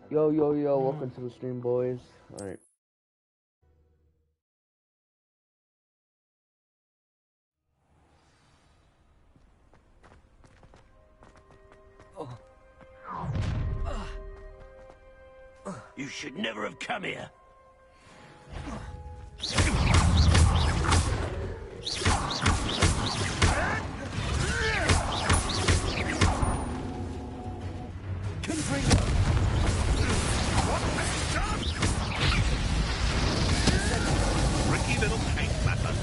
Yo, yo, yo, welcome to the stream, boys. Alright. You should never have come here. Tricky little tank flapper.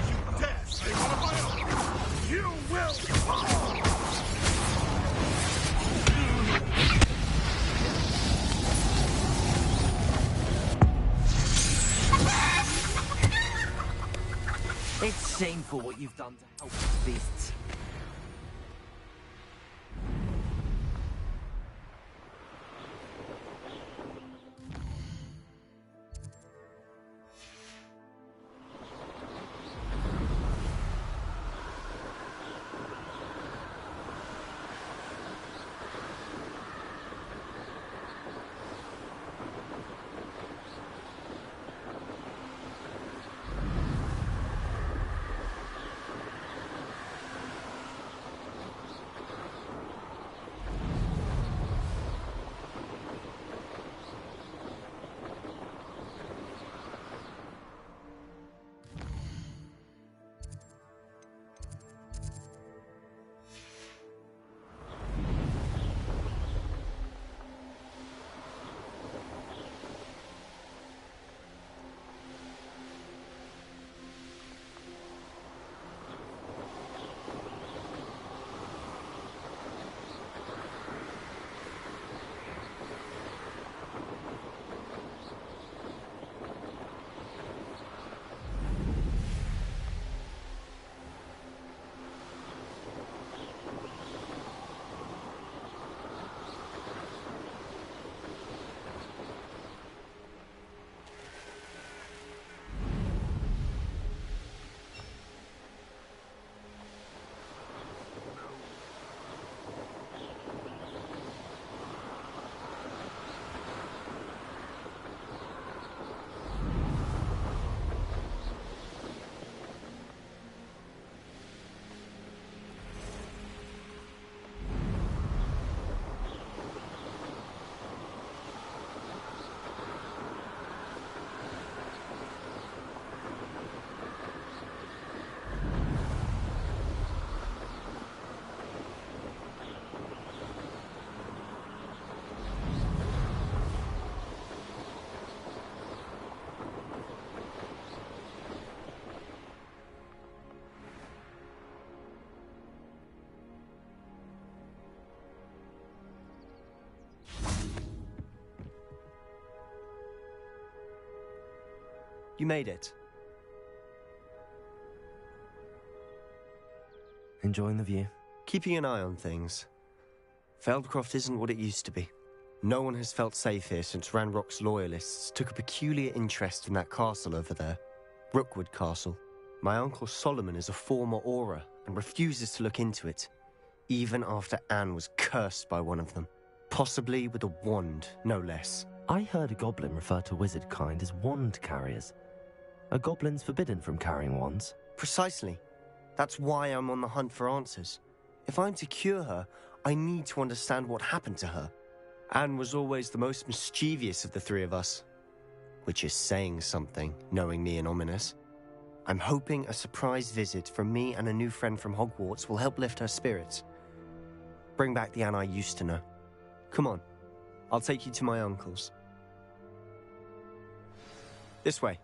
You dare say one of my own. You will fall. It's shameful what you've done to help these beasts. You made it. Enjoying the view? Keeping an eye on things. Feldcroft isn't what it used to be. No one has felt safe here since Ranrock's loyalists took a peculiar interest in that castle over there. Rookwood Castle. My uncle Solomon is a former Auror and refuses to look into it, even after Anne was cursed by one of them. Possibly with a wand, no less. I heard a goblin refer to wizard kind as wand carriers. Are goblins forbidden from carrying wands? Precisely. That's why I'm on the hunt for answers. If I'm to cure her, I need to understand what happened to her. Anne was always the most mischievous of the three of us. Which is saying something, knowing me and Ominous. I'm hoping a surprise visit from me and a new friend from Hogwarts will help lift her spirits. Bring back the Anne I used to know. Come on, I'll take you to my uncle's. This way.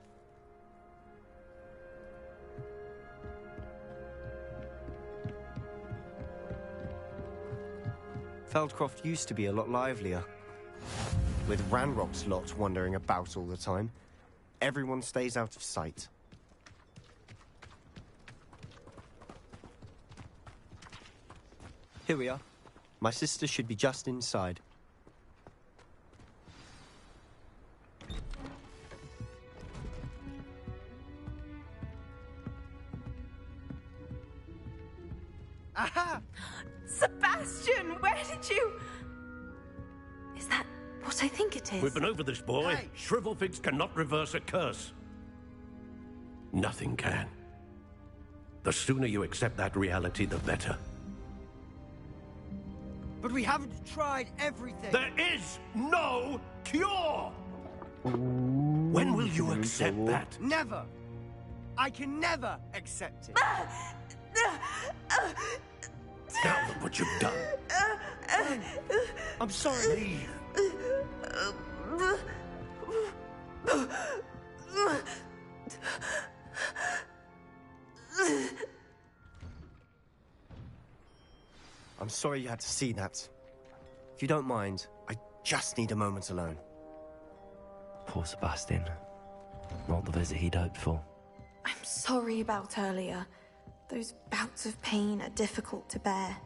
Feldcroft used to be a lot livelier. With Ranrock's lot wandering about all the time, everyone stays out of sight. Here we are. My sister should be just inside. Aha! Sebastian, where did you... Is that what I think it is? We've been over this, boy. Hey. Shrivelfigs cannot reverse a curse. Nothing can. The sooner you accept that reality, the better. But we haven't tried everything. There is no cure! When will you accept that? Never. I can never accept it. Now look what you've done. I'm sorry. I'm sorry you had to see that. If you don't mind, I just need a moment alone. Poor Sebastian. Not the visit he'd hoped for. I'm sorry about earlier. Those bouts of pain are difficult to bear.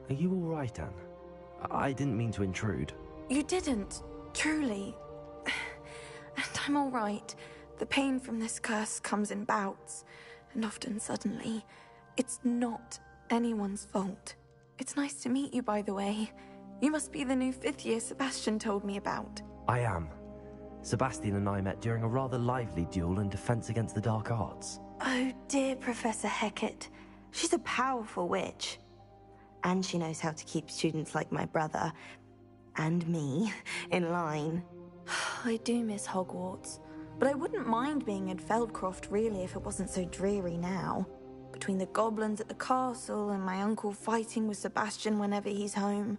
Are you all right, Anne? I didn't mean to intrude. You didn't, truly. And I'm all right. The pain from this curse comes in bouts, and often suddenly. It's not anyone's fault. It's nice to meet you, by the way. You must be the new 5th year Sebastian told me about. I am. Sebastian and I met during a rather lively duel in Defense Against the Dark Arts. Oh, dear Professor Hecat. She's a powerful witch. And she knows how to keep students like my brother, and me, in line. I do miss Hogwarts, but I wouldn't mind being in Feldcroft, really, if it wasn't so dreary now. Between the goblins at the castle and my uncle fighting with Sebastian whenever he's home,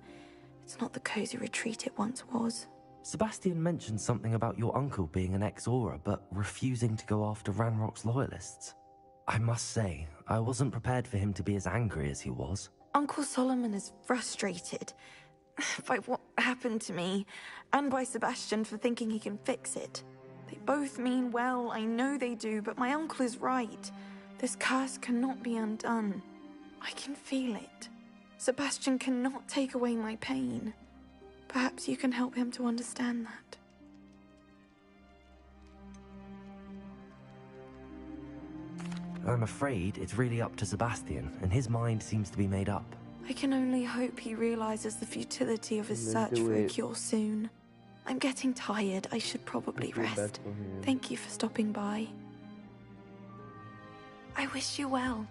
it's not the cozy retreat it once was. Sebastian mentioned something about your uncle being an ex-Auror, but refusing to go after Ranrock's loyalists. I must say, I wasn't prepared for him to be as angry as he was. Uncle Solomon is frustrated by what happened to me, and by Sebastian for thinking he can fix it. They both mean well, I know they do, but my uncle is right. This curse cannot be undone. I can feel it. Sebastian cannot take away my pain. Perhaps you can help him to understand that. I'm afraid it's really up to Sebastian, and his mind seems to be made up. I can only hope he realizes the futility of his search for a cure soon. I'm getting tired. I should probably rest. Thank you for stopping by. I wish you well.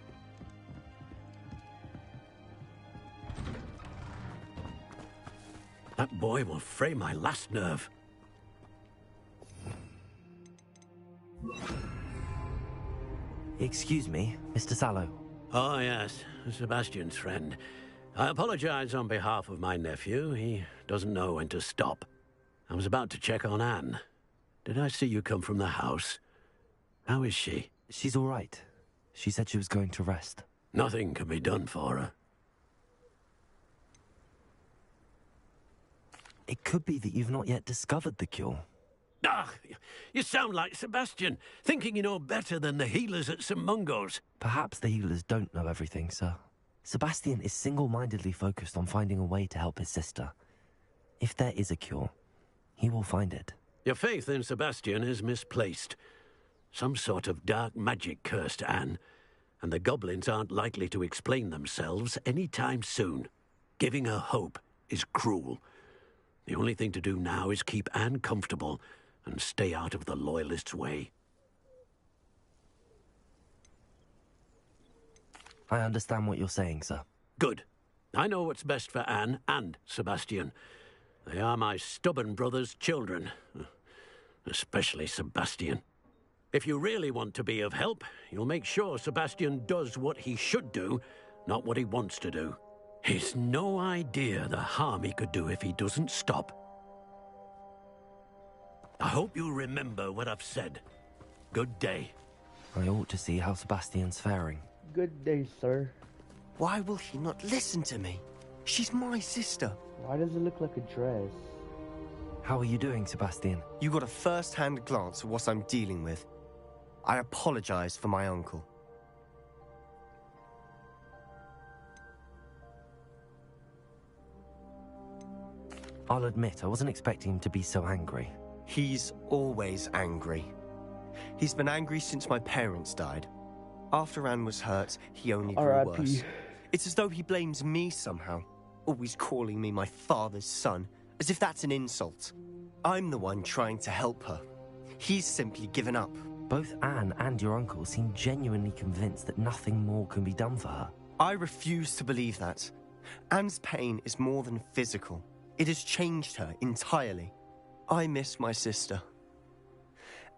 That boy will fray my last nerve. Excuse me, Mr. Sallow. Oh, yes, Sebastian's friend. I apologize on behalf of my nephew. He doesn't know when to stop. I was about to check on Anne. Did I see you come from the house? How is she? She's all right. She said she was going to rest. Nothing can be done for her. It could be that you've not yet discovered the cure. Ah, you sound like Sebastian, thinking you know better than the healers at St. Mungo's. Perhaps the healers don't know everything, sir. Sebastian is single-mindedly focused on finding a way to help his sister. If there is a cure, he will find it. Your faith in Sebastian is misplaced. Some sort of dark magic cursed Anne, and the goblins aren't likely to explain themselves any time soon. Giving her hope is cruel. The only thing to do now is keep Anne comfortable and stay out of the Loyalists' way. I understand what you're saying, sir. Good. I know what's best for Anne and Sebastian. They are my stubborn brother's children. Especially Sebastian. If you really want to be of help, you'll make sure Sebastian does what he should do, not what he wants to do. He's no idea the harm he could do if he doesn't stop. I hope you remember what I've said. Good day. I ought to see how Sebastian's faring. Good day, sir. Why will he not listen to me? She's my sister. Why does it look like a dress? How are you doing, Sebastian? You got a first-hand glance at what I'm dealing with. I apologize for my uncle. I'll admit, I wasn't expecting him to be so angry. He's always angry. He's been angry since my parents died. After Anne was hurt, he only grew R.I.P. worse. It's as though he blames me somehow, always calling me my father's son, as if that's an insult. I'm the one trying to help her. He's simply given up. Both Anne and your uncle seem genuinely convinced that nothing more can be done for her. I refuse to believe that. Anne's pain is more than physical. It has changed her entirely. I miss my sister.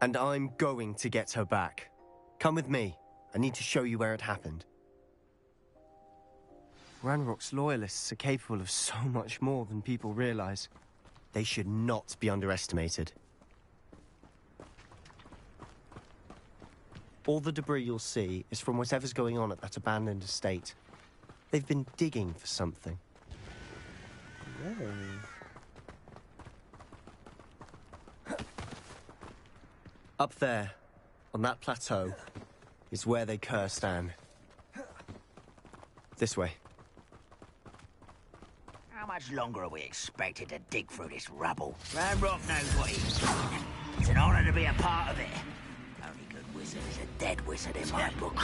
And I'm going to get her back. Come with me. I need to show you where it happened. Ranrock's loyalists are capable of so much more than people realize. They should not be underestimated. All the debris you'll see is from whatever's going on at that abandoned estate. They've been digging for something. Up there, on that plateau, is where they cursed Anne. This way. How much longer are we expected to dig through this rubble? Ranrock knows what he's doing. It's an honor to be a part of it. Only good wizard is a dead wizard in my book.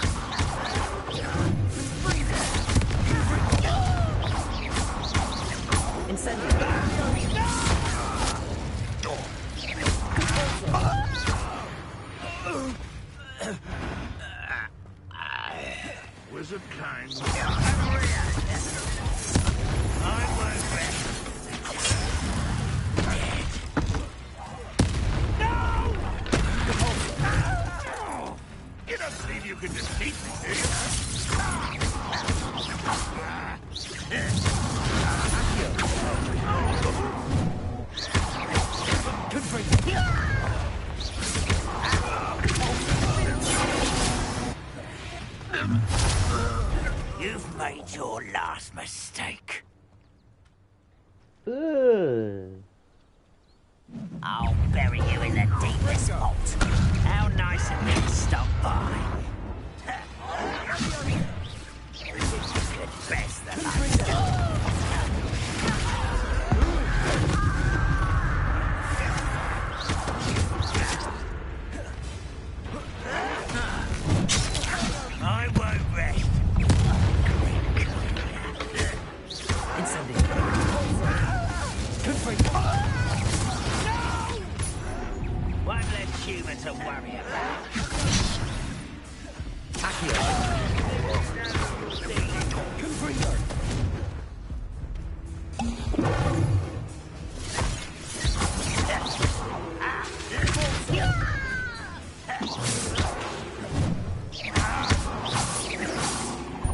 Wizard kind. You don't believe you can defeat me, do You've made your last mistake. Ugh. I'll bury you in the deepest vault. How nice of me to stop by. Good best that I won't rest. One less human to worry about.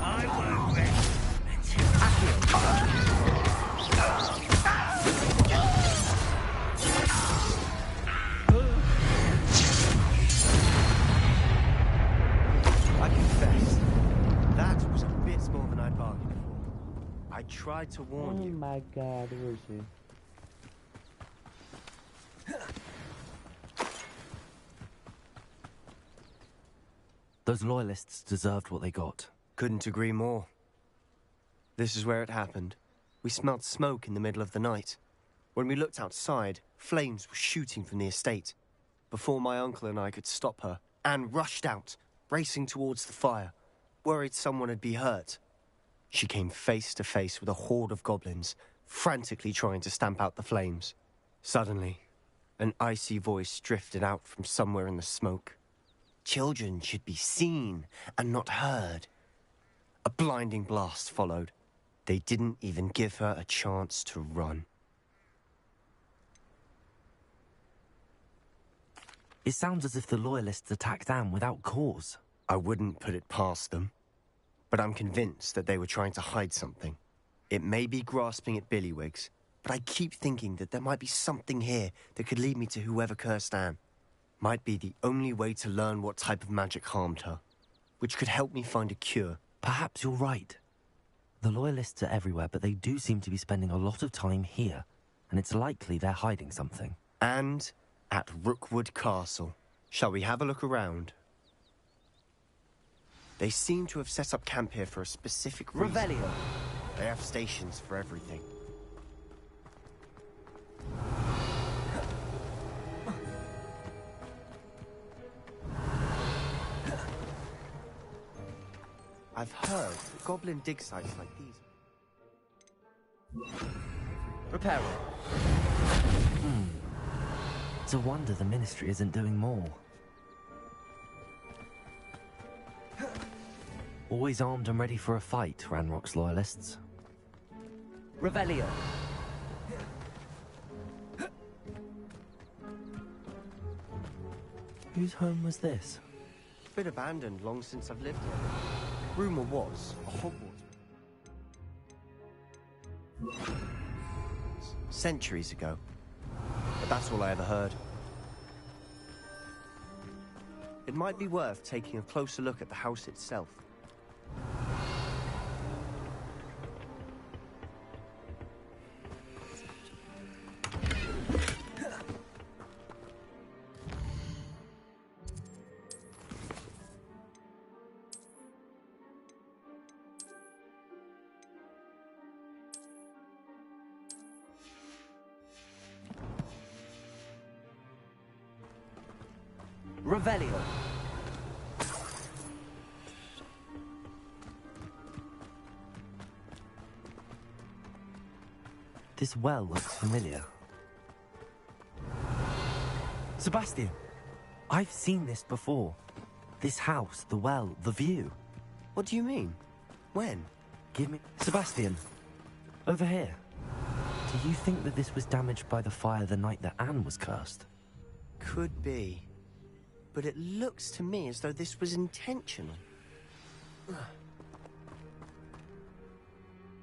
I won't rest until I confess, that was a bit more than I'd bargained for. I tried to warn Oh you. my god, where is he? Those loyalists deserved what they got. Couldn't agree more. This is where it happened. We smelled smoke in the middle of the night. When we looked outside, flames were shooting from the estate. Before my uncle and I could stop her, Anne rushed out, racing towards the fire, worried someone had been hurt. She came face to face with a horde of goblins, frantically trying to stamp out the flames. Suddenly, an icy voice drifted out from somewhere in the smoke. Children should be seen and not heard. A blinding blast followed. They didn't even give her a chance to run. It sounds as if the loyalists attacked Anne without cause. I wouldn't put it past them, but I'm convinced that they were trying to hide something. It may be grasping at Billywigs, but I keep thinking that there might be something here that could lead me to whoever cursed Anne. Might be the only way to learn what type of magic harmed her, which could help me find a cure. Perhaps you're right. The loyalists are everywhere, but they do seem to be spending a lot of time here, and it's likely they're hiding something. And at Rookwood Castle. Shall we have a look around? They seem to have set up camp here for a specific reason. Revelio. They have stations for everything. heard that goblin dig sites like these... Repairing. It's a wonder the Ministry isn't doing more. Always armed and ready for a fight, Ranrock's loyalists. Revelio. Whose home was this? Been abandoned long since I've lived here. Rumour was a Hogwarts. Centuries ago. But that's all I ever heard. It might be worth taking a closer look at the house itself. Revelio. This well looks familiar. Sebastian, I've seen this before. This house, the well, the view. What do you mean? When? Give me... Sebastian, over here. Do you think that this was damaged by the fire the night that Anne was cursed? Could be. But it looks to me as though this was intentional.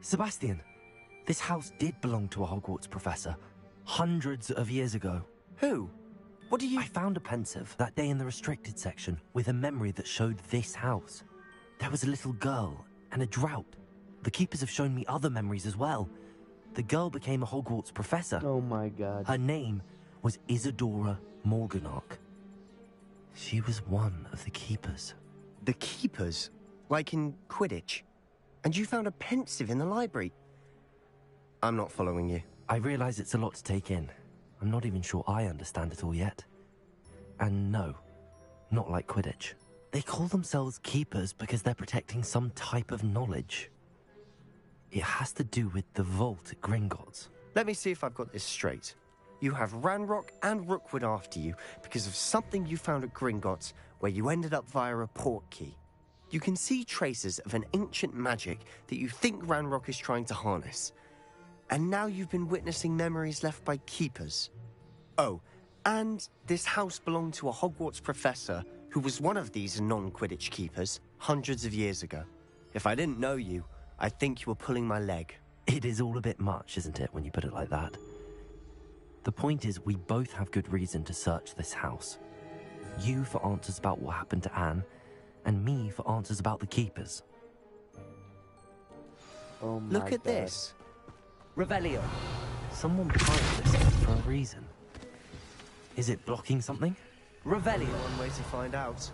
Sebastian, this house did belong to a Hogwarts professor, hundreds of years ago. Who? What do you... I found a pensive that day in the restricted section with a memory that showed this house. There was a little girl and a drought. The keepers have shown me other memories as well. The girl became a Hogwarts professor. Oh my god. Her name was Isadora Morganach. She was one of the keepers. The keepers? Like in Quidditch? And you found a pensive in the library? I'm not following you. I realize it's a lot to take in. I'm not even sure I understand it all yet. And no, not like Quidditch. They call themselves keepers because they're protecting some type of knowledge. It has to do with the vault at Gringotts. Let me see if I've got this straight. You have Ranrock and Rookwood after you because of something you found at Gringotts where you ended up via a port key. You can see traces of an ancient magic that you think Ranrock is trying to harness. And now you've been witnessing memories left by keepers. Oh, and this house belonged to a Hogwarts professor who was one of these non-Quidditch keepers hundreds of years ago. If I didn't know you, I think you were pulling my leg. It is all a bit much, isn't it, when you put it like that? The point is, we both have good reason to search this house. You for answers about what happened to Anne, and me for answers about the keepers. Oh my Look at god. this. Revelio. Someone piled this for a reason. Is it blocking something? Revelio. One way to find out.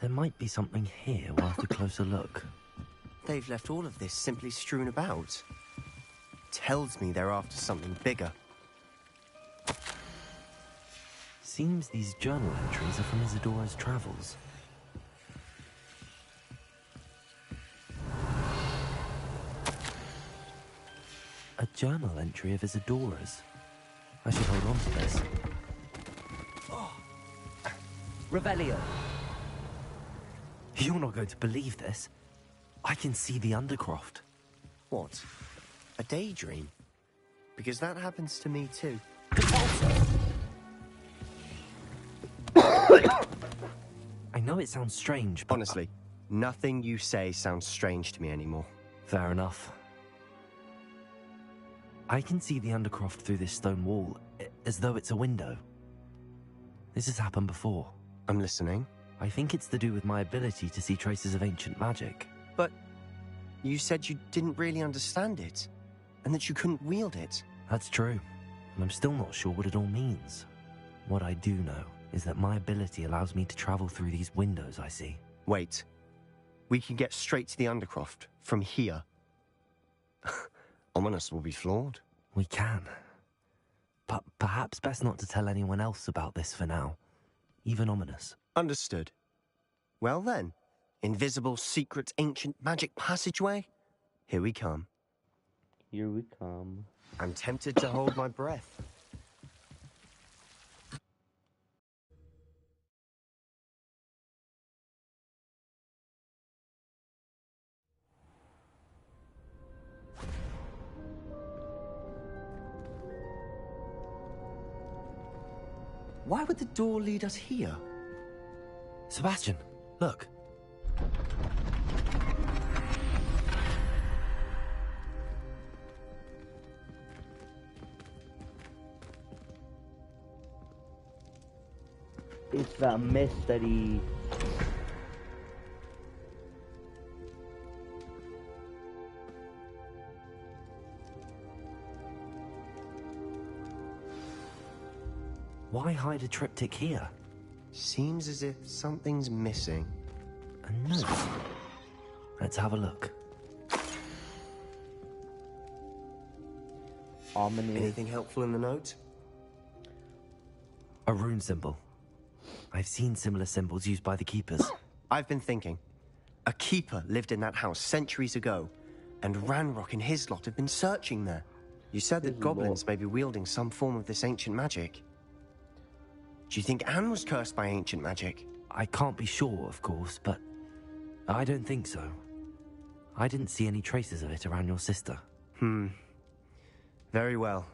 There might be something here worth a closer look. They've left all of this simply strewn about. Tells me they're after something bigger. Seems these journal entries are from Isadora's travels. A journal entry of Isadora's. I should hold on to this. Revelio. You're not going to believe this. I can see the Undercroft. What? A daydream? Because that happens to me too. I know it sounds strange, but... Honestly, nothing you say sounds strange to me anymore. Fair enough. I can see the Undercroft through this stone wall, as though it's a window. This has happened before. I'm listening. I think it's to do with my ability to see traces of ancient magic. But you said you didn't really understand it, and that you couldn't wield it. That's true, and I'm still not sure what it all means. What I do know is that my ability allows me to travel through these windows I see. Wait. We can get straight to the Undercroft from here. Ominous will be flawed. We can. But perhaps best not to tell anyone else about this for now. Even Ominous. Understood. Well then, Invisible, secret, ancient magic passageway? Here we come. Here we come. I'm tempted to hold my breath. Why would the door lead us here? Sebastian, look. It's that mystery. Why hide a triptych here? Seems as if something's missing. A note. Let's have a look. Ominous. Anything helpful in the note? A rune symbol. I've seen similar symbols used by the keepers. I've been thinking. A keeper lived in that house centuries ago, and Ranrock and his lot have been searching there. You said that His goblins lot. may be wielding some form of this ancient magic. Do you think Anne was cursed by ancient magic? I can't be sure, of course, but I don't think so. I didn't see any traces of it around your sister. Very well.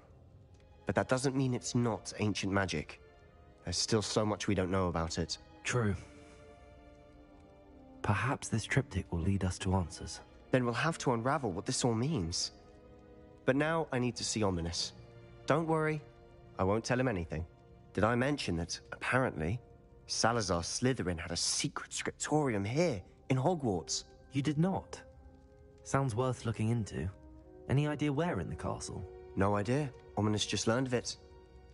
But that doesn't mean it's not ancient magic. There's still so much we don't know about it. True. Perhaps this triptych will lead us to answers. Then we'll have to unravel what this all means. But now I need to see Ominous. Don't worry, I won't tell him anything. Did I mention that, apparently, Salazar Slytherin had a secret scriptorium here, in Hogwarts? You did not. Sounds worth looking into. Any idea where in the castle? No idea. Ominous just learned of it.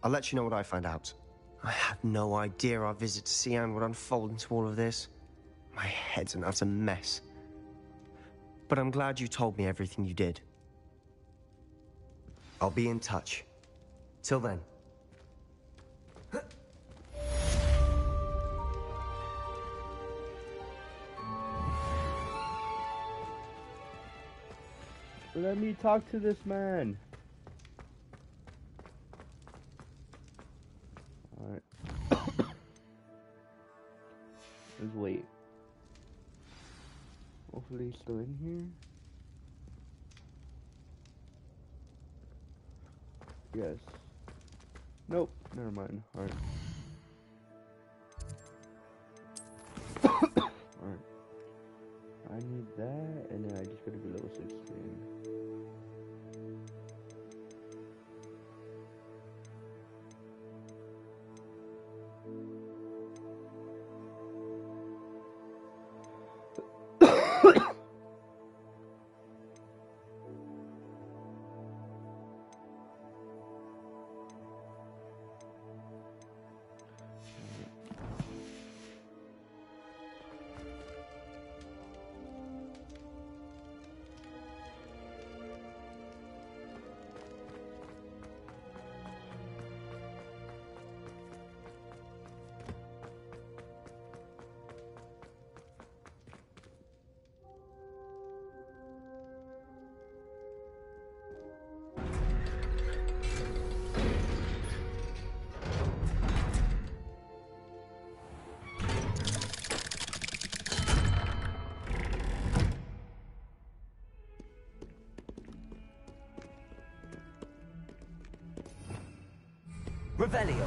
I'll let you know what I find out. I had no idea our visit to see Anne would unfold into all of this. My head's an utter mess. But I'm glad you told me everything you did. I'll be in touch. Till then. Let me talk to this man. Alright. Let's wait. Hopefully he's still in here. Yes. Nope, never mind. Alright. Alright. I need that, and then I just gotta be level 16. Revelio.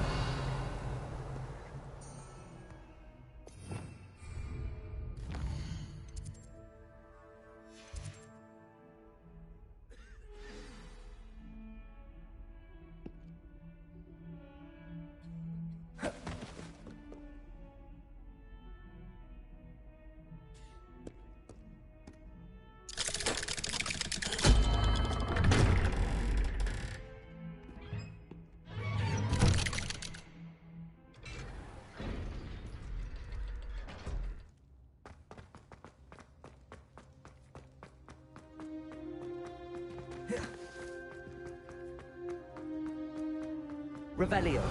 Revelio.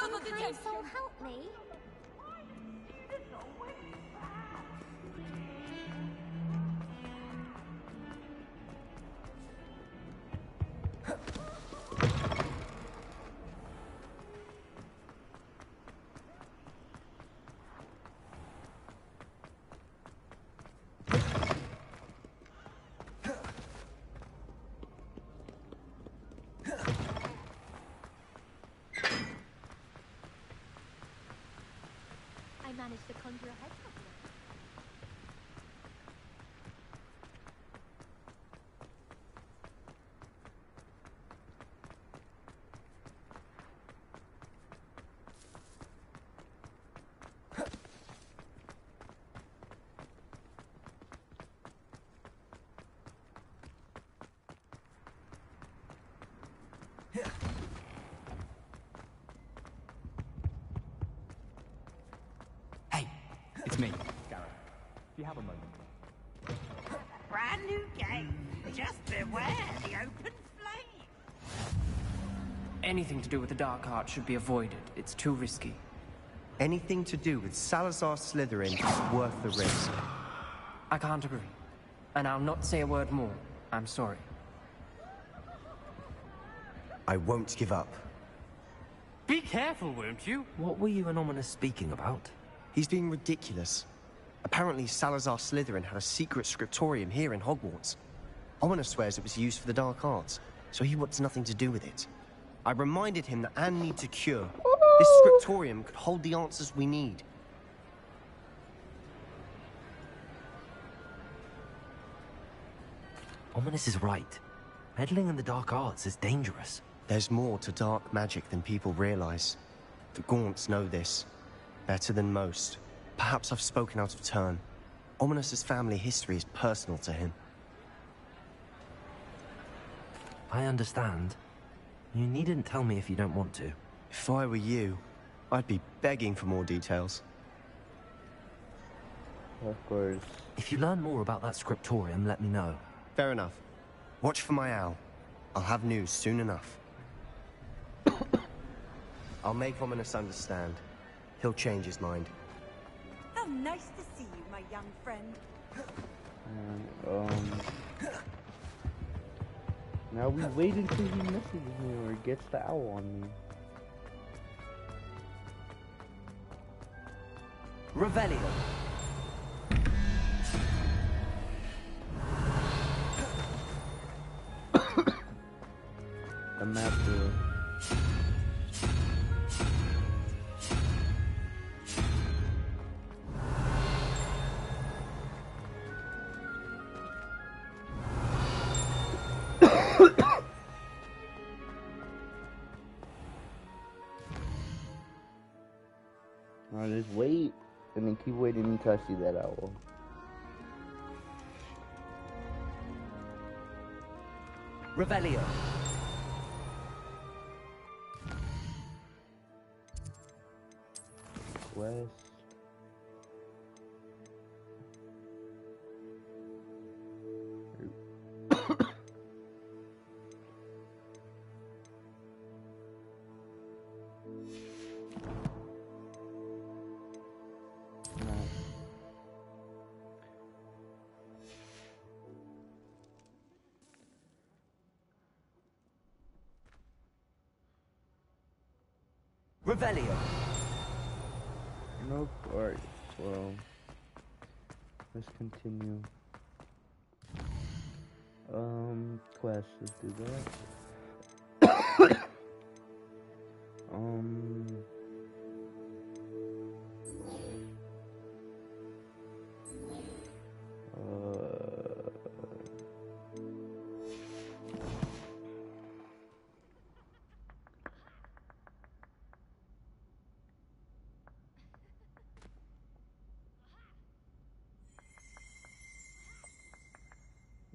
Kind soul, help me. I managed to conjure a head couple. It's me, Gareth. Do you have a moment? Brand new game. Just beware the open flame. Anything to do with the dark art should be avoided. It's too risky. Anything to do with Salazar Slytherin is worth the risk. I can't agree. And I'll not say a word more. I'm sorry. I won't give up. Be careful, won't you? What were you and Ominous speaking about? He's being ridiculous. Apparently, Salazar Slytherin had a secret scriptorium here in Hogwarts. Ominous swears it was used for the dark arts, so he wants nothing to do with it. I reminded him that Anne needs a cure. This scriptorium could hold the answers we need. Ominous is right. Meddling in the dark arts is dangerous. There's more to dark magic than people realize. The Gaunts know this. Better than most. Perhaps I've spoken out of turn. Ominous's family history is personal to him. I understand. You needn't tell me if you don't want to. If I were you, I'd be begging for more details. Of course. If you learn more about that scriptorium, let me know. Fair enough. Watch for my owl. I'll have news soon enough. I'll make Ominous understand. He'll change his mind. How nice to see you, my young friend. Now we wait until he messages me or gets the owl on me. Revelio. The map door. I'll just wait and then keep waiting until I see that owl. Revelio. West. Revelio. Nope. Alright, well, let's continue. Quest, let's do that.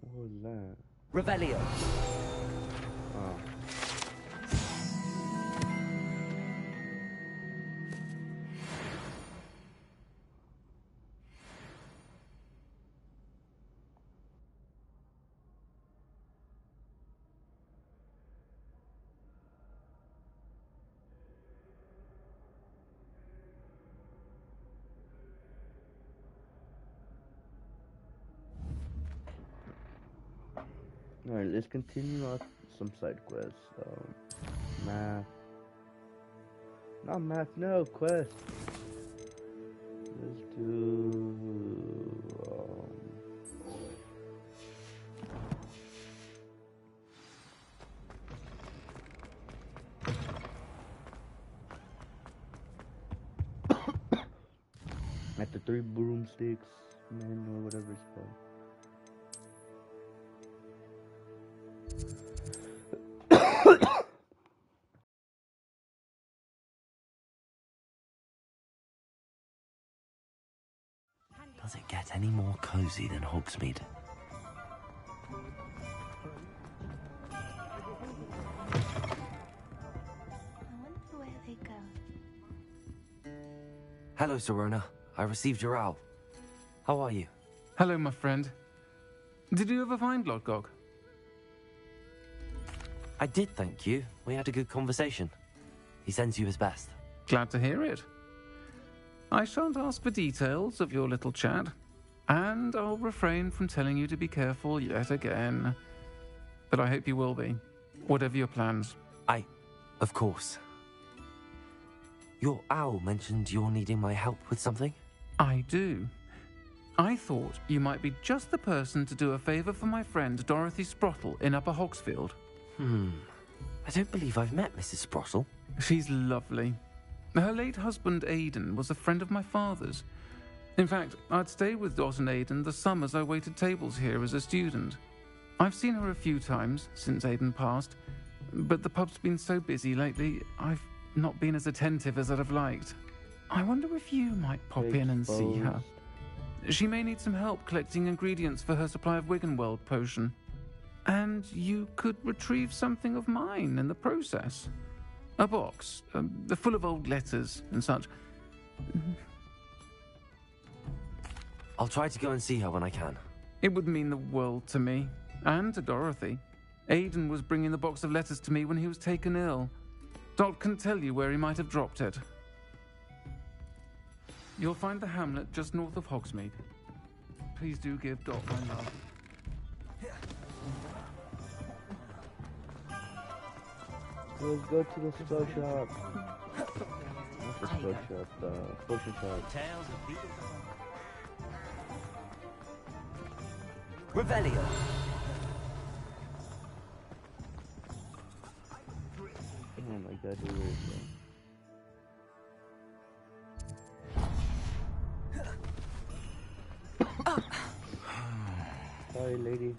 What was that? Revelio. Oh. Alright, let's continue on some side quests. Math. Not math, no, quest. Let's do... at the 3 broomsticks, man, or whatever it's called. Does it get any more cozy than Hogsmeade? I wonder where they go. Hello, Serona. I received your owl. How are you? Hello, my friend. Did you ever find Lodgok? I did, thank you. We had a good conversation. He sends you his best. Glad to hear it. I shan't ask for details of your little chat, and I'll refrain from telling you to be careful yet again. But I hope you will be, whatever your plans. Of course. Your owl mentioned you're needing my help with something? I do. I thought you might be just the person to do a favour for my friend Dorothy Sprottle in Upper Hogsfield. I don't believe I've met Mrs. Sprottle. She's lovely. Her late husband Aidan was a friend of my father's. In fact, I'd stay with Dot and Aidan the summers I waited tables here as a student. I've seen her a few times since Aidan passed, but the pub's been so busy lately, I've not been as attentive as I'd have liked. I wonder if you might pop in and see her. She may need some help collecting ingredients for her supply of Wiggenweld potion. And you could retrieve something of mine in the process. A box, full of old letters and such. I'll try to go and see her when I can. It would mean the world to me, and to Dorothy. Aidan was bringing the box of letters to me when he was taken ill. Dot can tell you where he might have dropped it. You'll find the hamlet just north of Hogsmeade. Please do give Dot my love. Let's go to the spell shop. What's the spell shop? The potion shop. Revelio. Oh my god, who is that? Sorry, lady.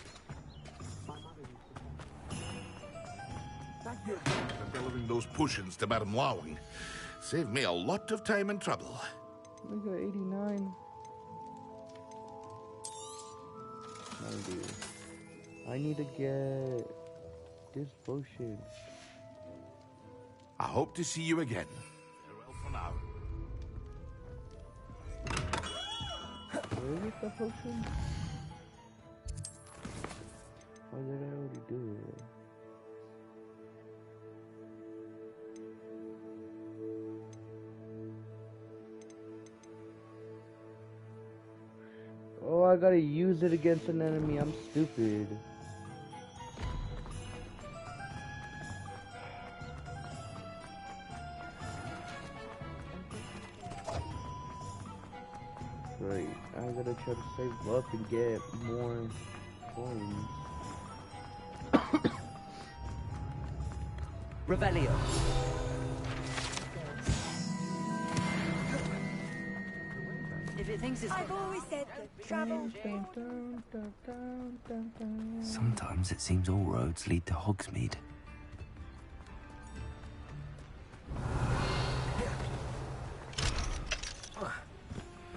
Thank you for delivering those potions to Madame Lowing. Saved me a lot of time and trouble. I got 89. 90. I need to get this potion. I hope to see you again. Farewell for now. Where is the potion? Or did I already do it? Oh, I gotta use it against an enemy. I'm stupid. Right, I gotta try to save up and get more coins. Revelio. If it thinks it's I've always said that travel. Sometimes it seems all roads lead to Hogsmeade.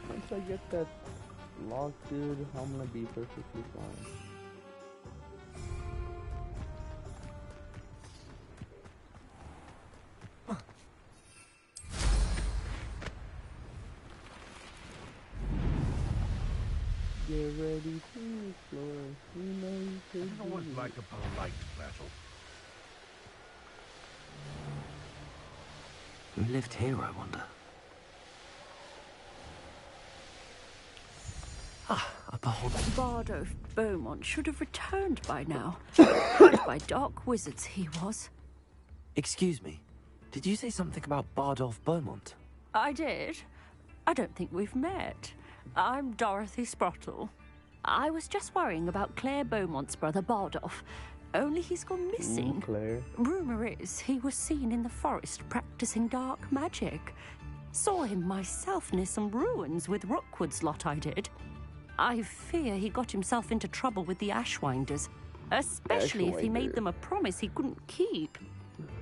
Once I get that locked, dude, I'm gonna be perfectly fine. Get ready to explore. You know you can do I would it. like a polite battle. Who lived here, I wonder? A beholder. Bardolph Beaumont should have returned by now. Bred by dark wizards he was. Excuse me. Did you say something about Bardolph Beaumont? I did. I don't think we've met. I'm Dorothy Sprottle. I was just worrying about Claire Beaumont's brother Bardolph. Only he's gone missing. Claire. Rumor is he was seen in the forest practicing dark magic. Saw him myself near some ruins with Rookwood's lot I did. I fear he got himself into trouble with the Ashwinders, especially if he made them a promise he couldn't keep.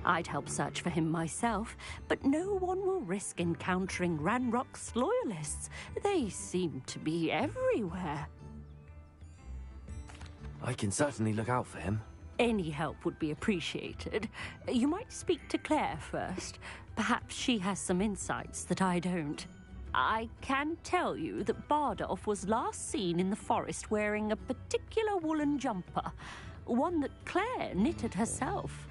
I'd help search for him myself, but no one will risk encountering Ranrock's loyalists. They seem to be everywhere. I can certainly look out for him. Any help would be appreciated. You might speak to Claire first. Perhaps she has some insights that I don't. I can tell you that Bardolph was last seen in the forest wearing a particular woolen jumper, one that Claire knitted herself.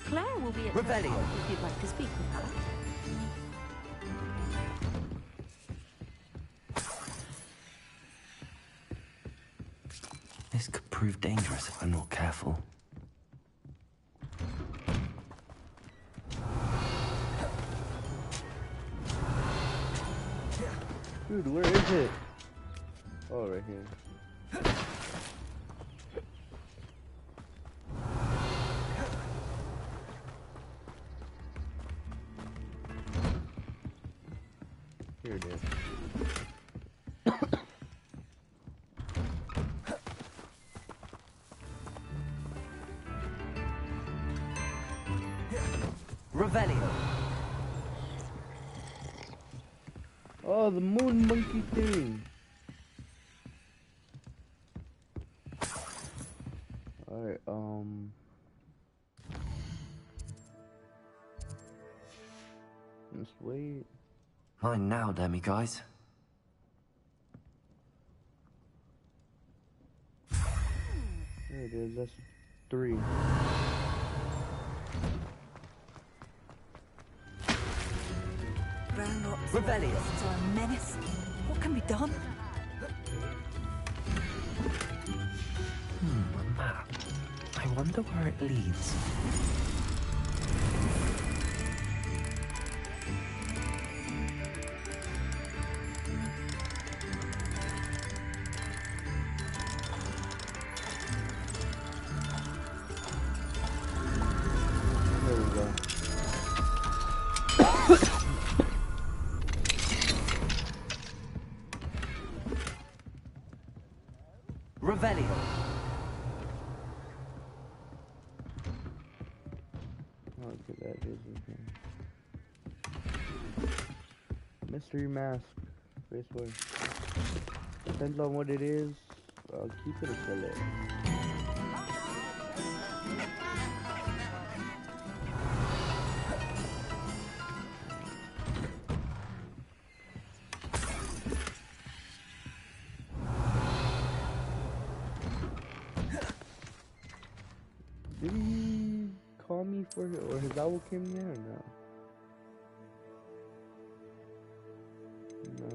Claire will be at Revelio. her if you'd like to speak with her. This could prove dangerous if I'm not careful. Dude, where is it? Oh, right here. Here it is. Revelio. Oh, the moon monkey thing. Alright, let's wait. Mine now, demi-guys. There it is, that's 3. Rebellious are a menace. What can be done? A map. I wonder where it leads. There we go. Revelio. Oh, look at that, mystery mask. Face way. Depends on what it is. I'll keep it or sell it. Did he call me for it, or his owl came yet, or no? No.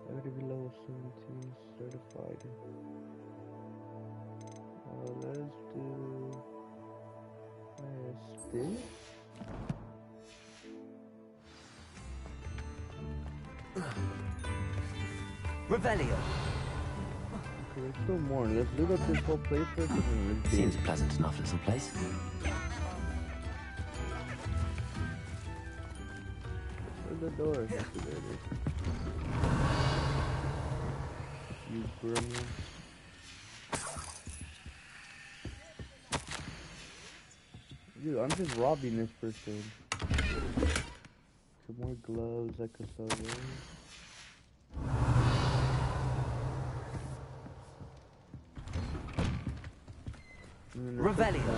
Gotta be level 17 certified. Let's do this. Revelio. Okay, let's go more. Let's loot up this whole place first. Seems a pleasant enough little place. Where's the door? There it is. You gremlin. Dude, I'm just robbing this person. Some more gloves I could sell those. Revelio.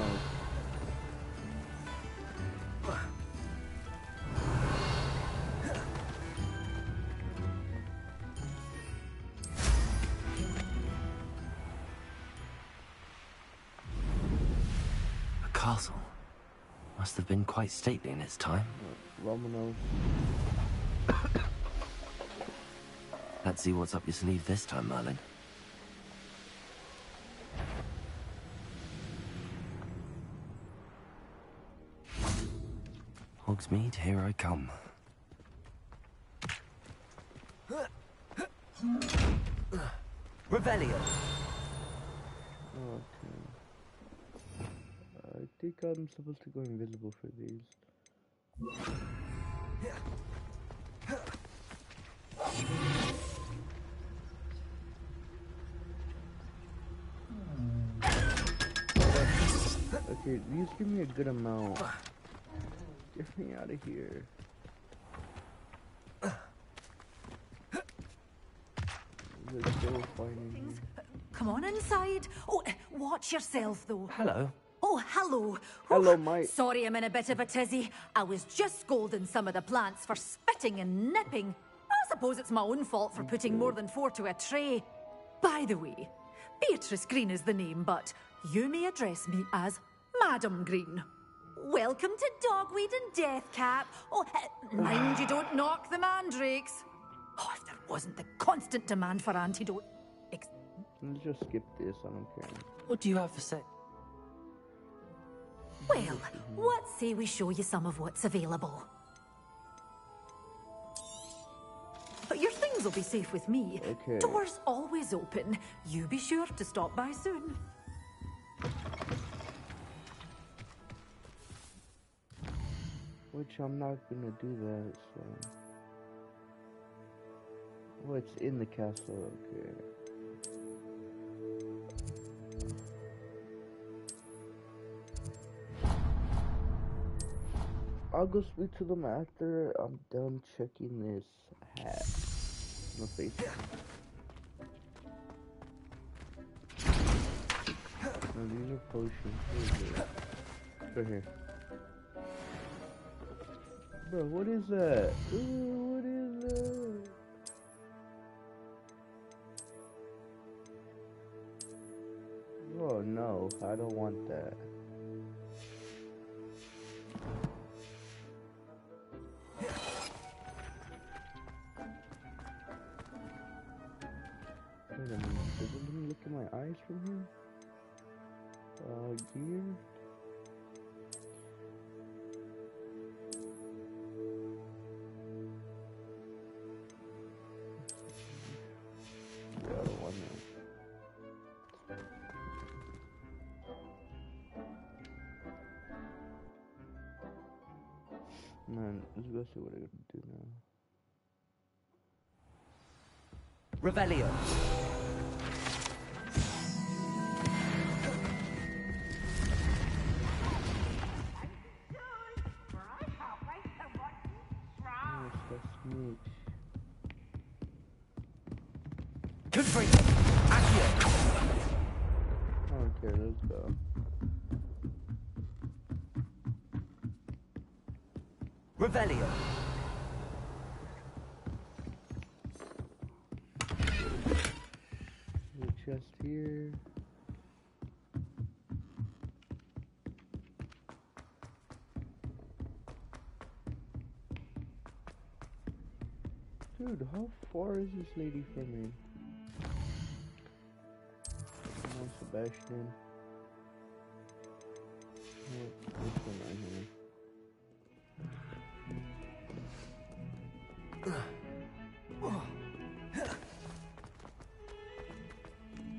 castle. Must have been quite stately in its time. Romanos. Let's see what's up your sleeve this time, Merlin. Hogsmeade, here I come. Revelio. Okay. I think I'm supposed to go invisible for these. Okay, these give me a good amount. Get me out of here. They're still fighting. Come on inside. Oh, watch yourself, though. Hello. Oh, hello. Hello, mate. Sorry I'm in a bit of a tizzy. I was just scolding some of the plants for spitting and nipping. I suppose it's my own fault for putting more than 4 to a tray. By the way, Beatrice Green is the name, but you may address me as Madam Green. Welcome to Dogweed and Deathcap. Oh, mind you don't knock the mandrakes. Oh, if there wasn't the constant demand for antidote. Let's just skip this, I don't care. What do you have to say? Well, what say we show you some of what's available? But your things will be safe with me. Okay. Doors always open. You be sure to stop by soon. Which I'm not gonna do that, so... Oh, it's in the castle, okay. I'll go speak to them after I'm done checking this hat. No face. No, these are potions. Right here. Bro, what is that? Ooh, what is that? Oh no, I don't want that. Wait a minute, does it let me look at my eyes from here? Gear? Yeah, I don't want that. Man, let's go see what I gotta do now. Revelio. Confront. Accio. I don't care, let's go. Revelio. The chest here. Dude, how far is this lady from me? Come on, Sebastian. Oh, this one right here.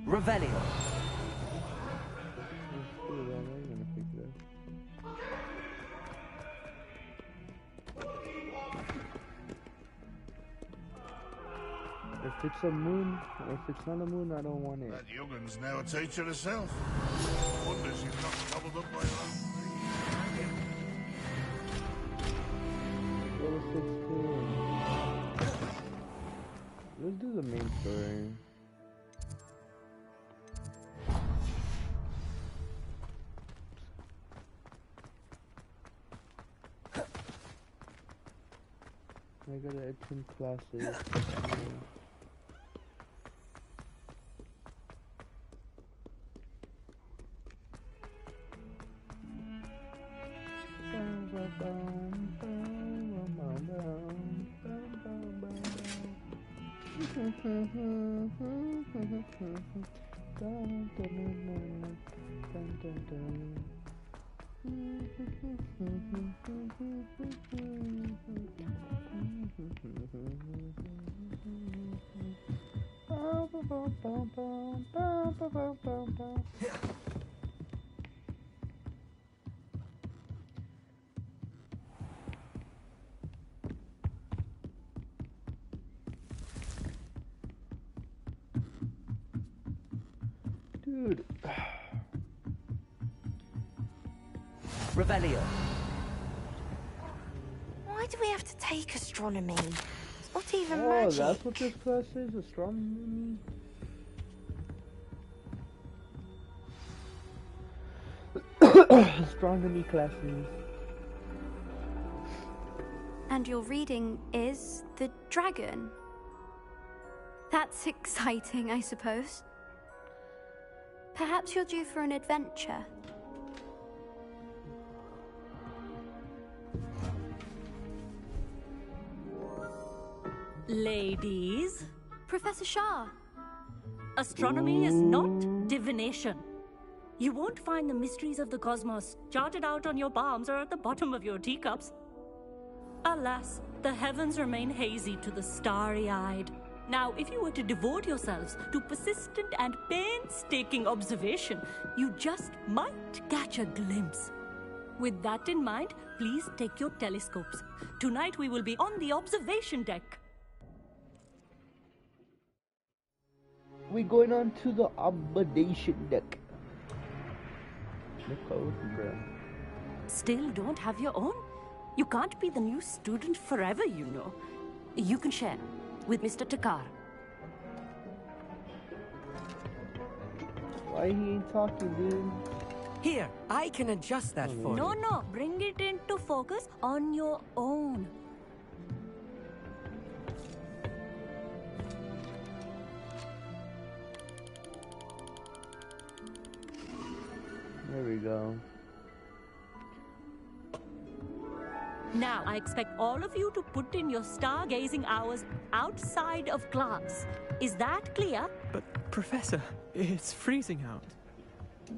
Revelio. If it's a moon, or if it's not a moon, I don't want it. That youngun's now a teacher herself. Wonder she's not gobbled up by that. Let's do the main story. I gotta attend classes. Dude. Revelio. Why do we have to take astronomy? It's not even Oh, magic. that's what this class is? Astronomy? Astronomy classes. And your reading is the dragon. That's exciting, I suppose. Perhaps you're due for an adventure. Ladies, Professor Shah. astronomy is not divination. You won't find the mysteries of the cosmos charted out on your palms or at the bottom of your teacups. Alas, the heavens remain hazy to the starry-eyed. Now, if you were to devote yourselves to persistent and painstaking observation, you just might catch a glimpse. With that in mind, please take your telescopes. Tonight we will be on the observation deck. We going on to the observation deck. Still don't have your own? You can't be the new student forever, you know. You can share with Mr. Takar. Why he ain't talking, dude? Here, I can adjust that for you. No, bring it into focus on your own. There we go. Now, I expect all of you to put in your stargazing hours outside of class. Is that clear? But, Professor, it's freezing out.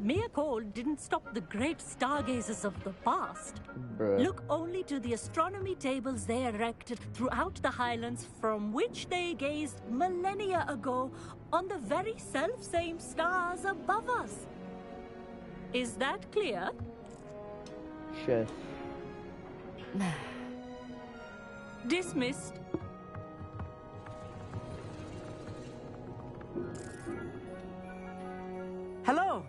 Mere cold didn't stop the great stargazers of the past. Bruh. Look only to the astronomy tables they erected throughout the Highlands, from which they gazed millennia ago on the very self-same stars above us. Is that clear? Yes. Dismissed. Hello.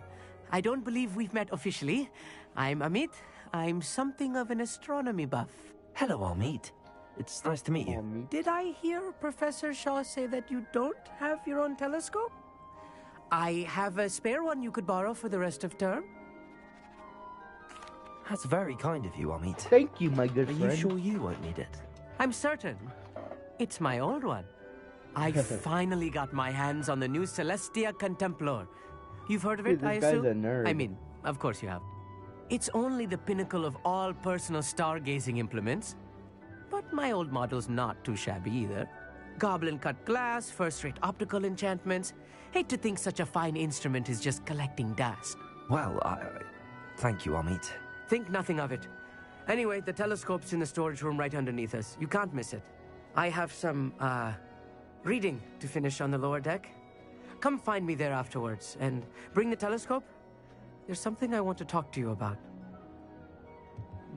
I don't believe we've met officially. I'm Amit. I'm something of an astronomy buff. Hello, Amit. It's nice to meet you. Did I hear Professor Shaw say that you don't have your own telescope? I have a spare one you could borrow for the rest of term. That's very kind of you, Amit. Thank you, my good friend. Are you sure you won't need it? I'm certain. It's my old one. I finally got my hands on the new Celestia Contemplar. You've heard of it, Dude, I this guy's assume? a nerd. I mean, of course you have. It's only the pinnacle of all personal stargazing implements. But my old model's not too shabby either. Goblin-cut glass, first-rate optical enchantments. Hate to think such a fine instrument is just collecting dust. Well, thank you, Amit. Think nothing of it. Anyway, the telescope's in the storage room right underneath us. You can't miss it. I have some, reading to finish on the lower deck. Come find me there afterwards, and bring the telescope. There's something I want to talk to you about.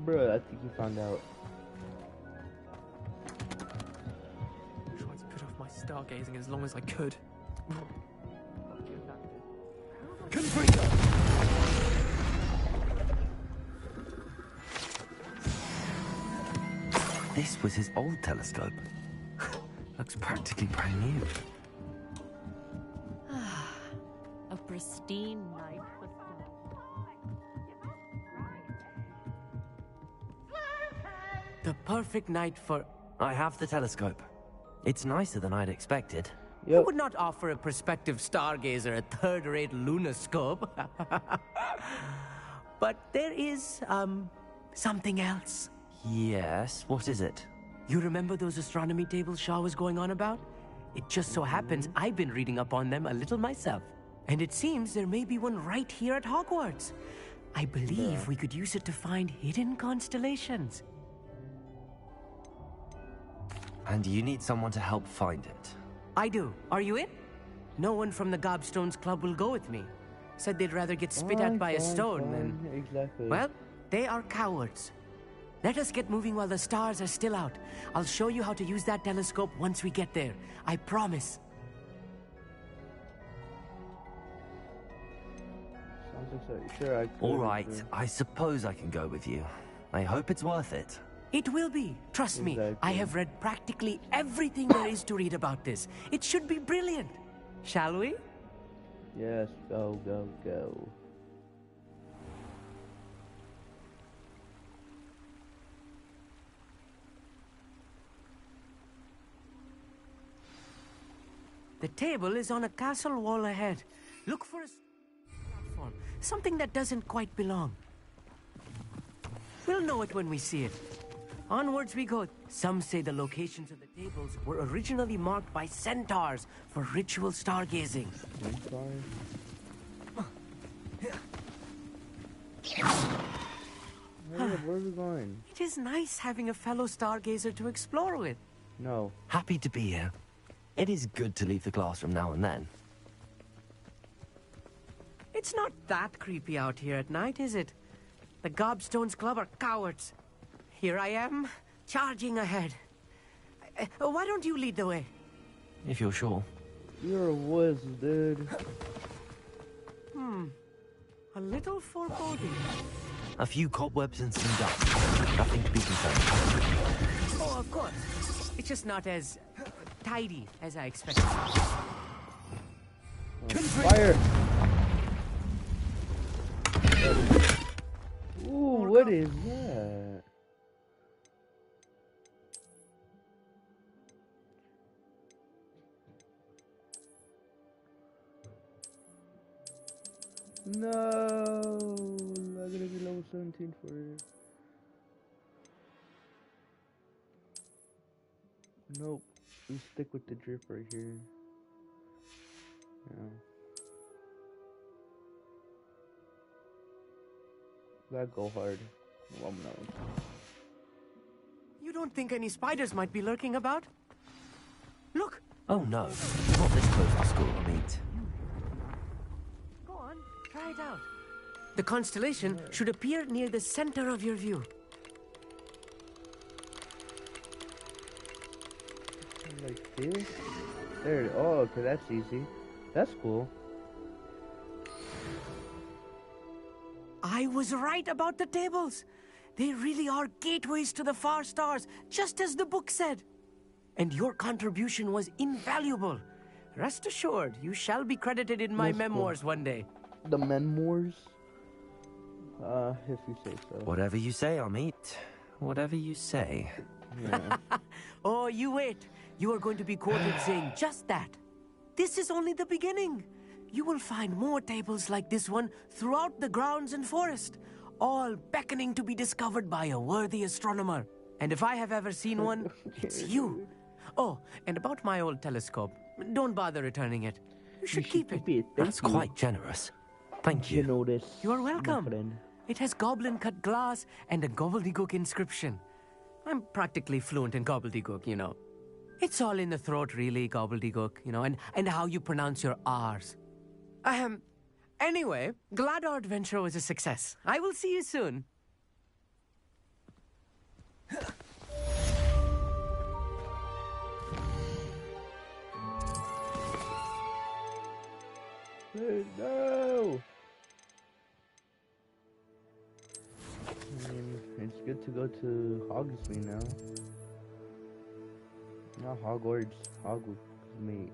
Bruh, I think you found out. Tried to put off my stargazing as long as I could. This was his old telescope. Looks practically brand new. A pristine night for The perfect night for... I have the telescope. It's nicer than I'd expected. I would not offer a prospective stargazer a third-rate lunoscope. But there is, something else. Yes, what is it? You remember those astronomy tables Shaw was going on about? It just so happens I've been reading up on them a little myself. And it seems there may be one right here at Hogwarts. I believe we could use it to find hidden constellations. And you need someone to help find it. I do. Are you in? No one from the Gobstones Club will go with me. Said they'd rather get spit at by a stone than... Exactly. Well, they are cowards. Let us get moving while the stars are still out. I'll show you how to use that telescope once we get there. I promise. Sounds exciting. Sure, I could. All right, I suppose I can go with you. I hope it's worth it. It will be. Trust me, I have read practically everything there is to read about this. It should be brilliant. Shall we? Yes, go, go, go. The table is on a castle wall ahead. Look for a platform, something that doesn't quite belong. We'll know it when we see it. Onwards we go. Some say the locations of the tables were originally marked by centaurs for ritual stargazing. Where are we going? It is nice having a fellow stargazer to explore with. No. Happy to be here. It is good to leave the classroom now and then. It's not that creepy out here at night, is it? The Gobstones Club are cowards. Here I am, charging ahead. Why don't you lead the way? If you're sure. You're a wizard, dude. A little foreboding. A few cobwebs and some dust. Nothing to be concerned. Oh, of course. It's just not as tidy as I expected. Fire! Ooh, what is that? No, I'm gonna be level 17 for it. Nope, we stick with the drip right here. Yeah. That go hard. Well, no. You don't think any spiders might be lurking about? Look! Oh no, not this close to school, mate. Go on, try it out. The constellation should appear near the center of your view. Like this? There. Oh, okay, that's easy. That's cool. I was right about the tables. They really are gateways to the far stars, just as the book said. And your contribution was invaluable. Rest assured, you shall be credited in my memoirs one day. The memoirs? If you say so. Whatever you say, Amit. Whatever you say. Yeah. Oh, you wait. You are going to be quoted saying just that. This is only the beginning. You will find more tables like this one throughout the grounds and forest, all beckoning to be discovered by a worthy astronomer. And if I have ever seen one, it's you. Oh, and about my old telescope, don't bother returning it. You should keep it. That's quite generous. Thank you. You are welcome. It has goblin-cut glass and a gobbledygook inscription. I'm practically fluent in gobbledygook, you know. It's all in the throat, really, gobbledygook, you know, and how you pronounce your R's. Anyway, glad our adventure was a success. I will see you soon. No! I mean, it's good to go to Hogsmeade now. Not Hogwarts. Hogsmeade.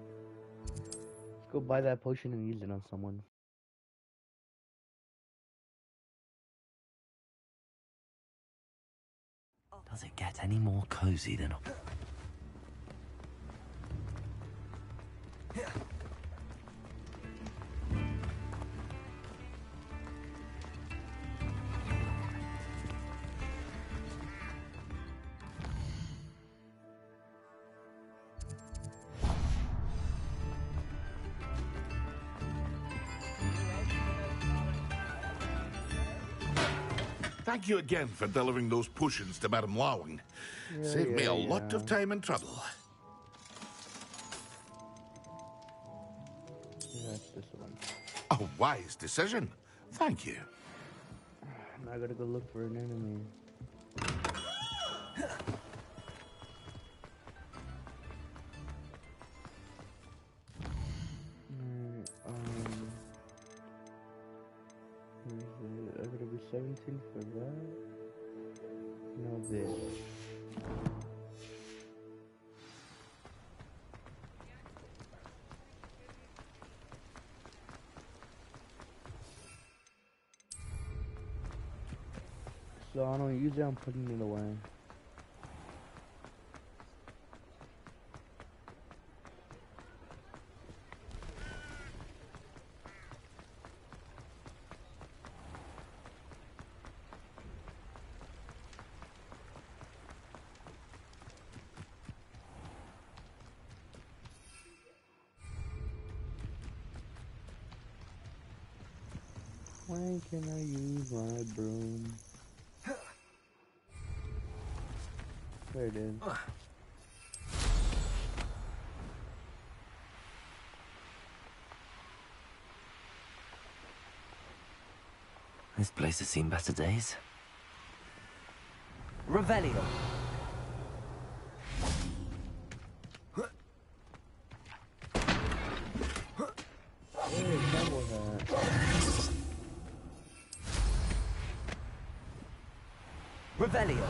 Let's go buy that potion and use it on someone. Does it get any more cozy than... Thank you again for delivering those potions to Madame Lawing. Saved me a lot of time and trouble. That's this one. A wise decision. Thank you. Now I gotta go look for an enemy. I gotta be 17 for that. No, this. So I don't use it, I'm putting it away. When can I use my broom? There it is. This place has seen better days. Revelio. Revelio.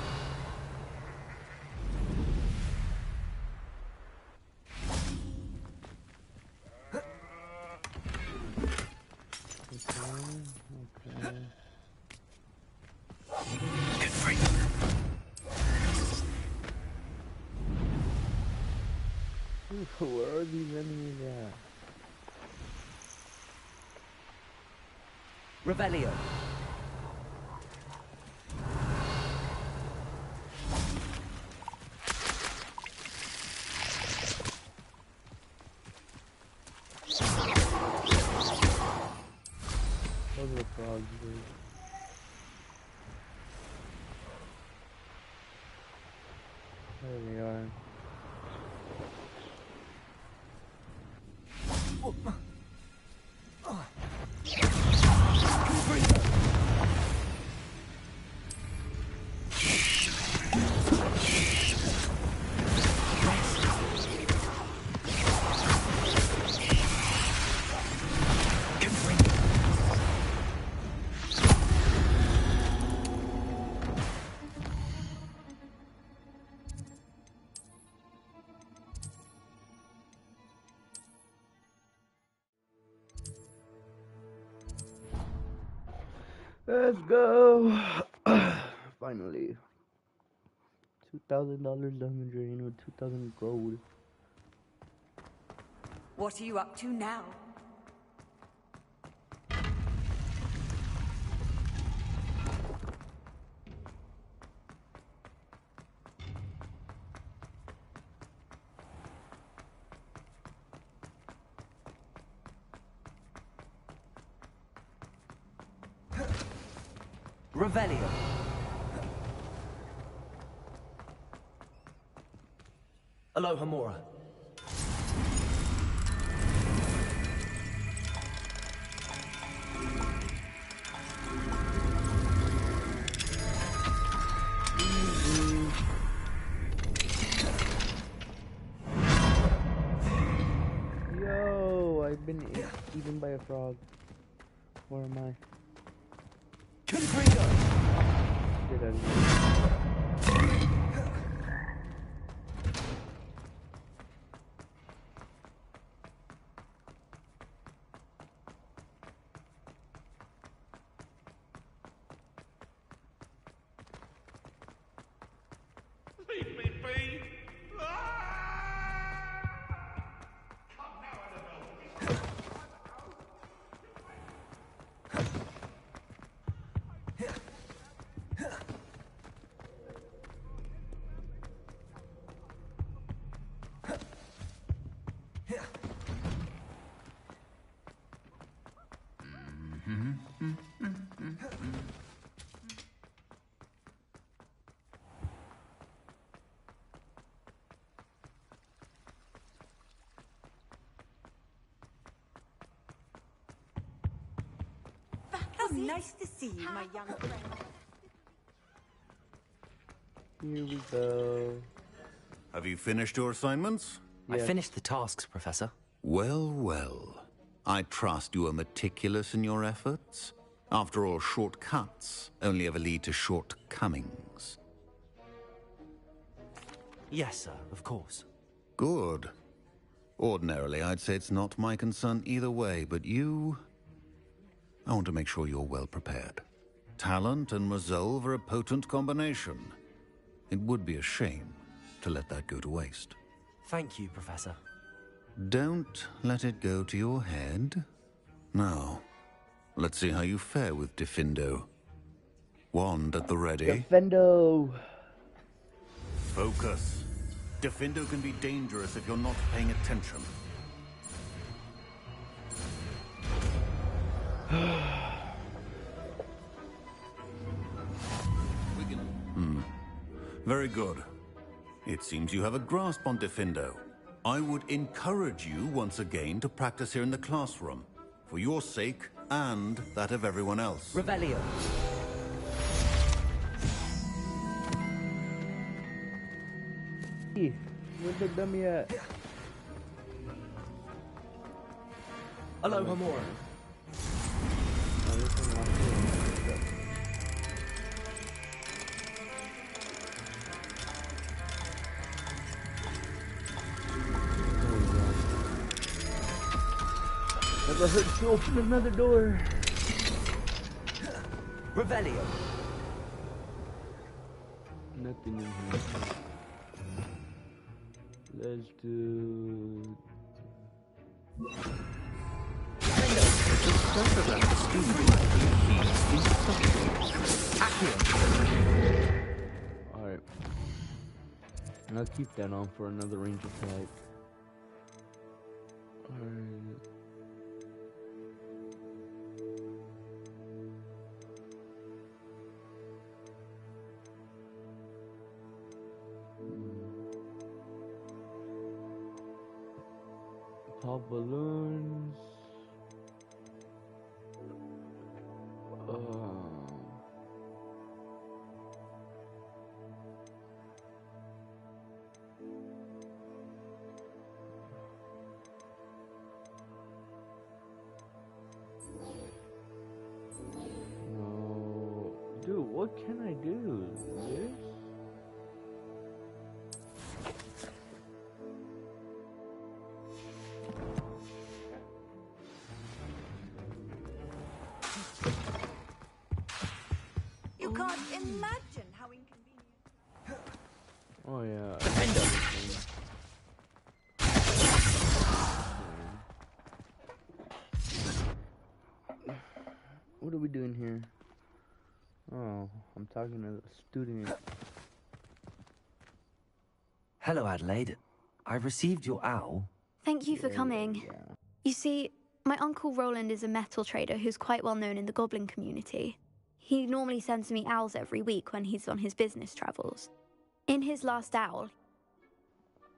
Where are these enemies at? Revelio. Those are the frogs, dude. There we are. Let's go! Finally. $2,000 down the drain with 2,000 gold. What are you up to now? Revelio. Aloha Mora. Yo, I've been eaten by a frog. Where am I? Get out of here. Leave me be! nice to see you, my young friend. Here we go. Have you finished your assignments? I finished the tasks, Professor. Well, well. I trust you are meticulous in your efforts. After all, shortcuts only ever lead to shortcomings. Yes, sir, of course. Good. Ordinarily, I'd say it's not my concern either way, but you... I want to make sure you're well prepared. Talent and resolve are a potent combination. It would be a shame to let that go to waste. Thank you, Professor. Don't let it go to your head. Now, let's see how you fare with Defendo. Wand at the ready. Defendo! Focus. Defendo can be dangerous if you're not paying attention. Very good. It seems you have a grasp on Defendo. I would encourage you once again to practice here in the classroom, for your sake and that of everyone else. Revelio. Where'd the dummy at? Aloha more. Never hurts to open another door. Revelio. Nothing in here. Let's do... Alright. I'll keep that on for another range attack. Alright. Pop balloons. No. Dude, what can I do? This? You can't imagine how inconvenient. Oh yeah. What are we doing here? Oh, I'm talking to the student. Hello, Adelaide. I received your owl. Thank you for coming. You see, my uncle Roland is a metal trader who's quite well known in the goblin community. He normally sends me owls every week when he's on his business travels. In his last owl...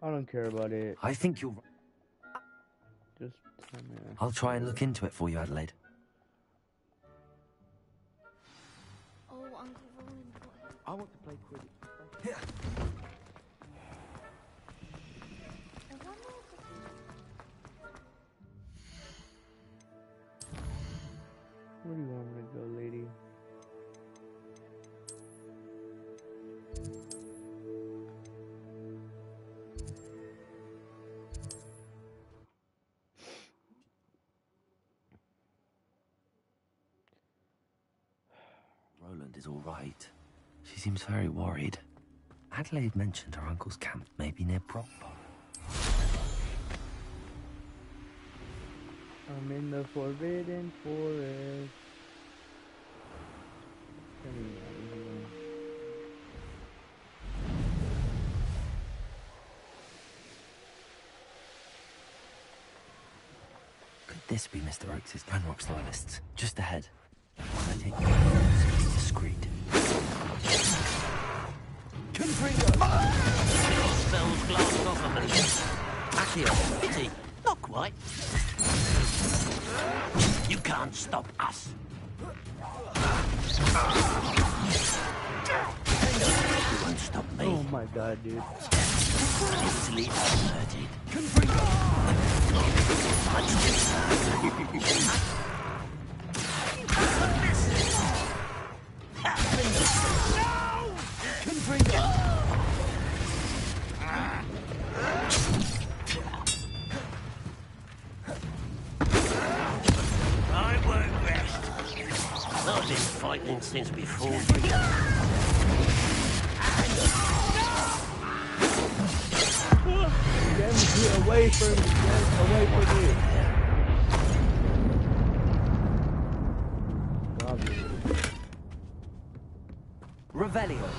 I don't care about it. I think you're... Just tell me. I'll try and look into it for you, Adelaide. Oh, Uncle Roland... I want to play Quidditch. Where do you want me to go, lady? Roland is all right. She seems very worried. Adelaide mentioned her uncle's camp may be near Brockport. I'm in the forbidden forest. Could this be Mr. Oakes' Glenrock's loyalists? Just ahead. I take my to be discreet. Spells glanced off of me. Accio. Pity. Not quite. You can't stop us. You won't stop me. Oh my god, dude. Easily averted. I won't rest. I've been fighting since before you. Get away from me, get away from me. Revelio.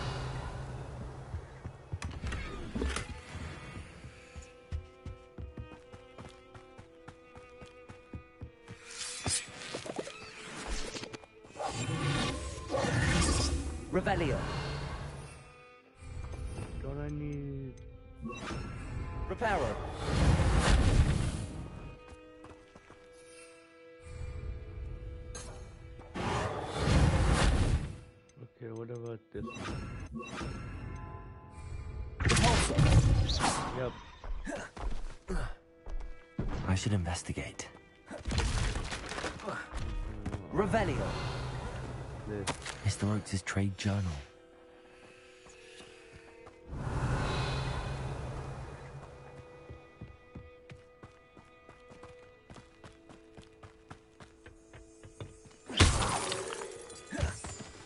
Revelio. Don't I need... Reparo. Okay, what about this one? Yep. I should investigate. Revelio. This. Mr. Oakes' trade journal.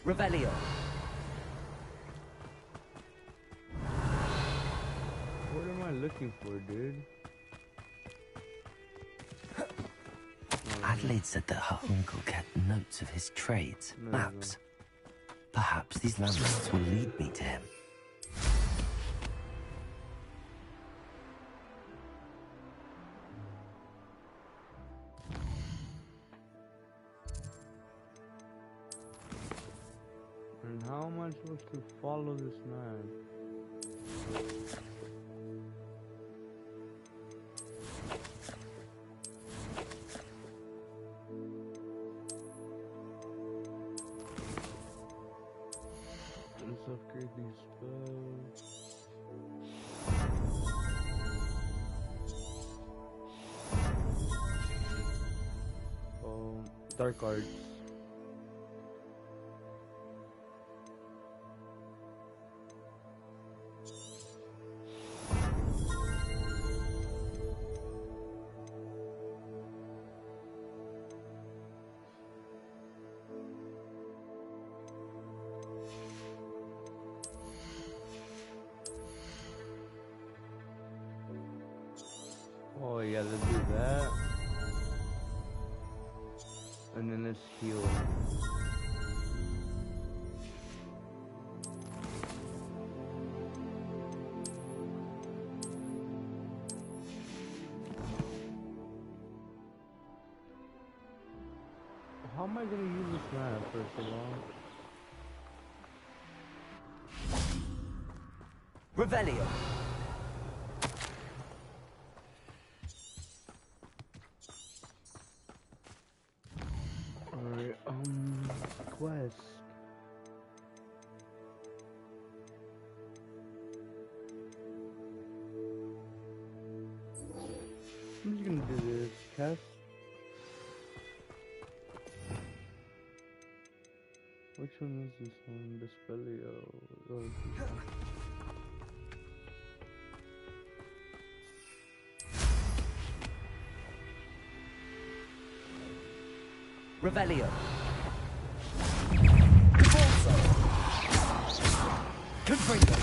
Revelio. What am I looking for, dude? Adelaide said that her uncle kept notes of his trades, maps. Perhaps these landmarks will lead me to him. And how am I supposed to follow this man? Let's upgrade these spells. Dark arts. Oh yeah, let's do that. And then let's heal. How am I gonna use this map first of all? Revelio. Alright, quest. I'm just gonna do this. Cast. Which one is this one? Dispelio. Oh, this one. Revelio. Confringo.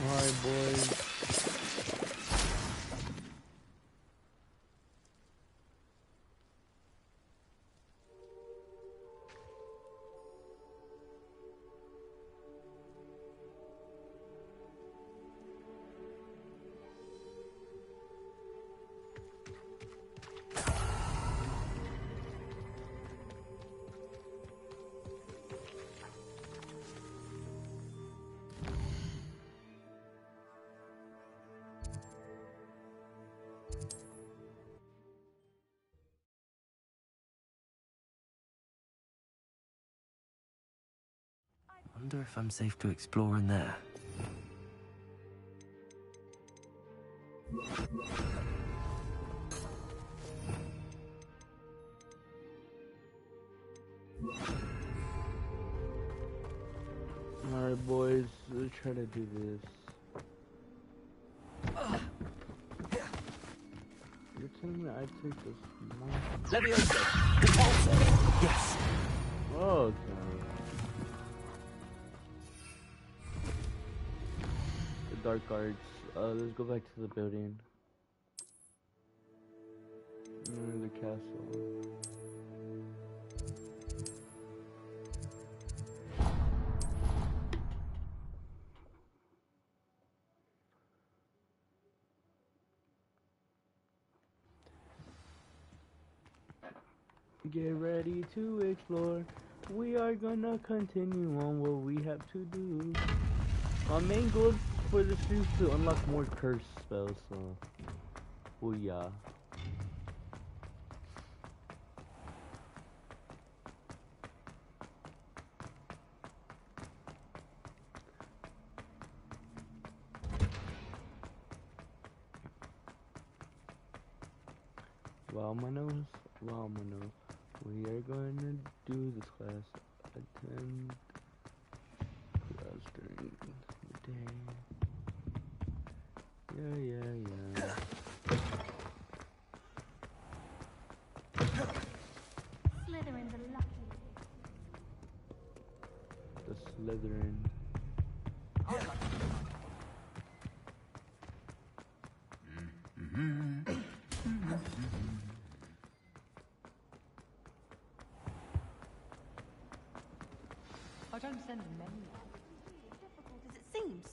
Alright, boys. Wonder if I'm safe to explore in there. Alright, boys, let's try to do this. You're telling me I take this monster? Leviosa! Repulsor! Yes! Oh, okay. The dark arts. Let's go back to the building. The castle. Get ready to explore. We are gonna continue on what we have to do. Our main goal for this is to unlock more curse spells, so booyah. Wow, my nose. Wow, my nose. We are going to do this class. Attend class during the day. Yeah. Slytherin the lucky. The Slytherin. I don't send them many. As difficult as it seems.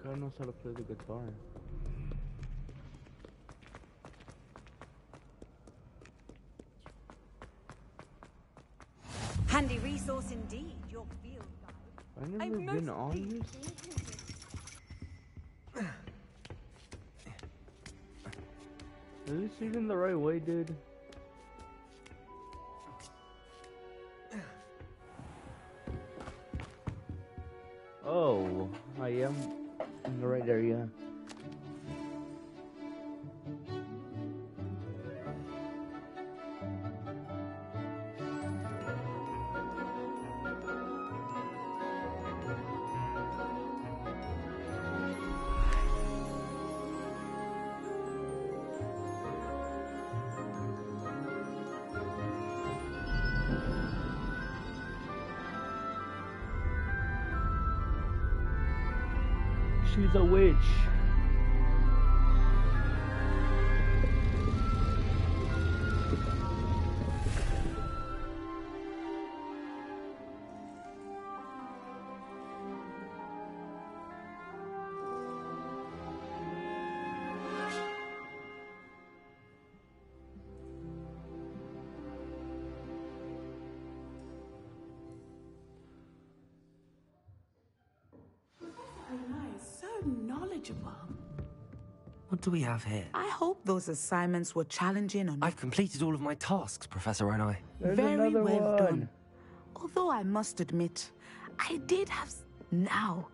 God knows how to play the guitar. Handy resource indeed, your field guide. I've never been on this. Is this even the right way, dude? Oh, I am in the right area. She's a witch. Knowledgeable. What do we have here? I hope those assignments were challenging enough. I've completed all of my tasks, Professor Onai. Very well done. Although I must admit, I did have... Now,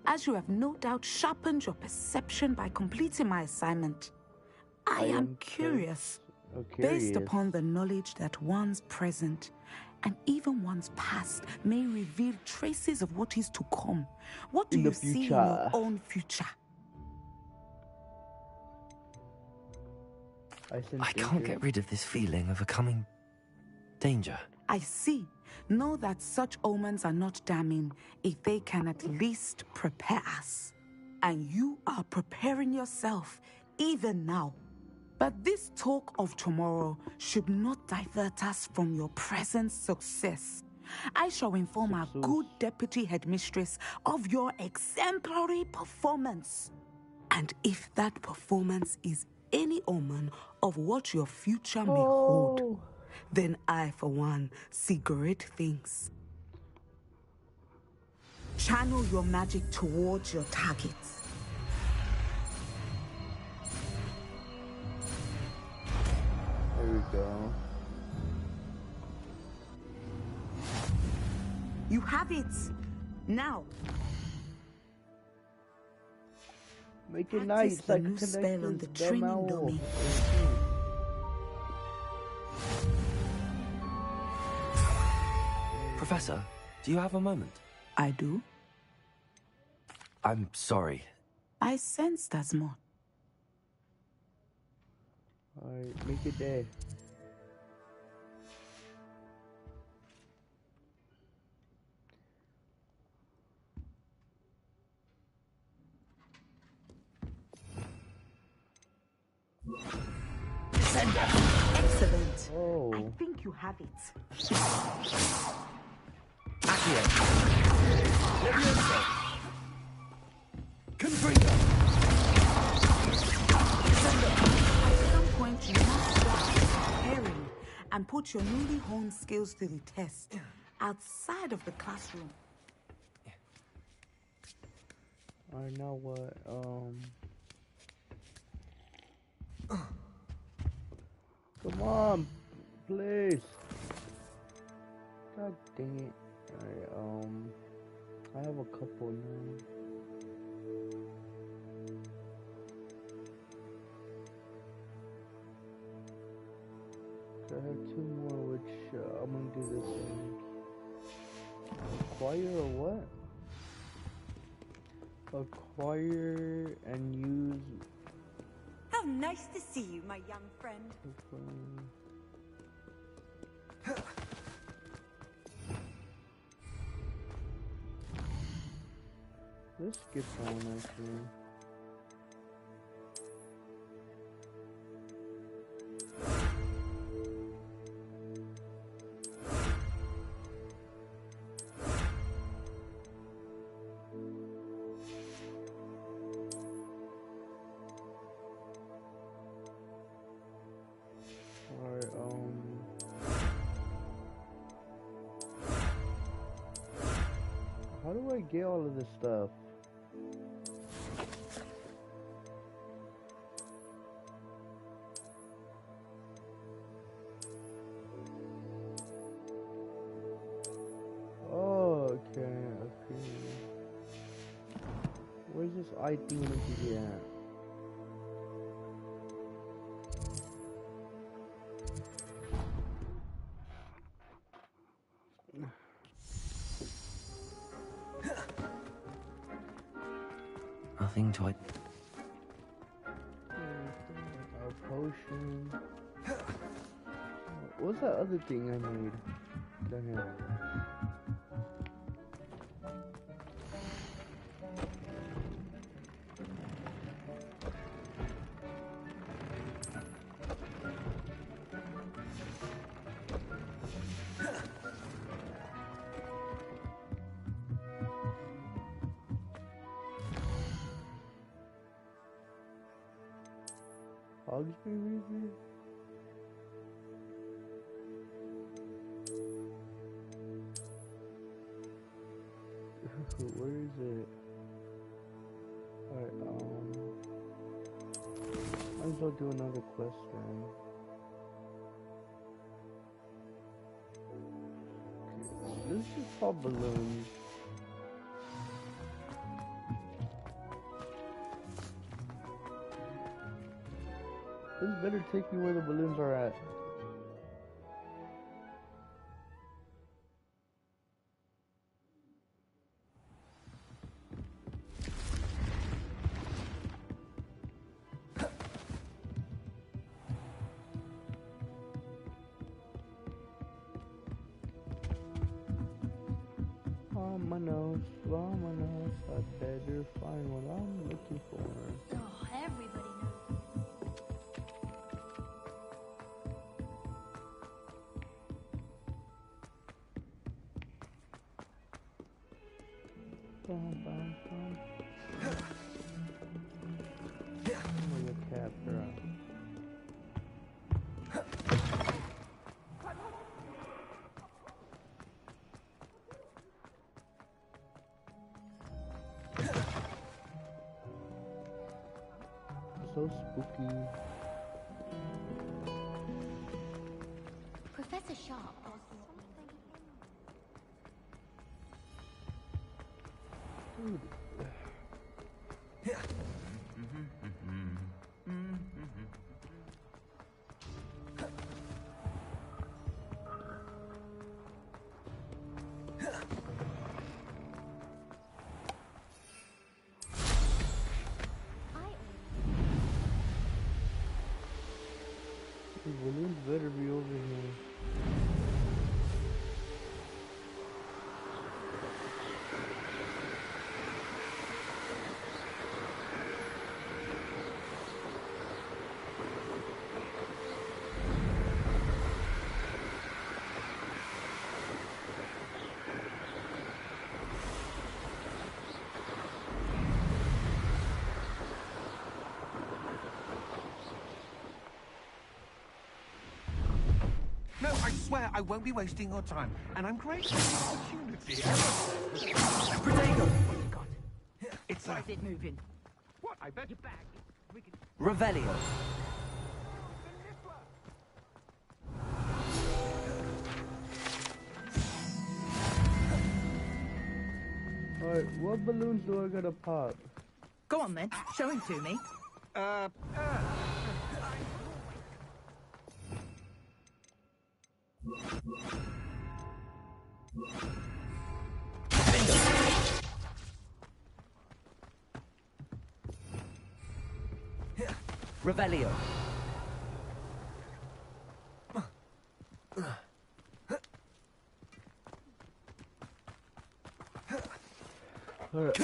as you have no doubt sharpened your perception by completing my assignment, I am curious, based upon the knowledge that one's present and even one's past may reveal traces of what is to come. What do you see in your own future? I can't get rid of this feeling of a coming danger. I see. Know that such omens are not damning if they can at least prepare us. And you are preparing yourself even now. But this talk of tomorrow should not divert us from your present success. I shall inform our good deputy headmistress of your exemplary performance. And if that performance is any omen of what your future may hold, then I, for one, see great things. Channel your magic towards your targets. There we go. You have it. Now. Make it Practice nice, the like new spell on the connect this training dumb owl. dummy. Professor, do you have a moment? I do. I'm sorry. I sensed as much. Alright, make it there. Excellent. Oh. I think you have it. Accio. Levioso. Confringo. At some point, you must start preparing and put your newly honed skills to the test outside of the classroom. Alright, now what? Come on, please. God dang it. Alright, I have a couple now. I have two more, which I'm gonna do this one. Acquire or what? Acquire and use. How nice to see you, my young friend. Let's skip on actually. How do I get all of this stuff? Oh, okay, okay. Where's this I thing to be at? Nothing to it. A potion. What's that other thing I made? Down here. Hogsby Reaver? Where is it? Alright, might as well do another quest then. Okay, this is called balloons. This better take me where the balloons are at. Vamonos, I better find what I'm looking for. Oh, everybody knows. Bum, bum, bum. I'm gonna capture her. So spooky. Professor Sharp asked The balloons better be over here. No, I swear I won't be wasting your time, and I'm grateful for the opportunity. Protego! What you got? It's Why is it moving? What? I bet. Your bag. We can... Revelio. Alright, what balloons do I gotta pop? Go on then, show him to me. Revelio. Alright,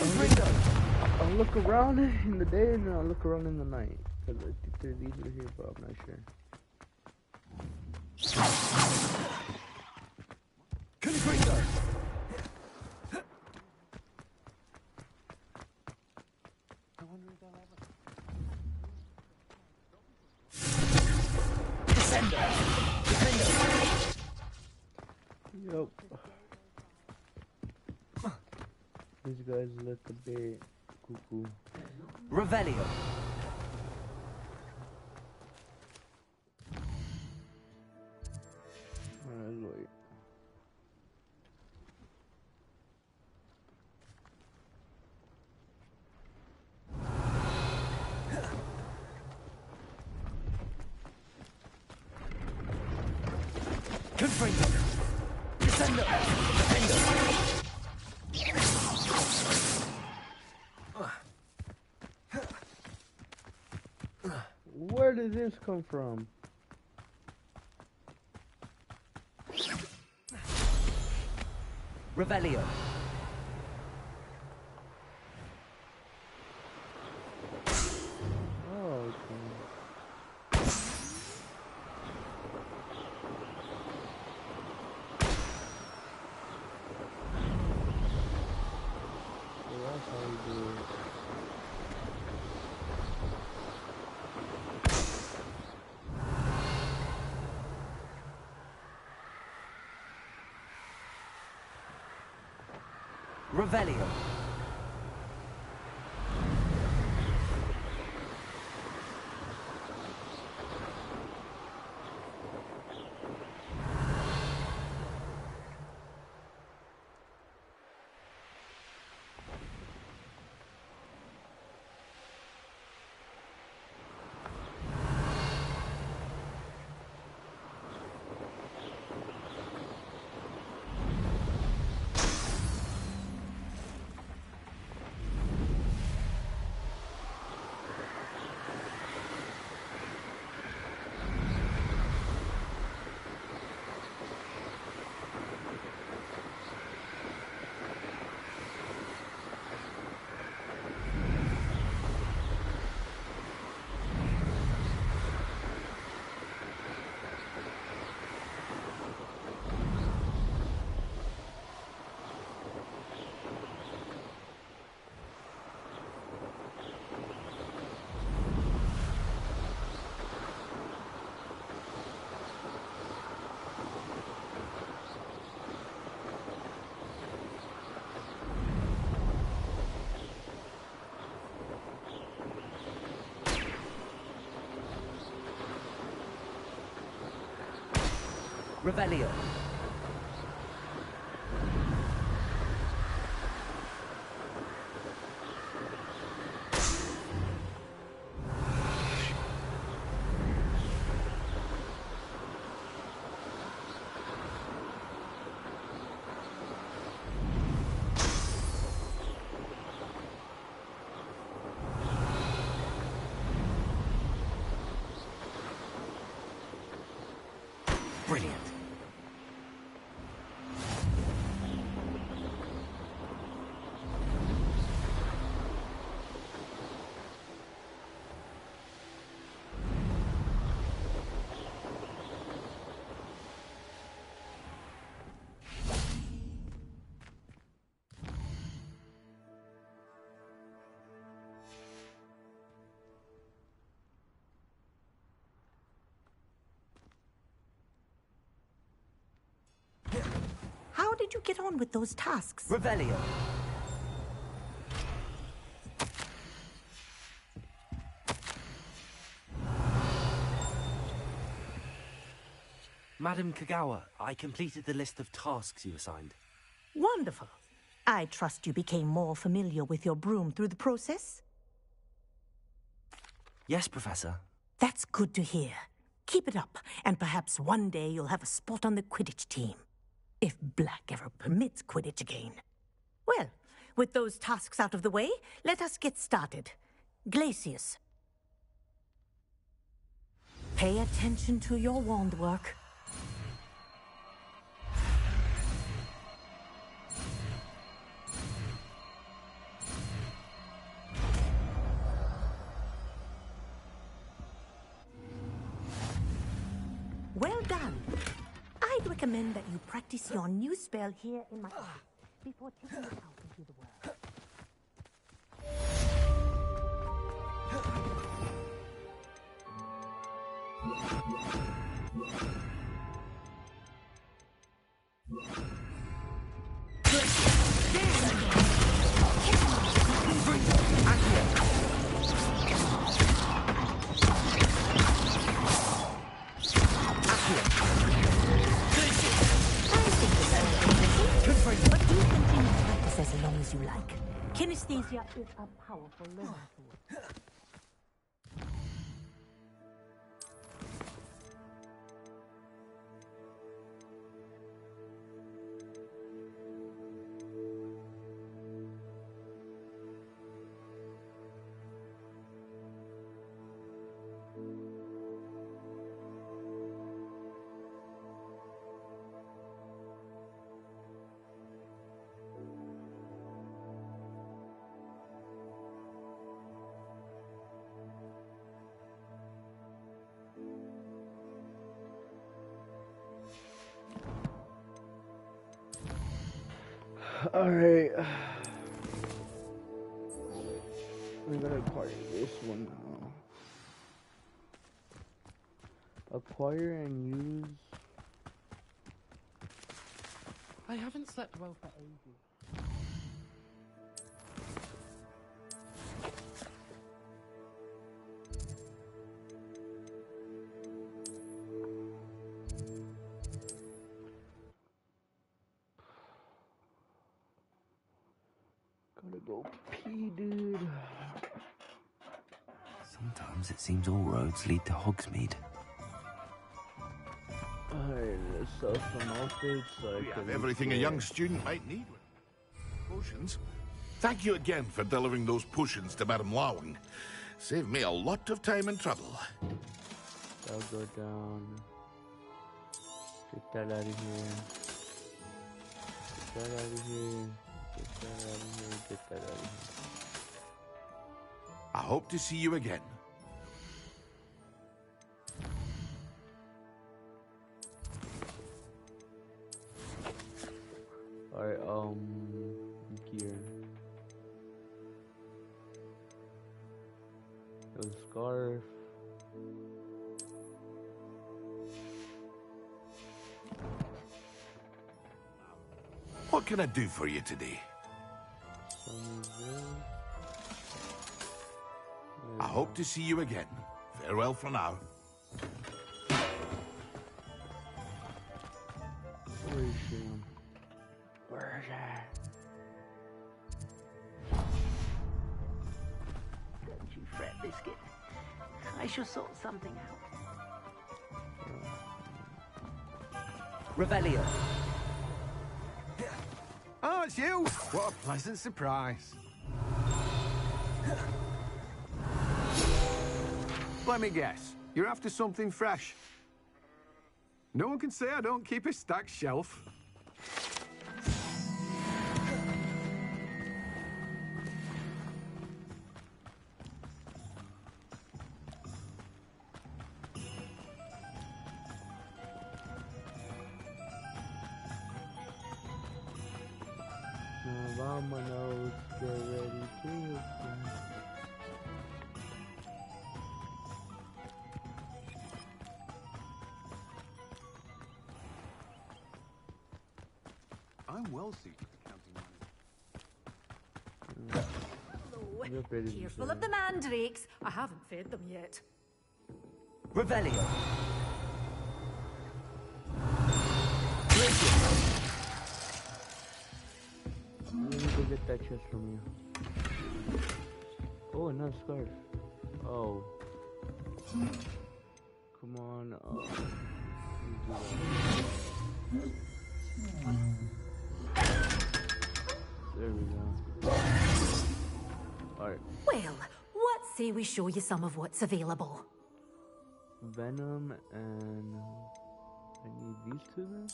I'll look around in the day and then I'll look around in the night. Because I think there's these over here, but I'm not sure. Confringo! I wonder if they'll ever... Descender! Descender! Yup. These guys look a bit cuckoo. Revelio. Alright, wait. Confringo! Descender! Descender! Where did this come from? Revelio. Oh, okay. So that's how you do it. Revelio. Revelio. Brilliant. How did you get on with those tasks? Revelio. Madam Kagawa, I completed the list of tasks you assigned. Wonderful. I trust you became more familiar with your broom through the process? Yes, Professor. That's good to hear. Keep it up, and perhaps one day you'll have a spot on the Quidditch team. If Black ever permits Quidditch again. Well, with those tasks out of the way, let us get started. Glacius. Pay attention to your wand work. Well done. I'd recommend that you practice your new spell here in my office before taking it out into the world. But do continue to practice as long as you like. Kinesthesia is a powerful learning tool. Alright. We're gonna acquire this one now. Acquire and use. I haven't slept well for ages. Gotta go pee, dude. Sometimes it seems all roads lead to Hogsmeade. Alright, let's sell some outfits. So We have everything a young student might need. Potions. Thank you again for delivering those potions to Madame Lawing. Saved me a lot of time and trouble. I'll go down. Get that out of here. Get that out of here. Get that out of here. Get that out of here. I hope to see you again. Alright, gear. A scarf. What can I do for you today? I hope to see you again. Farewell for now. Where is she? Where is she? Don't you fret, Biscuit. I shall sort something out. Revelio. Oh, it's you! What a pleasant surprise. Let me guess. You're after something fresh. No one can say I don't keep a stacked shelf. Vámonos, get ready to I'm well suited to counting money. Careful of the mandrakes. I haven't fed them yet. Revelio. Let me go get that chest from you. Oh, another scarf. Oh. Come on. There we go. Alright. Well, what say we show you some of what's available? Venom and... I need these two then?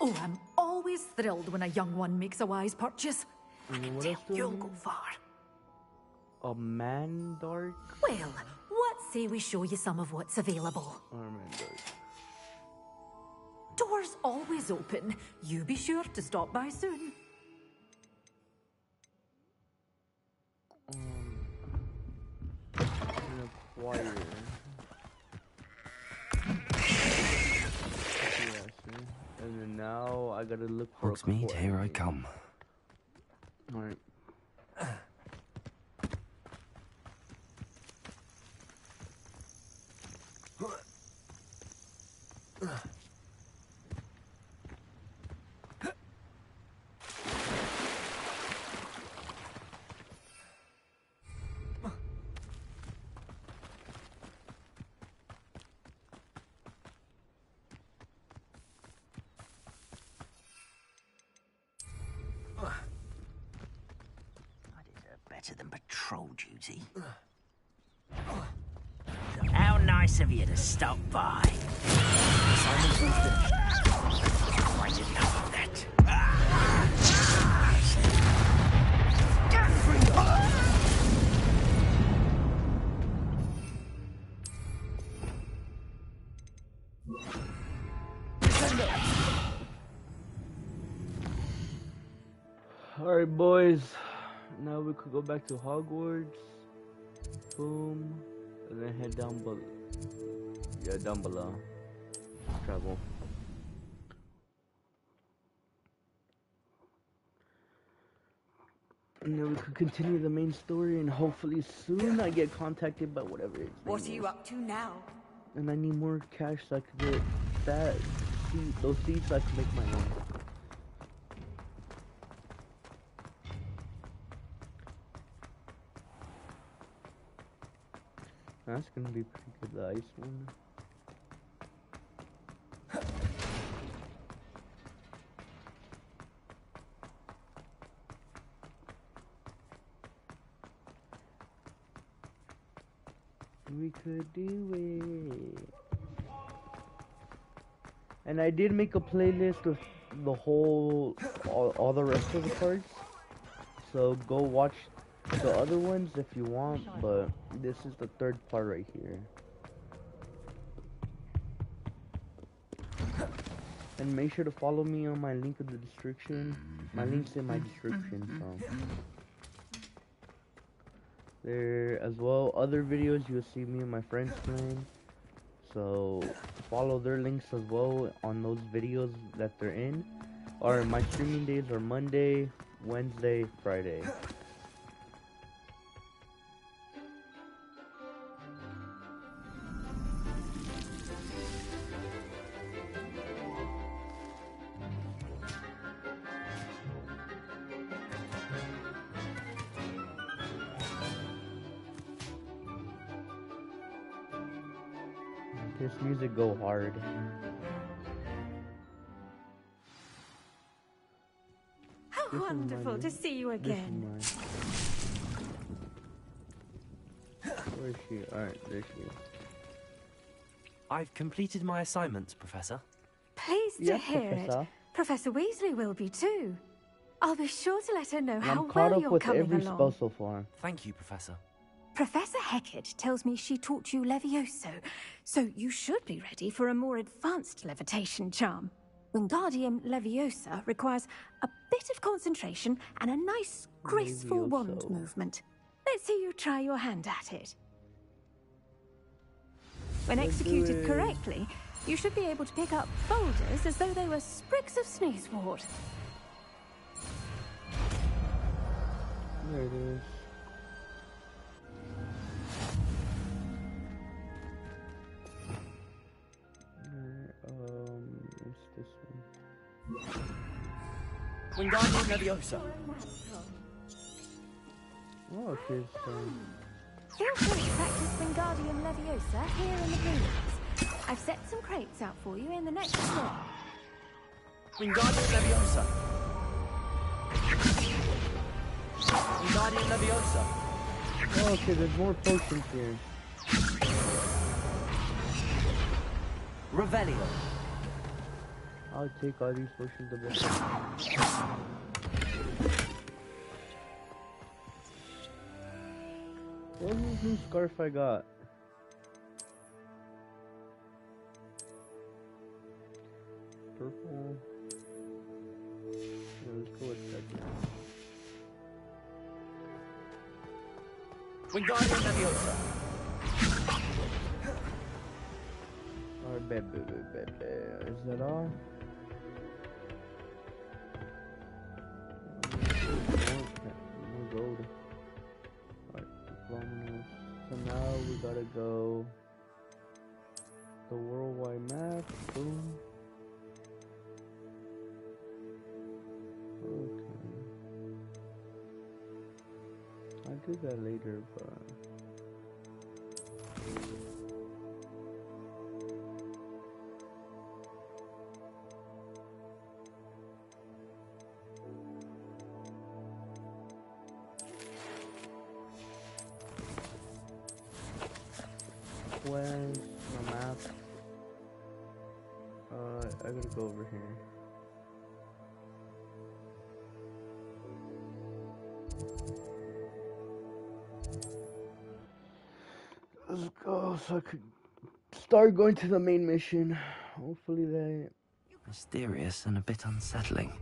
Oh, I'm always thrilled when a young one makes a wise purchase. And what else do You'll I go need? far. A Mandark? Well, what say we show you some of what's available? Or Mandark. Doors always open. You be sure to stop by soon. Acquire. And then now I gotta look for Hogsmeade, here I come. Alright. Better than patrol duty. How nice of you to stop by. Quite enough of that. Alright, boys. Now we could go back to Hogwarts. Boom. And then head down below. Yeah, down below. Travel. And then we could continue the main story, and hopefully soon I get contacted by whatever it is. What are you up to now? And I need more cash so I could get that seed, those seeds so I can make my own. That's gonna be pretty good, the ice one. We could do it. And I did make a playlist with the whole, all the rest of the parts. So go watch the other ones if you want, but this is the third part right here. And make sure to follow me on my link in the description. My link's in my description, so. There as well, other videos you'll see me and my friends playing. So follow their links as well on those videos that they're in. Or my streaming days are Monday, Wednesday, Friday. This music go hard. How wonderful to see you again. Where is she? Alright, there she is. I've completed my assignments, Professor. Pleased to hear it. Professor Weasley will be too. I'll be sure to let her know how I'm caught well up you're with coming every along. spell so far. Thank you, Professor. Professor Hecat tells me she taught you Levioso, so you should be ready for a more advanced levitation charm. Wingardium Leviosa requires a bit of concentration and a nice, graceful wand movement. Let's see you try your hand at it. When executed correctly, you should be able to pick up boulders as though they were sprigs of sneezewort. There it is. It's this one. Wingardium Leviosa. Oh, okay, so... Feel free to practice Wingardium Leviosa here in the rooms. I've set some crates out for you in the next floor. Wingardium Leviosa. Wingardium Leviosa. Oh, okay, there's more potions here. Revelio. I'll take all these potions to bed. What was this new scarf I got? Purple. Yeah, let's go with that. Wingardium Leviosa. Alright, bad. Is that all? More gold. Alright, luminous. So now we gotta go the worldwide map. Boom. Okay. I'll do that later, but where's the map? I gotta go over here. Let's go so I could start going to the main mission. Hopefully they... Mysterious and a bit unsettling.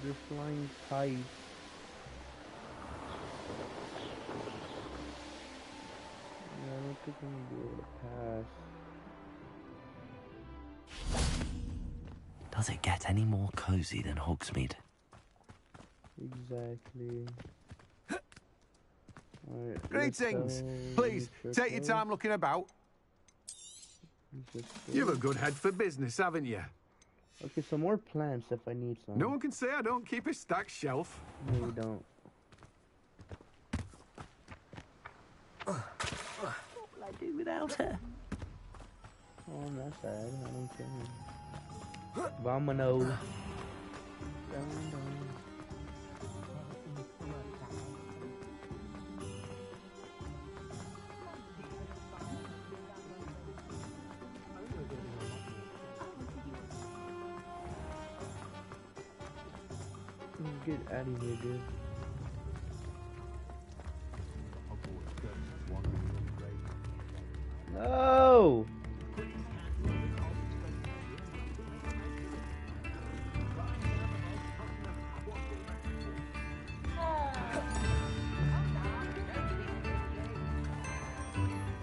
They're flying kites. Yeah, I don't think I'm gonna be able to pass. Does it get any more cozy than Hogsmeade? Exactly. Alright, Greetings. Please, take your time looking about. You've a good head for business, haven't you? Okay, some more plants if I need some. No one can say I don't keep a stacked shelf. No, you don't. What will I do without her? Oh, I'm not sad. I don't care. Vámonos. Let's get out of here, dude. No!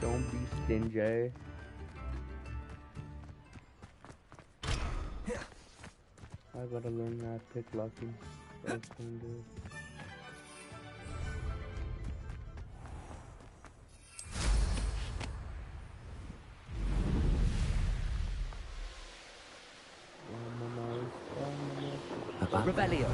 Don't be stingy. I gotta learn that picklocking. That's gonna do it. Revelio.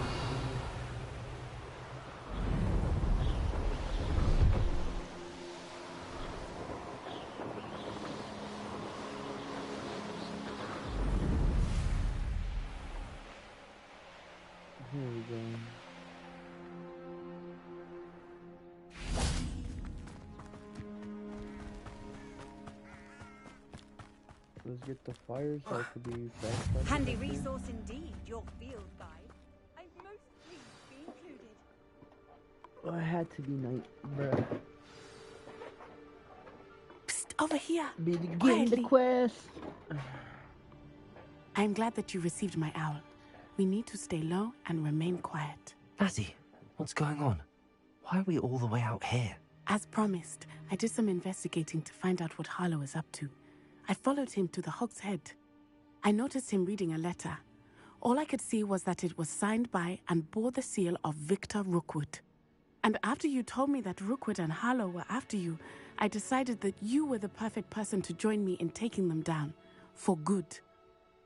Here we go. Let's get the fire so it could be fast. Handy resource indeed, your field guide. I'm most pleased to be included. Oh, it had to be night, bruh. Psst, over here. Begin the quest. I'm glad that you received my owl. We need to stay low and remain quiet. Natty, what's going on? Why are we all the way out here? As promised, I did some investigating to find out what Harlow is up to. I followed him to the Hog's Head. I noticed him reading a letter. All I could see was that it was signed by and bore the seal of Victor Rookwood. And after you told me that Rookwood and Harlow were after you, I decided that you were the perfect person to join me in taking them down. For good.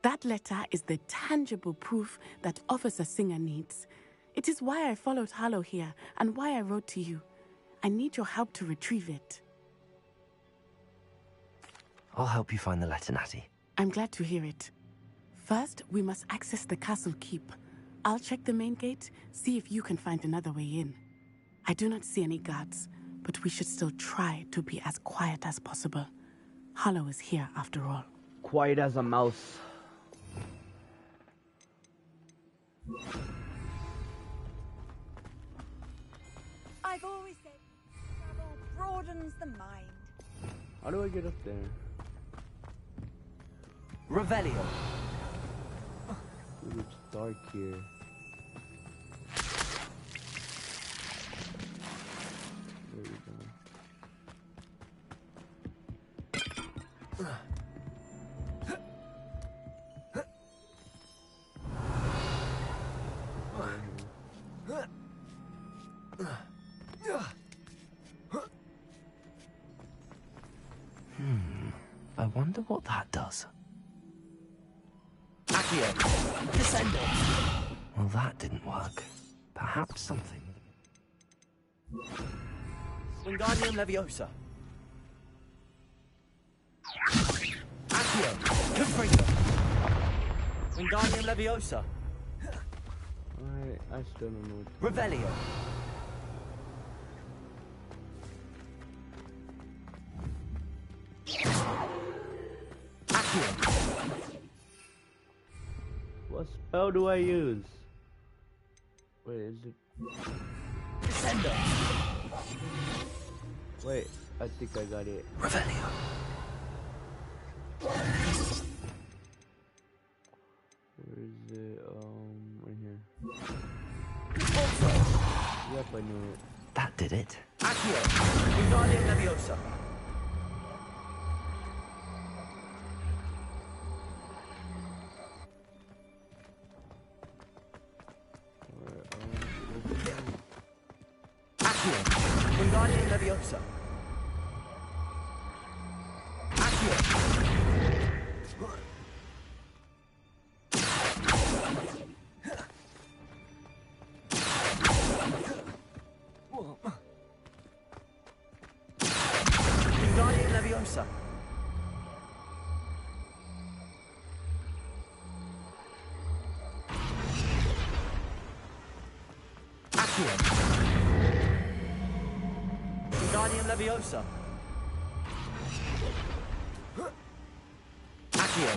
That letter is the tangible proof that Officer Singer needs. It is why I followed Harlow here and why I wrote to you. I need your help to retrieve it. I'll help you find the letter, Natty. I'm glad to hear it. First, we must access the castle keep. I'll check the main gate, see if you can find another way in. I do not see any guards, but we should still try to be as quiet as possible. Harlow is here after all. Quiet as a mouse. I've always said travel broadens the mind. How do I get up there? Revelio. Dude, it's dark here. There we go. I wonder what that does. Accio. Descendo. Well, that didn't work. Perhaps something. Wingardium Leviosa. Accio. Confringo. Wingardium Leviosa. I still don't know what to Revelio. Accio. What spell do I use? Wait, is it? Descendo. Wait, I think I got it. Revelio. Where is it? Right here. Also. Yep, I knew it. That did it. Accio. Wingardium Leviosa. Accio. Wingardium Leviosa. Accio. Wingardium Leviosa. Accio. Wingardium Leviosa. Accio.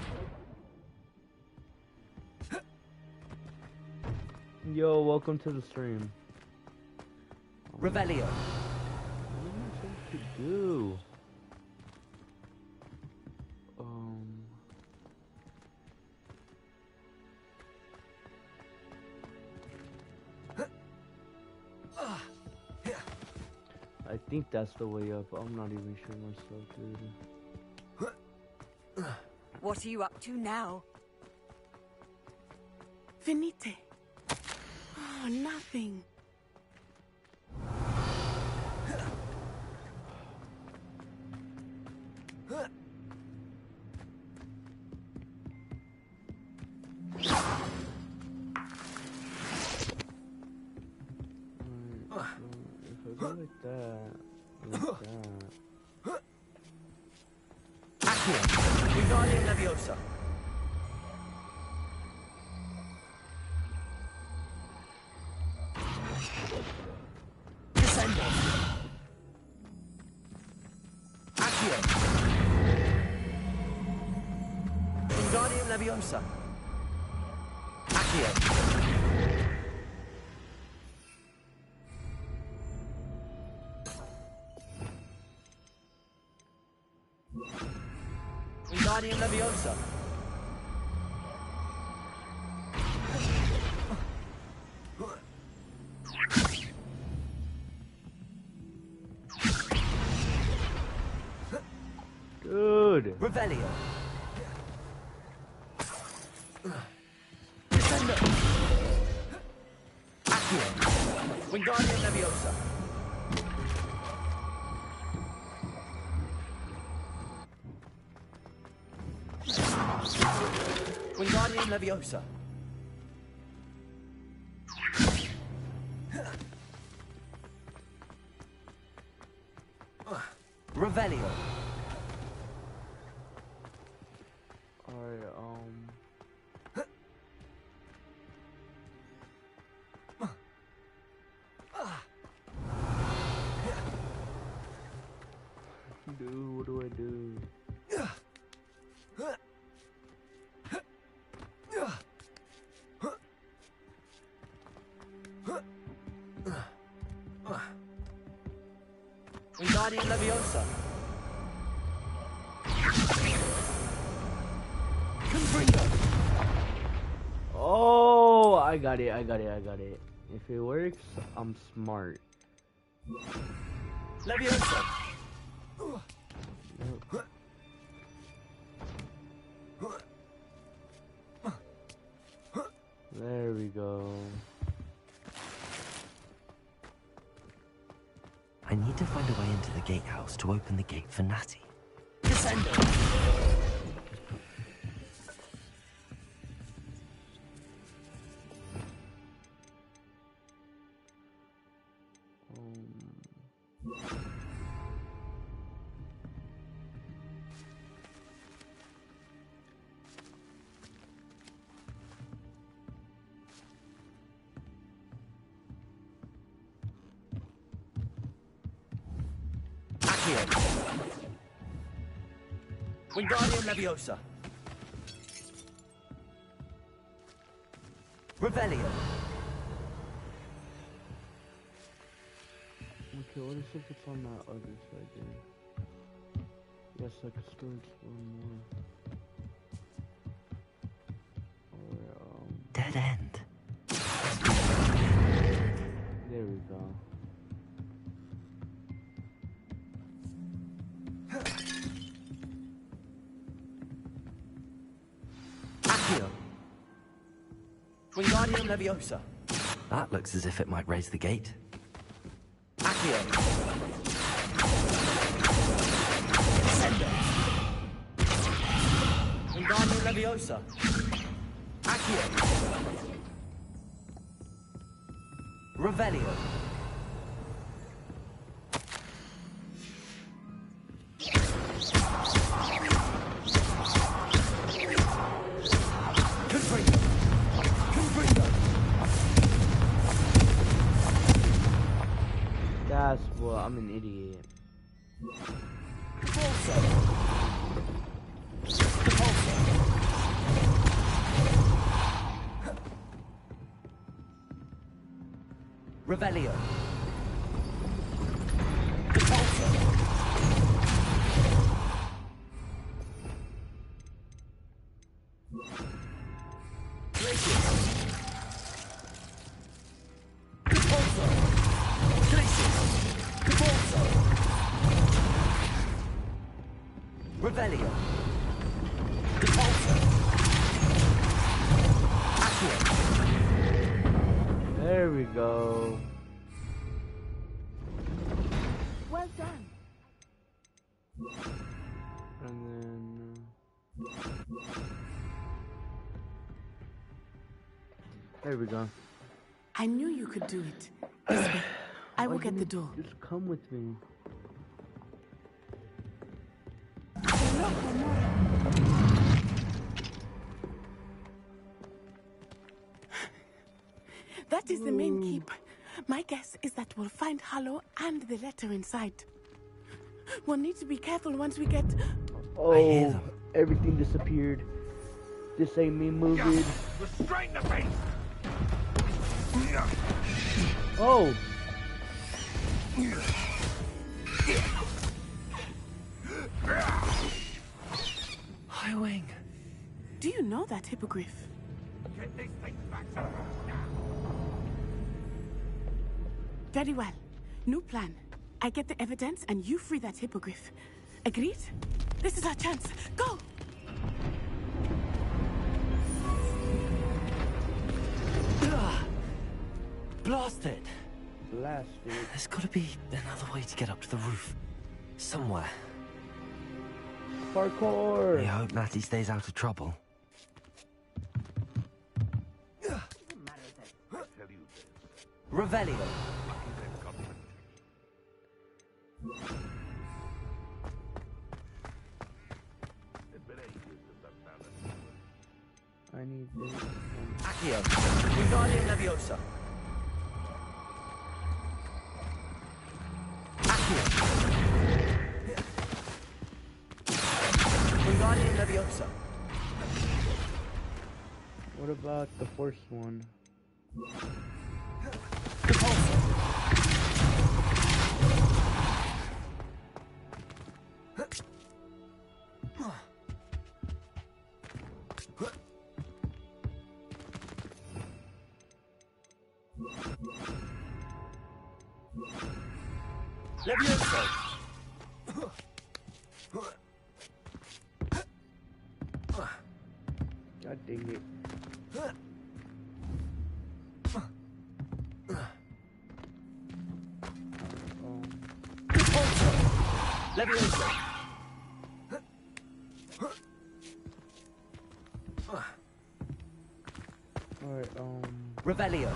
Yo, welcome to the stream. Revelio. What am I supposed to do? I think that's the way up. I'm not even sure myself, dude. What are you up to now? Venite. Oh, nothing. If I go like that, Accio. Wingardium Leviosa. Leviosa. Accio. Wingardium Leviosa. Good. Revelio. Descendo. Accio. Wingardium Leviosa. Wingardium Leviosa. Revelio. Alright, Dude, what do I do? Wingardium Leviosa. Oh, I got it. If it works, I'm smart. Leviosa. There we go. I need to find a way into the gatehouse to open the gate for Natty. Descendo. Wingardium Leviosa. Revelio. Okay, what if it's on that other side there? Yes, I could still explore more. Or, Dead end. There we go. Wingardium Leviosa. That looks as if it might raise the gate. Accio. Descendo. Wingardium Leviosa. Accio. Revelio. That's what, I'm an idiot. Revelio. Revelio. There we go. Well done. And then... there we go. I knew you could do it. This way. I will get the door. Just come with me. That is the main keep. My guess is that we'll find Hollow and the letter inside. We'll need to be careful once we get... Oh, everything disappeared. This ain't me moving. Restrain the beast! Oh! Highwing. Do you know that hippogriff? Get this thing back to us now. Very well. New plan. I get the evidence and you free that hippogriff. Agreed? This is our chance. Go! Blasted! Blasted. There's gotta be another way to get up to the roof. Somewhere. Parkour! I hope Natty stays out of trouble. Revelio. I need this. Accio. Wingardium Leviosa. Accio. Wingardium Leviosa. What about the first one? Leviosa. God dang it. Leviosa. Alright, Revelio.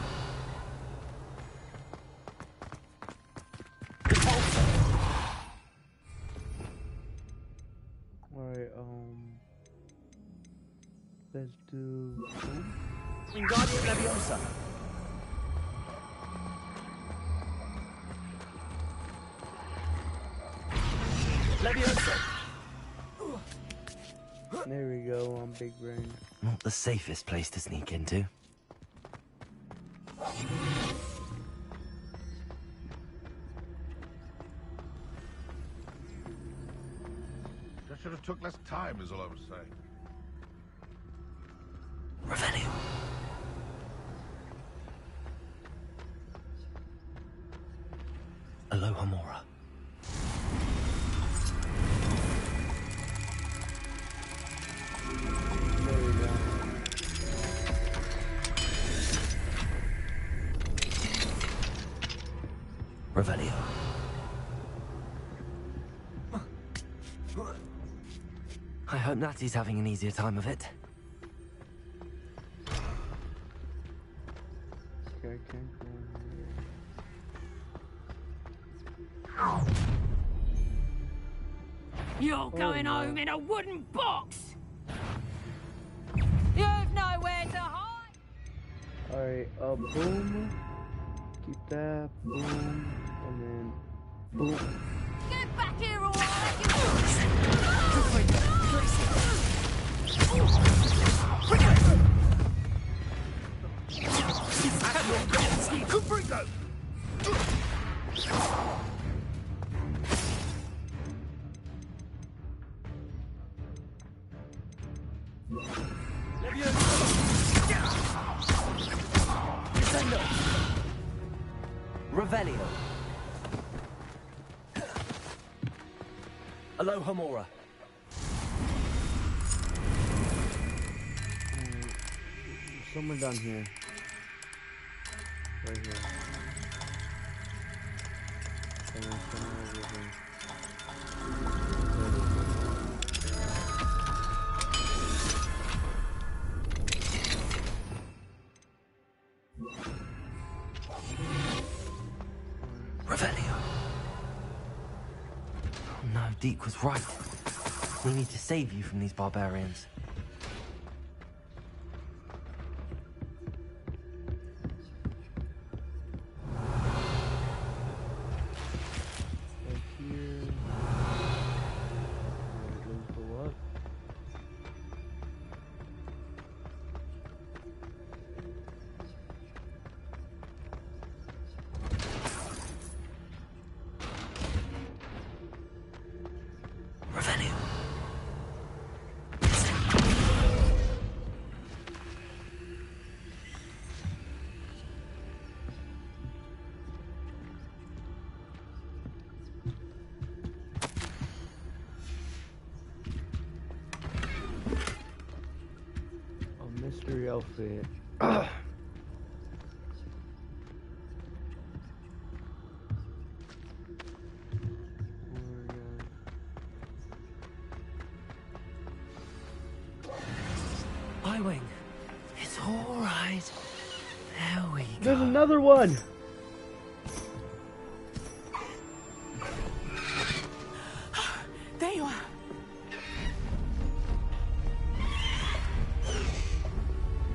Alright, let's do... Wingardium Leviosa. Leviosa. There we go, on Big Brain. Not the safest place to sneak into. That should have took less time, is all I was saying. Revelio. Aloha Mora. There we go. Revelio. I hope Natty's having an easier time of it. Okay, I can't go You're going home in a wooden box! You've nowhere to hide! Alright, boom. Keep that, boom, and then boom. Get back here, all Cubrigo! Revelio. Aloha Mora. Somewhere down here. Right here. And then somewhere over here. Revelio. No, Deke was right. We need to save you from these barbarians. Right here. Let's go up. shelf it. Highwing, it's all right. There we go. There's another one. There you are.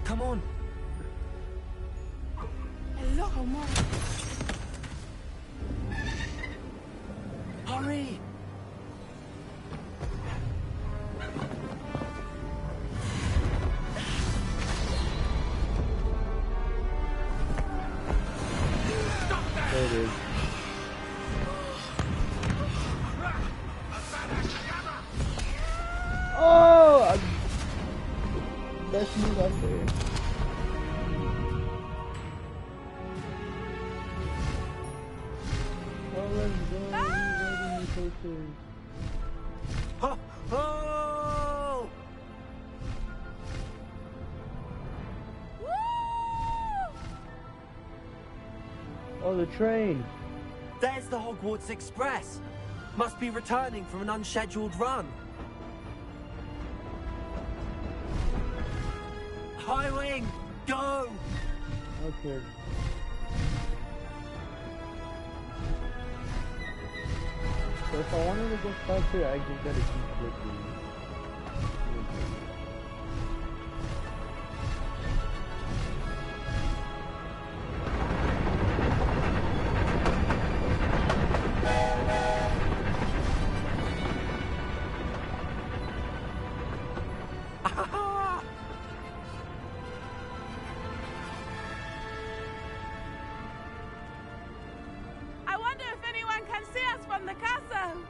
Come on. Hello, Mom. Hurry. There it is. Oh! Best move out there. Oh, let's go. Ready, takers. Oh! Oh! Oh, the train. There's the Hogwarts Express. Must be returning from an unscheduled run. Highwing, go! Okay. So if I wanted to go faster, I just gotta keep clicking. I wonder if anyone can see us from the castle.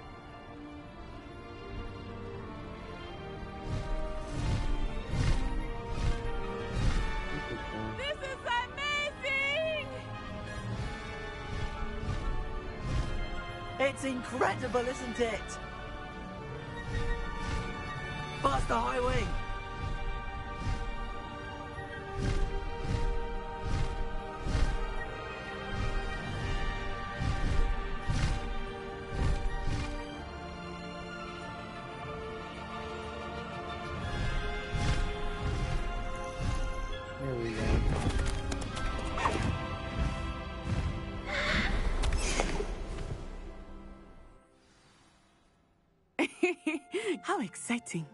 This is amazing! It's incredible, isn't it? Faster, Highwing! There we go. How exciting.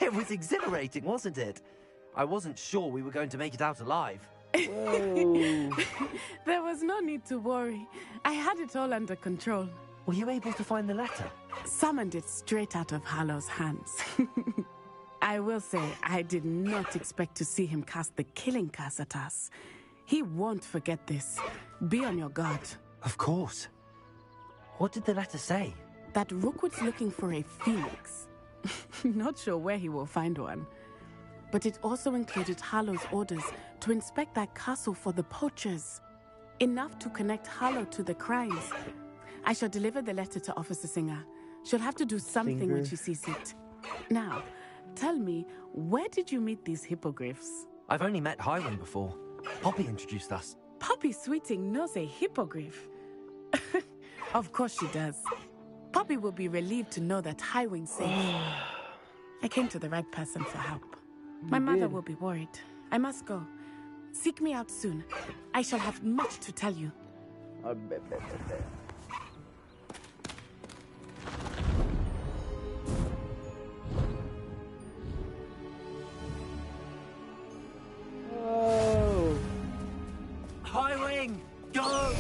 It was exhilarating, wasn't it? I wasn't sure we were going to make it out alive. Whoa. There was no need to worry. I had it all under control. Were you able to find the letter? Summoned it straight out of Hallow's hands. I will say, I did not expect to see him cast the killing curse at us. He won't forget this. Be on your guard. Of course. What did the letter say? That Rookwood's looking for a phoenix. Not sure where he will find one. But it also included Hallow's orders to inspect that castle for the poachers. Enough to connect Hallow to the crimes. I shall deliver the letter to Officer Singer. She'll have to do something when she sees it. Now, tell me, where did you meet these hippogriffs? I've only met Highwing before. Poppy introduced us. Poppy Sweeting knows a hippogriff. Of course she does. Poppy will be relieved to know that Highwing's safe. I came to the right person for help. My mother will be worried. I must go. Seek me out soon. I shall have much to tell you. I bet. Oh. Highwing, go!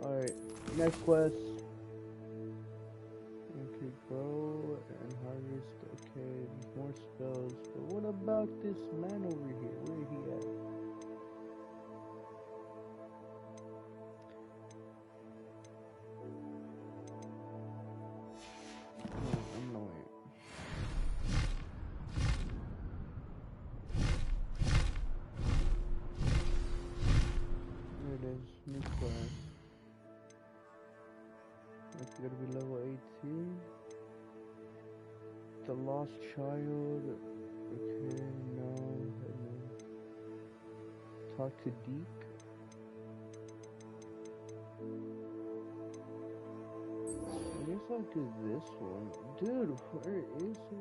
Alright, next quest. Okay, grow and harvest. Okay, more spells. But what about this man over here? Where he at? Oh, annoying. There it is. like we gotta be level 18. The Lost Child. Okay, no. Talk to Deke. I guess I'll do this one. Dude, where is he?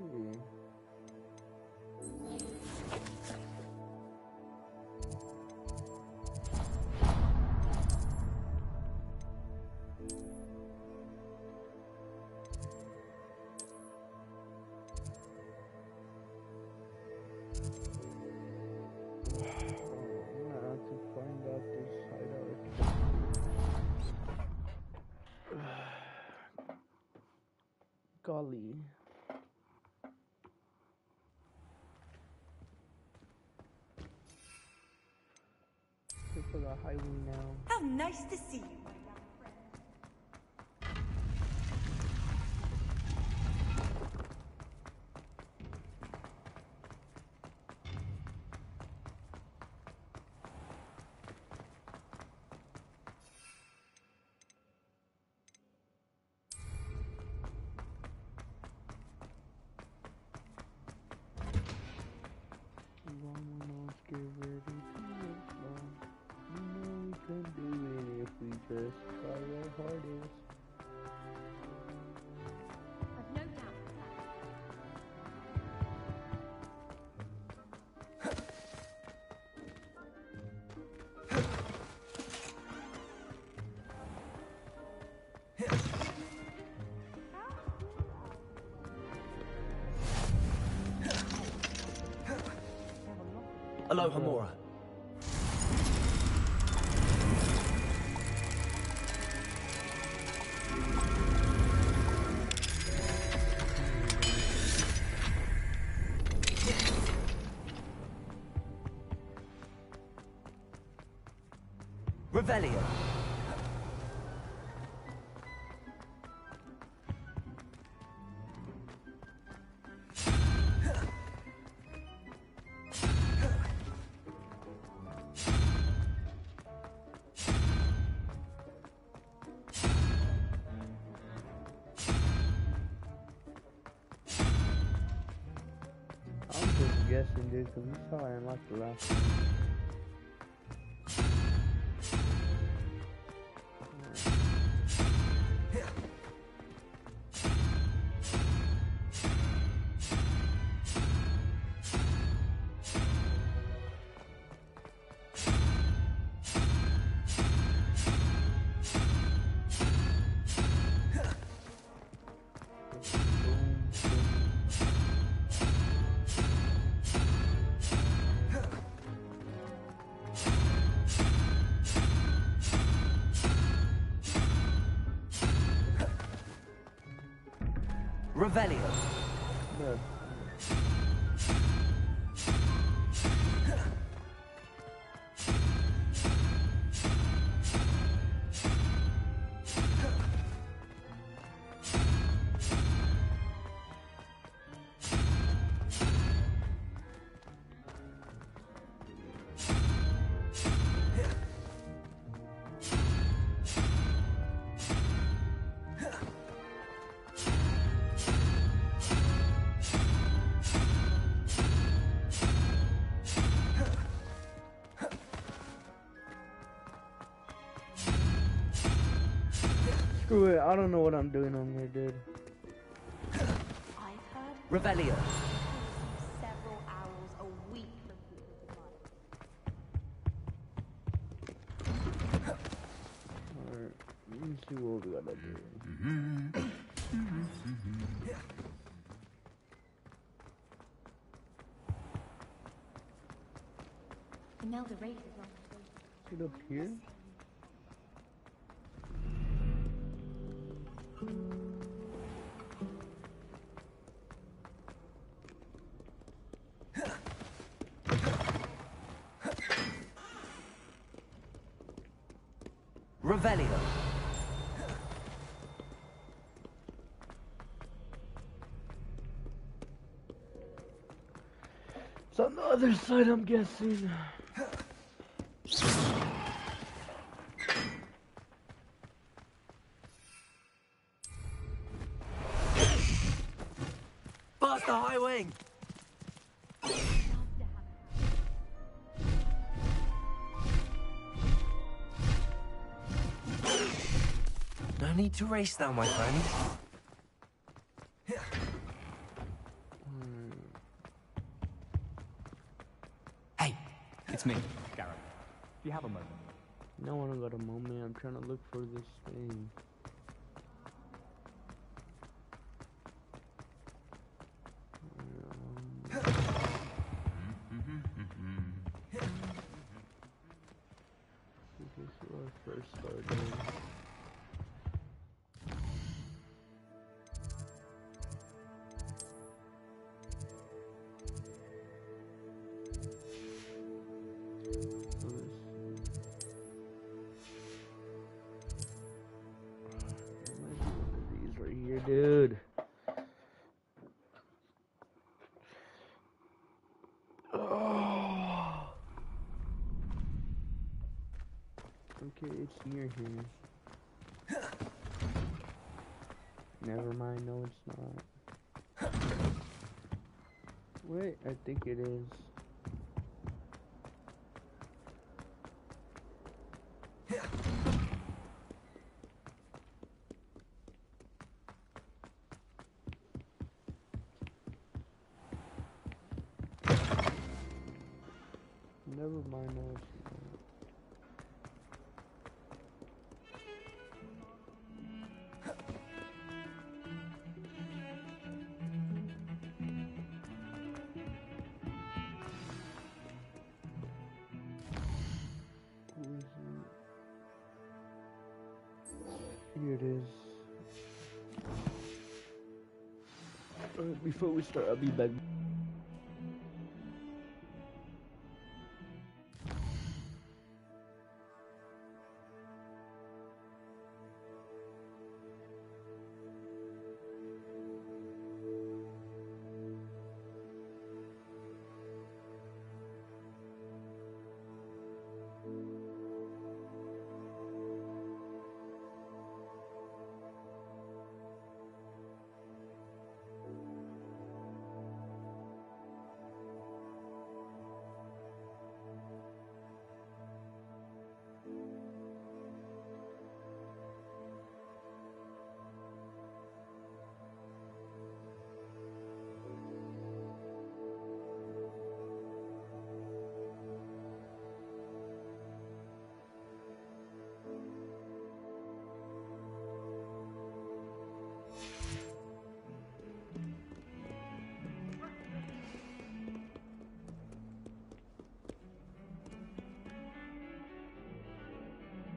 Golly. Go for the highway now. How nice to see you, my young friend. Get ready to explode. You know we can do it if we just try our hardest. I've no doubt of that. Aloha, Mora. Revelio. I'm just guessing, dude, because we saw I unlocked the last one. Revelio. Good. Screw it, I don't know what I'm doing on here, dude. I've heard Revelio. several hours a week from people Alright, let me see what we gotta do. Imelda Rafe is on Is it up here? Revelio. It's on the other side, I'm guessing. That's the high wing. No need to race now, my friend. Hey, it's me, Garrett. Do you have a moment? No one got a moment. I'm trying to look for this thing. This is where I first started. These right here, dude. Oh. Okay, it's near here. Never mind, no it's not. Wait, I think it is. Never mind, no it's not. Here it is. Alright, before we start, I'll be back.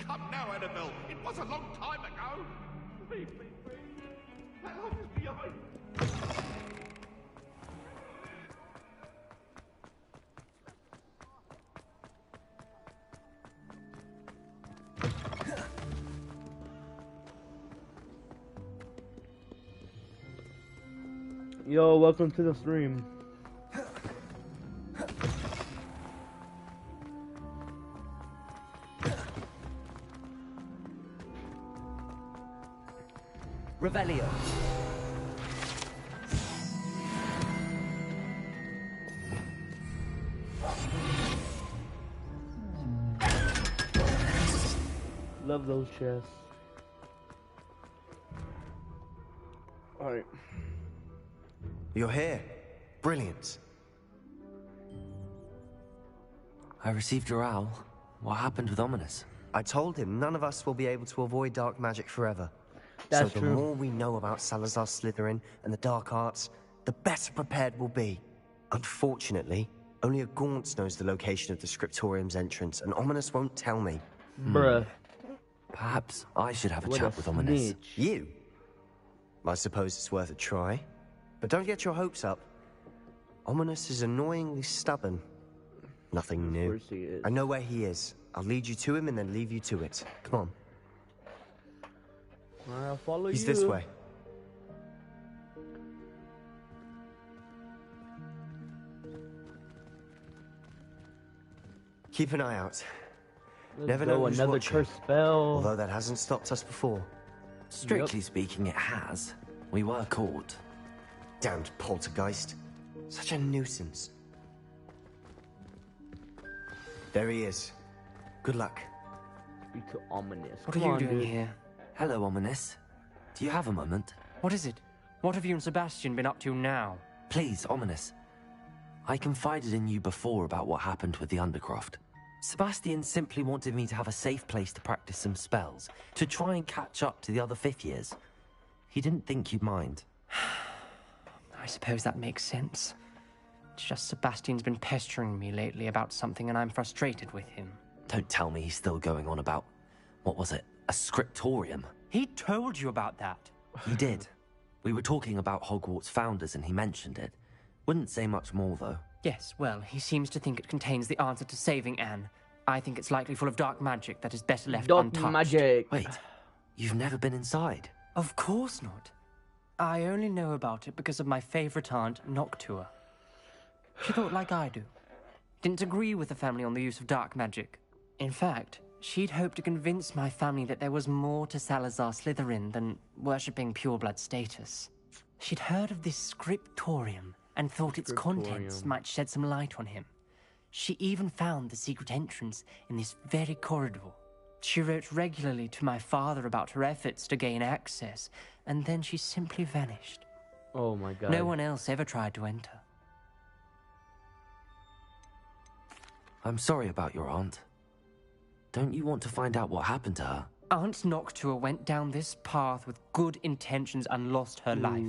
Come now, Annabelle. It was a long time ago. Leave me, please. That love is behind. Yo, welcome to the stream. Revelio. Love those chests. Alright. You're here. Brilliant. I received your owl. What happened with Ominous? I told him none of us will be able to avoid dark magic forever. That's so the true. more we know about Salazar Slytherin and the dark arts, the better prepared we'll be. Unfortunately, only a Gaunt knows the location of the Scriptorium's entrance, and Ominous won't tell me. Bruh. Perhaps I should have a What chat a with Ominous. snitch. You? I suppose it's worth a try. But don't get your hopes up. Ominous is annoyingly stubborn. Nothing new. Of course he is. I know where he is. I'll lead you to him and then leave you to it. Come on. I'll follow He's you. this way. Keep an eye out. Let's Never go, know who's another watching. cursed spell. Although that hasn't stopped us before. Strictly speaking, it has. We were caught. Damned poltergeist. Such a nuisance. There he is. Good luck. Speak to Ominous. What are you doing here? Hello, Ominous. Do you have a moment? What is it? What have you and Sebastian been up to now? Please, Ominous. I confided in you before about what happened with the Undercroft. Sebastian simply wanted me to have a safe place to practice some spells, to try and catch up to the other fifth years. He didn't think you'd mind. I suppose that makes sense. It's just Sebastian's been pestering me lately about something and I'm frustrated with him. Don't tell me he's still going on about, what was it, a scriptorium? He told you about that. He did. We were talking about Hogwarts founders and he mentioned it. Wouldn't say much more, though. Yes, well, he seems to think it contains the answer to saving Anne. I think it's likely full of dark magic that is better left untouched. Dark magic! Wait, you've never been inside? Of course not. I only know about it because of my favorite aunt, Noctua. She thought like I do. Didn't agree with the family on the use of dark magic. In fact, she'd hoped to convince my family that there was more to Salazar Slytherin than worshipping pureblood status. She'd heard of this scriptorium and thought its contents might shed some light on him. She even found the secret entrance in this very corridor. She wrote regularly to my father about her efforts to gain access, and then she simply vanished. Oh my god. No one else ever tried to enter. I'm sorry about your aunt. Don't you want to find out what happened to her? Aunt Noctua went down this path with good intentions and lost her life.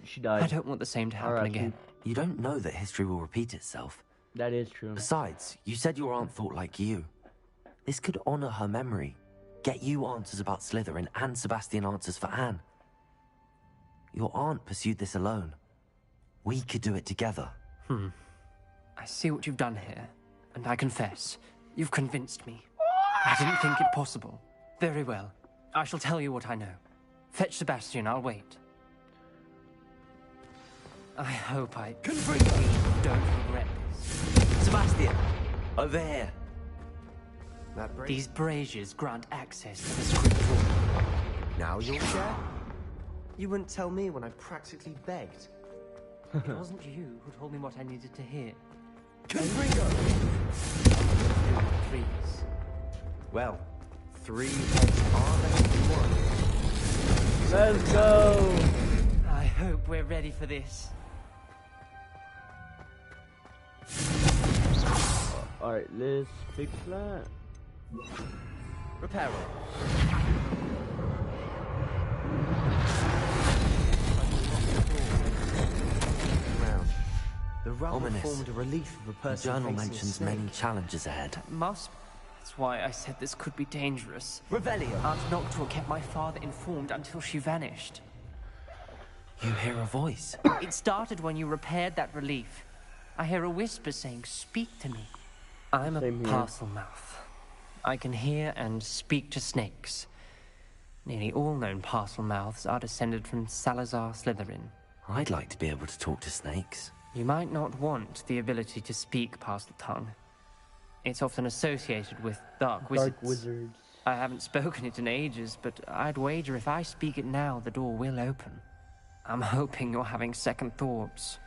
She died. I don't want the same to happen again. You don't know that history will repeat itself. That is true. Besides, you said your aunt thought like you. This could honor her memory. Get you answers about Slytherin and Sebastian answers for Anne. Your aunt pursued this alone. We could do it together. I see what you've done here, and I confess, you've convinced me. I didn't think it possible. Very well. I shall tell you what I know. Fetch Sebastian, I'll wait. I hope I don't regret this. Sebastian! Over here! These braziers grant access to the scriptorium. Now you'll share? You wouldn't tell me when I practically begged. It wasn't you who told me what I needed to hear. Trees. Well, 3 heads are better than 1. Let's go! I hope we're ready for this. Alright, let's fix that. Repair it. The rubble formed a relief of a person. The journal mentions many challenges ahead. That's why I said this could be dangerous. Revelio. Aunt Noctua kept my father informed until she vanished. You hear a voice. It started when you repaired that relief. I hear a whisper saying, "Speak to me." I'm a parcel mouth. I can hear and speak to snakes. Nearly all known parcel mouths are descended from Salazar Slytherin. I'd like to be able to talk to snakes. You might not want the ability to speak parcel tongue. It's often associated with dark wizards. I haven't spoken it in ages, but I'd wager if I speak it now, the door will open. I'm hoping you're having second thoughts.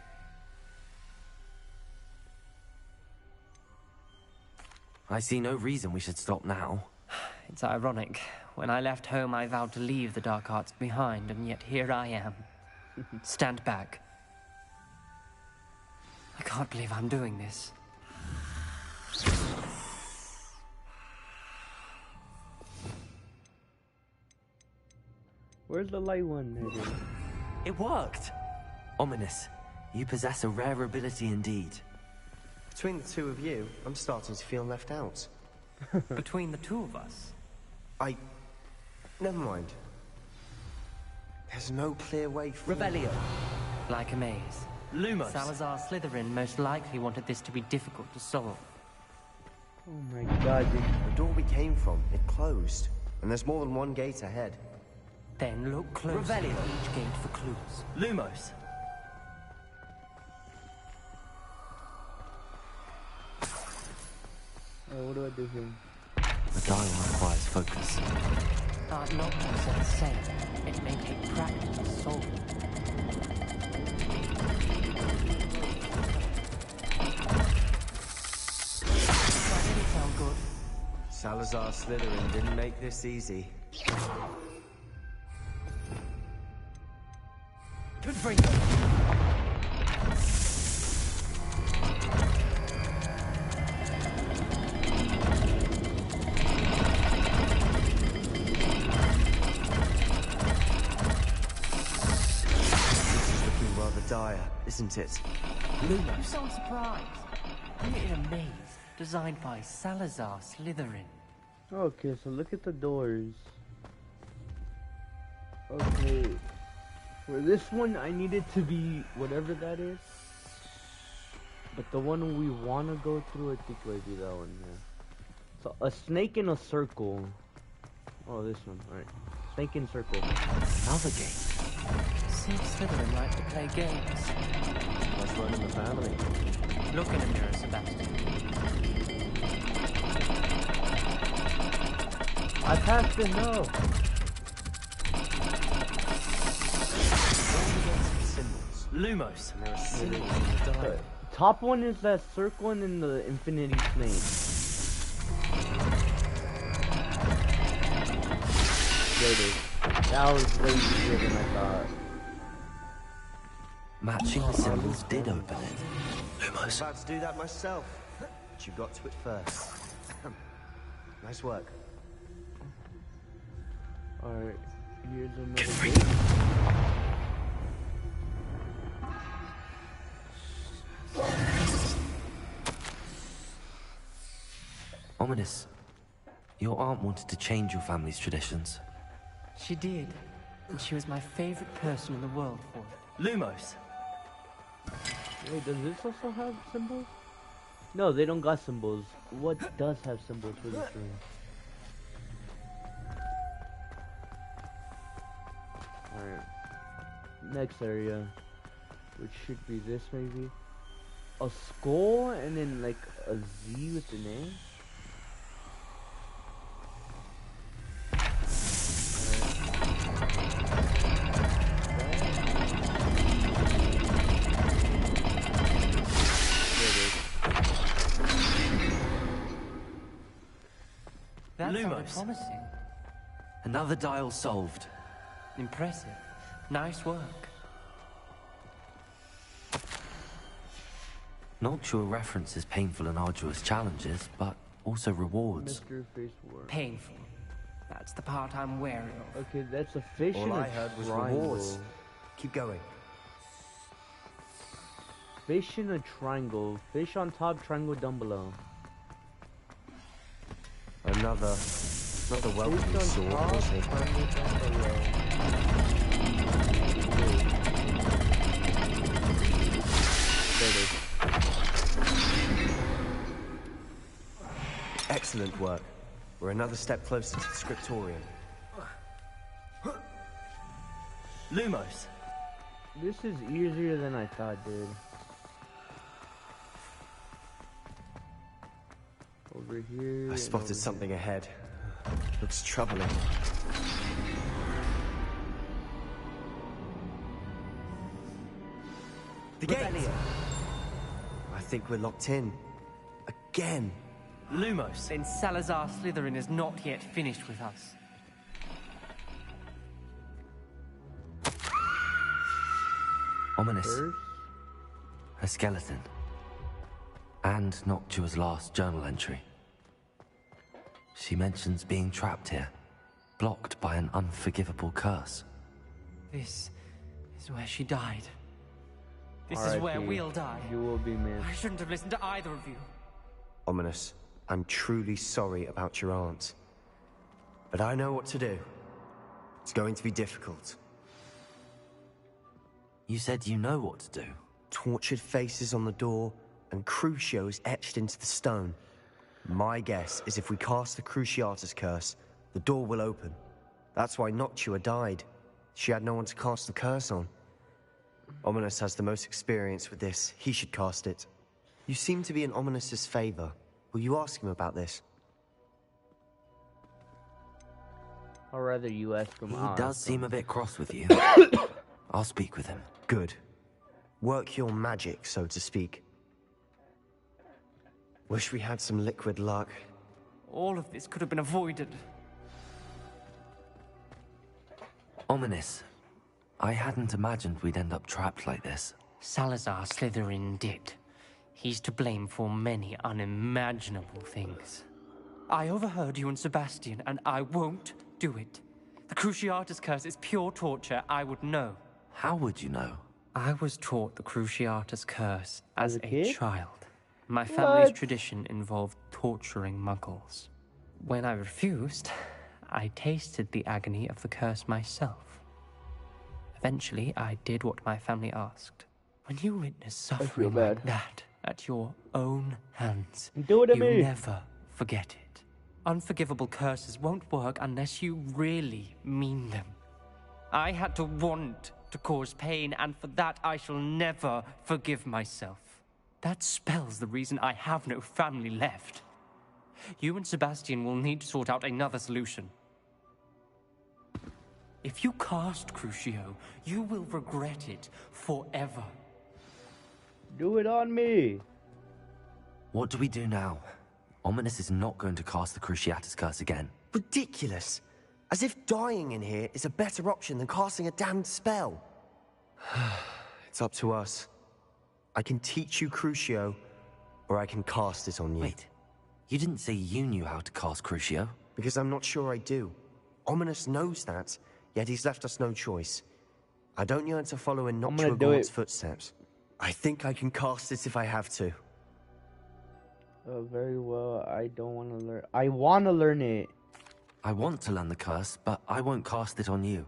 I see no reason we should stop now. It's ironic. When I left home, I vowed to leave the dark arts behind, and yet here I am. Stand back. I can't believe I'm doing this. Where's the light one, nigga? It worked! Ominous, you possess a rare ability indeed. Between the two of you, I'm starting to feel left out. Between the two of us? Never mind. There's no clear way forward. Revelio. Like a maze. Lumos. Salazar Slytherin most likely wanted this to be difficult to solve. Oh my god, dude. The door we came from, it closed. And there's more than one gate ahead. Then look closely at each gate for clues. Lumos. Oh, what do I do here? The dial requires focus. Aunt Noctua said the same. It may take practice to solve it. Salazar Slytherin didn't make this easy. Good for you. Dire, isn't it? Lumos. I'm surprised. I'm in a maze designed by Salazar Slytherin. Okay, so look at the doors. Okay, for this one, I need it to be whatever that is. But the one we want to go through, I think might be that one, yeah. So, a snake in a circle. Oh, this one, alright. Snake in circle. Another game. Seems Slytherin like to play games. Must run in the family. Look in a mirror, Sebastian. I passed it, no. Lumos. And there are symbols in the dial. Top one is that circle and then the infinity snake. There it is. That was way easier than I thought. Matching the symbols did open it. I was about to do that myself, but you got to it first. Nice work. Alright, here's another gate. Ominous. Your aunt wanted to change your family's traditions. She did. And she was my favorite person in the world for it. Lumos. Wait, does this also have symbols? No, they don't got symbols. What does have symbols for this room? Alright. Next area. Which should be this maybe. A skull and then like a Z with the name? That sounded promising. Another dial solved. Impressive. Nice work. Noctua references painful and arduous challenges, but also rewards. Mr. Face War. Painful. That's the part I'm wary of. Okay, that's a fish All and I a heard was triangle. rewards. Keep going. Fish in a triangle. Fish on top, triangle down below. Another welcome sword, was it? There it is. Excellent work. We're another step closer to the scriptorium. Lumos. This is easier than I thought, dude. Over here. I spotted something ahead. Looks troubling. The gate! I think we're locked in. Again. Lumos. Then Salazar Slytherin is not yet finished with us. Ominous. First? A skeleton. And Noctua's last journal entry. She mentions being trapped here, blocked by an unforgivable curse. This is where she died. This is where we'll die. You will be missed. I shouldn't have listened to either of you. Ominous, I'm truly sorry about your aunt. But I know what to do. It's going to be difficult. You said you know what to do. Tortured faces on the door, and Crucios etched into the stone. My guess is if we cast the Cruciatus curse, the door will open. That's why Noctua died. She had no one to cast the curse on. Ominous has the most experience with this. He should cast it. You seem to be in Ominous's favor. Will you ask him about this? I'd rather you ask him. He does seem a bit cross with you. I'll speak with him. Good. Work your magic, so to speak. Wish we had some liquid luck. all of this could have been avoided. Ominous. I hadn't imagined we'd end up trapped like this. Salazar Slytherin did. He's to blame for many unimaginable things. I overheard you and Sebastian, and I won't do it. The Cruciatus Curse is pure torture. I would know. How would you know? I was taught the Cruciatus Curse as a kid? child. My family's What? tradition involved torturing muggles. When I refused, I tasted the agony of the curse myself. Eventually, I did what my family asked. When you witness suffering like that at your own hands, Do it to you me. never forget it. Unforgivable curses won't work unless you really mean them. I had to want to cause pain, and for that I shall never forgive myself. That spells the reason I have no family left. You and Sebastian will need to sort out another solution. If you cast Crucio, you will regret it forever. Do it on me. What do we do now? Ominous is not going to cast the Cruciatus Curse again. Ridiculous. As if dying in here is a better option than casting a damned spell. It's up to us. I can teach you Crucio, or I can cast it on you. Wait, you didn't say you knew how to cast Crucio? Because I'm not sure I do. Ominous knows that, yet he's left us no choice. I don't yearn to follow in gonna do Noctuagaunt's it. footsteps. I think I can cast it if I have to. Very well. I don't want to learn. I want to learn it. I want to learn the curse, but I won't cast it on you.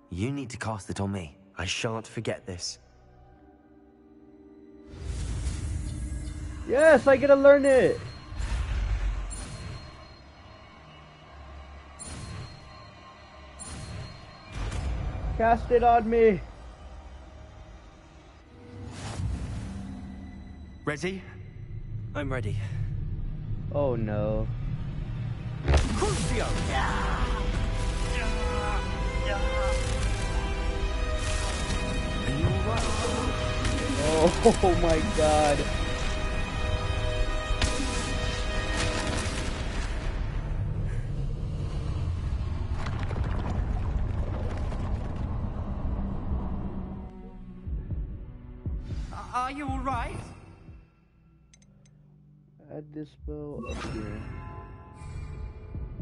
You need to cast it on me. I shan't forget this. Yes, I get to learn it. Cast it on me. Ready? I'm ready. Oh no. Crucio! Are you alright? Oh my god. Are you all right? Add this spell up here.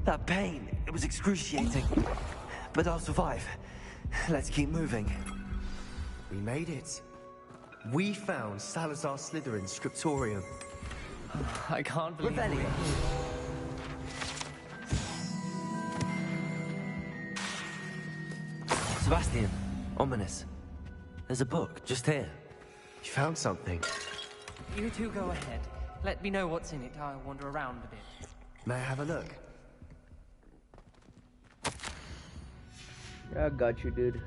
That pain, it was excruciating. But I'll survive. Let's keep moving. We made it. We found Salazar Slytherin's scriptorium. I can't believe Rebellion. Sebastian, Ominous. There's a book just here. You found something. You two go ahead. Let me know what's in it. I'll wander around a bit. May I have a look? Yeah, I got you, dude.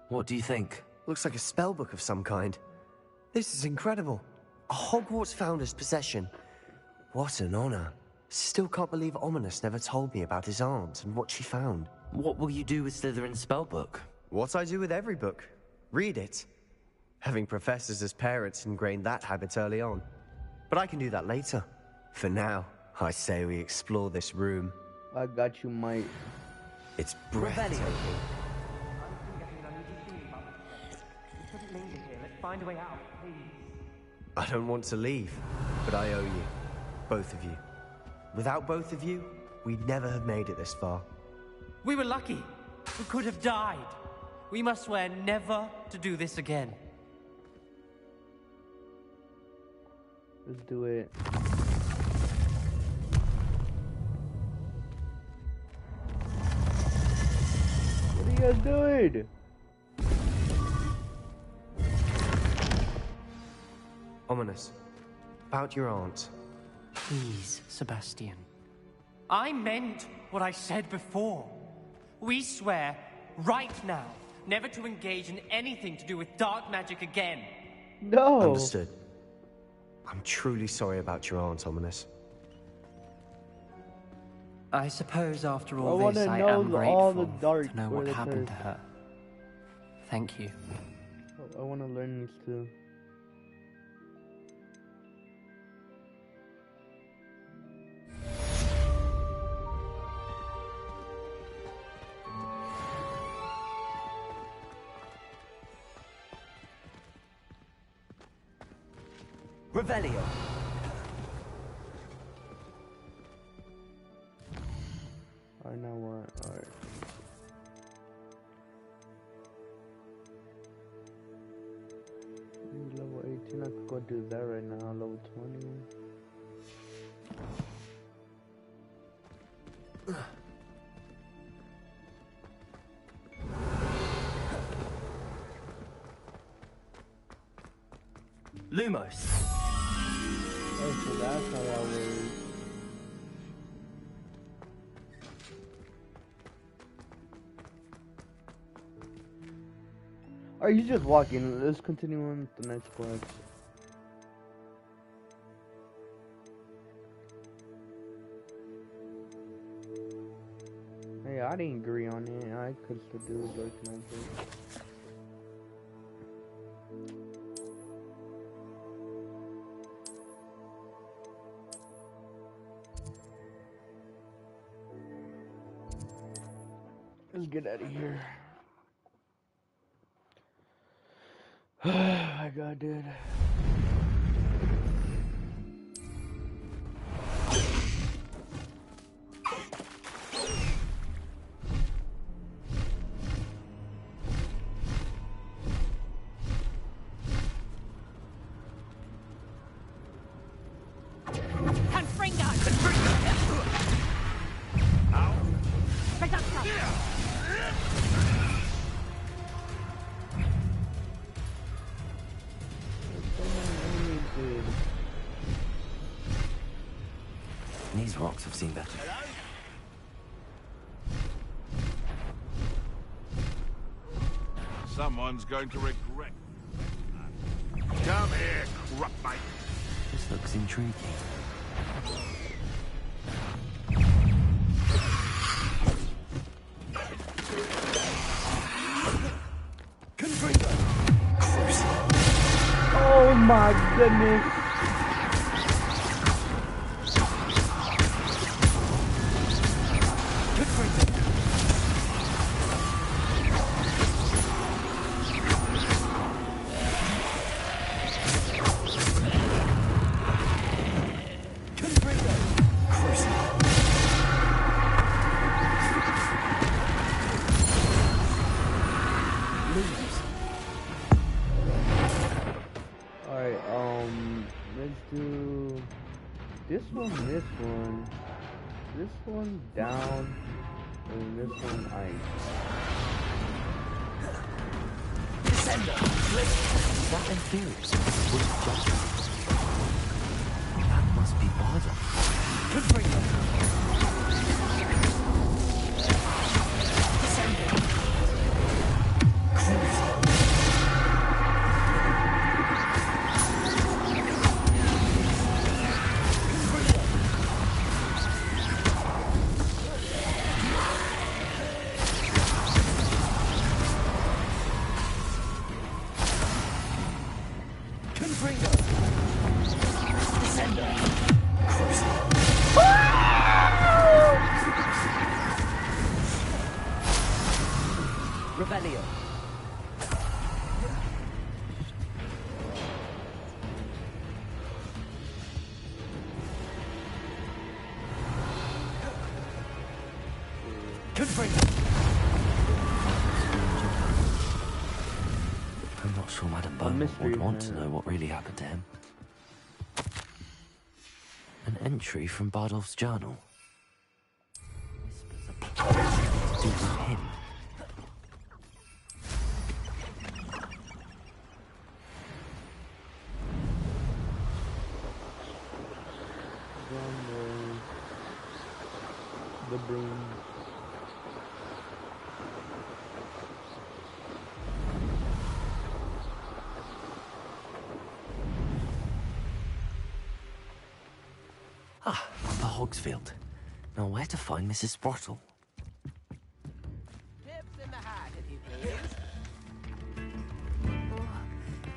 What do you think? Looks like a spell book of some kind. This is incredible. A Hogwarts founder's possession. What an honor. Still can't believe Ominous never told me about his aunt and what she found. What will you do with Slytherin's spellbook? What I do with every book. Read it. Having professors as parents ingrained that habit early on. But I can do that later. For now, I say we explore this room. I got you, Mike. It's breathtaking. Find a way out, please. I don't want to leave, but I owe you. Both of you. Without both of you, we'd never have made it this far. We were lucky. We could have died. We must swear never to do this again. Let's do it. What are you guys doing? Ominous. About your aunt. Please, Sebastian. I meant what I said before. We swear, right now, never to engage in anything to do with dark magic again. No. Understood. I'm truly sorry about your aunt, Ominous. I suppose after I all wanna this, I know am all grateful the dark to know where what the happened to curse- her. Thank you. I want to learn these too. Revelio. Alright, now what? Alright. Level 18, I could go do that right now. Level 20. Lumos. Oh, so that's how that works. Alright, you just walking. Let's continue on with the next quest. Hey, I didn't agree on it. I could still do it, dark magic. Let's get out of here. My God, dude. These rocks have seen better. Someone's going to regret. Come here, crop mate. This looks intriguing. Oh my goodness. This one down, and this one ice. Descender! That infuriates me. That must be Bardock. I'm not sure Madame Bowman would want to know what really happened to him. An entry from Bardolph's journal. To do with him. The broom. Ah, the Hogsfield. Now where to find Mrs. Sprottle? Tips in the hat, if you please.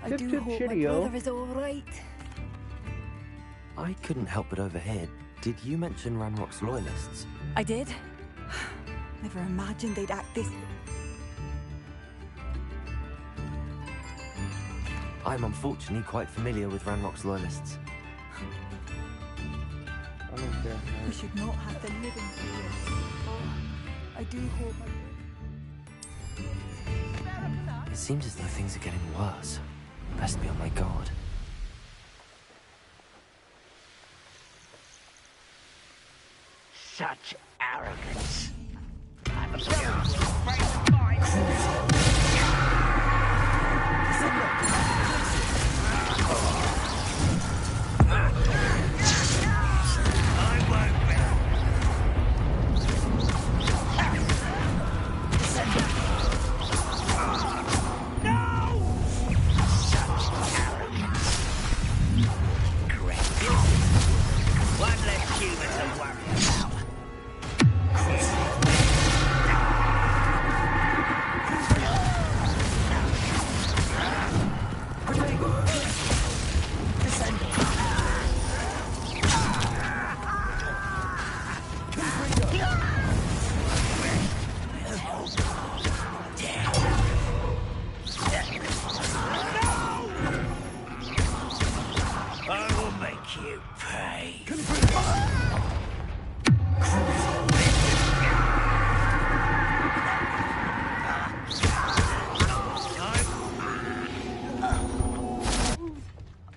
I do hope my brother is all right. I couldn't help but overhear. Did you mention Ranrock's loyalists? I did. Never imagined they'd act this... I'm unfortunately quite familiar with Ranrock's loyalists. I don't care. We should not have to live in fear. Oh, I do hope It seems as though things are getting worse. Best be on my guard. Such arrogance. I'm a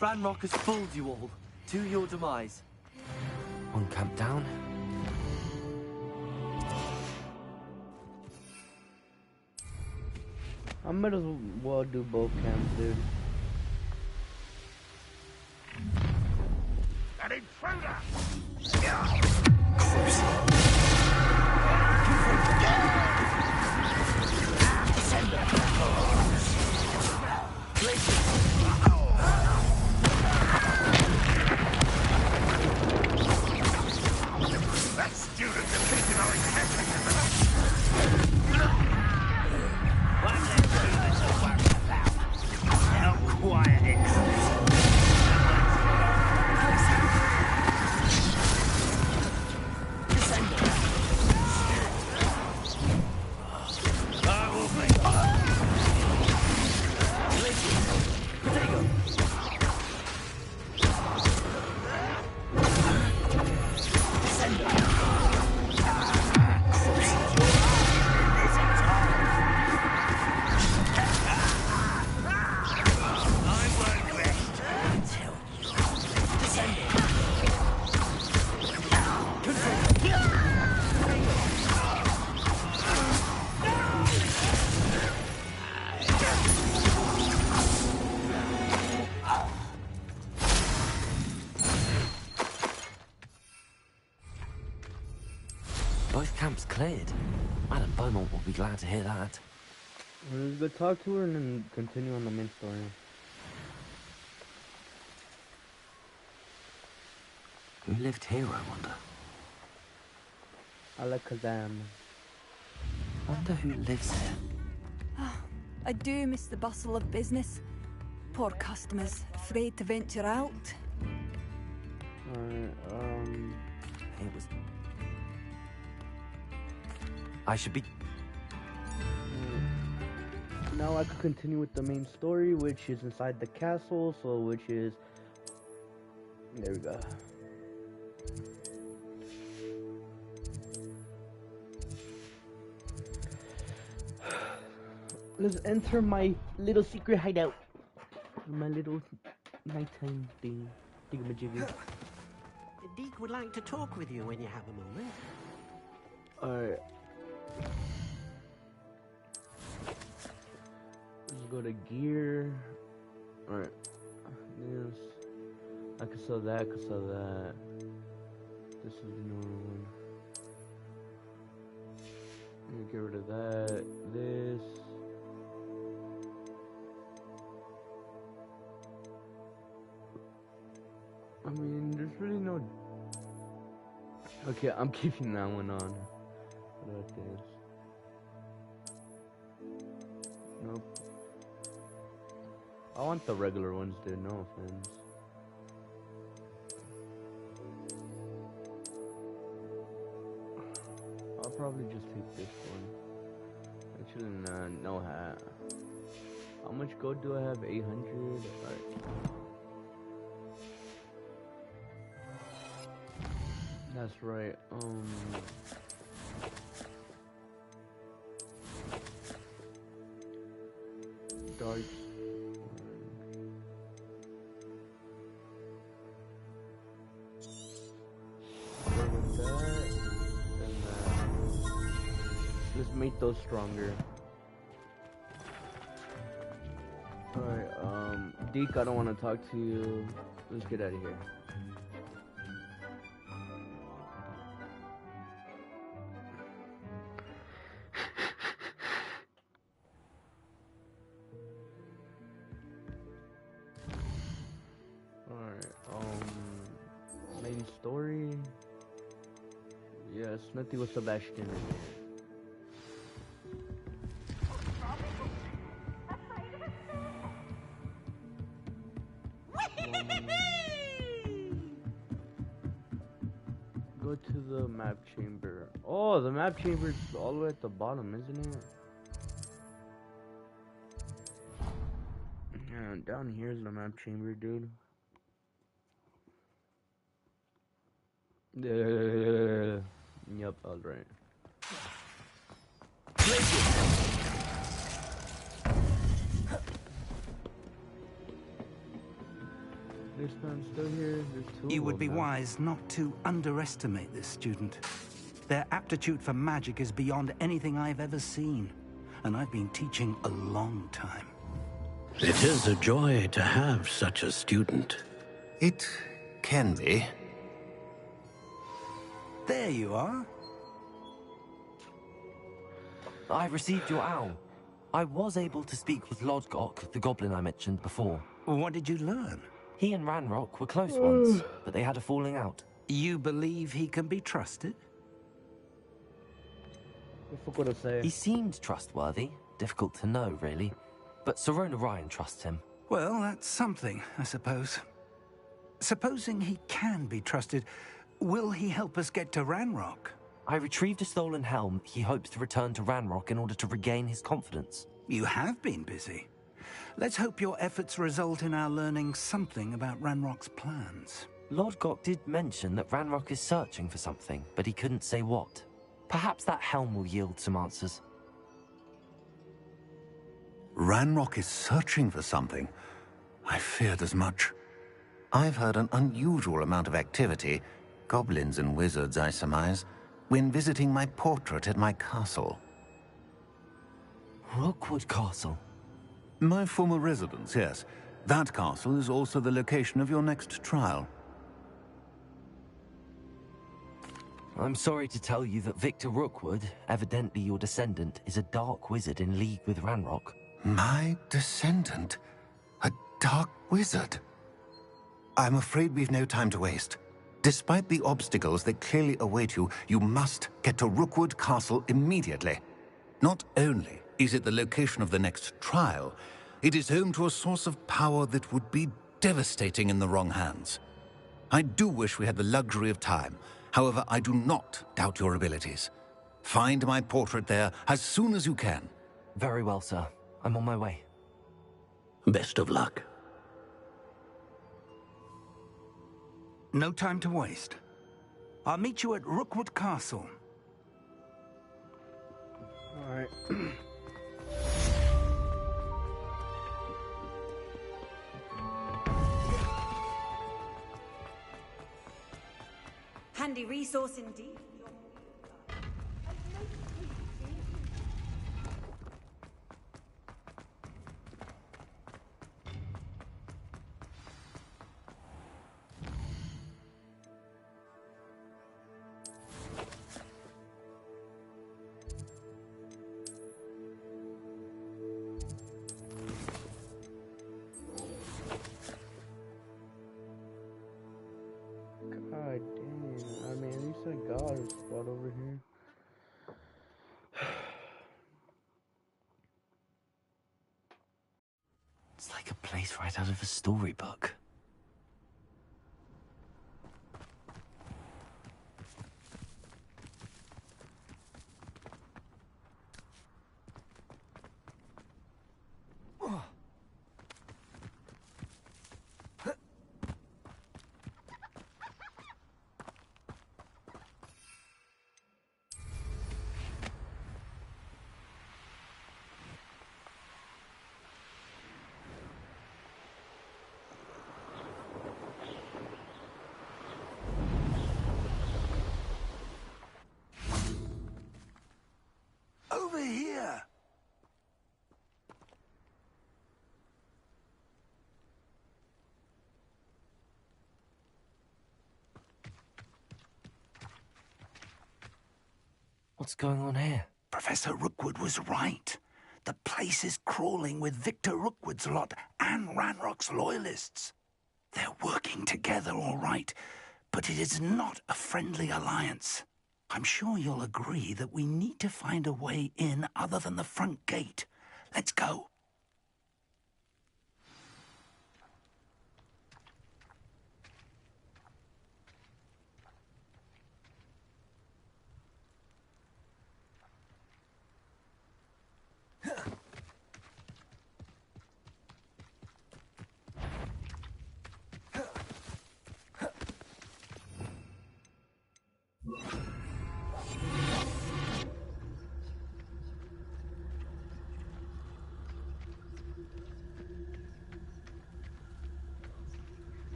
Ranrock has fooled you all, to your demise. One camp down. I might as well do both camps, dude. An intruder! That student defeated our intentions in the One less human to worry about. How quiet it is. I will make Both camps cleared. Madam Beaumont will be glad to hear that. Let's go talk to her and then continue on the main story. Who lived here, I wonder? Alakazam. Wonder who lives here. I do miss the bustle of business. Poor customers, afraid to venture out. It was... I should be... Now I could continue with the main story, which is inside the castle, so which is... There we go. Let's enter my little secret hideout. My little nighttime thing. Thingamajiggy. The Deke would like to talk with you when you have a moment. Alright. Let's go to gear. Alright. This. I can sell that, I can sell that. This is the normal one. Let me get rid of that. This. I mean, there's really no... Okay, I'm keeping that one on. What about this? Nope. I want the regular ones, dude, no offense. I'll probably just take this one. Actually, no hat. How much gold do I have? 800. Alright. That's right. Dark. With that and that. Let's make those stronger. Alright, Deke, I don't want to talk to you. Let's get out of here. Alright, main story. Yes, nothing with Sebastian in it. Go to the map chamber. Oh, the map chamber's all the way at the bottom, isn't it? Yeah, down here's the map chamber, dude. Yep, I was right. This man's still here. There's two. You would be wise not to underestimate this student. Their aptitude for magic is beyond anything I've ever seen, and I've been teaching a long time. It is a joy to have such a student. It can be. There you are. I received your owl. I was able to speak with Lodgok, the goblin I mentioned before. What did you learn? He and Ranrock were close once, but they had a falling out. You believe he can be trusted? I forgot to say. He seemed trustworthy. Difficult to know, really. But Sirona Ryan trusts him. Well, that's something, I suppose. Supposing he can be trusted, will he help us get to Ranrock? I retrieved a stolen helm. He hopes to return to Ranrock in order to regain his confidence. You have been busy. Let's hope your efforts result in our learning something about Ranrock's plans. Lodgok did mention that Ranrock is searching for something, but he couldn't say what. Perhaps that helm will yield some answers. Ranrock is searching for something? I feared as much. I've heard an unusual amount of activity, goblins and wizards, I surmise, when visiting my portrait at my castle. Rookwood Castle? My former residence, yes. That castle is also the location of your next trial. I'm sorry to tell you that Victor Rookwood, evidently your descendant, is a dark wizard in league with Ranrock. My descendant? A dark wizard? I'm afraid we've no time to waste. Despite the obstacles that clearly await you, you must get to Rookwood Castle immediately. Not only is it the location of the next trial, it is home to a source of power that would be devastating in the wrong hands. I do wish we had the luxury of time. However, I do not doubt your abilities. Find my portrait there as soon as you can. Very well, sir. I'm on my way. Best of luck. No time to waste. I'll meet you at Rookwood Castle. All right. Handy resource indeed. God damn. I mean, at least I got a spot over here. It's like a place right out of a storybook. over here. What's going on here? Professor Rookwood was right. The place is crawling with Victor Rookwood's lot and Ranrock's loyalists. They're working together, all right, but it is not a friendly alliance. I'm sure you'll agree that we need to find a way in other than the front gate. Let's go.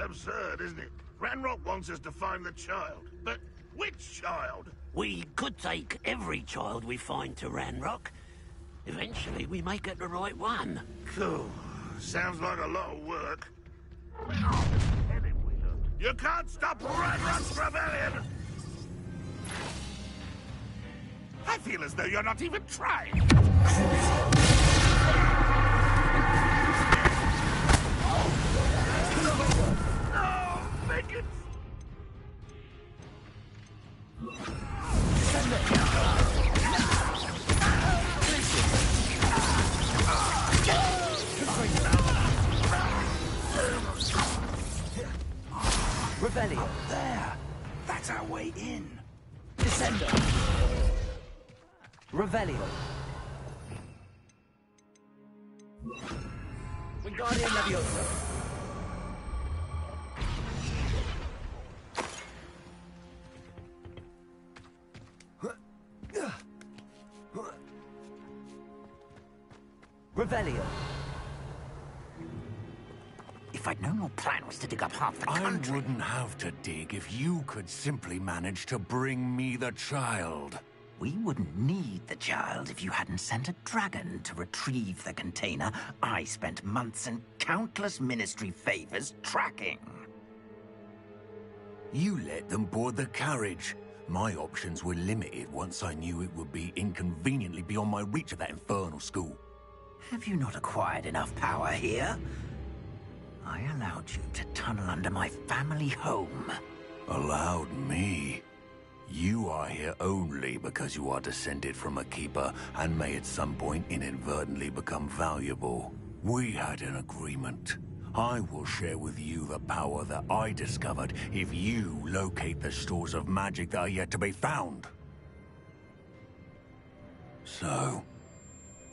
Absurd, isn't it? Ranrock wants us to find the child. But which child? We could take every child we find to Ranrock. Eventually, we may get the right one. Cool. Sounds like a lot of work. You can't stop Ranrock's rebellion! I feel as though you're not even trying. Make it! Revelio. There. That's our way in. Descendo. Revelio. Wingardium Leviosa. Revelio. If I'd known your plan was to dig up half the country... I wouldn't have to dig if you could simply manage to bring me the child. We wouldn't need the child if you hadn't sent a dragon to retrieve the container I spent months and countless ministry favors tracking. You let them board the carriage. My options were limited once I knew it would be inconveniently beyond my reach of that infernal school. Have you not acquired enough power here? I allowed you to tunnel under my family home. Allowed me? You are here only because you are descended from a keeper and may at some point inadvertently become valuable. We had an agreement. I will share with you the power that I discovered if you locate the stores of magic that are yet to be found. So,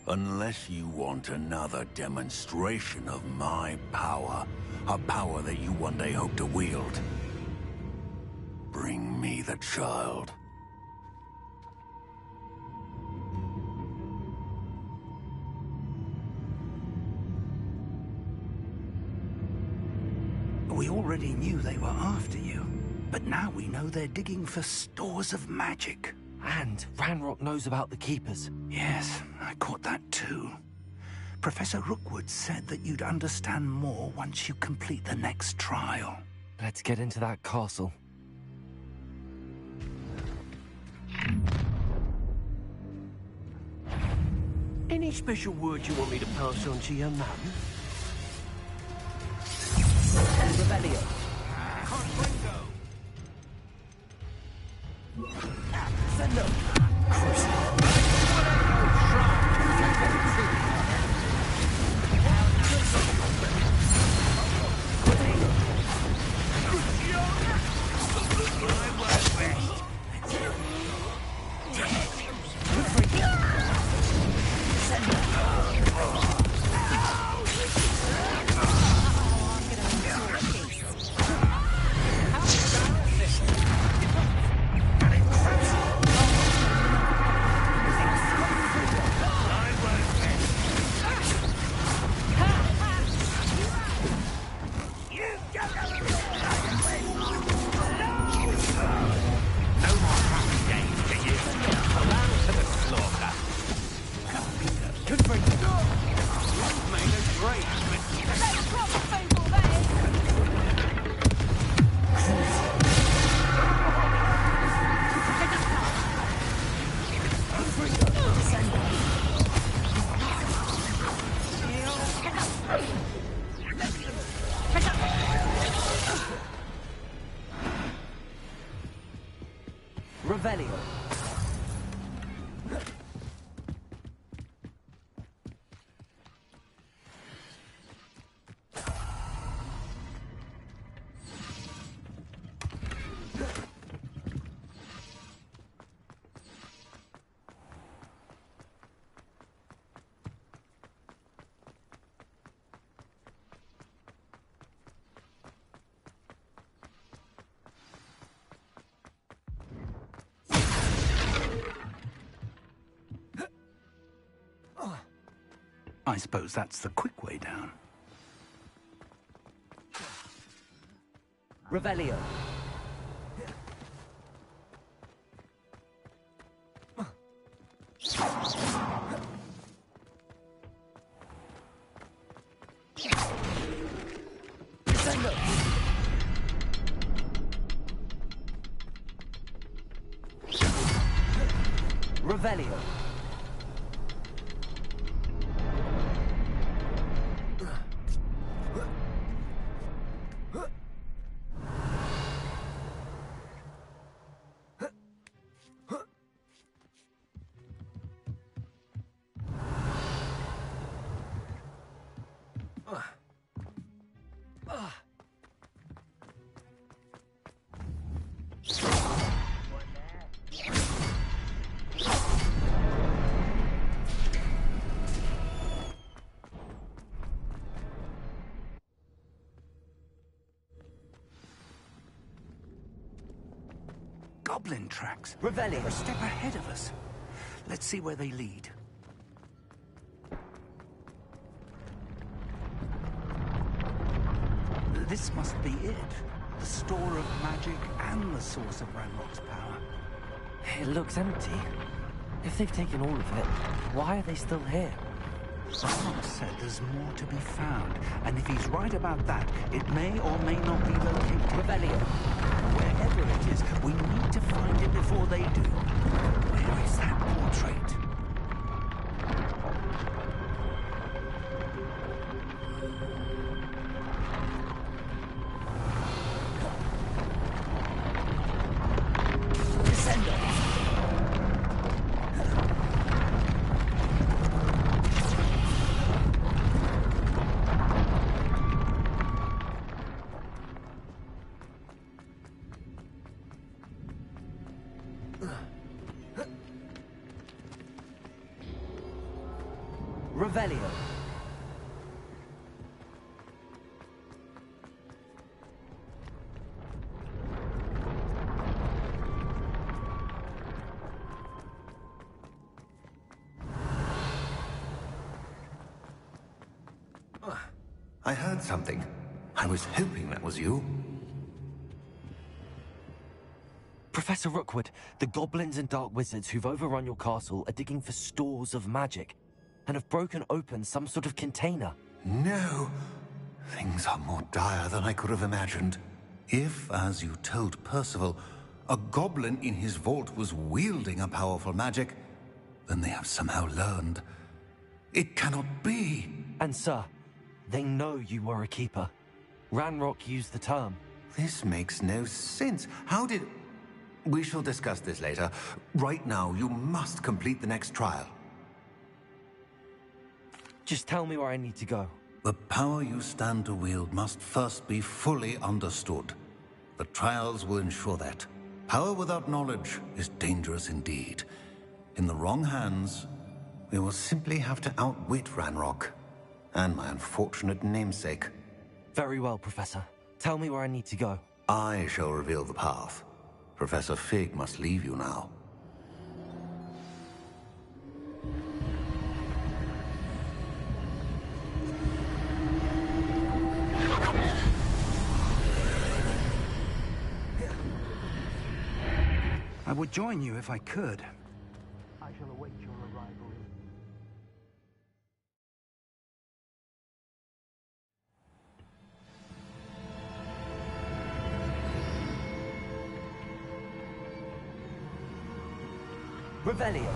unless you want another demonstration of my power, a power that you one day hope to wield, bring me the child. We already knew they were after you, but now we know they're digging for stores of magic. And Ranrock knows about the Keepers. Yes, I caught that too. Professor Rookwood said that you'd understand more once you complete the next trial. Let's get into that castle. Any special word you want me to pass on to your mum? Revelio. Send up. Revelio. I suppose that's the quick way down. Revelio. Revelio. Goblin tracks. Revelio. A step ahead of us. Let's see where they lead. This must be it. The store of magic and the source of Ranrock's power. It looks empty. If they've taken all of it, why are they still here? Ranrock said there's more to be found, and if he's right about that, it may or may not be located. Revelio. Wherever it is, we need to find it before they do. Where is that portrait? Revelio. I heard something. I was hoping that was you. Professor Rookwood, the goblins and dark wizards who've overrun your castle are digging for stores of magic and have broken open some sort of container. No. Things are more dire than I could have imagined. If, as you told Percival, a goblin in his vault was wielding a powerful magic, then they have somehow learned. It cannot be. And sir, they know you were a keeper. Ranrock used the term. This makes no sense. How did... We shall discuss this later. Right now, you must complete the next trial. Just tell me where I need to go. The power you stand to wield must first be fully understood. The trials will ensure that. Power without knowledge is dangerous indeed. In the wrong hands, we will simply have to outwit Ranrock and my unfortunate namesake. Very well, Professor. Tell me where I need to go. I shall reveal the path. Professor Fig must leave you now. I would join you if I could. I shall await your arrival. Revelio.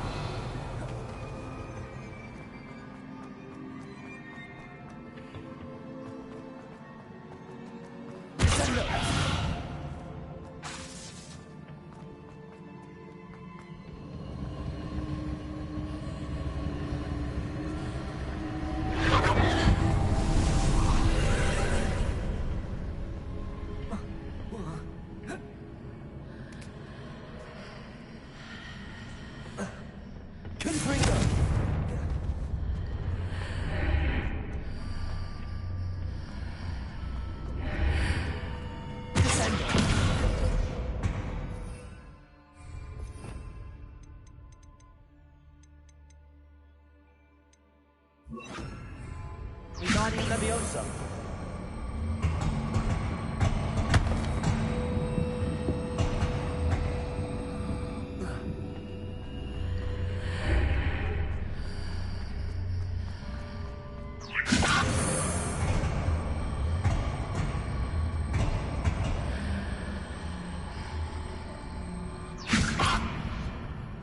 Wingardium Leviosa.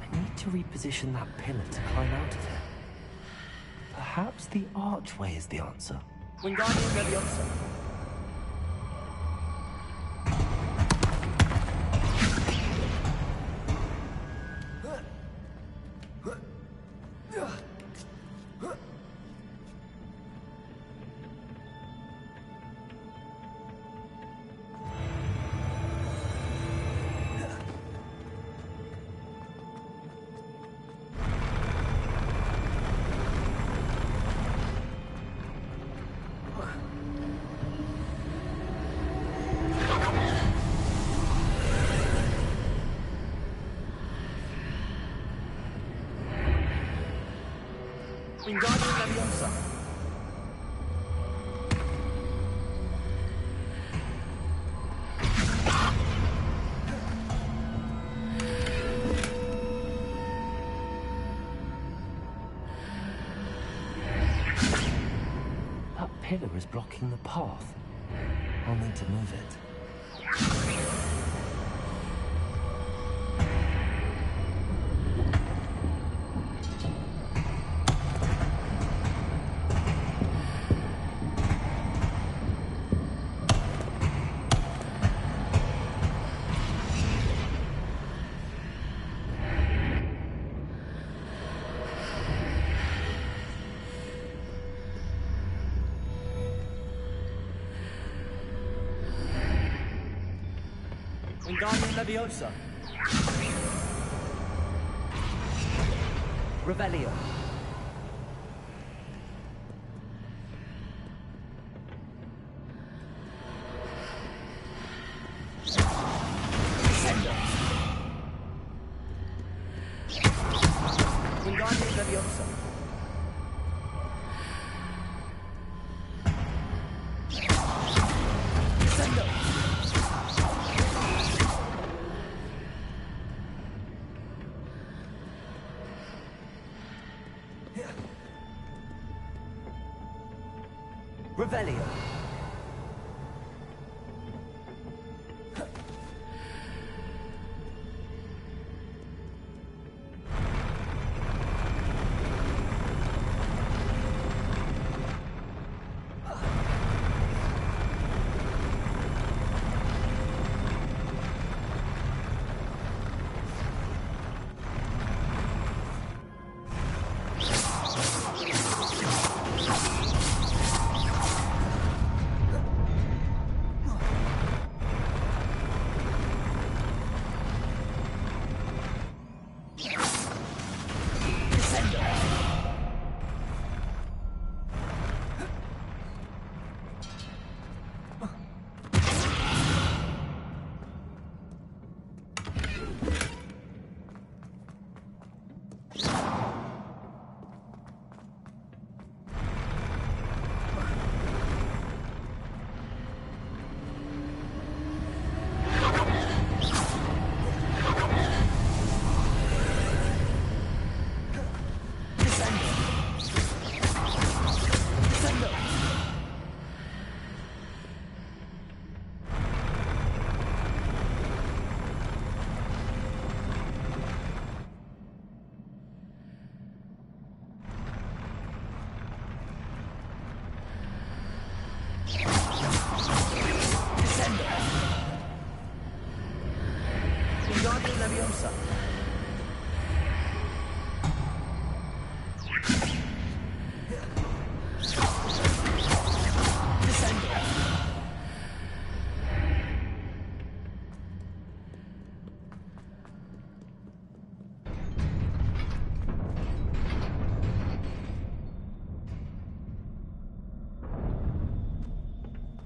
I need to reposition that pillar to climb out of it. Perhaps the archway is the answer. Wingardium Leviosa. Wingardium Leviosa. That pillar is blocking the path. I'll need to move it. Wingardium Leviosa. Revelio. Wingardium Leviosa. Revelio.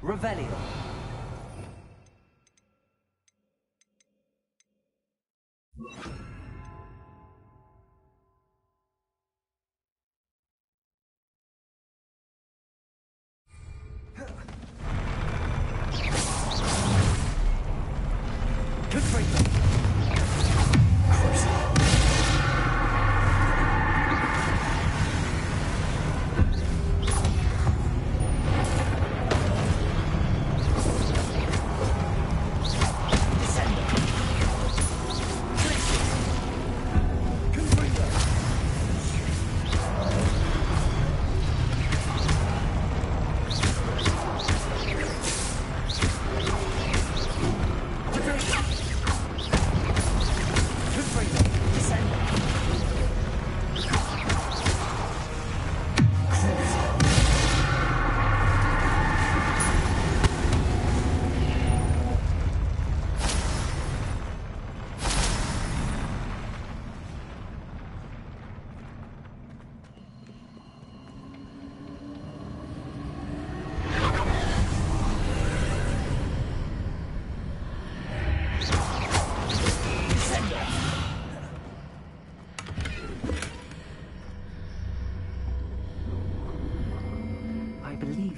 Revelio.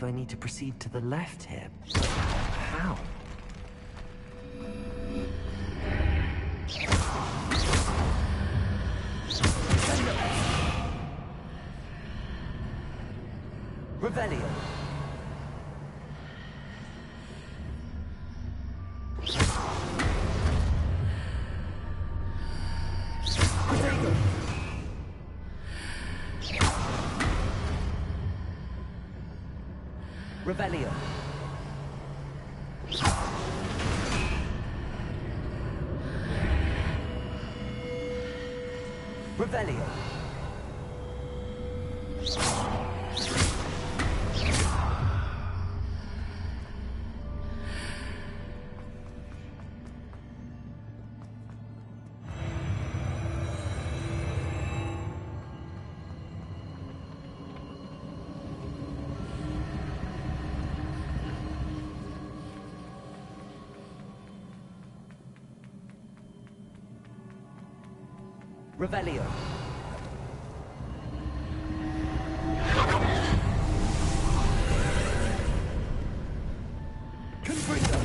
I need to proceed to the left here. How? Revelio. Revelio. Revelio. Revelio. Confringo.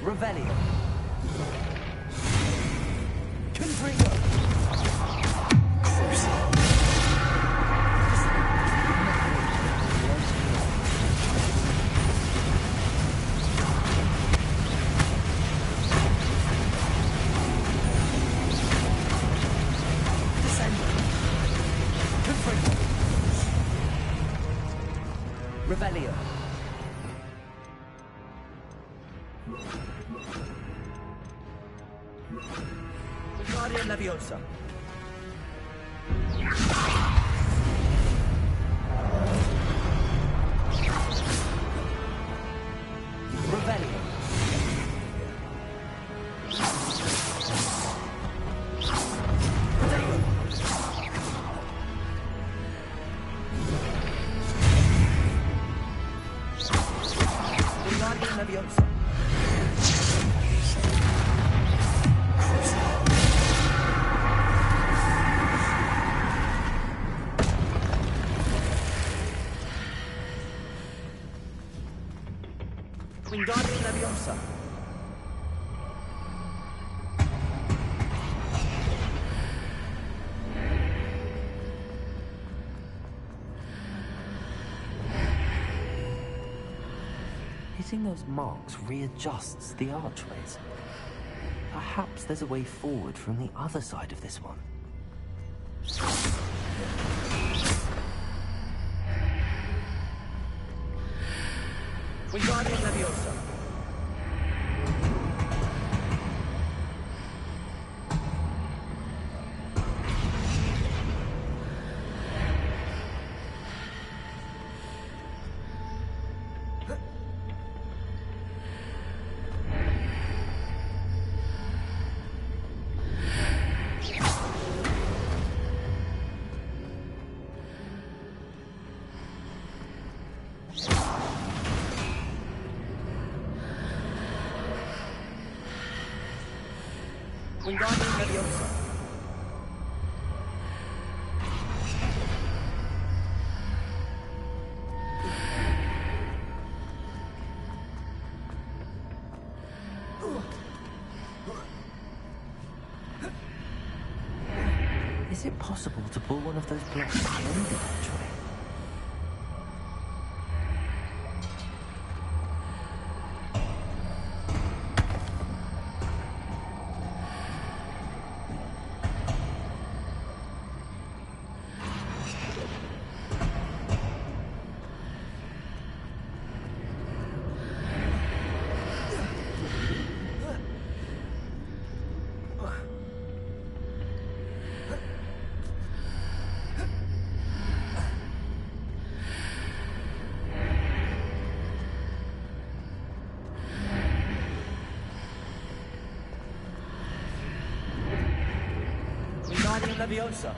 Revelio. Confringo. Revelio. Guardian Leviosa. Revelio. Guardian Leviosa. Wingardium Leviosa. Hitting those marks readjusts the archways. Perhaps there's a way forward from the other side of this one. Wingardium Leviosa. Wingardium Leviosa. Is it possible to pull one of those blocks beyond the archway? Wingardium Leviosa.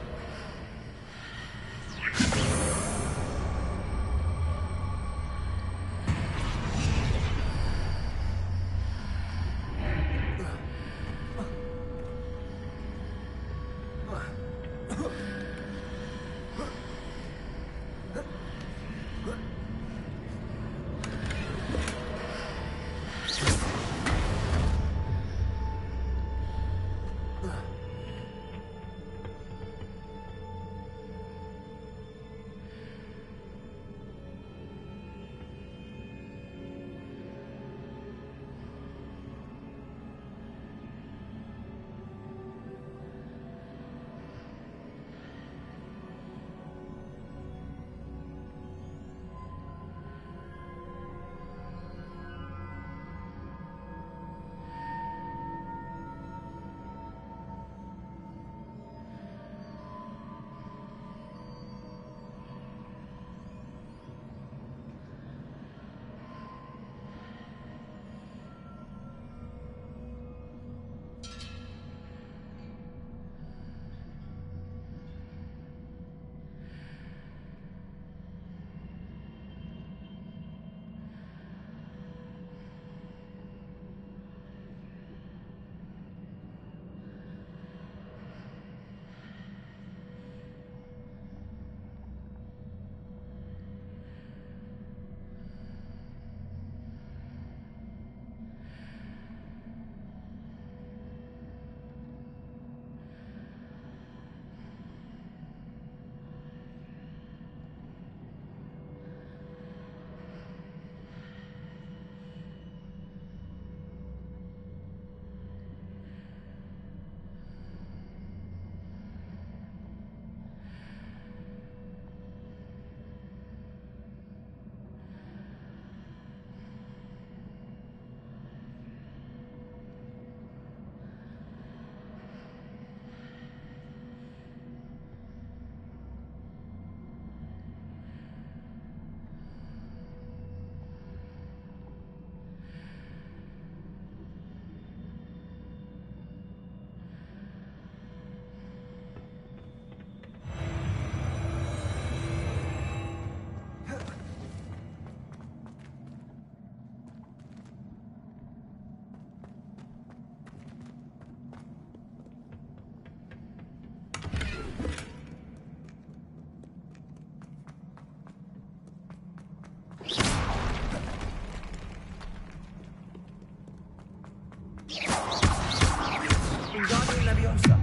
Wingardium Leviosa.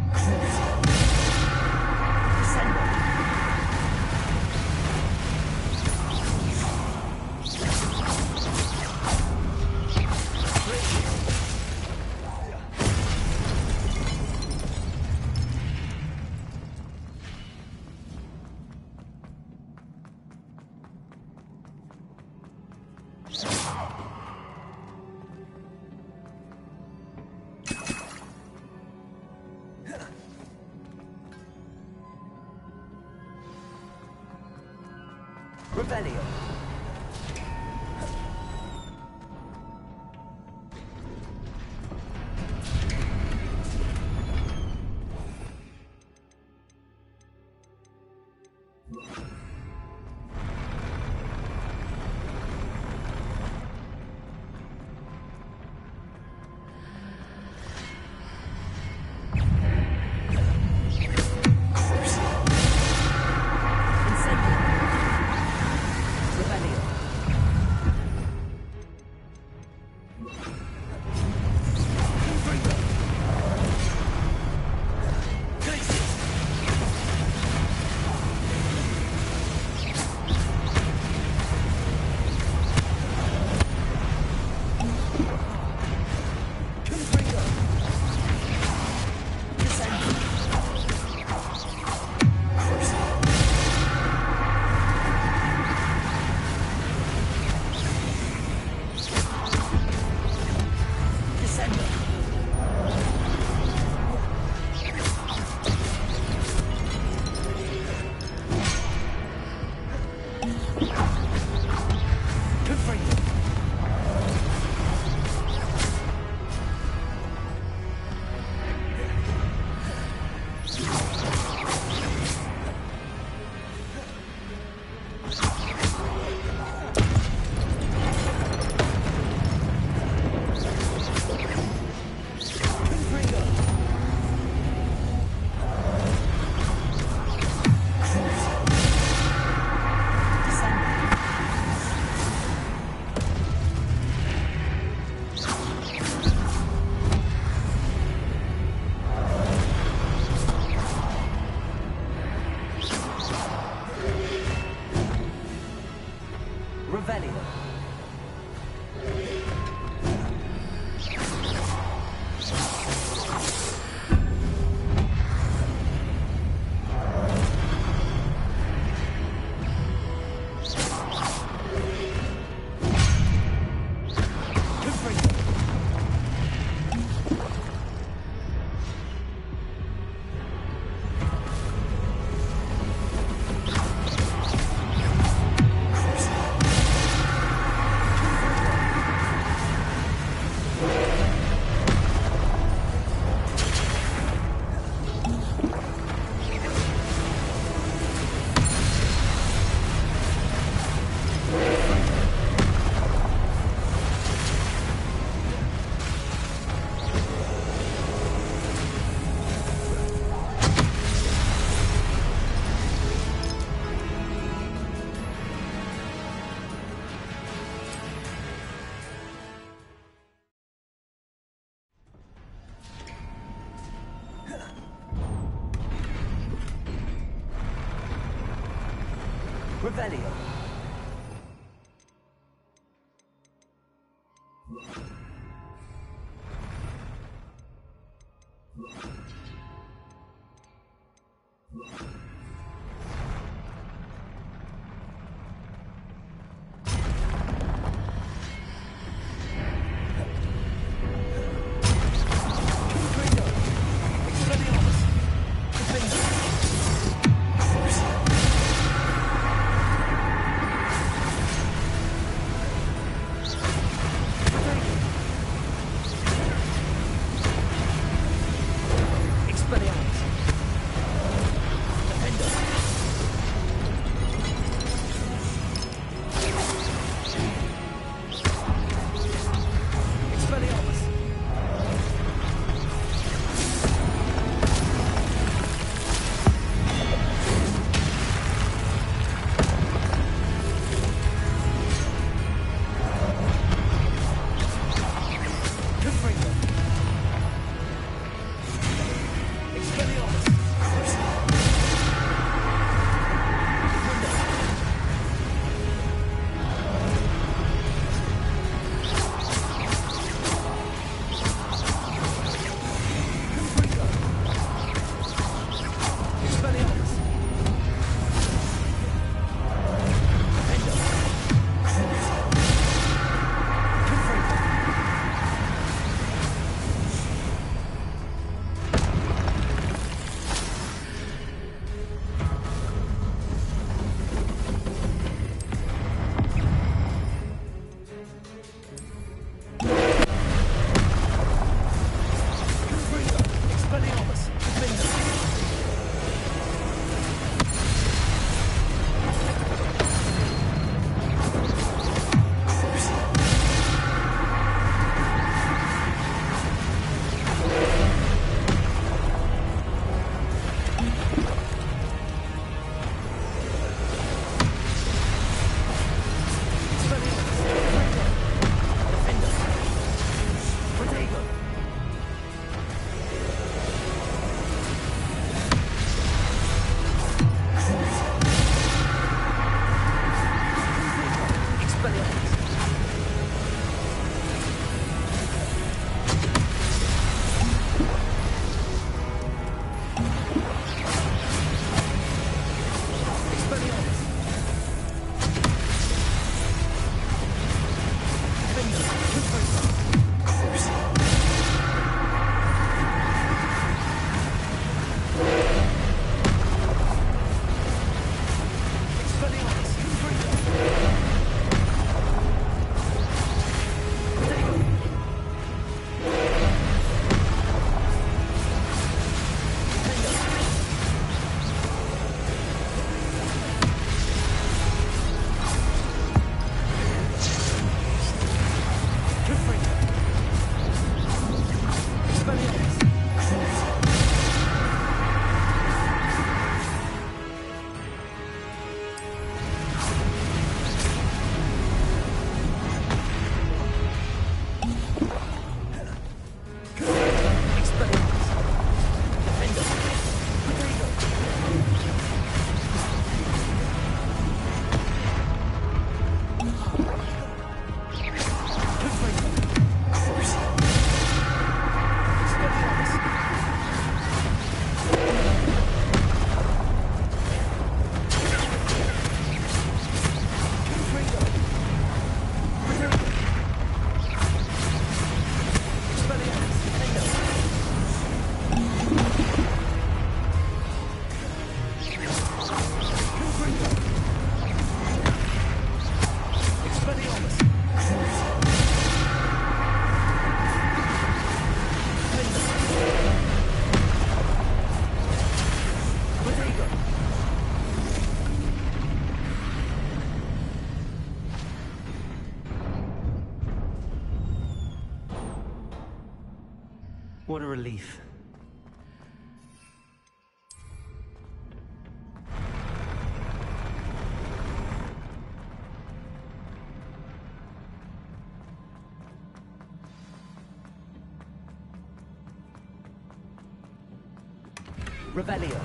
Revelio. Revelio. What a relief. Revelio.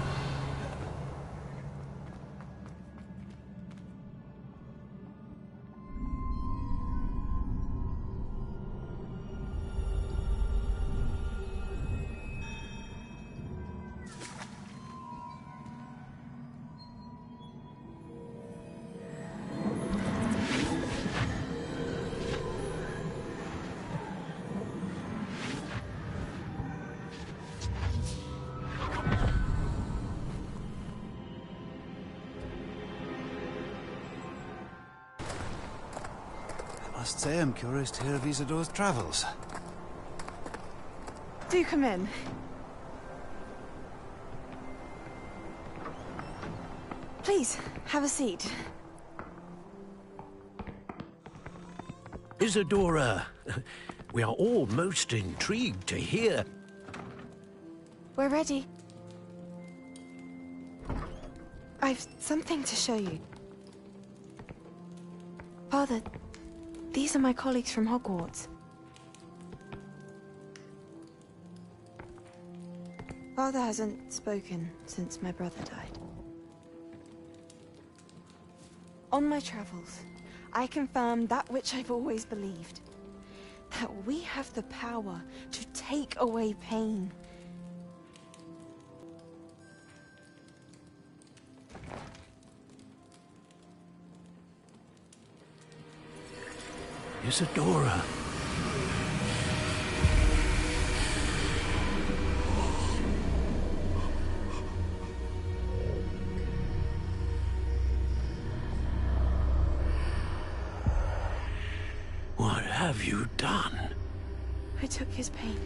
Must say I'm curious to hear of Isadore's travels. Do come in. Please, have a seat. Isadora, we are all most intrigued to hear. We're ready. I've something to show you. Father, these are my colleagues from Hogwarts. Father hasn't spoken since my brother died. On my travels, I confirmed that which I've always believed. That we have the power to take away pain. Isadora. What have you done? I took his pain.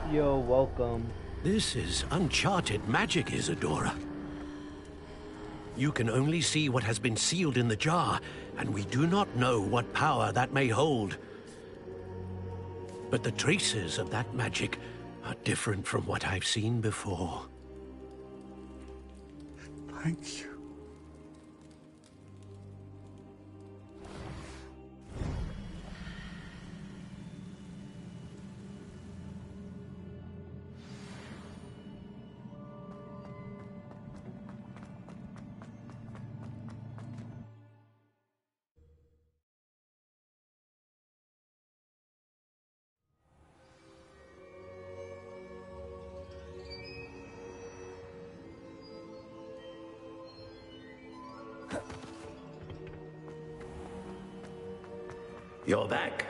Yo, welcome. This is uncharted magic, Isadora. You can only see what has been sealed in the jar, and we do not know what power that may hold. But the traces of that magic are different from what I've seen before. Thank you. You're back.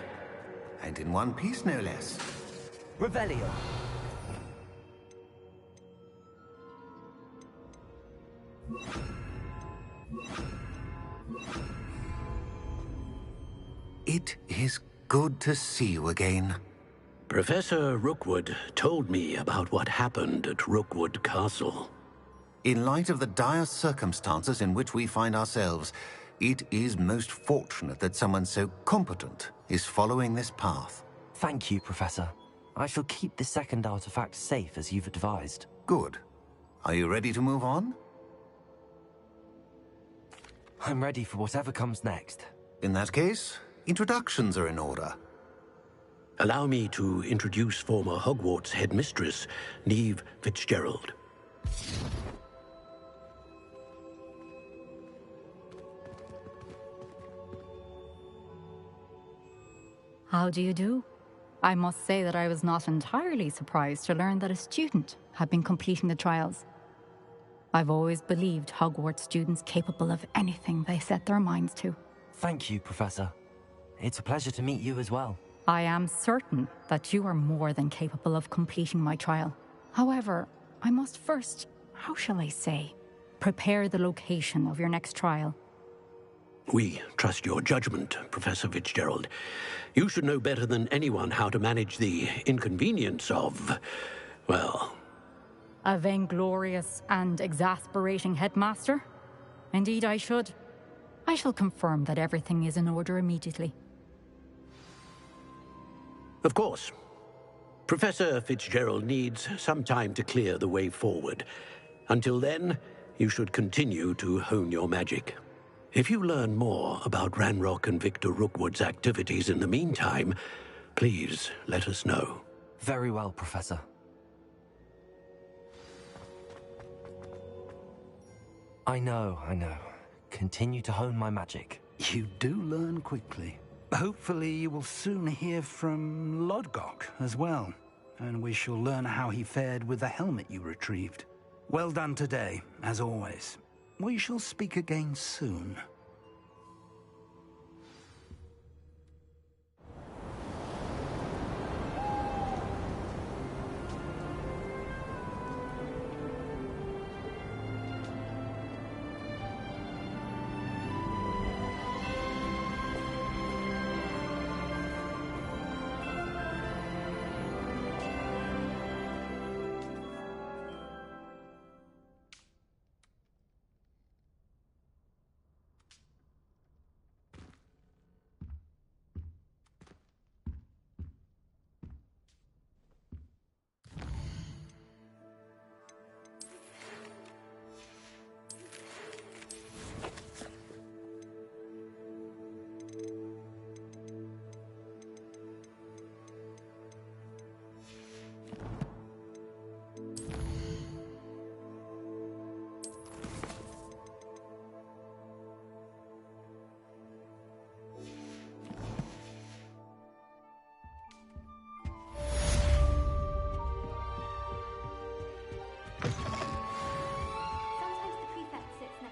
And in one piece, no less. Revelio. It is good to see you again. Professor Rookwood told me about what happened at Rookwood Castle. In light of the dire circumstances in which we find ourselves, it is most fortunate that someone so competent is following this path. Thank you, Professor. I shall keep the second artifact safe as you've advised. Good. Are you ready to move on? I'm ready for whatever comes next. In that case, introductions are in order. Allow me to introduce former Hogwarts headmistress, Neve Fitzgerald. How do you do? I must say that I was not entirely surprised to learn that a student had been completing the trials. I've always believed Hogwarts students capable of anything they set their minds to. Thank you, Professor. It's a pleasure to meet you as well. I am certain that you are more than capable of completing my trial. However, I must first, how shall I say, prepare the location of your next trial. We trust your judgment, Professor Fitzgerald. You should know better than anyone how to manage the inconvenience of, well... A vainglorious and exasperating headmaster? Indeed I should. I shall confirm that everything is in order immediately. Of course. Professor Fitzgerald needs some time to clear the way forward. Until then, you should continue to hone your magic. If you learn more about Ranrock and Victor Rookwood's activities in the meantime, please let us know. Very well, Professor. I know. Continue to hone my magic. You do learn quickly. Hopefully you will soon hear from Lodgok as well, and we shall learn how he fared with the helmet you retrieved. Well done today, as always. We shall speak again soon.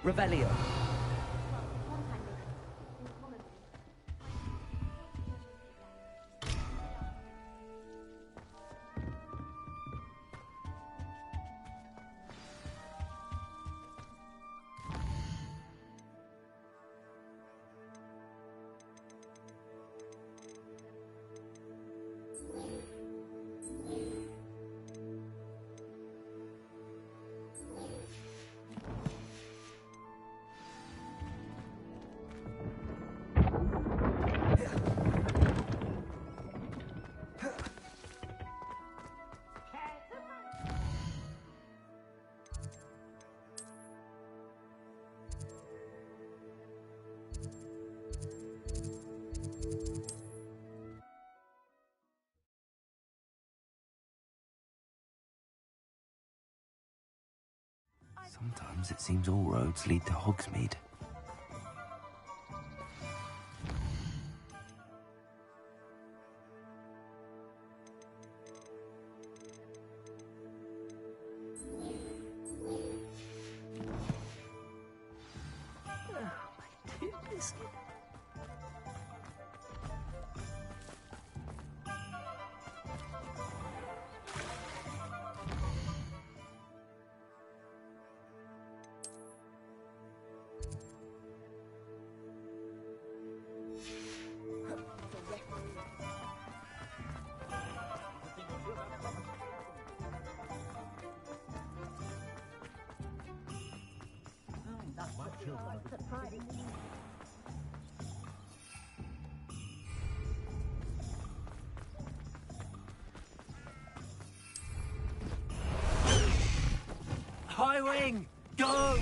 Revelio. Sometimes it seems all roads lead to Hogsmeade. High wing, go!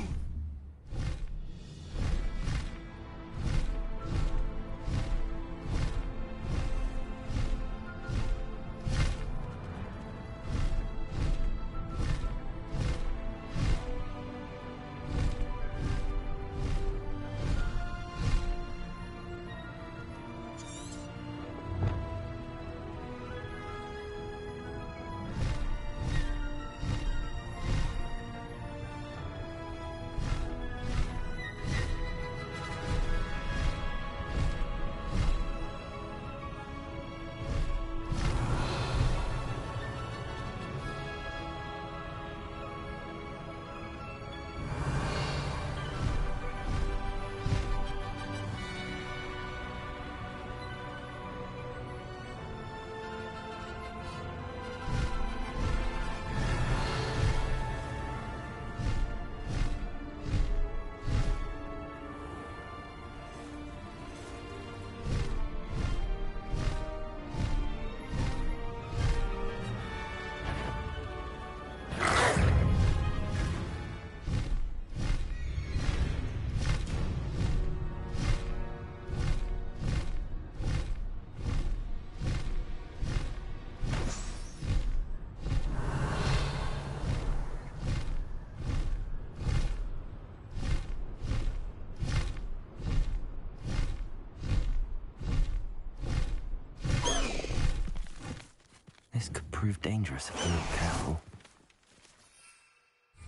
This could prove dangerous if we're not careful.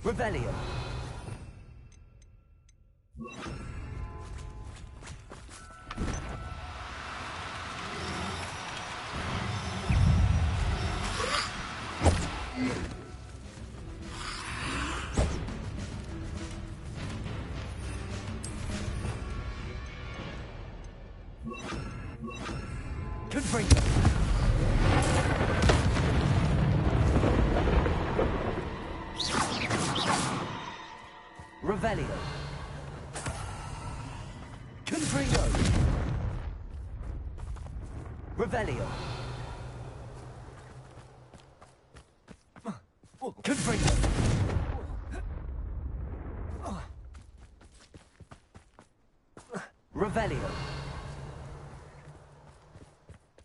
Revelio. Confringo. Revelio. Confringo. Revelio. Confringo. Revelio.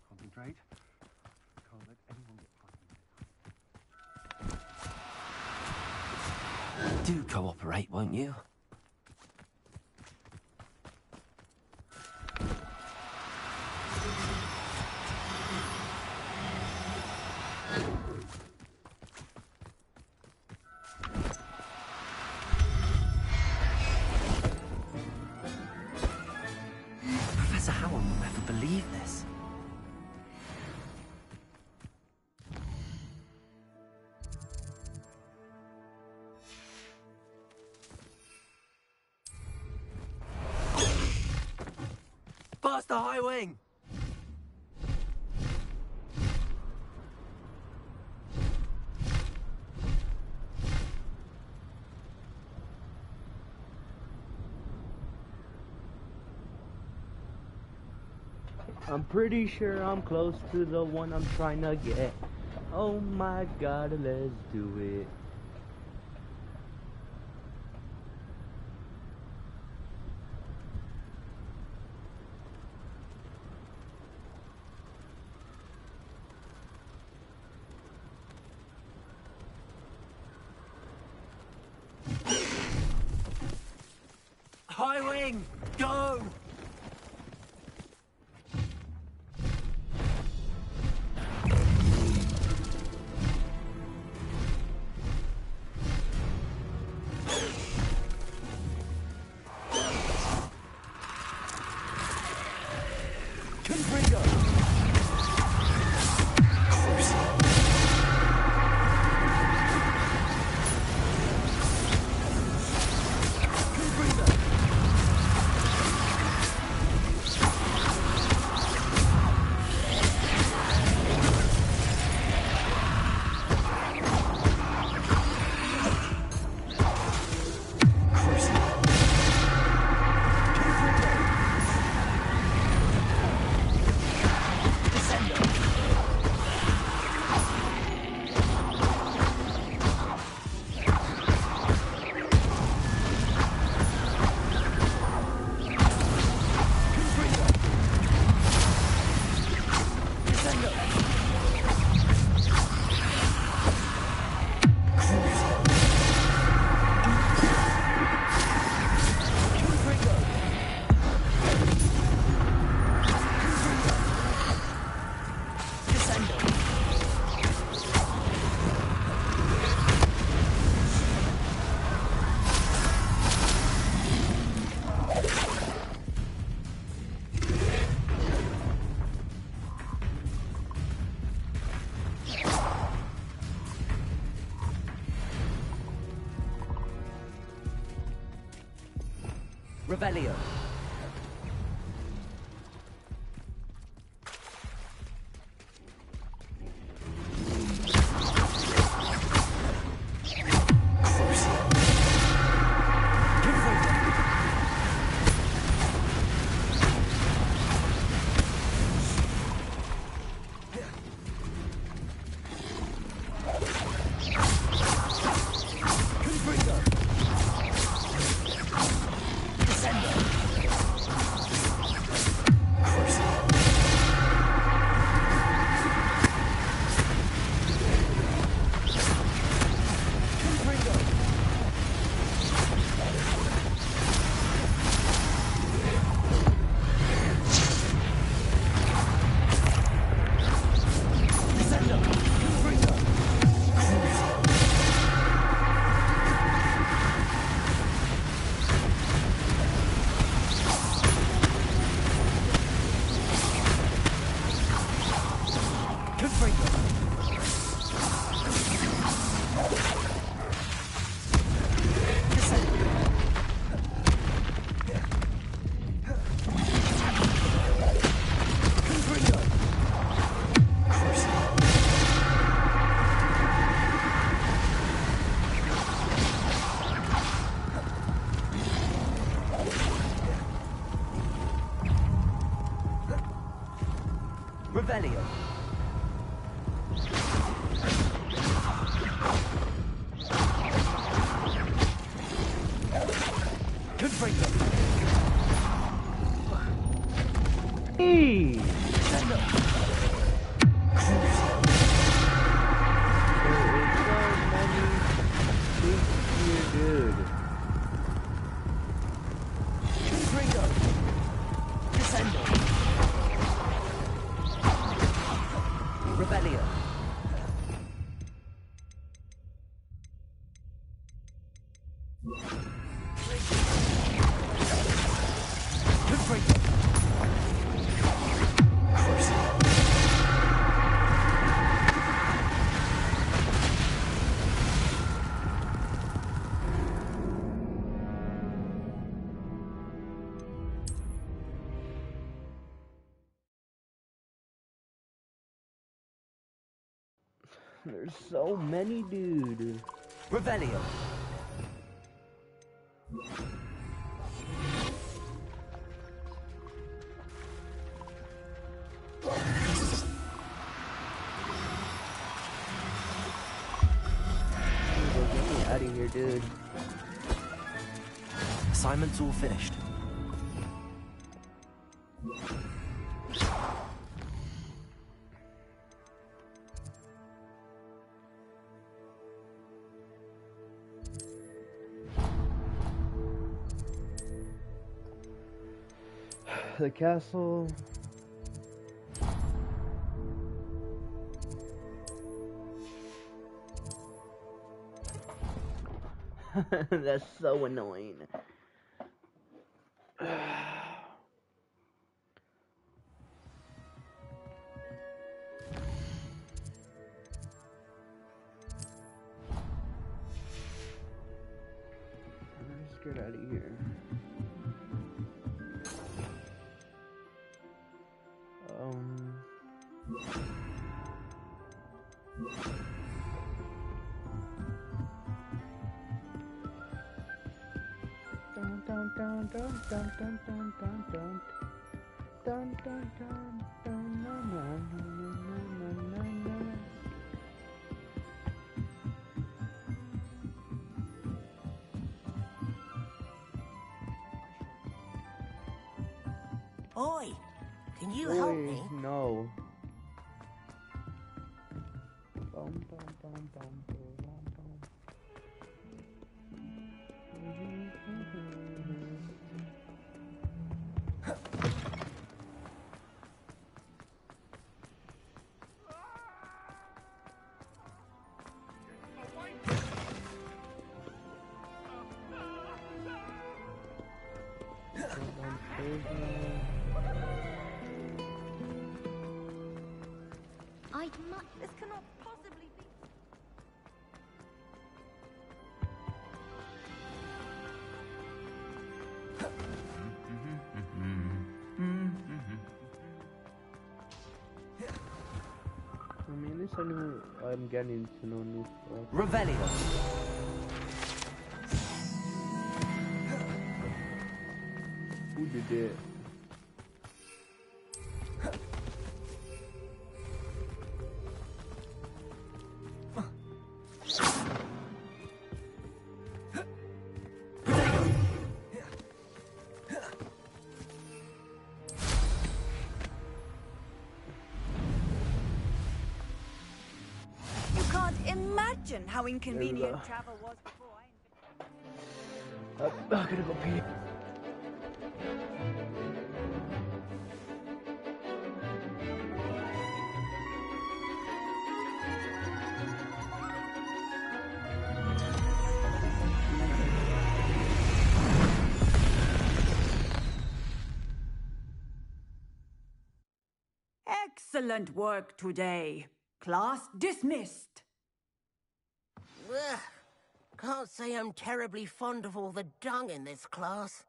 Concentrate. Can't let anyone get past. Do cooperate, won't you? the High Wing! I'm pretty sure I'm close to the one I'm trying to get. Oh my god, let's do it. High Wing, go! Revelio. Revelio. Hey! There is so many things here, dude. Revelio. There's so many, dude. Revelio. Get me out of here, dude. Assignment's all finished. The castle. That's so annoying. Let's get out of here. Dun dun dun dun dun dun dun dun dun dun dun dun dun na na na na na na. Oi, can you help me? No. Bum, bum, bum, bum, bum, bum. This cannot possibly be. I mean, at least I knew I'm getting to know new stuff. Revelio. Who did it? How inconvenient travel was before I'm gonna go pee. Excellent work today. Class dismissed. Ugh. Can't say I'm terribly fond of all the dung in this class.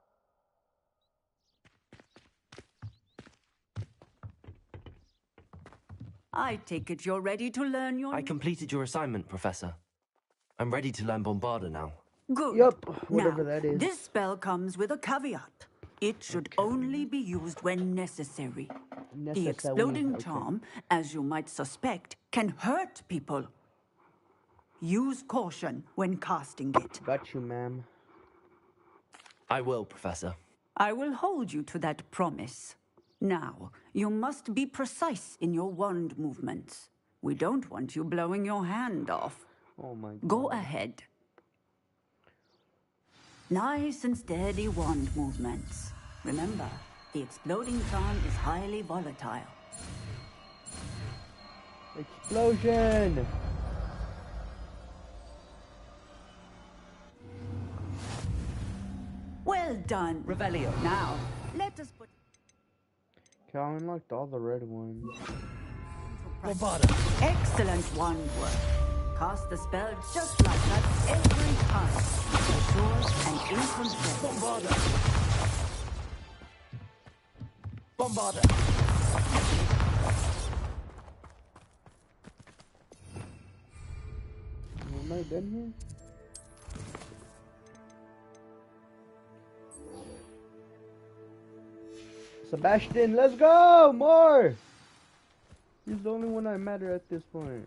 I take it you're ready to learn your... I completed your assignment, Professor. I'm ready to learn Bombarda now. Good. Yep, whatever now, that is. This spell comes with a caveat. It should only be used when necessary. The exploding charm, as you might suspect, can hurt people. Use caution when casting it. Got you, ma'am. I will, Professor. I will hold you to that promise. Now, you must be precise in your wand movements. We don't want you blowing your hand off. Oh my God. Go ahead. Nice and steady wand movements. Remember, the exploding charm is highly volatile. Explosion! Well done, Revelio. Now, let us put... Okay, I unlocked all the red ones. Excellent wand work. Cast the spell just like that every time. Assured and in control. Bombarda! Bombarda! Am I done here? Sebastian, let's go! More! He's the only one that matter at this point.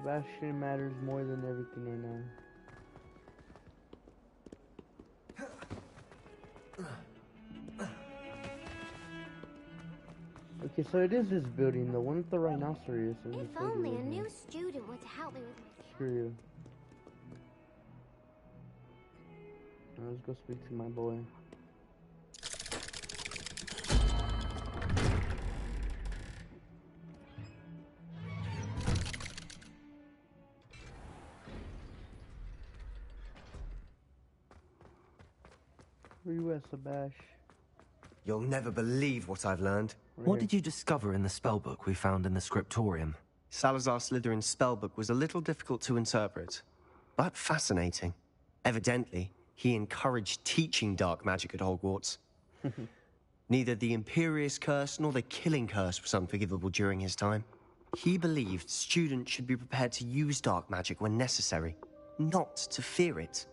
Sebastian matters more than everything right now. Okay, so it is this building, the one with the rhinoceros. If only a new student were to help me with my... Screw you. Now let's go speak to my boy. Where you at, Sebash? You'll never believe what I've learned. What did you discover in the spellbook we found in the scriptorium? Salazar Slytherin's spellbook was a little difficult to interpret, but fascinating. Evidently, he encouraged teaching dark magic at Hogwarts. Neither the Imperious Curse nor the Killing Curse was unforgivable during his time. He believed students should be prepared to use dark magic when necessary, not to fear it.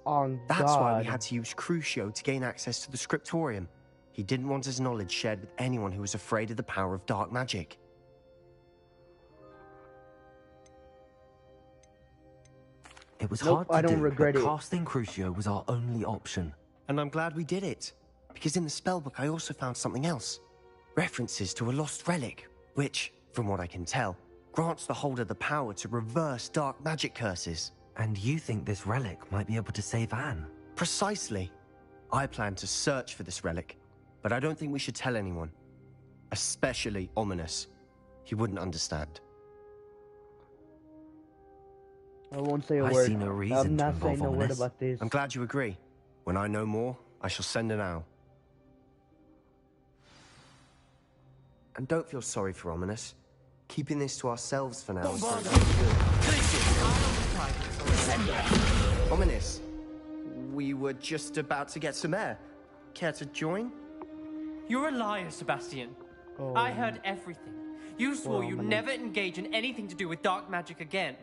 That's why we had to use Crucio to gain access to the scriptorium. He didn't want his knowledge shared with anyone who was afraid of the power of dark magic. It was hard to do, but casting Crucio was our only option. And I'm glad we did it, because in the spellbook I also found something else. References to a lost relic, which, from what I can tell, grants the holder the power to reverse dark magic curses. And you think this relic might be able to save Anne? Precisely. I plan to search for this relic, but I don't think we should tell anyone. Especially Ominous. He wouldn't understand. I won't say a word. I see no reason I'm not saying no word about this. I'm glad you agree. When I know more, I shall send an owl. And don't feel sorry for Ominous. Keeping this to ourselves for now is good. Ominous, we were just about to get some air. Care to join? You're a liar, Sebastian. I heard everything. You swore you'd never engage in anything to do with dark magic again.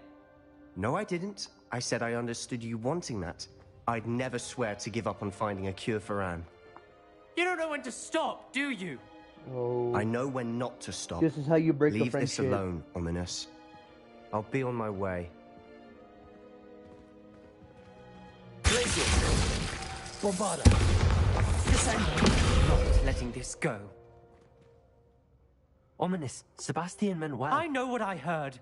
No, I didn't. I said I understood you wanting that. I'd never swear to give up on finding a cure for Anne. You don't know when to stop, do you? Oh. I know when not to stop. This is how you break Leave a friendship. this alone, Ominous. I'll be on my way. Bombarda. Not letting this go. Ominous, Sebastian meant well. I know what I heard.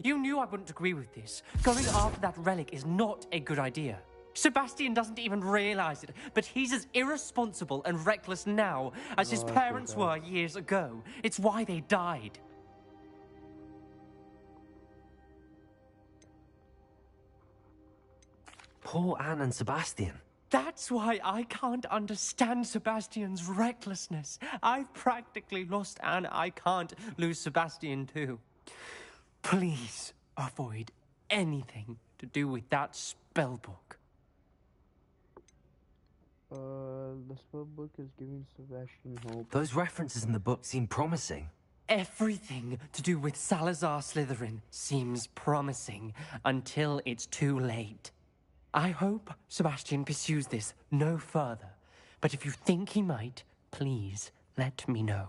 You knew I wouldn't agree with this. Going after that relic is not a good idea. Sebastian doesn't even realize it, but he's as irresponsible and reckless now as his parents were years ago. It's why they died. Poor Anne and Sebastian. That's why I can't understand Sebastian's recklessness. I've practically lost Anne. I can't lose Sebastian too. Please avoid anything to do with that spellbook. The spellbook is giving Sebastian hope. Those references in the book seem promising. Everything to do with Salazar Slytherin seems promising until it's too late. I hope Sebastian pursues this no further, but if you think he might, please let me know.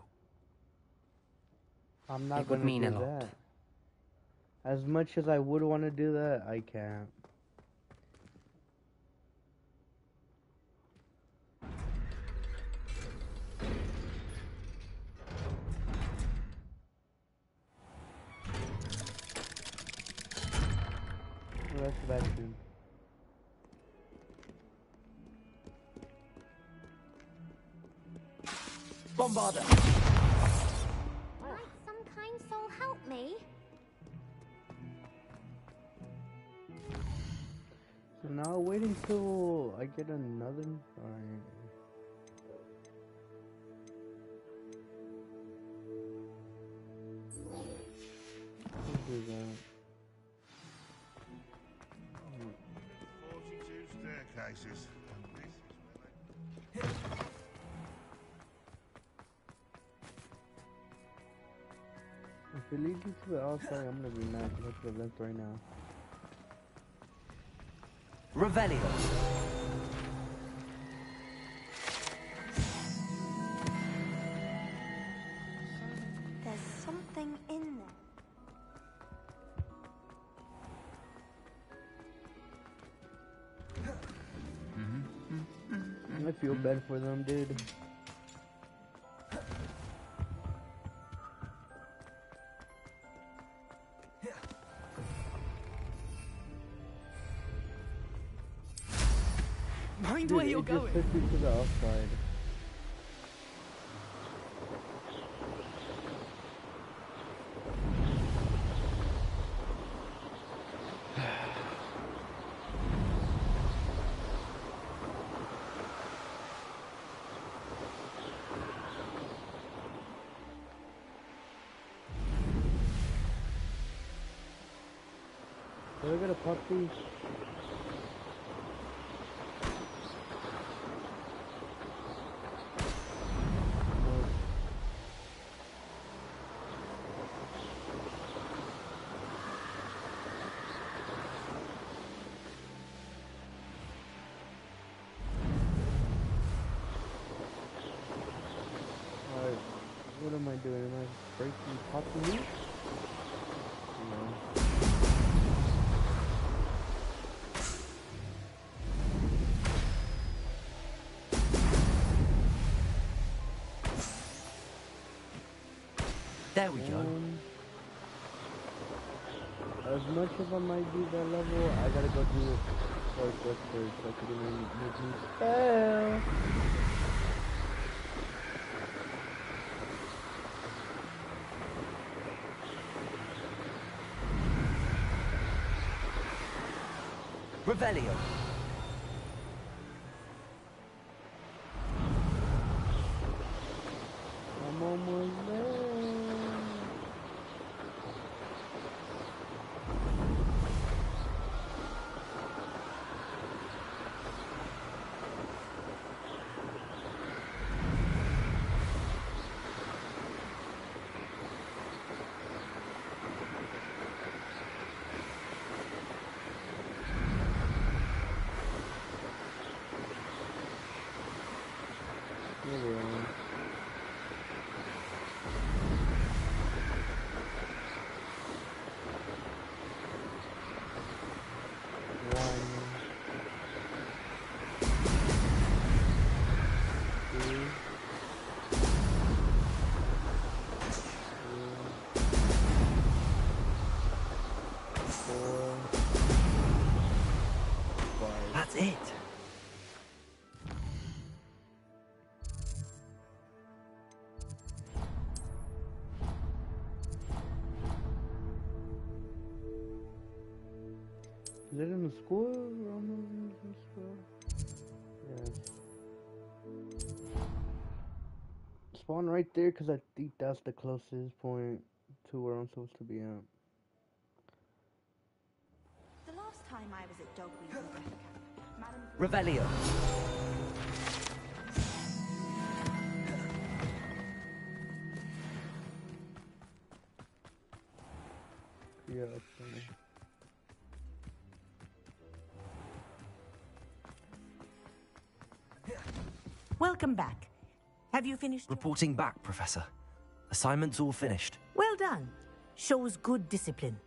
I'm not It would gonna mean do a lot. that. As much as I would want to do that, I can't. Oh, that's Sebastian. Bombarda. Might some kind soul help me? And I'll wait until I get another. Alright. Do that. 42 staircases. If it leads you to the outside, I'm gonna be mad. Go to the left right now. Revelio. There's something in there. I feel bad for them, dude. Mind Dude, where you're it just going. took you to the outside. We're gonna pop these. Alright, what am I doing? Am I breaking popping these? No. There we go. As much as I might do that level, I gotta go do it first so I can even make me spell. Revelio. I'm almost there. Here we are. That's it. Is it in the school? In the school? Yes. Spawn right there because I think that's the closest point to where I'm supposed to be at. The last time I was at Dogweed Death Camp, Madam... Revelio. Yeah, that's funny. Welcome back. Have you finished? Reporting back, Professor. Assignment's all finished. Well done. Shows good discipline.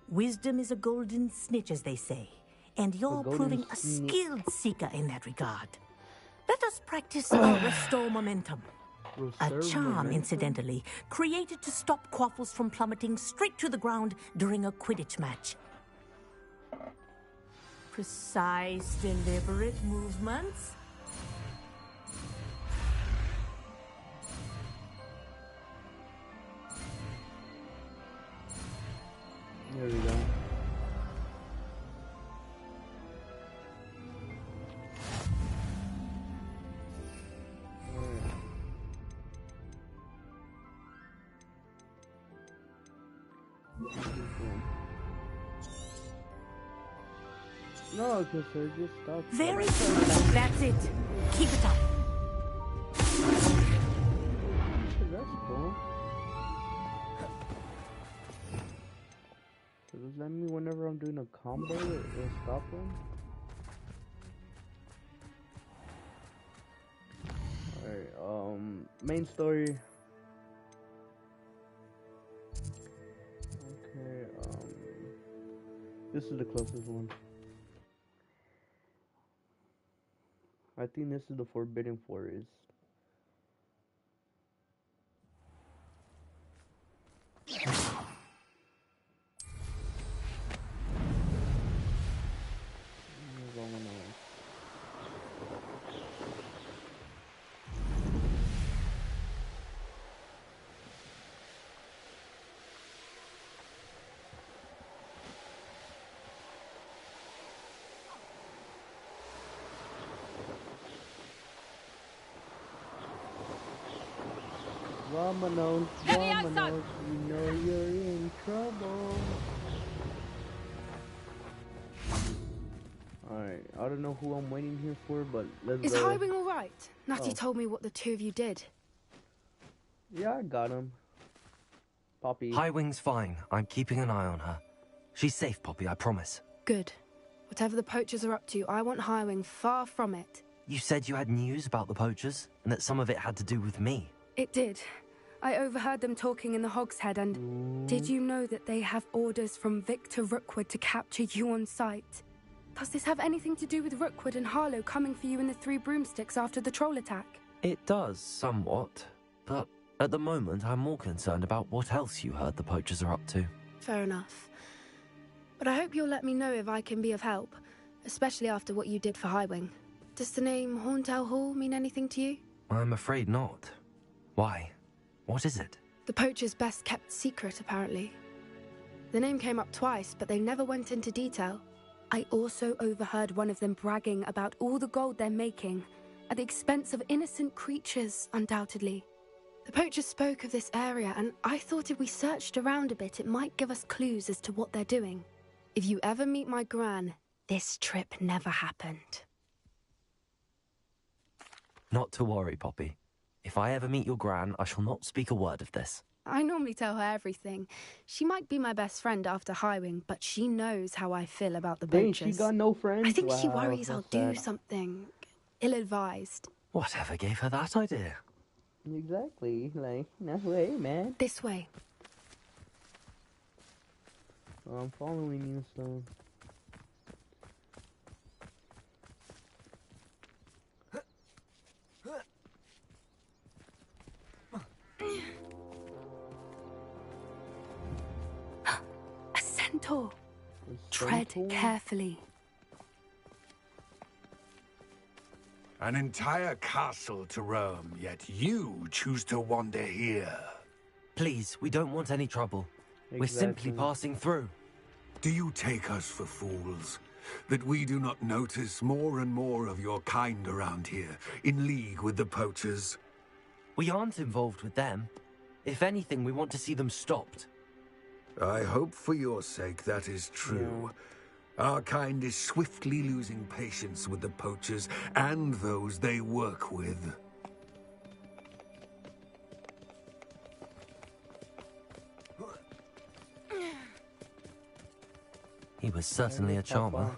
Wisdom is a golden snitch, as they say. And you're proving a skilled seeker in that regard. Let us practice our restore momentum. A charm, incidentally, created to stop Quaffles from plummeting straight to the ground during a Quidditch match. Precise, deliberate movements. There we go. No, because they're just stuck. Very good. That's it. Keep it up. That's cool. So does that mean whenever I'm doing a combo, it'll stop them? Alright, main story. Okay, this is the closest one. I think this is the Forbidden Forest. Vámonos, vámonos, you know you're in trouble. Alright, I don't know who I'm waiting here for, but let's Is go. Highwing alright? Natty told me what the two of you did. Yeah, I got him. Poppy. Highwing's fine. I'm keeping an eye on her. She's safe, Poppy, I promise. Good. Whatever the poachers are up to, I want Highwing far from it. You said you had news about the poachers, and that some of it had to do with me. It did. I overheard them talking in the Hogshead, and did you know that they have orders from Victor Rookwood to capture you on sight? Does this have anything to do with Rookwood and Harlow coming for you in the Three Broomsticks after the troll attack? It does, somewhat. But at the moment, I'm more concerned about what else you heard the poachers are up to. Fair enough. But I hope you'll let me know if I can be of help, especially after what you did for Highwing. Does the name Horntail Hall mean anything to you? I'm afraid not. Why? What is it? The poacher's best kept secret, apparently. The name came up twice, but they never went into detail. I also overheard one of them bragging about all the gold they're making, at the expense of innocent creatures, undoubtedly. The poachers spoke of this area, and I thought if we searched around a bit, it might give us clues as to what they're doing. If you ever meet my gran, this trip never happened. Not to worry, Poppy. If I ever meet your gran, I shall not speak a word of this. I normally tell her everything. She might be my best friend after Highwing, but she knows how I feel about the Dang, poachers. she got no friends? I think she Wow, worries I'll that's do sad. something ill-advised. Whatever gave her that idea? Exactly, like, no way, man. This way. I'm following you, so... A centaur. Tread carefully. An entire castle to roam, yet you choose to wander here. Please, we don't want any trouble. We're simply passing through. Do you take us for fools? That we do not notice more and more of your kind around here, in league with the poachers? We aren't involved with them. If anything, we want to see them stopped. I hope for your sake that is true. Our kind is swiftly losing patience with the poachers and those they work with. He was certainly a charmer.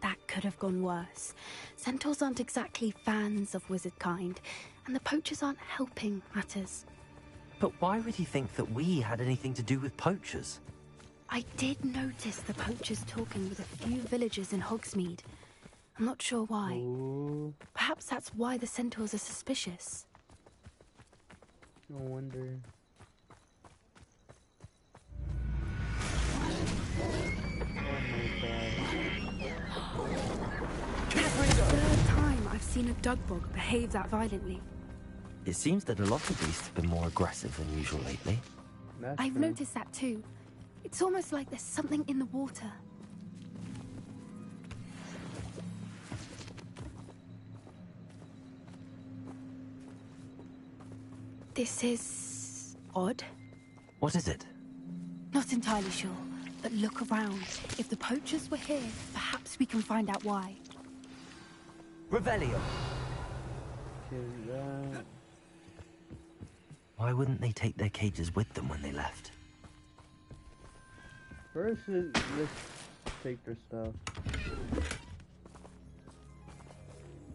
That could have gone worse. Centaurs aren't exactly fans of wizard kind, and the poachers aren't helping matters. But why would he think that we had anything to do with poachers? I did notice the poachers talking with a few villagers in Hogsmeade. I'm not sure why. Perhaps that's why the centaurs are suspicious. No wonder. Third time I've seen a dugbog behave that violently. It seems that a lot of beasts have been more aggressive than usual lately. I've noticed that too. It's almost like there's something in the water. This is odd. What is it? Not entirely sure, but look around. If the poachers were here, perhaps we can find out why. Revelio. Why wouldn't they take their cages with them when they left? First, let's take their stuff.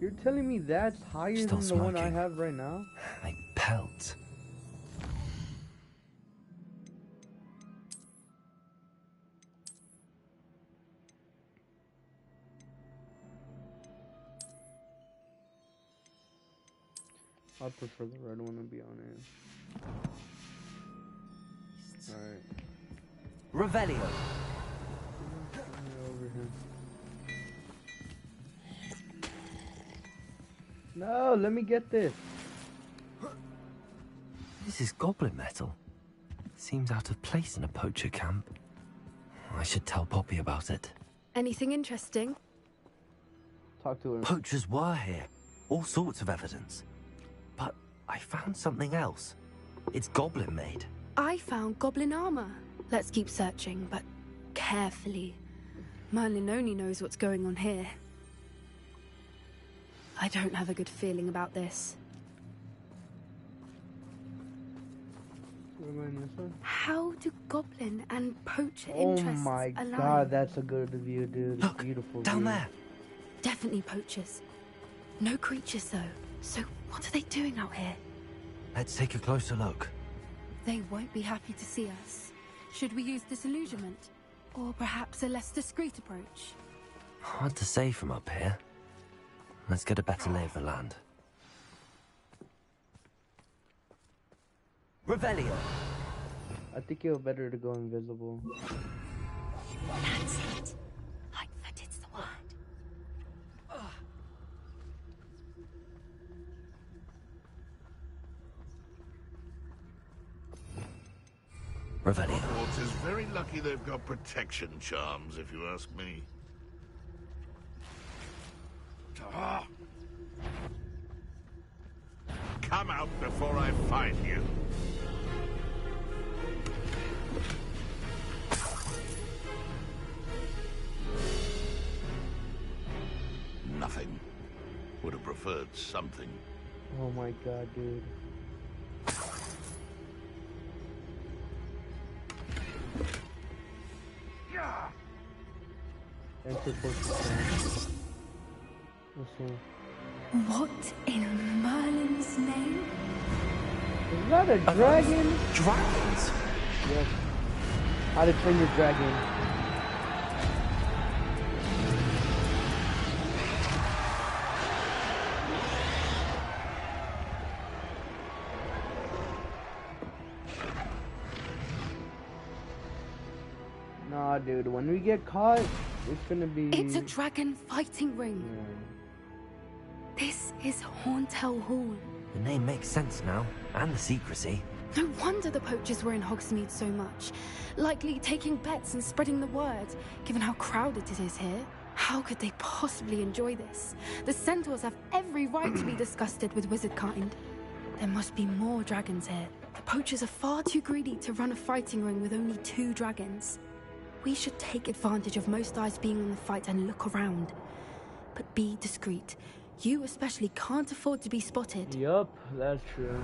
You're telling me that's higher Still than the one I smoking. have right now? Like pelts. I prefer the red one to be honest. Alright. Revelio. Over here. No, let me get this. This is goblin metal. Seems out of place in a poacher camp. I should tell Poppy about it. Anything interesting? Talk to her. Poachers were here. All sorts of evidence. But I found something else. It's goblin made. I found goblin armor. Let's keep searching, but carefully. Merlin only knows what's going on here. I don't have a good feeling about this. How do goblin and poacher interests my align? god, that's a good view, dude. Look, beautiful down view. there. Definitely poachers. No creatures, though. So what are they doing out here? Let's take a closer look. They won't be happy to see us. Should we use disillusionment? Or perhaps a less discreet approach? Hard to say from up here. Let's get a better lay of the land. Revelio. I think you're better to go invisible. That's it. Lightfooted's the word. Revelio. Hogwarts is very lucky they've got protection charms, if you ask me. Come out before I find you. Nothing. Would have preferred something. Oh my god, dude. Enter potion. Let's see. What in Merlin's name? Is that a dragon? Dragons? Yes. How to train your dragon. Nah, dude, when we get caught, it's gonna be... It's a dragon fighting ring. This is Hauntel Hall. The name makes sense now, and the secrecy. No wonder the poachers were in Hogsmeade so much. Likely taking bets and spreading the word, given how crowded it is here. How could they possibly enjoy this? The centaurs have every right to be disgusted with wizard kind. There must be more dragons here. The poachers are far too greedy to run a fighting ring with only 2 dragons. We should take advantage of most eyes being on the fight and look around. But be discreet. You especially can't afford to be spotted. Yup, that's true.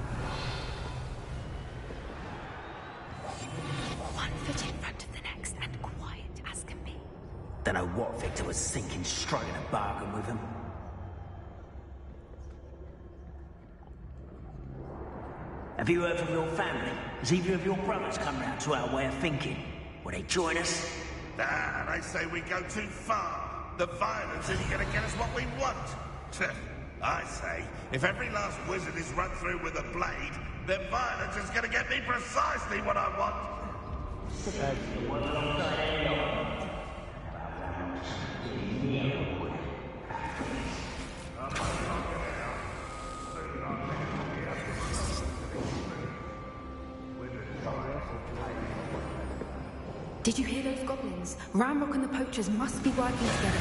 One foot in front of the next and quiet as can be. Don't know what Victor was thinking, striking a bargain with him. Have you heard from your family? Has either of your brothers come round to our way of thinking? Will they join us? Nah, they say we go too far. The violence isn't going to get us what we want. I say, if every last wizard is run through with a blade, then violence is going to get me precisely what I want. Did you hear those goblins? Ramrock and the poachers must be working together.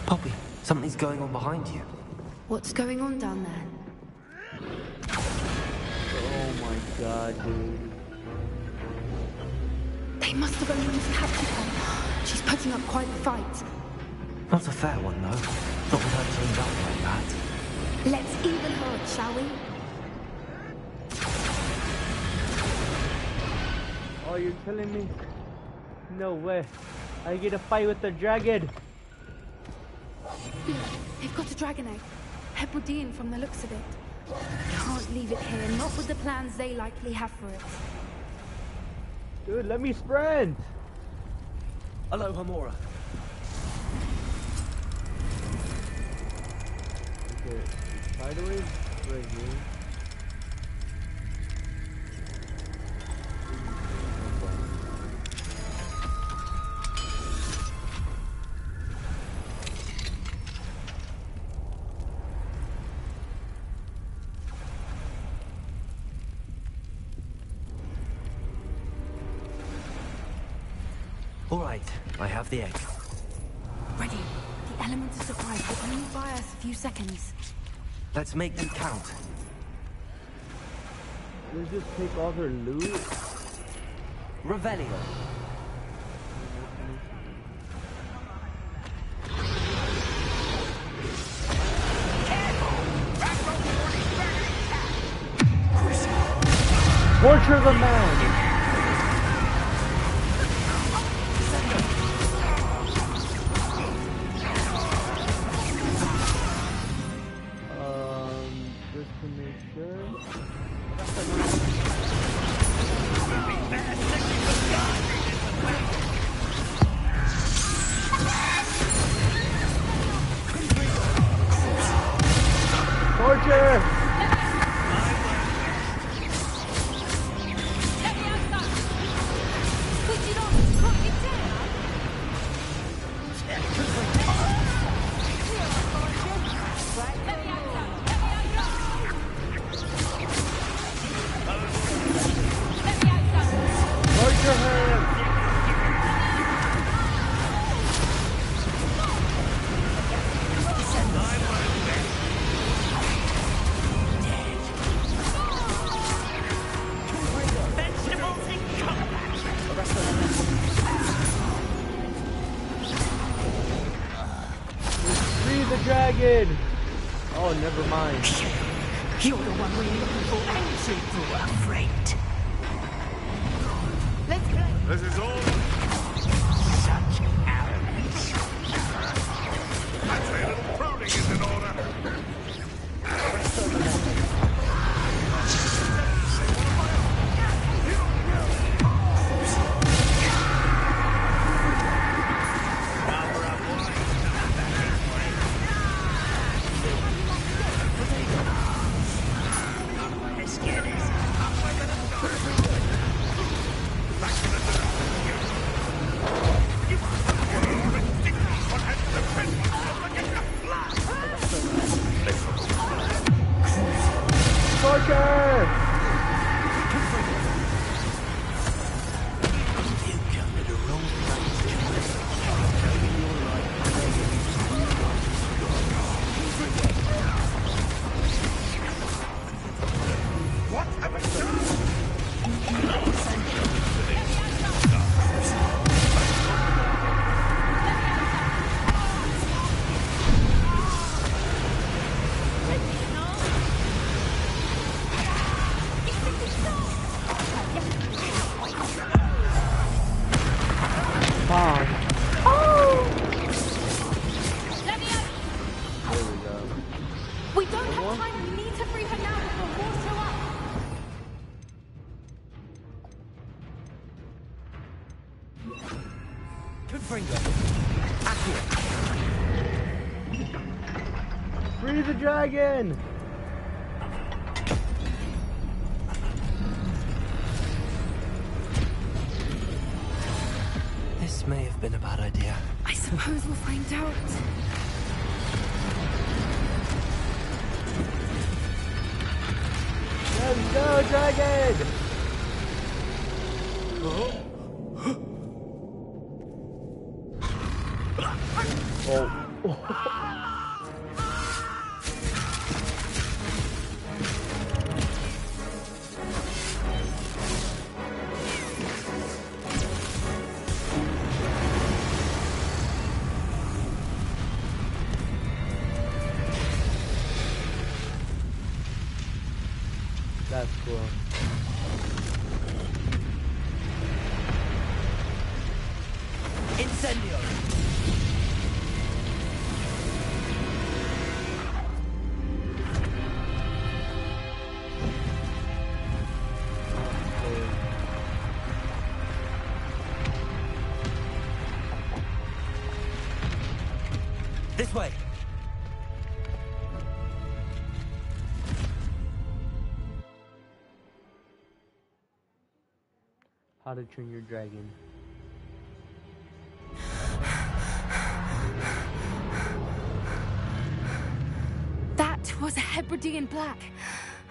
Poppy, something's going on behind you. What's going on down there? Oh my god, dude. They must have only just captured her. She's putting up quite the fight. Not a fair one, though. Not with her teamed up like that. Let's even her, shall we? Oh, you're killing me? No way. I get a fight with the dragon. They've got a dragon egg. Hebridean from the looks of it. Can't leave it here, not with the plans they likely have for it. Dude, let me sprint! Hello, Hamura. Okay, sideways, right here. All right, I have the egg. Ready. The element of surprise will only buy us a few seconds. Let's make them count. Let's just take all their loot. Revelio. Torture the man! Just to make sure. Torture! Dragon! Oh, never mind. You're the one we're looking for, ain't you? We're afraid. Let's play. This is all. Such arrogance. I'd say a little pruning is in order. Free the dragon! This may have been a bad idea. I suppose we'll find out. Let's go, dragon! that's cool. Incendio! This way. How to train your dragon. That was a Hebridean black.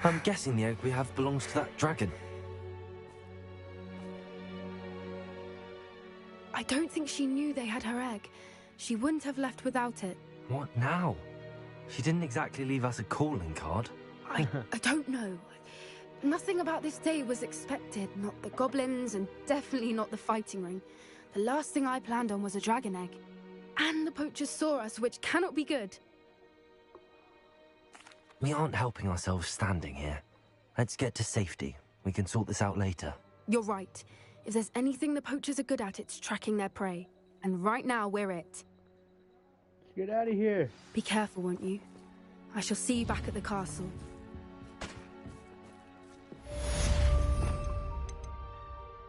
I'm guessing the egg we have belongs to that dragon. I don't think she knew they had her egg. She wouldn't have left without it. What now? She didn't exactly leave us a calling card. I don't know. Nothing about this day was expected. Not the goblins, and definitely not the fighting ring. The last thing I planned on was a dragon egg. And the poachers saw us, which cannot be good. We aren't helping ourselves standing here. Let's get to safety. We can sort this out later. You're right. If there's anything the poachers are good at, it's tracking their prey. And right now, we're it. Let's get out of here. Be careful, won't you? I shall see you back at the castle.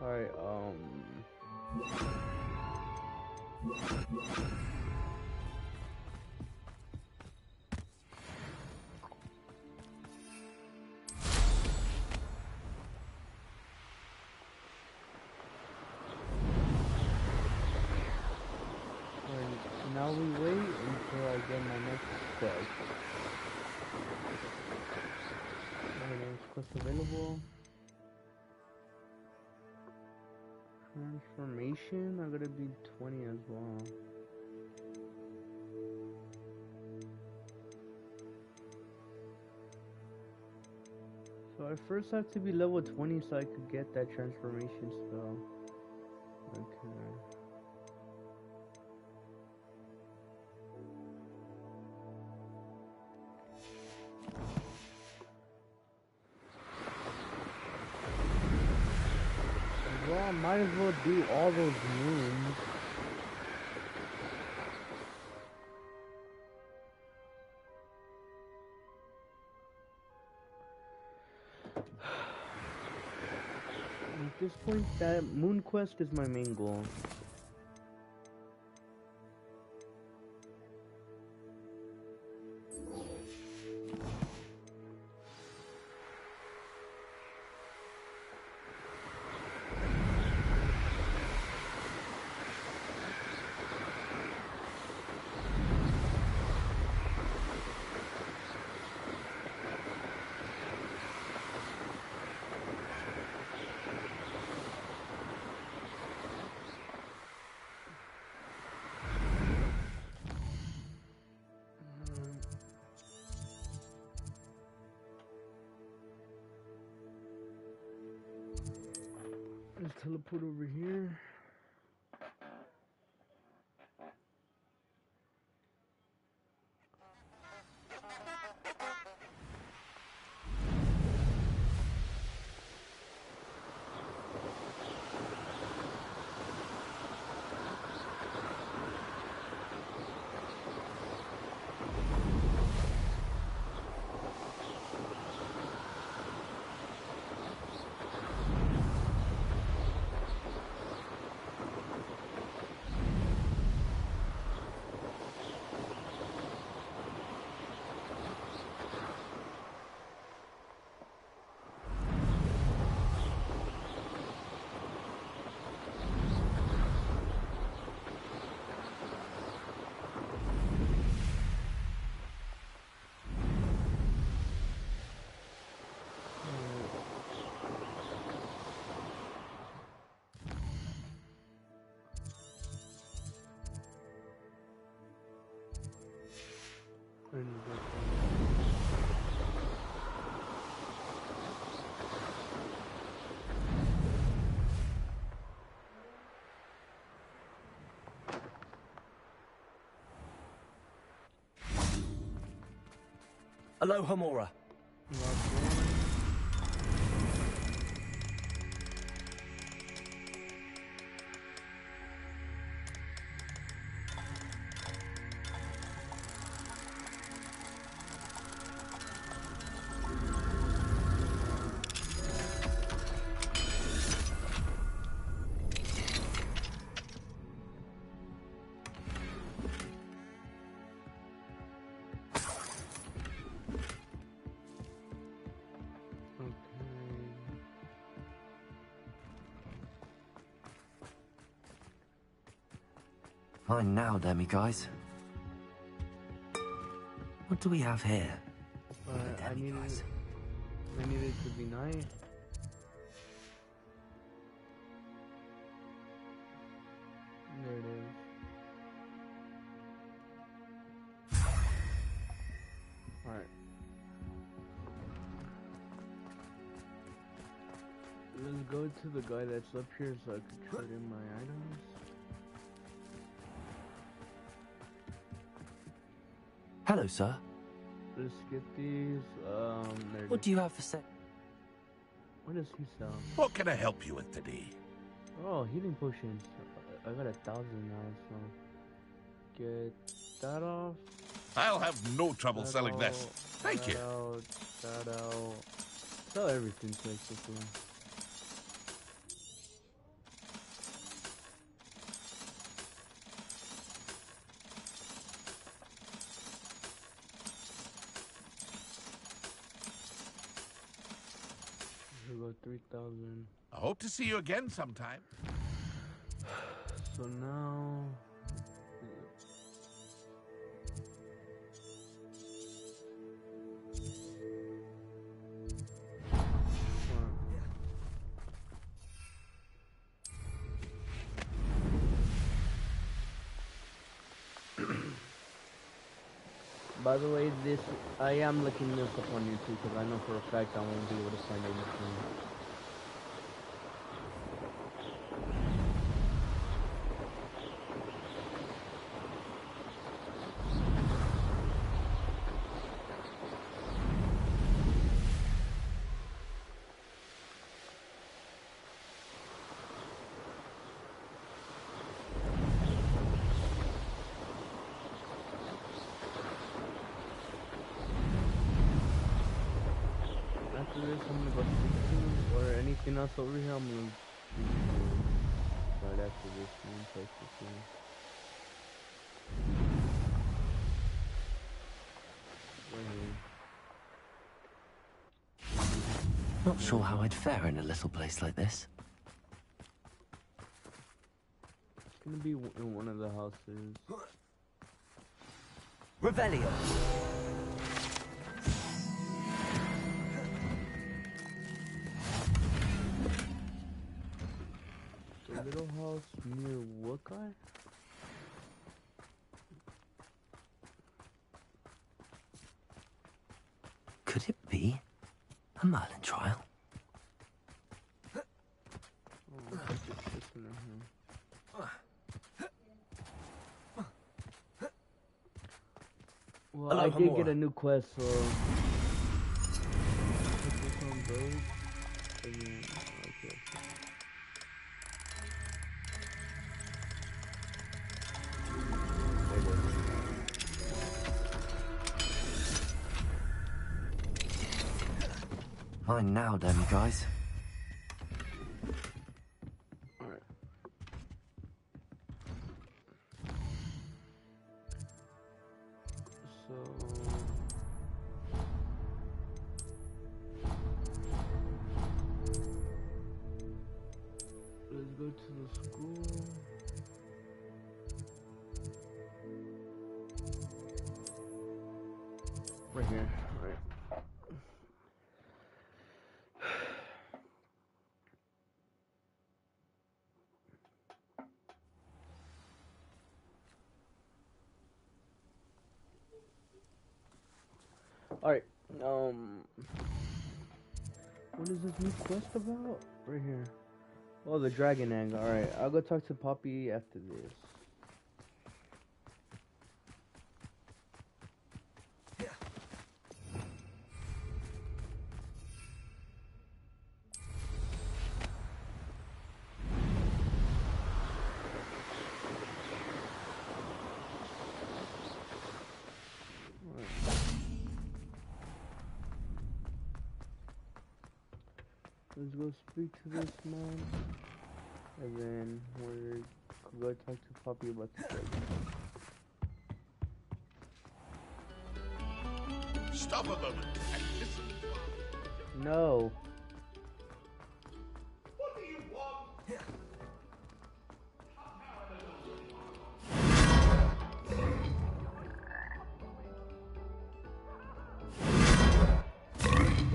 Alright, now we wait until I get my next quest. Next quest available. Transformation, I gotta be 20 as well. So I first have to be level 20 so I could get that transformation spell. Okay. Well, I might as well do all those moons. At this point, that moon quest is my main goal. Let's teleport over here. Aloha, Mora. Fine now, Demi guys. What do we have here? I needed it to be nice. There it is. Alright. Let's go to the guy that's up here so I can trade in my items. Hello, sir. Let's get these. What do you have for sale? What does he sell? What can I help you with today? Oh, healing potions. I got 1,000 now, so get that off. I'll have no trouble that selling out, this. Thank you. That out. Sell everything basically. Here we go, 3,000. I hope to see you again sometime. So now... By the way, I am looking this up on YouTube because I know for a fact I won't be able to find anything. After this, I'm gonna go speak to, or anything else over here, I'm gonna speak to right after this one, basically. Right here. Not sure how I'd fare in a little place like this. It's gonna be in one of the houses. Revelio. The little house near what guy? Could it be a Merlin trial? Oh, I think it's this one right here. Well, Hello, I did Hamura. get a new quest, so... Put this on those. And then, okay. Fine now, Demi guys. Alright. So... let's go to the school. Right here. Alright. Alright, what is this new quest about? Right here. Oh, the dragon egg. Alright, I'll go talk to Poppy after this. Let's go speak to this man, and then we're gonna talk to Poppy about the dragon. Stop a moment and listen. No. What do you want?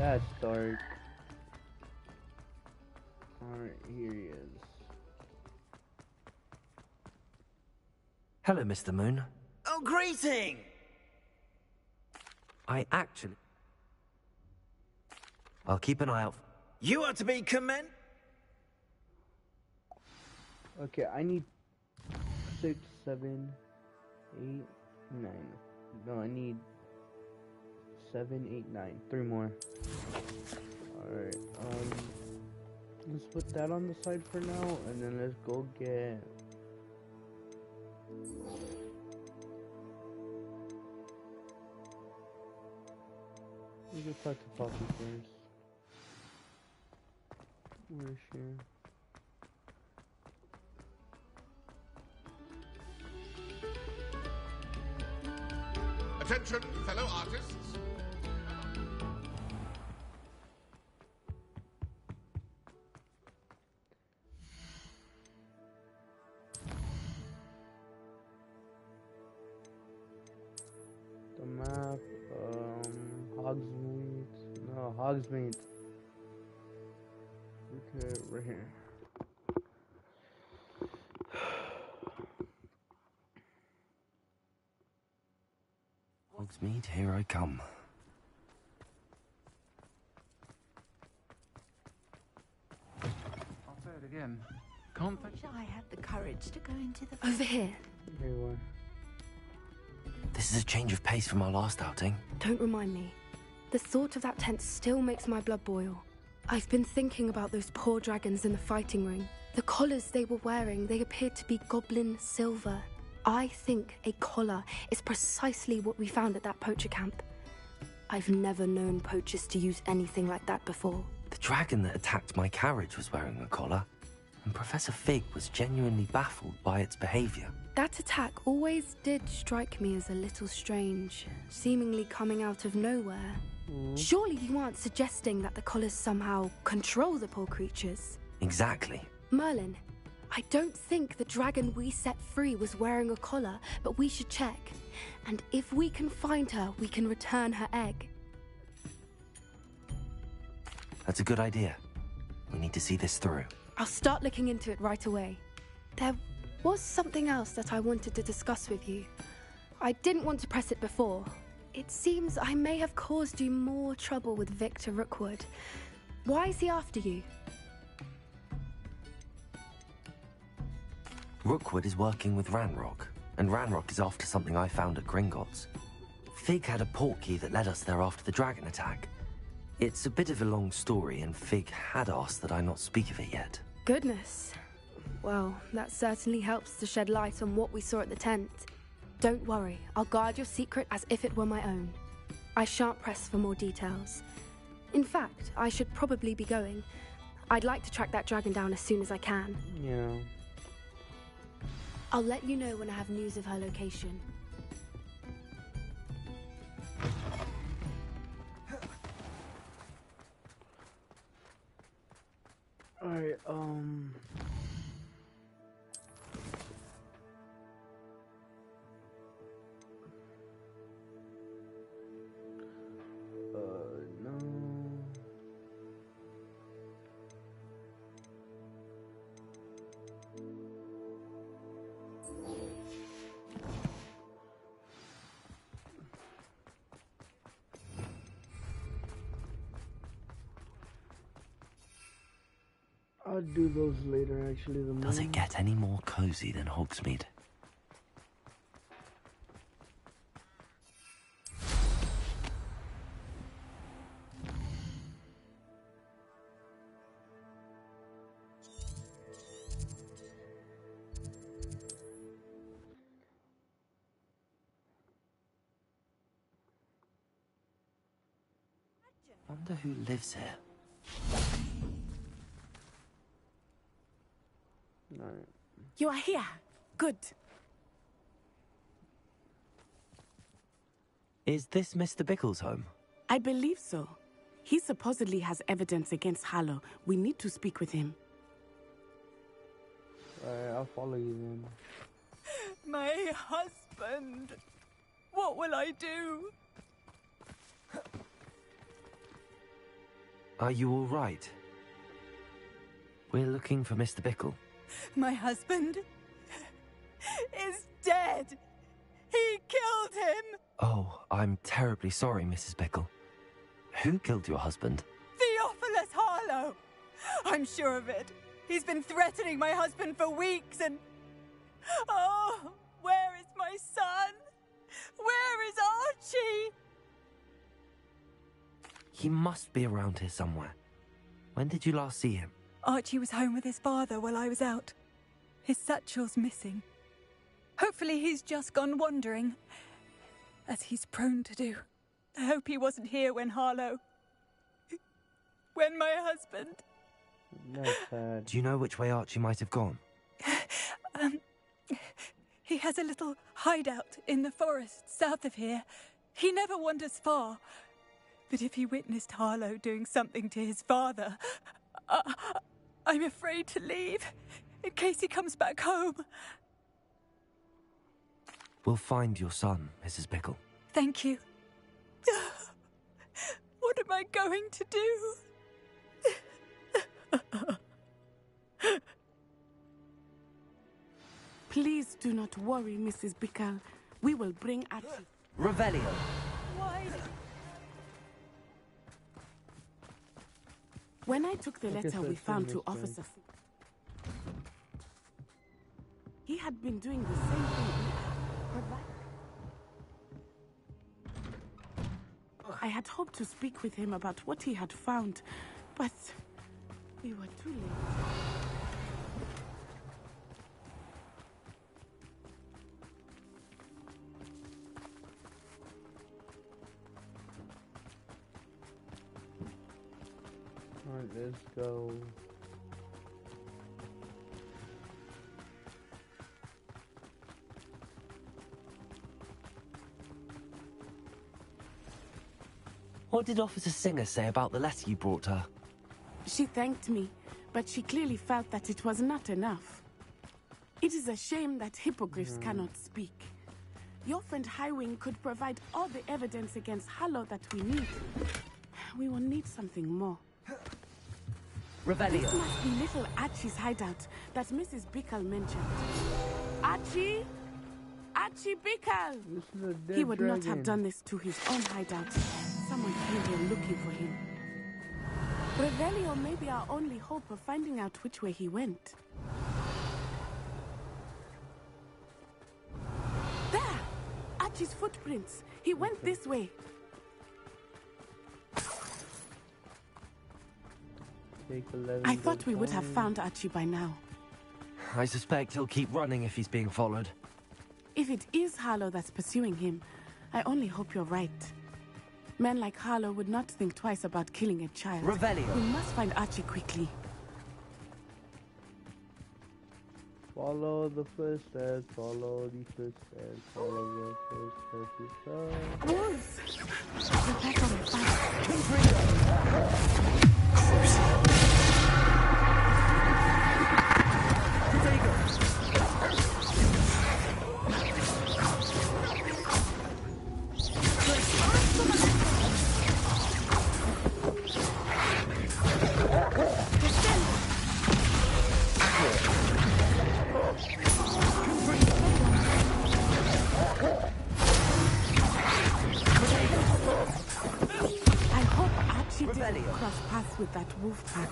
That's dark. Alright, here he is. Hello, Mr. Moon. Oh, greeting! I'll keep an eye out. You are to be commended. Okay, I need 6, 7, 8, 9. No, I need 7, 8, 9. 3 more. Alright, let's put that on the side for now, and then let's go get... Let's go talk to Poppy first. Where is she? Attention, fellow artists. The map, Hogsmeade. No, Hogsmeade. Okay, right here. Hogsmeade, here I come. I'll say it again. Can't think. I had the courage to go into the... Over here. Here we are. This is a change of pace from our last outing. Don't remind me. The thought of that tent still makes my blood boil. I've been thinking about those poor dragons in the fighting ring. The collars they were wearing, they appeared to be goblin silver. I think a collar is precisely what we found at that poacher camp. I've never known poachers to use anything like that before. The dragon that attacked my carriage was wearing a collar, and Professor Fig was genuinely baffled by its behavior. That attack always did strike me as a little strange, seemingly coming out of nowhere. Surely you aren't suggesting that the collars somehow control the poor creatures? Exactly. Merlin, I don't think the dragon we set free was wearing a collar, but we should check. And if we can find her, we can return her egg. That's a good idea. We need to see this through. I'll start looking into it right away. There was something else that I wanted to discuss with you. I didn't want to press it before. It seems I may have caused you more trouble with Victor Rookwood. Why is he after you? Rookwood is working with Ranrock, and Ranrock is after something I found at Gringotts. Fig had a portkey that led us there after the dragon attack. It's a bit of a long story, and Fig had asked that I not speak of it yet. Goodness. Well, that certainly helps to shed light on what we saw at the tent. Don't worry, I'll guard your secret as if it were my own. I shan't press for more details. In fact, I should probably be going. I'd like to track that dragon down as soon as I can. Yeah. I'll let you know when I have news of her location. Alright, no. I'll do those later, actually. Does it get any more cozy than Hogsmeade? Wonder who lives here. You are here. Good. Is this Mr. Bickle's home? I believe so. He supposedly has evidence against Harlow. We need to speak with him. Alright, I'll follow you then. My husband. What will I do? Are you all right? We're looking for Mr. Bickle. My husband is dead. He killed him. Oh, I'm terribly sorry, Mrs. Bickle. Who killed your husband? Theophilus Harlow. I'm sure of it. He's been threatening my husband for weeks and... Oh, where is my son? Where is Archie? He must be around here somewhere. When did you last see him? Archie was home with his father while I was out. His satchel's missing. Hopefully he's just gone wandering, as he's prone to do. I hope he wasn't here when when my husband... That's sad. Do you know which way Archie might have gone? He has a little hideout in the forest south of here. He never wanders far. But if he witnessed Harlow doing something to his father, I'm afraid to leave, in case he comes back home. We'll find your son, Mrs. Bickle. Thank you. What am I going to do? Please do not worry, Mrs. Bickle. We will bring Archie. Revelio. Why? When I took the letter we found to Officer... He had been doing the same thing. I had hoped to speak with him about what he had found, but we were too late. Alright, let's go. What did Officer Singer say about the letter you brought her? She thanked me, but she clearly felt that it was not enough. It is a shame that hippogriffs cannot speak. Your friend Highwing could provide all the evidence against Harlow that we need. We will need something more. Revelio. This must be little Archie's hideout that Mrs. Bickle mentioned. Archie? Archie Bickle! He would not have done this to his own hideout. Someone came here looking for him. Revelio may be our only hope of finding out which way he went. There! Archie's footprints. He went this way. I thought we would have found Archie by now. I suspect he'll keep running if he's being followed. If it is Harlow that's pursuing him, I only hope you're right. Men like Harlow would not think twice about killing a child. Revelio. We must find Archie quickly. Follow the footsteps, follow the footsteps, follow the footsteps. Wolves! We're back on the fight. Cross paths with that wolf pack.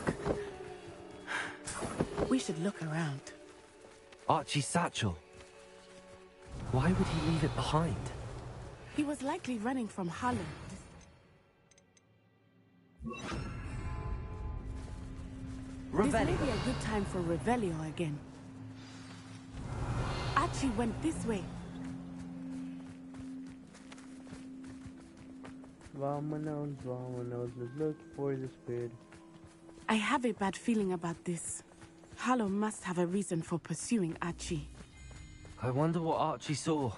We should look around. Archie's satchel. Why would he leave it behind? He was likely running from Harlow. This may be a good time for Revelio again. Archie went this way. Vamonos, vamonos, let's look for the spirit. I have a bad feeling about this. Harlow must have a reason for pursuing Archie. I wonder what Archie saw.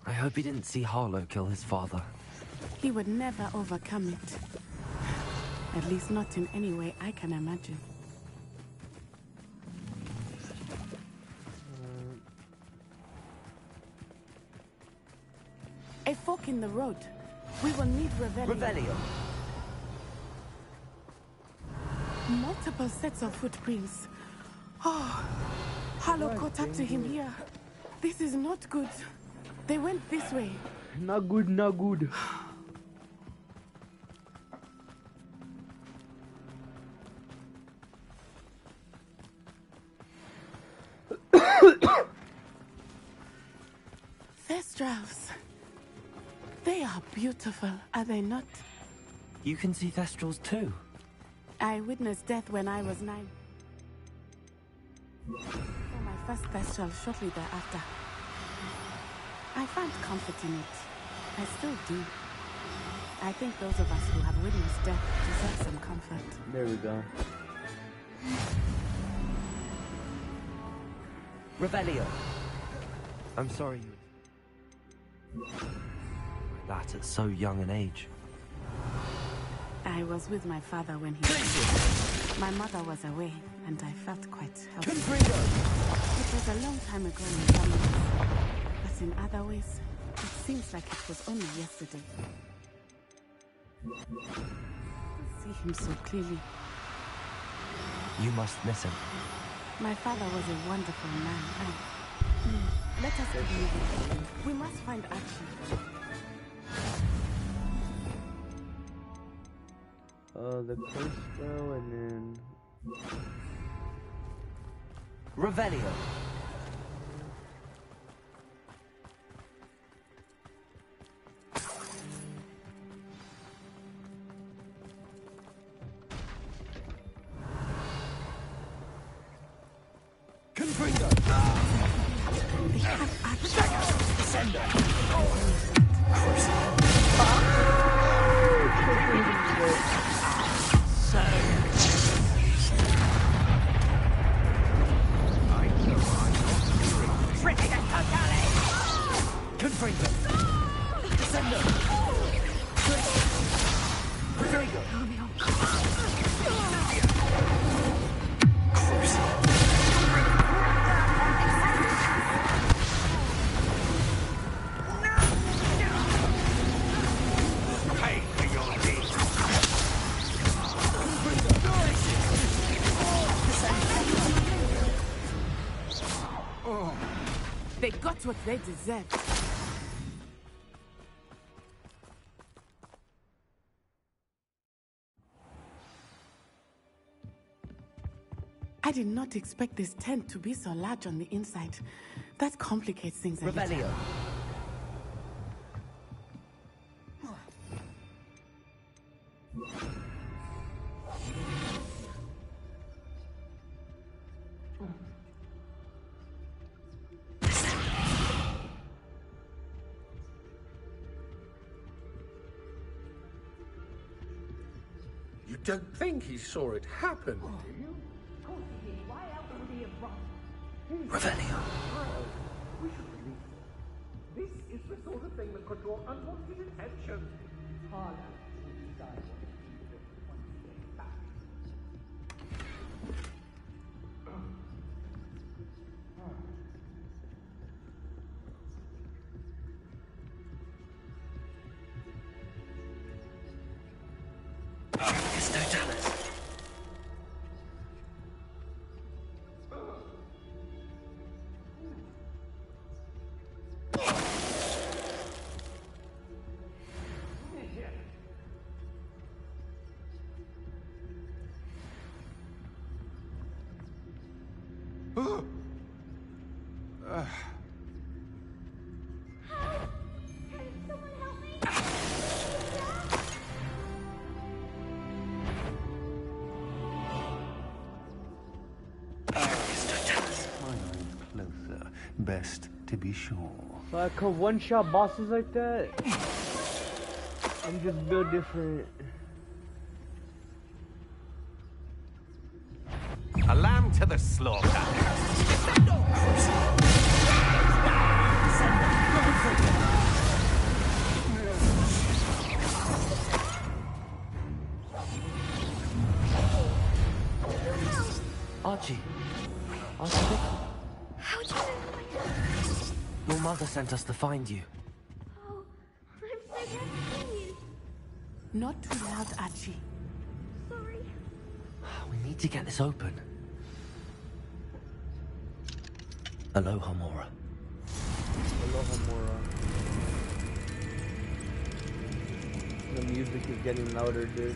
I hope he didn't see Harlow kill his father. He would never overcome it. At least not in any way I can imagine. A fork in the road. We will need Revelio. Revelio. Multiple sets of footprints. Oh, Harlow caught up to him here. This is not good. They went this way. Not good, not good. Thestrals. They are beautiful, are they not? You can see Thestrals too. I witnessed death when I was 9. For my first Thestral shortly thereafter. I found comfort in it. I still do. I think those of us who have witnessed death deserve some comfort. There we go. Revelio. I'm sorry that at so young an age. I was with my father when he My mother was away, and I felt quite helpless. It was a long time ago in some ways, but in other ways, it seems like it was only yesterday. To see him so clearly. You must miss him. My father was a wonderful man. Let us keep moving. We must find Archie. The curse spell and then... Revelio. Confringo. Descender. Confringo. Descender. Confringo. They got what they deserved. I did not expect this tent to be so large on the inside. That complicates things a little. Revelio. You don't think he saw it happen, do you? Revelio. We should leave. This is the sort of thing that could draw unwanted attention. Harlow will decide what to do with it once he gets back. It's no Dallas. Best to be sure. So I could one-shot bosses like that? I'm just built different. A lamb to the slaughter. Archie. Archie. How do you know who I am? Your mother sent us to find you. Oh, I'm so glad to see you. Not too loud, Archie. Sorry. We need to get this open. Aloha, Mora. Aloha, Mora. The music is getting louder, dude.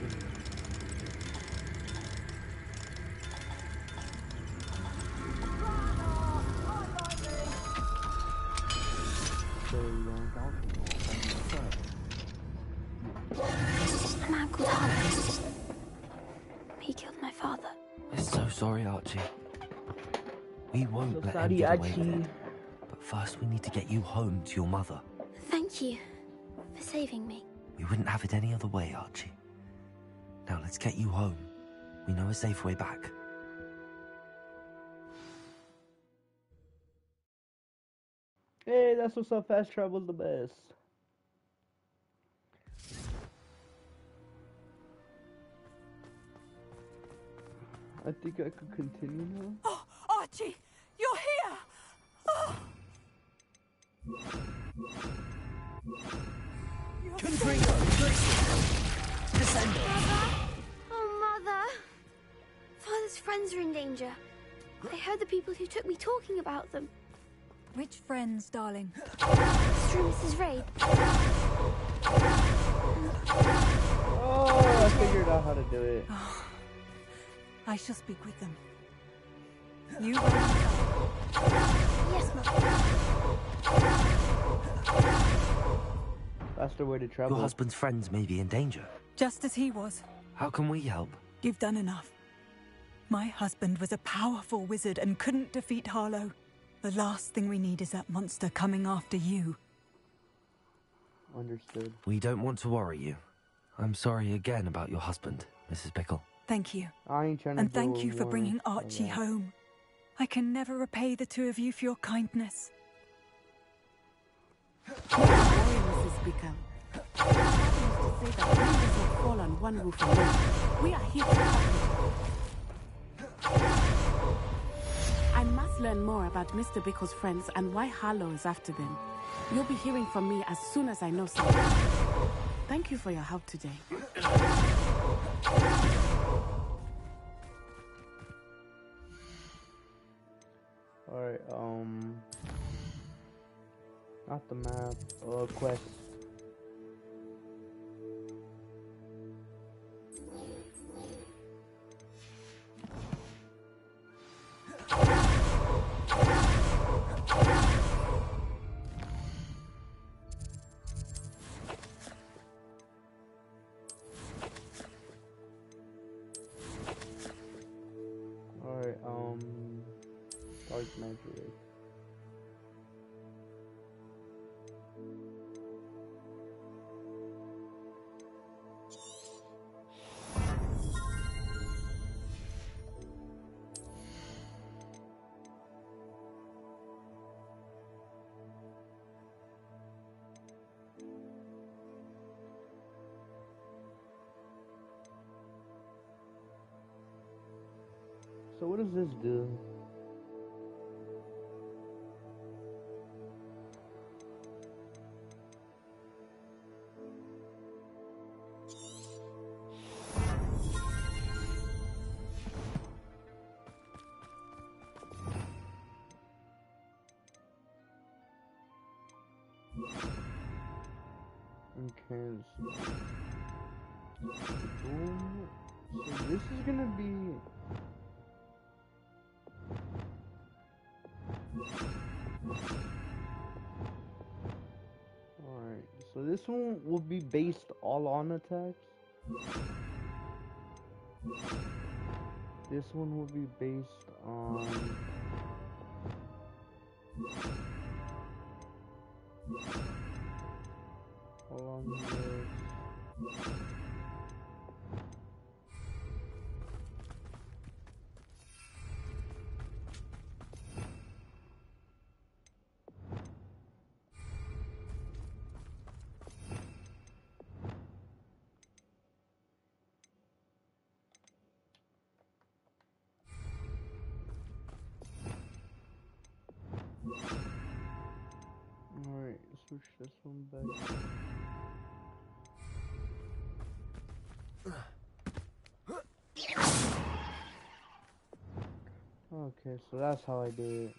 A man called Harlow. He killed my father. We're so sorry, Archie. We won't So let sorry, him get away Archie. with it. But first we need to get you home to your mother. Thank you for saving me. We wouldn't have it any other way, Archie. Now let's get you home. We know a safe way back. Hey, that's what's up. Fast travel's the best. I think I could continue now. Oh, Archie, you're here! Oh. Oh, Mother! Father's friends are in danger. I heard the people who took me talking about them. Which friends, darling? It's through Mrs. Raid. Oh, I figured out how to do it. I shall speak with them. You Yes, Mother. Faster way to travel. Your husband's friends may be in danger. Just as he was. How can we help? You've done enough. My husband was a powerful wizard and couldn't defeat Harlow. The last thing we need is that monster coming after you. Understood. We don't want to worry you. I'm sorry again about your husband, Mrs. Pickle. Thank you. I ain't trying to And thank do you for more bringing of Archie that. home. I can never repay the two of you for your kindness. Don't worry, Mrs. Bickle. That used to say that we does not fall on one roof alone. We are here to help you. I must learn more about Mr. Bickle's friends and why Harlow is after them. You'll be hearing from me as soon as I know something. Thank you for your help today. Alright, not the map, quest. Alright, dark magic. So what does this do? Okay, boom. So this is gonna be alright, so this one will be based all on attacks. This one will be based on hold on this. Alright, switch this one back. Okay, so that's how I do it.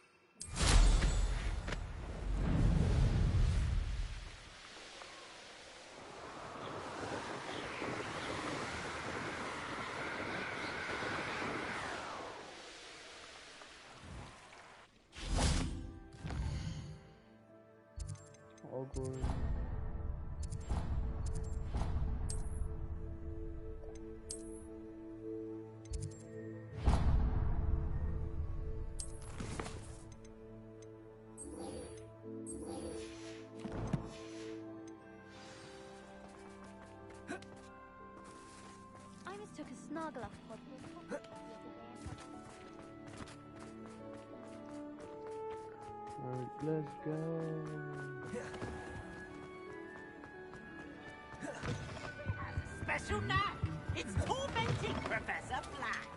Hogwarts. I mistook a Snargle pod for a Alright, let's go. Special knack! It's tormenting Professor Black!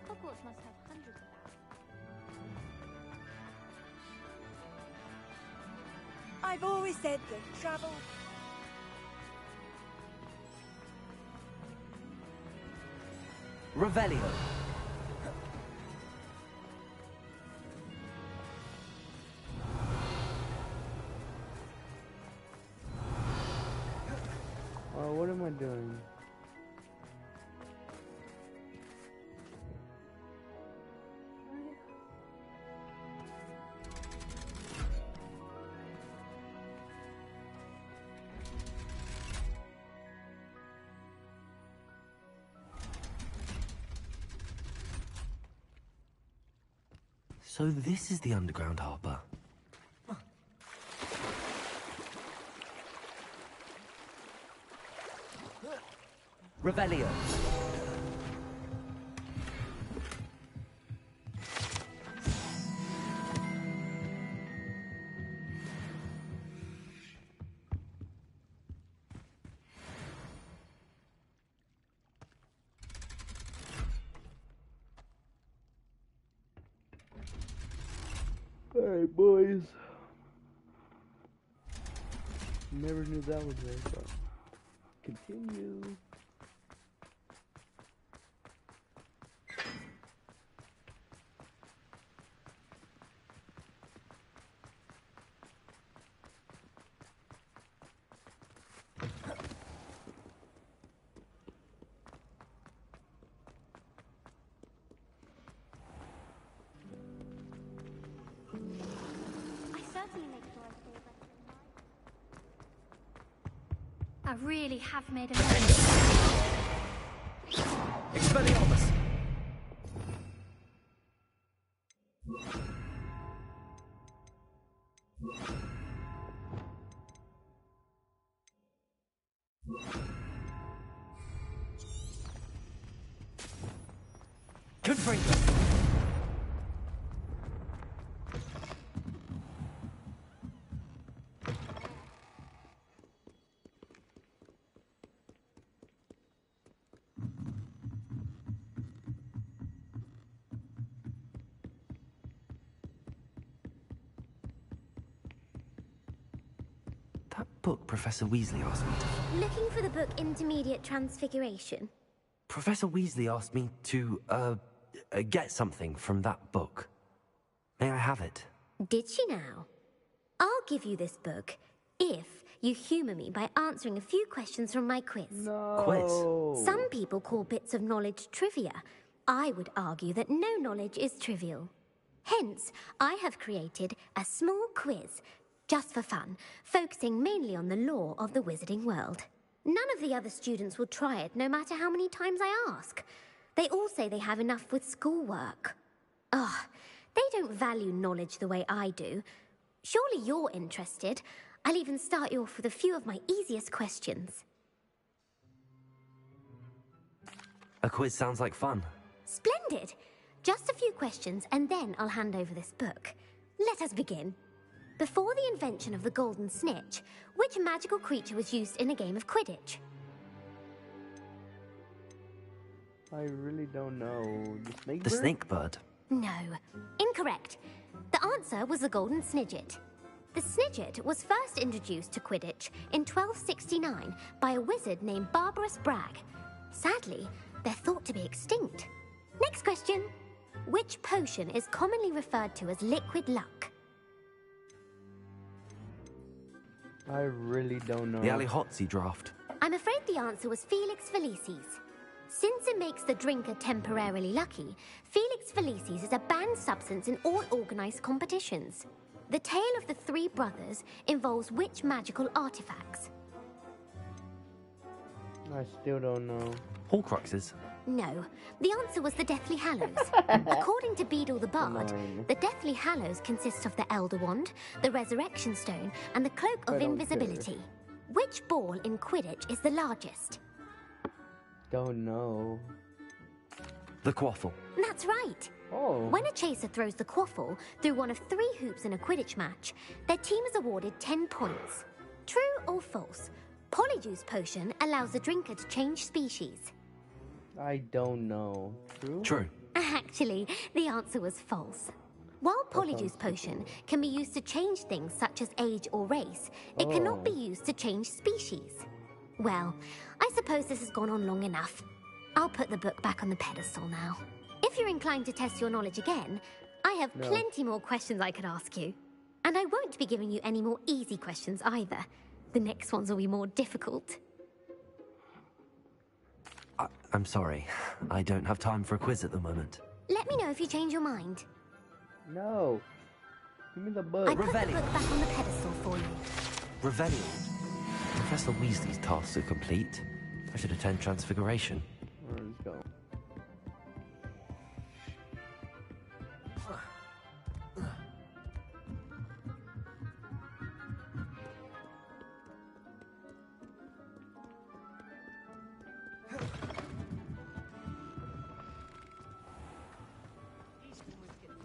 Hogwarts must have hundreds of them. I've always said that travel... Revelio. What am I doing? So this is the underground harbour. Revelio. Alright, boys. Never knew that was there, but continue. I really have made a Expelliarmus. Confringo. That book Professor Weasley asked me to... Looking for the book Intermediate Transfiguration? Professor Weasley asked me to, get something from that book. May I have it? Did she now? I'll give you this book if you humour me by answering a few questions from my quiz. No. Quiz? Some people call bits of knowledge trivia. I would argue that no knowledge is trivial. Hence, I have created a small quiz, just for fun, focusing mainly on the lore of the wizarding world. None of the other students will try it, no matter how many times I ask. They all say they have enough with schoolwork. Ugh, they don't value knowledge the way I do. Surely you're interested. I'll even start you off with a few of my easiest questions. A quiz sounds like fun. Splendid! Just a few questions, and then I'll hand over this book. Let us begin. Before the invention of the golden snitch, which magical creature was used in a game of Quidditch? I really don't know. The snake The bird? snake bird. No, incorrect. The answer was the golden snidget. The snidget was first introduced to Quidditch in 1269 by a wizard named Barbarous Bragg. Sadly, they're thought to be extinct. Next question. Which potion is commonly referred to as liquid luck? I really don't know. The Allihotzi draft. I'm afraid the answer was Felix Felicis. Since it makes the drinker temporarily lucky, Felix Felicis is a banned substance in all organized competitions. The tale of the three brothers involves which magical artifacts? I still don't know. Horcruxes. No, the answer was the Deathly Hallows. According to Beedle the Bard, the Deathly Hallows consist of the Elder Wand, the Resurrection Stone, and the Cloak of Invisibility. Which ball in Quidditch is the largest? Don't know. The quaffle. That's right. Oh. When a chaser throws the quaffle through one of 3 hoops in a Quidditch match, their team is awarded 10 points. True or false? Polyjuice Potion allows the drinker to change species. I don't know. True? True. Actually, the answer was false. While Polyjuice Potion can be used to change things such as age or race, it cannot be used to change species. Well, I suppose this has gone on long enough. I'll put the book back on the pedestal now. If you're inclined to test your knowledge again, I have plenty more questions I could ask you. And I won't be giving you any more easy questions either. The next ones will be more difficult. I'm sorry. I don't have time for a quiz at the moment. Let me know if you change your mind. No. Give me the book. I put the book back on the pedestal for you. Revelio. Professor Weasley's tasks are complete. I should attend Transfiguration. Let's go.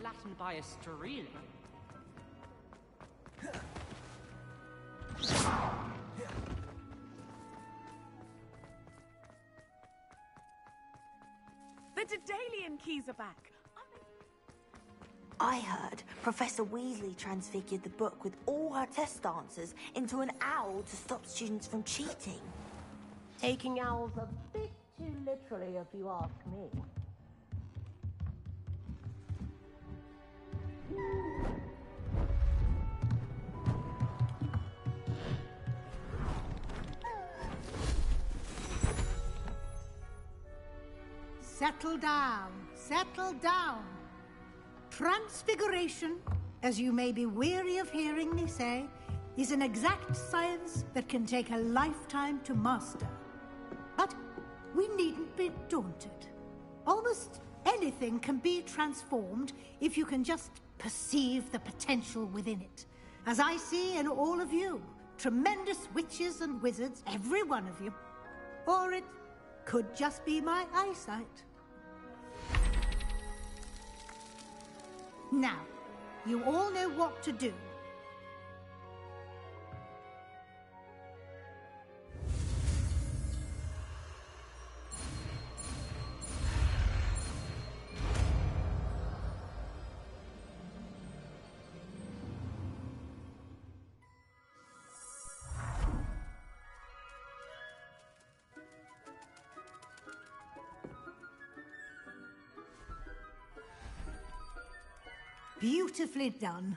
Flattened by a stream. The Daedalian keys are back. I heard Professor Weasley transfigured the book with all her test answers into an owl to stop students from cheating. Taking owls a bit too literally, if you ask me. Settle down, settle down. Transfiguration, as you may be weary of hearing me say, is an exact science that can take a lifetime to master. But we needn't be daunted. Almost anything can be transformed if you can just perceive the potential within it. As I see in all of you, tremendous witches and wizards, every one of you. Or it could just be my eyesight. Now, you all know what to do. Beautifully done.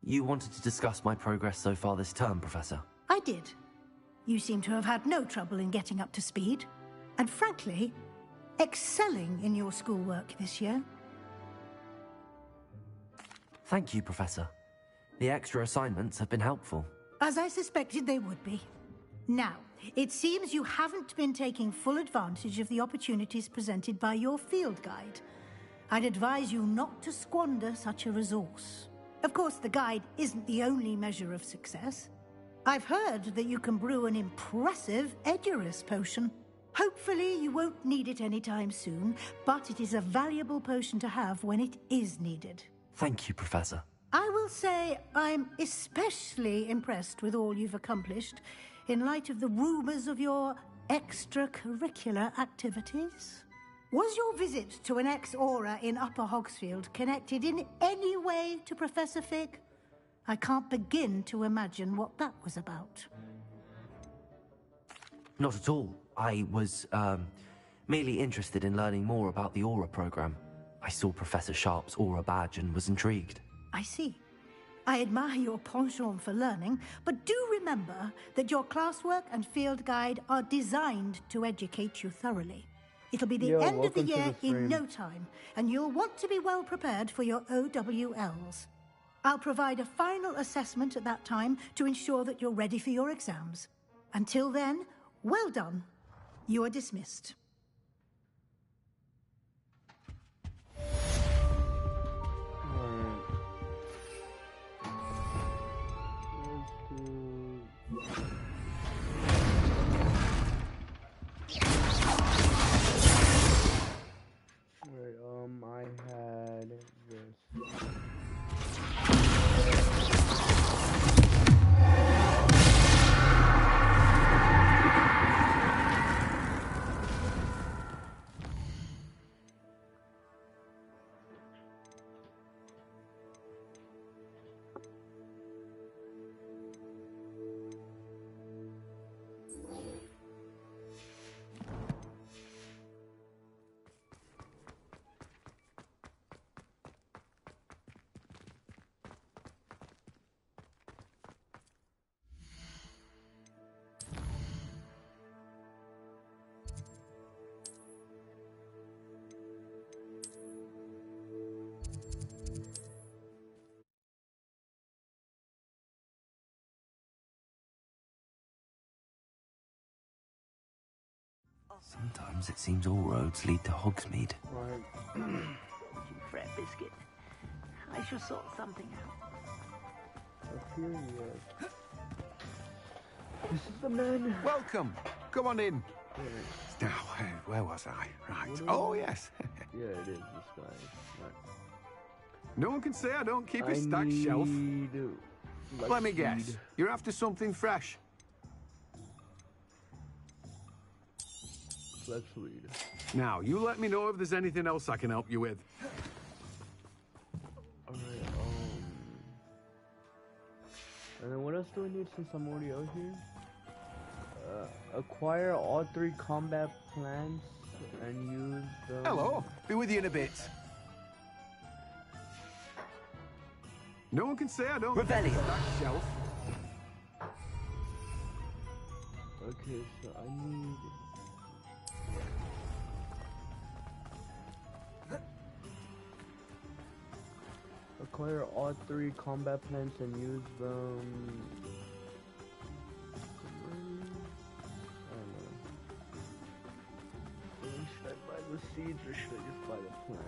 You wanted to discuss my progress so far this term, Professor? I did. You seem to have had no trouble in getting up to speed. And frankly, excelling in your schoolwork this year. Thank you, Professor. The extra assignments have been helpful. As I suspected they would be. Now, it seems you haven't been taking full advantage of the opportunities presented by your field guide. I'd advise you not to squander such a resource. Of course, the guide isn't the only measure of success. I've heard that you can brew an impressive Edurus potion. Hopefully you won't need it anytime soon, but it is a valuable potion to have when it is needed. Thank you, Professor. I will say I'm especially impressed with all you've accomplished in light of the rumors of your extracurricular activities. Was your visit to an ex-aura in Upper Hogsfield connected in any way to Professor Fig? I can't begin to imagine what that was about. Not at all. I was, merely interested in learning more about the Aura program. I saw Professor Sharp's Aura badge and was intrigued. I see. I admire your penchant for learning, but do remember that your classwork and field guide are designed to educate you thoroughly. It'll be the end of the year in no time, and you'll want to be well prepared for your OWLs. I'll provide a final assessment at that time to ensure that you're ready for your exams. Until then, well done. You are dismissed. I had this. Sometimes it seems all roads lead to Hogsmeade. Fret biscuit. I shall sort something out. This is the man. Welcome. Come on in. Now, where was I? Right. Oh, yes. Yeah, it is this guy. Right. No one can say I don't keep a stacked shelf. Let me guess. You're after something fresh. Let's read. Now, you let me know if there's anything else I can help you with. Alright, and then what else do we need since I'm already out here? Acquire all 3 combat plans and use them. Hello, be with you in a bit. No one can say I don't keep a stacked shelf. Okay, so I need... Acquire all 3 combat plans and use them. I don't know. Should I buy the seeds or should I just buy the plant?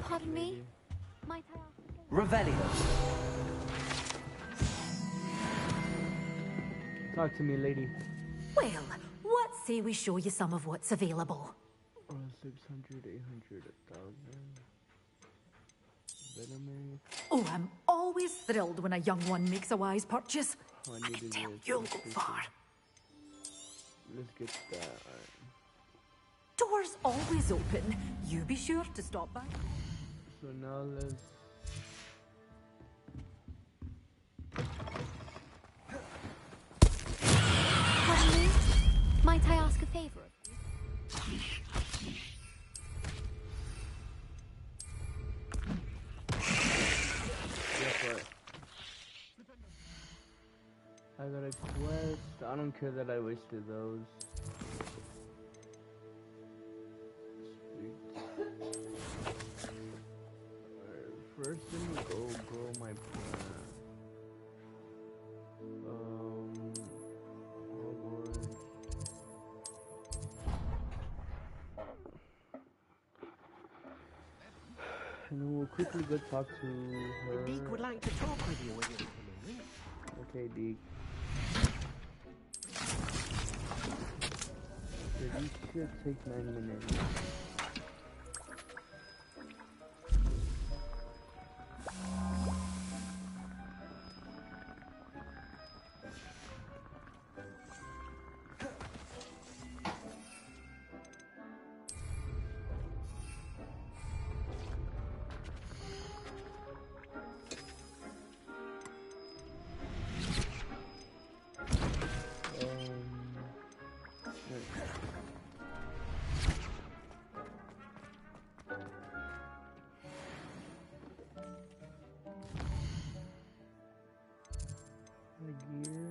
Pardon me? Might I ask? Revelio. Talk to me, lady. Well, let's say we show you some of what's available. 600, 800, 1,000. Vitamin. Oh, I'm always thrilled when a young one makes a wise purchase. I need to You'll go far. Let's get that. Doors always open. You be sure to stop by. So now let's... Pardon me? Might I ask a favor? I got a quest. I don't care that I wasted those. Sweet. Alright, first let me go grow my plant. And then we'll quickly go talk to her. Deke would like to talk with you when you come in. Okay, Deke. So these should take 9 minutes. Gear.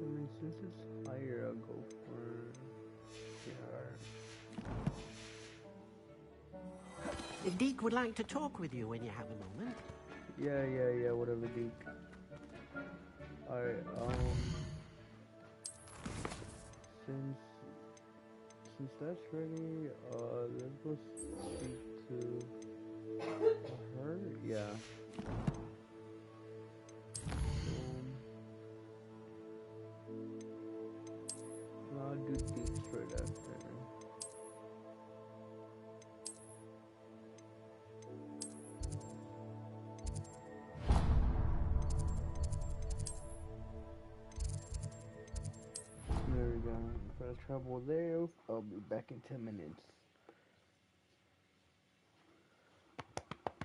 I mean, since it's higher, I'll go for PR. Deke would like to talk with you when you have a moment. Yeah, whatever, Deke. Alright, since that's ready, let's go speak to her? Yeah. I'll do these right after. There we go. If I travel there, I'll be back in 10 minutes.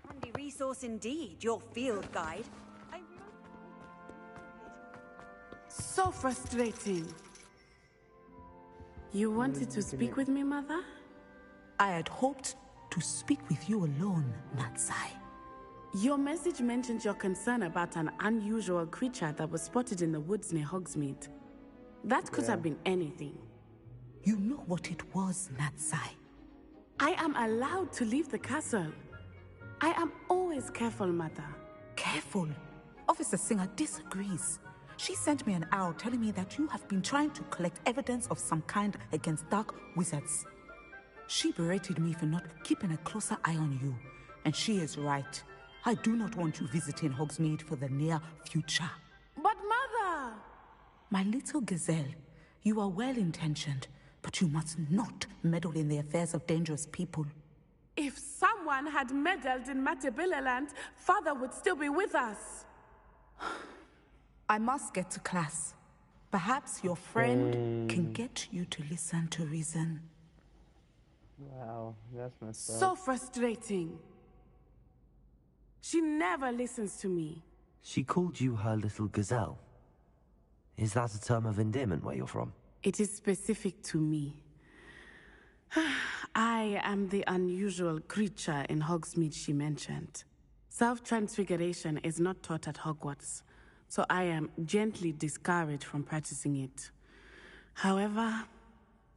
Handy resource indeed, your field guide. So frustrating. You wanted to speak with me, Mother? I had hoped to speak with you alone, Natsai. Your message mentioned your concern about an unusual creature that was spotted in the woods near Hogsmeade. That could have been anything. You know what it was, Natsai. I am allowed to leave the castle. I am always careful, Mother. Careful? Officer Singer disagrees. She sent me an owl telling me that you have been trying to collect evidence of some kind against dark wizards. She berated me for not keeping a closer eye on you, and she is right. I do not want you visiting Hogsmeade for the near future. But Mother! My little gazelle, you are well-intentioned, but you must not meddle in the affairs of dangerous people. If someone had meddled in Matabeleland, Father would still be with us. I must get to class. Perhaps your friend can get you to listen to reason. Wow, that's messed up. So frustrating. She never listens to me. She called you her little gazelle. Is that a term of endearment where you're from? It is specific to me. I am the unusual creature in Hogsmeade she mentioned. Self-transfiguration is not taught at Hogwarts, so I am gently discouraged from practicing it. However,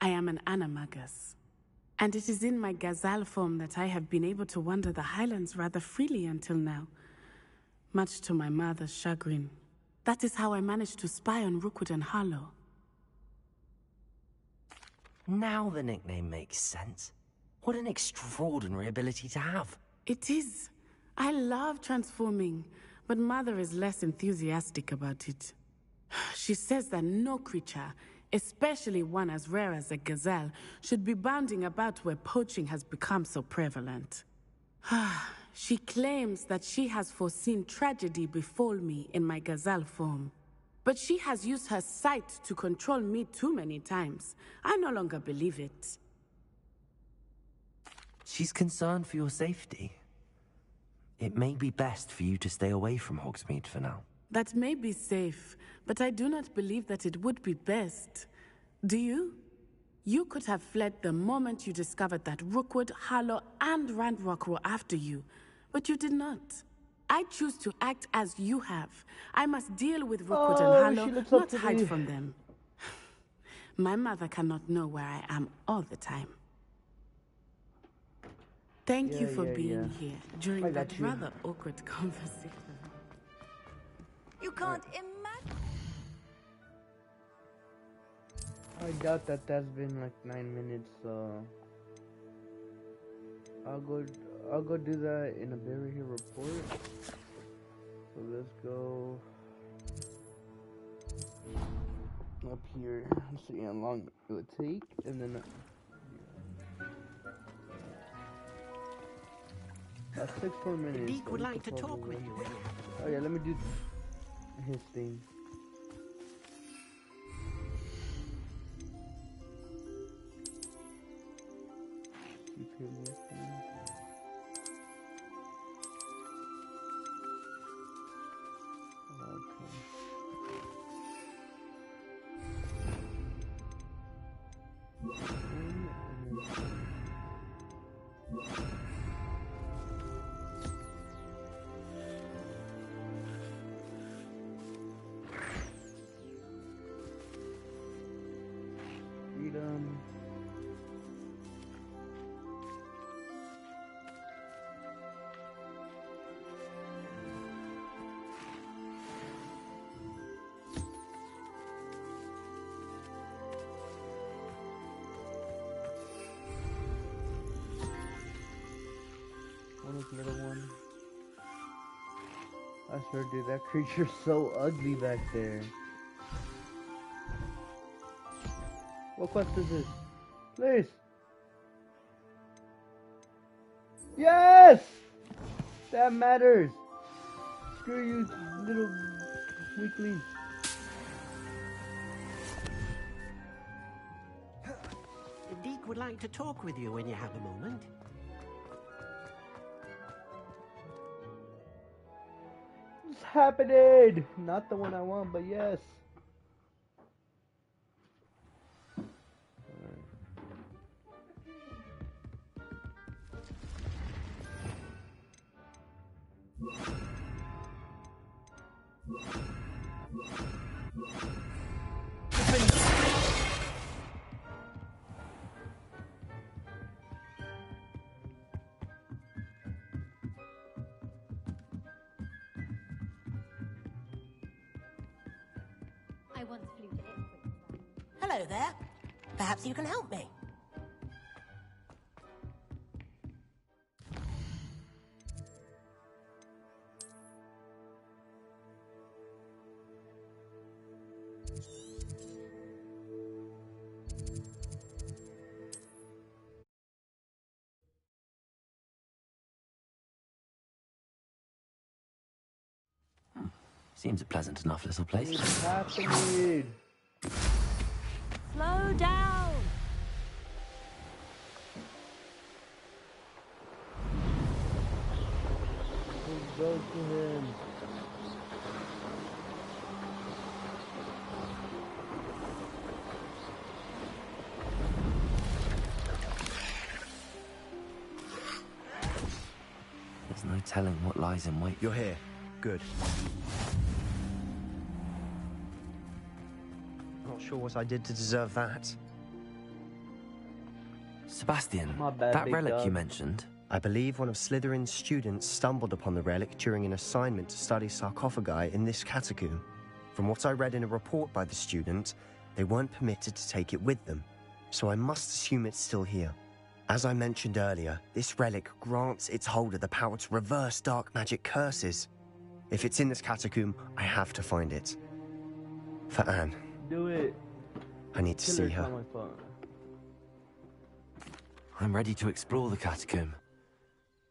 I am an animagus, and it is in my gazelle form that I have been able to wander the Highlands rather freely until now, much to my mother's chagrin. That is how I managed to spy on Rookwood and Harlow. Now the nickname makes sense. What an extraordinary ability to have. It is. I love transforming, but Mother is less enthusiastic about it. She says that no creature, especially one as rare as a gazelle, should be bounding about where poaching has become so prevalent. She claims that she has foreseen tragedy befall me in my gazelle form. But she has used her sight to control me too many times. I no longer believe it. She's concerned for your safety. It may be best for you to stay away from Hogsmeade for now. That may be safe, but I do not believe that it would be best. Do you? You could have fled the moment you discovered that Rookwood, Harlow, and Ranrock were after you, but you did not. I choose to act as you have. I must deal with Rookwood and Harlow, not hide from them. My mother cannot know where I am all the time. Thank you for being here during that rather awkward conversation. You can't imagine. I doubt that that's been like 9 minutes, so I'll go do that in a Barry here report. So let's go up here and see how long it would take, and then that's 6 more minutes. Deke would like to talk with you. Oh yeah, let me do his thing. Keep him with me. Freedom. What is the little one? I swear, dude, that creature's so ugly back there. What quest is this? Please! Yes! That matters! Screw you, little weakling. Deke would like to talk with you when you have a moment. What's happening? Not the one I want, but yes. I once flew to Ipswich. Hello there. Perhaps you can help me. Seems a pleasant enough little place. What's happening? Slow down! Let's go to him. There's no telling what lies in wait. You're here. Good. Not sure what I did to deserve that. Sebastian, My bad, that big relic dog. you mentioned. I believe one of Slytherin's students stumbled upon the relic during an assignment to study sarcophagi in this catacomb. From what I read in a report by the student, they weren't permitted to take it with them, so I must assume it's still here. As I mentioned earlier, this relic grants its holder the power to reverse dark magic curses. If it's in this catacomb, I have to find it. For Anne. Do it. I need to Kill see her, her. it's not my fault. I'm ready to explore the catacomb.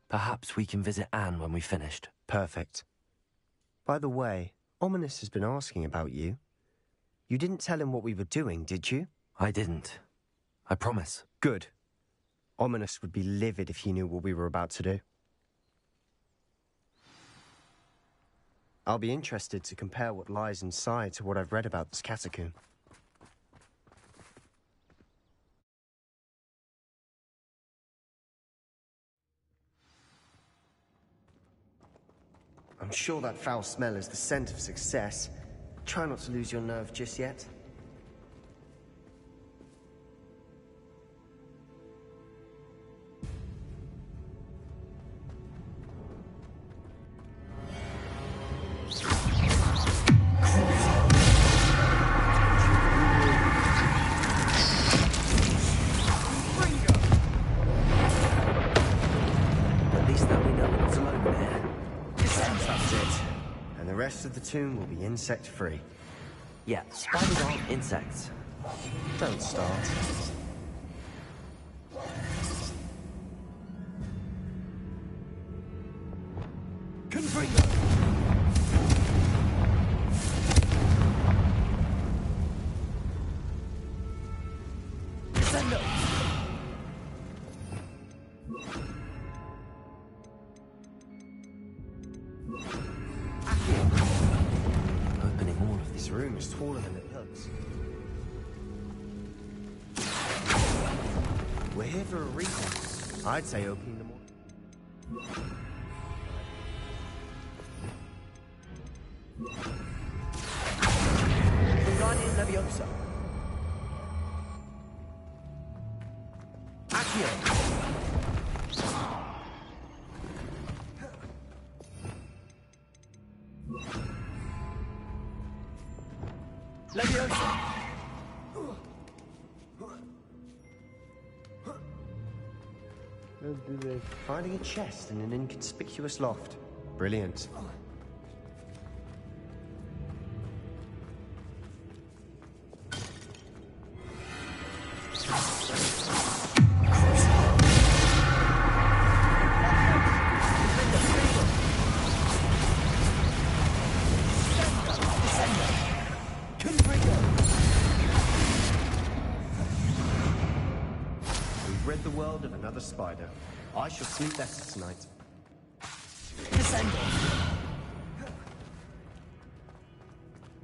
Perhaps we can visit Anne when we've finished. Perfect. By the way, Ominous has been asking about you. You didn't tell him what we were doing, did you? I didn't. I promise. Good. Ominous would be livid if he knew what we were about to do. I'll be interested to compare what lies inside to what I've read about this catacomb. I'm sure that foul smell is the scent of success. Try not to lose your nerve just yet. tomb will be insect-free. Yeah, spiders aren't insects. Don't start. Confringo! Descendo! Opening all of this room is taller than it looks. We're here for a reason. I'd say opening them all. Guardian Leviosa. Accio. Leviosa. Let's do this. Finding a chest in an inconspicuous loft. Brilliant. We've rid the world of another spider. I shall sleep better tonight.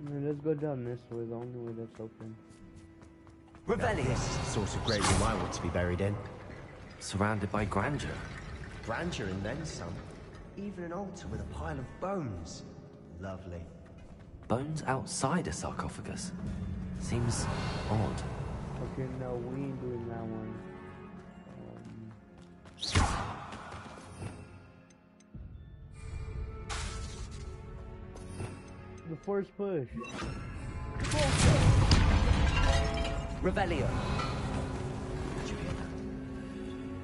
Let's go down this way, the only way that's open. Revelio. This is the sort of grave room I want to be buried in. Surrounded by grandeur. Grandeur and then some. Even an altar with a pile of bones. Lovely. Bones outside a sarcophagus? Seems odd. Okay, no, we ain't doing that one. The force push. Revelio.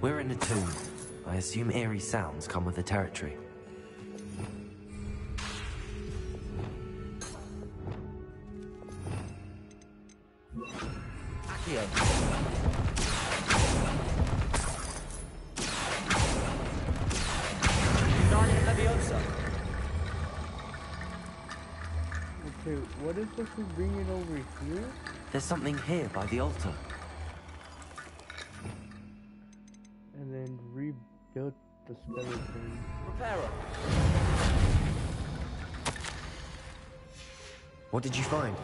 We're in a tomb. I assume eerie sounds come with the territory. Accio. Guardian Leviosa. Okay, what is supposed to bring it over here? There's something here by the altar. And then rebuild the skeleton. Reparo. What did you find?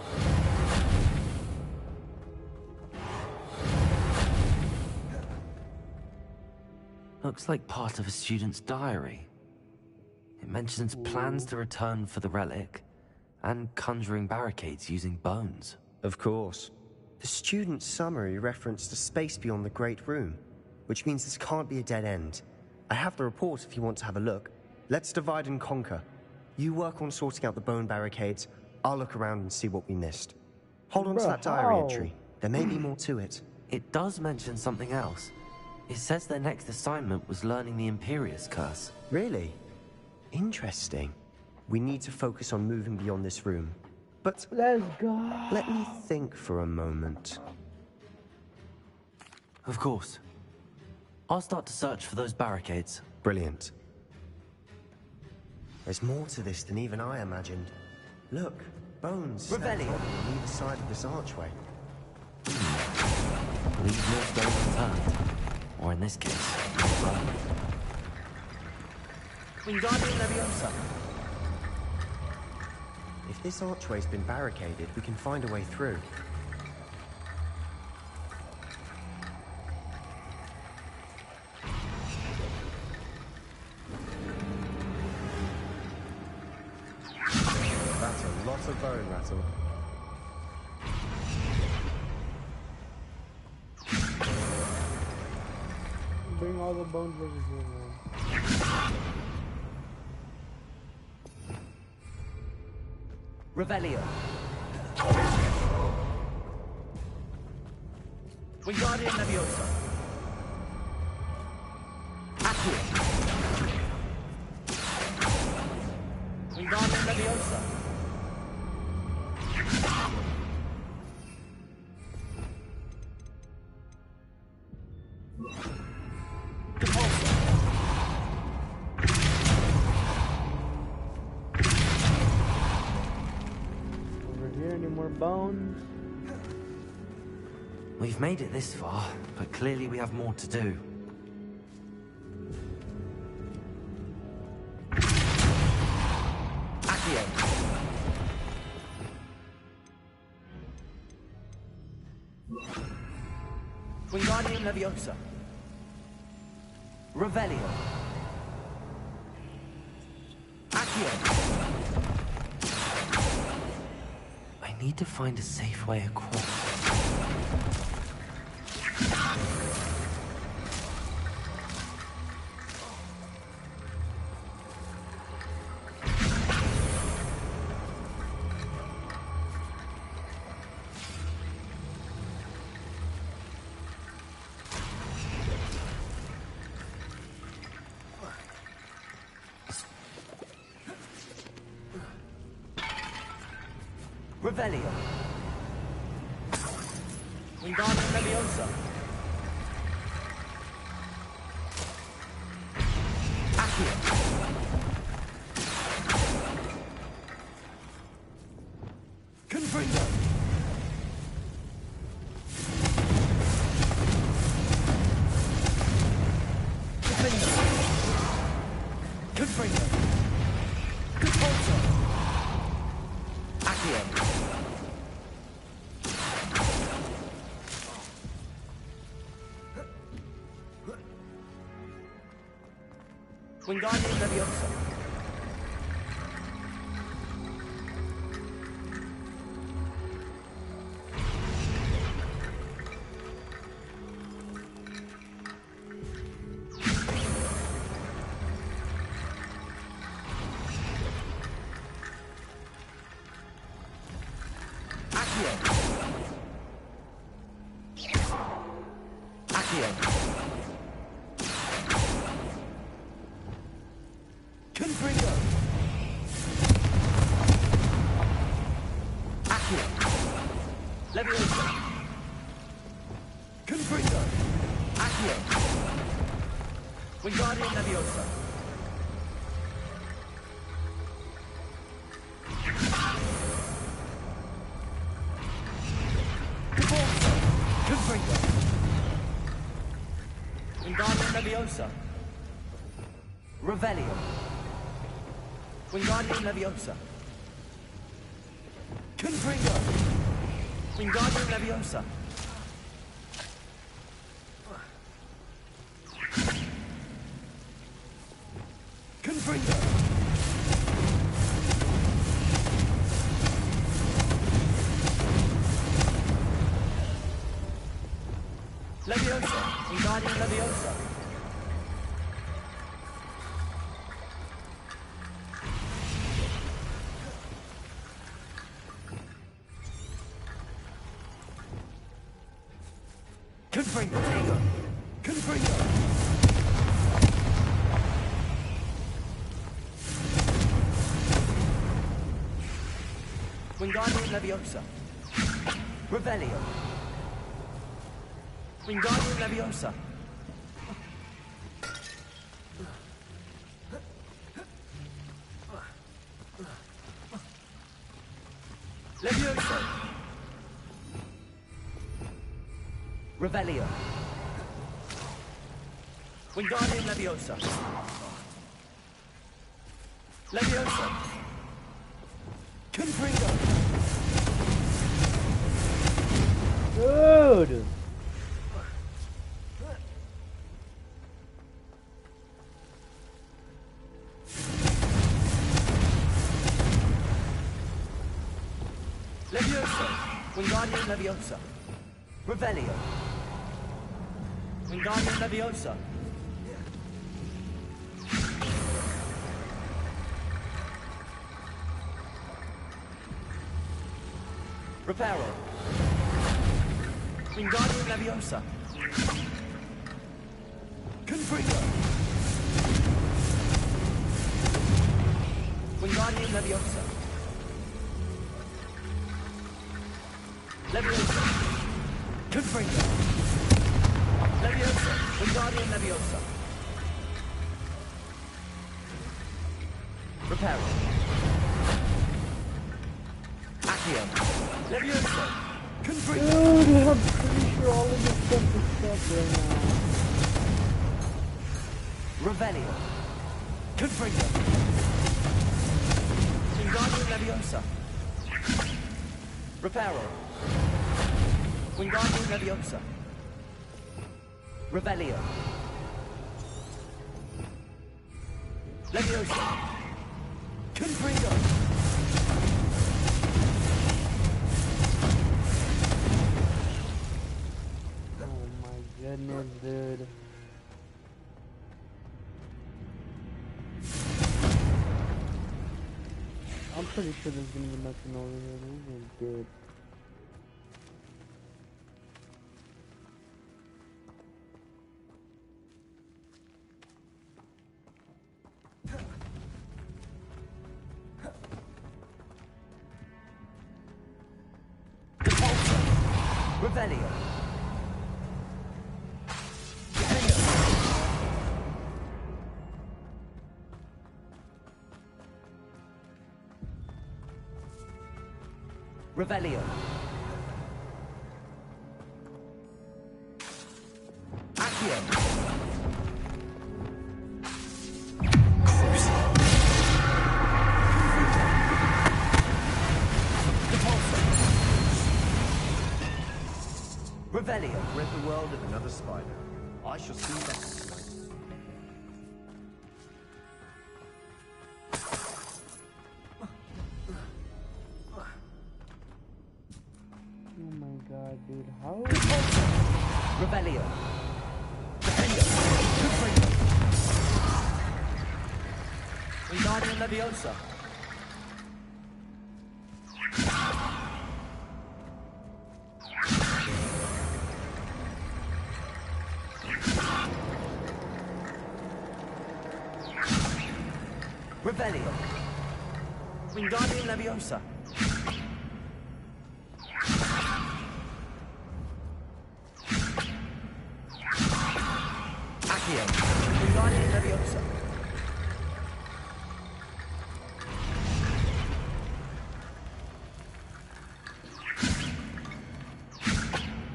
Looks like part of a student's diary. It mentions plans to return for the relic and conjuring barricades using bones. Of course. The student's summary referenced a space beyond the Great Room, which means this can't be a dead end. I have the report if you want to have a look. Let's divide and conquer. You work on sorting out the bone barricades. I'll look around and see what we missed. Hold on to that diary entry. There may be more to it. It does mention something else. It says their next assignment was learning the Imperius Curse. Really? Interesting. We need to focus on moving beyond this room. But let's go. Let me think for a moment. Of course. I'll start to search for those barricades. Brilliant. There's more to this than even I imagined. Look, bones standing on either side of this archway. Leave no stone unturned. Or in this case, bone. Wingardium Leviosa. If this archway's been barricaded, we can find a way through. That's a lot of bone rattle. Bring all the bones over here, man. Revelio. Wingardium Leviosa. Accio. Wingardium Leviosa. Any more bones? We've made it this far, but clearly we have more to do. Accio! Wingardium Leviosa. Revelio. Accio! I need to find a safe way across. Revelio. Wingardium Leviosa. Accio. Confringo. Confringo. Confringo. Confringo. Accio. Wingardium Leviosa. Accio. Accio. Confringo. Accio. Leviosa. Confringo. Accio. Wingardium Leviosa. Confringo. Wingardium Leviosa. Revelio. Wingardium Leviosa. Confringo. Wingardium Leviosa. Confringo. Leviosa. Wingardium Leviosa. Confringo. Confringo. Wingardium Leviosa. Revelio. Wingardium Leviosa. Leviosa. Revelio. Wingardium Leviosa. Leviosa. Confringo. Dude! Leviosa. Wingardium Leviosa. Revelio. Wingardium Leviosa. Reparo. Wingardium Leviosa. Confringo. Wingardium Leviosa. Leviosa. Confringo. Leviosa. Wingardium Leviosa. Reparo. Accio. Leviosa! Confringo! Dude, I'm pretty sure all of this stuff is stuff right now. Revelio! Confringo! Wingardium Leviosa! Reparo! Wingardium Leviosa! Revelio! Leviosa! Confringo! Goodness, dude. I'm pretty sure there's gonna be nothing over here. This is good. Revelio! Revelio. Accio. Revelio. Rid the world of another spider. I shall see that tonight. Oh my god, dude, how? Revelio. Wingardium Leviosa. Revelio. Wingardium Leviosa. Accio. Wingardium Leviosa.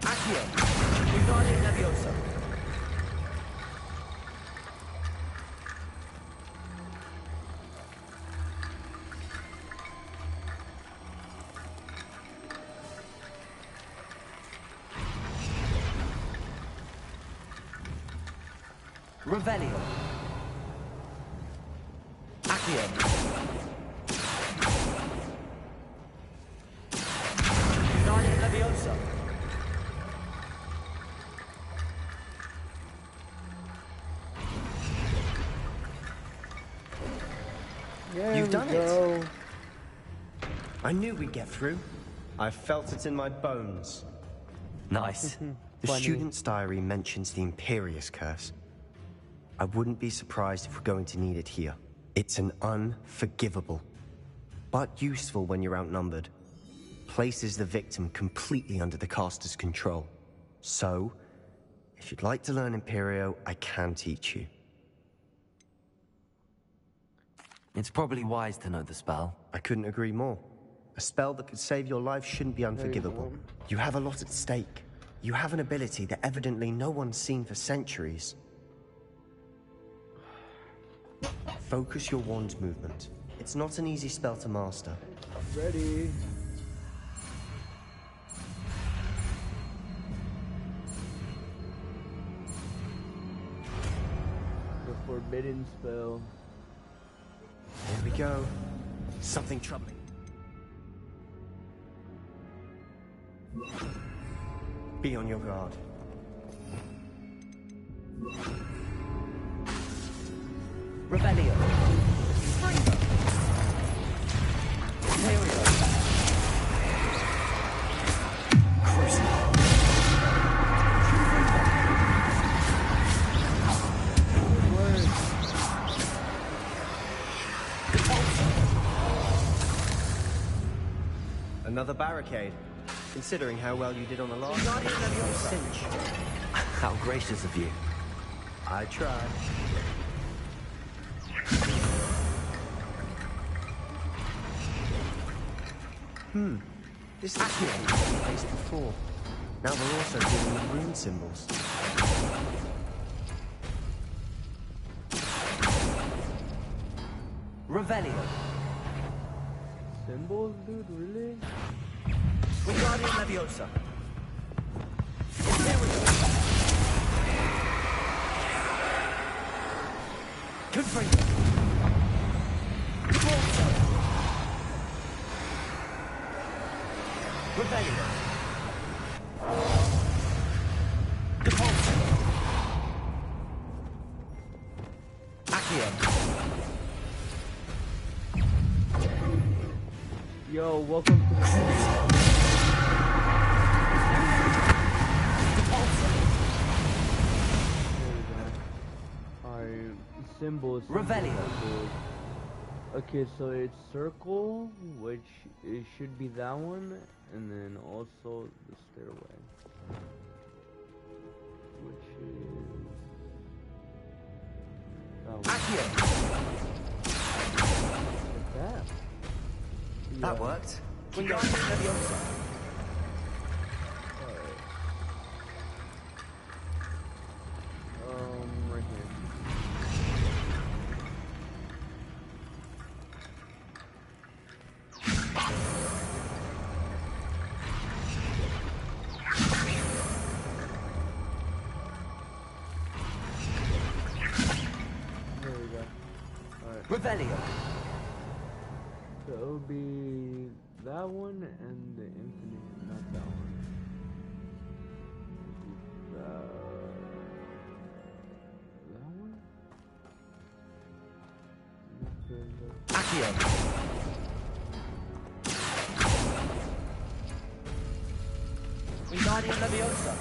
Accio. Wingardium Leviosa. Revelio. Accio. Wingardium Leviosa. You've done it. I knew we'd get through. I felt it in my bones. Nice. The student's diary mentions the Imperious Curse. I wouldn't be surprised if we're going to need it here. It's an unforgivable, but useful when you're outnumbered. Places the victim completely under the caster's control. So, if you'd like to learn Imperio, I can teach you. It's probably wise to know the spell. I couldn't agree more. A spell that could save your life shouldn't be unforgivable. You have a lot at stake. You have an ability that evidently no one's seen for centuries. Focus your wand's movement. It's not an easy spell to master. Ready. The forbidden spell. Here we go. Something troubling. Be on your guard. Revelio. Springo. Imperio. Crucible. Another barricade. Considering how well you did on the last cinch. How gracious of you. I tried. This is what we faced before. Now they're also giving them rune symbols. Revelio. Symbols, dude, really? Wingardium Leviosa. Confringo. Revelio. Depulso. Accio. Yo, welcome to the Alright, symbols. Revelio. Okay, so it's circle, which it should be that one, and then also the stairway, which is that one. Like that. That worked. Wingardium Leviosa. Right here. There we go. Alright. Revelio. So it would be that one and the infinite, not that one. That one? Accio. Wingardium Leviosa.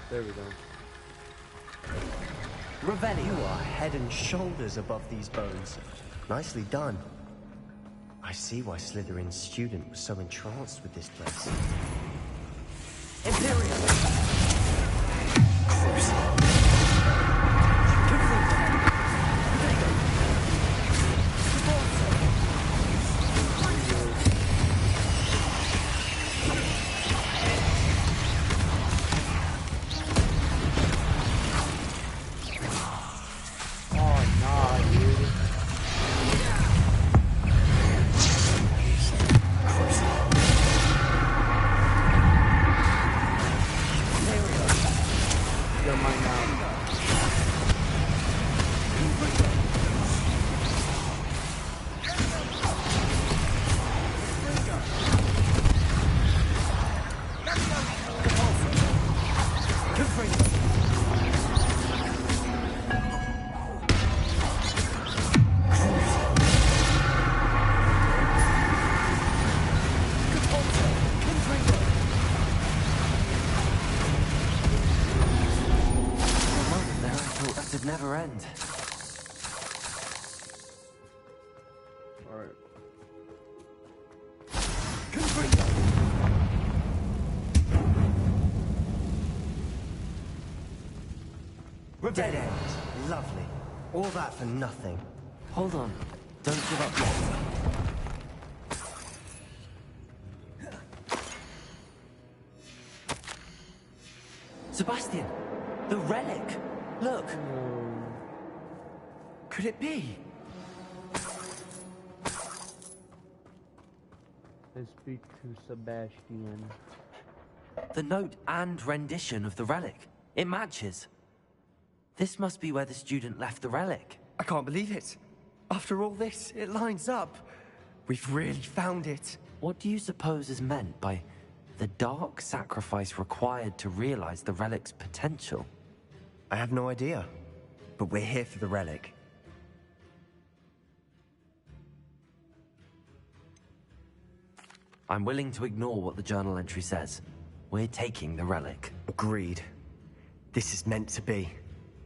There we go. Revelio. You are head and shoulders above these bones. Nicely done. I see why Slytherin's student was so entranced with this place. Imperium. Never end. Alright. Dead end. Lovely. All that for nothing. Hold on. Don't give up yet. Sebastian! The relic! Look! Could it be? I speak to Sebastian. The note and rendition of the relic. It matches. This must be where the student left the relic. I can't believe it. After all this, it lines up. We've really found it. What do you suppose is meant by the dark sacrifice required to realize the relic's potential? I have no idea, but we're here for the relic. I'm willing to ignore what the journal entry says. We're taking the relic. Agreed. This is meant to be.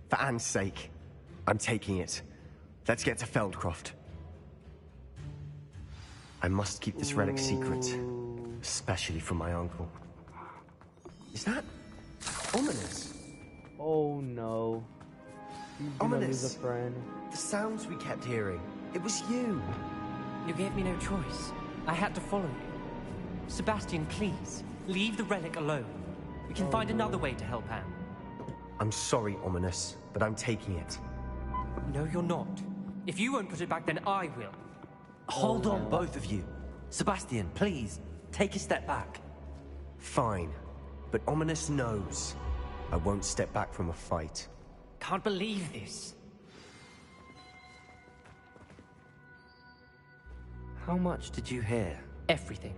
For Anne's sake, I'm taking it. Let's get to Feldcroft. I must keep this relic secret, especially from my uncle. Is that ominous? Oh no. He's gonna lose a friend. The sounds we kept hearing. It was you. You gave me no choice. I had to follow you. Sebastian, please, leave the relic alone. We can find another way to help Anne. I'm sorry, Ominous, but I'm taking it. No, you're not. If you won't put it back, then I will. Hold on, both of you. Sebastian, please, take a step back. Fine, but Ominous knows I won't step back from a fight. Can't believe this. How much did you hear? Everything.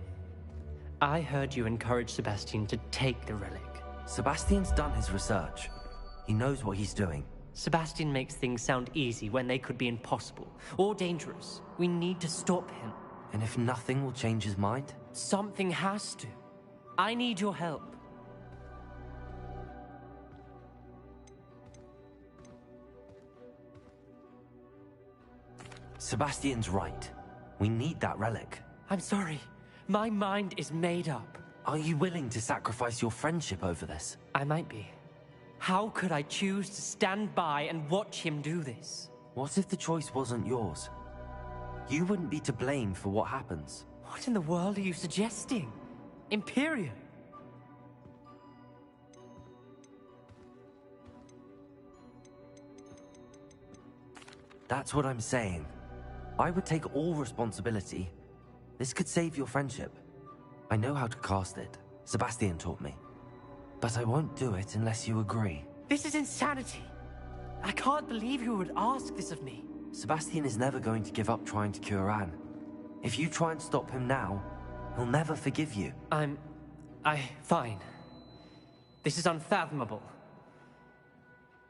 I heard you encourage Sebastian to take the relic. Sebastian's done his research. He knows what he's doing. Sebastian makes things sound easy when they could be impossible or dangerous. We need to stop him. And if nothing will change his mind? Something has to. I need your help. Sebastian's right. We need that relic. I'm sorry. My mind is made up. Are you willing to sacrifice your friendship over this? I might be. How could I choose to stand by and watch him do this? What if the choice wasn't yours? You wouldn't be to blame for what happens. What in the world are you suggesting? Imperium? That's what I'm saying. I would take all responsibility. This could save your friendship. I know how to cast it. Sebastian taught me. But I won't do it unless you agree. This is insanity. I can't believe you would ask this of me. Sebastian is never going to give up trying to cure Anne. If you try and stop him now, he'll never forgive you. Fine. This is unfathomable.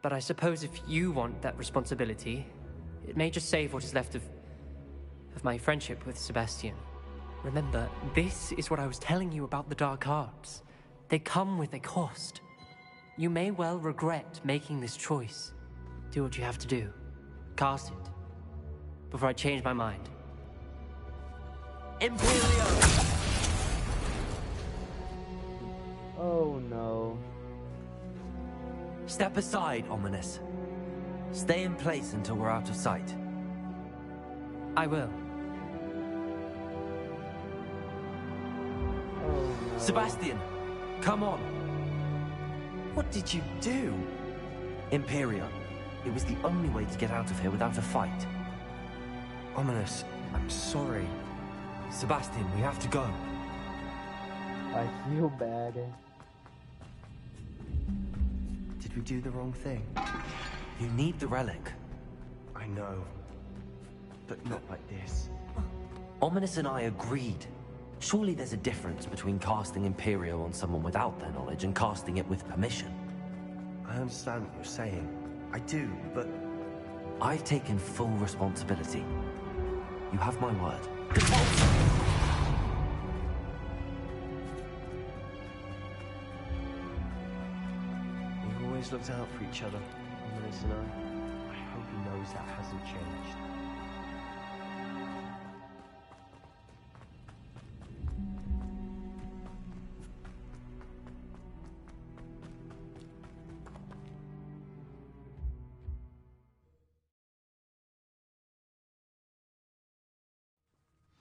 But I suppose if you want that responsibility, it may just save what is left of my friendship with Sebastian. Remember, this is what I was telling you about the dark arts. They come with a cost. You may well regret making this choice. Do what you have to do. Cast it. Before I change my mind. Imperium! Oh no. Step aside, Ominous. Stay in place until we're out of sight. I will. Sebastian, come on. What did you do? Imperium. It was the only way to get out of here without a fight. Ominous, I'm sorry. Sebastian, we have to go. I feel bad. Did we do the wrong thing? You need the relic. I know. But not like this. Ominous and I agreed. Surely there's a difference between casting Imperio on someone without their knowledge and casting it with permission. I understand what you're saying. I do, but... I've taken full responsibility. You have my word. We've always looked out for each other, Ominous and I. I hope he knows that hasn't changed.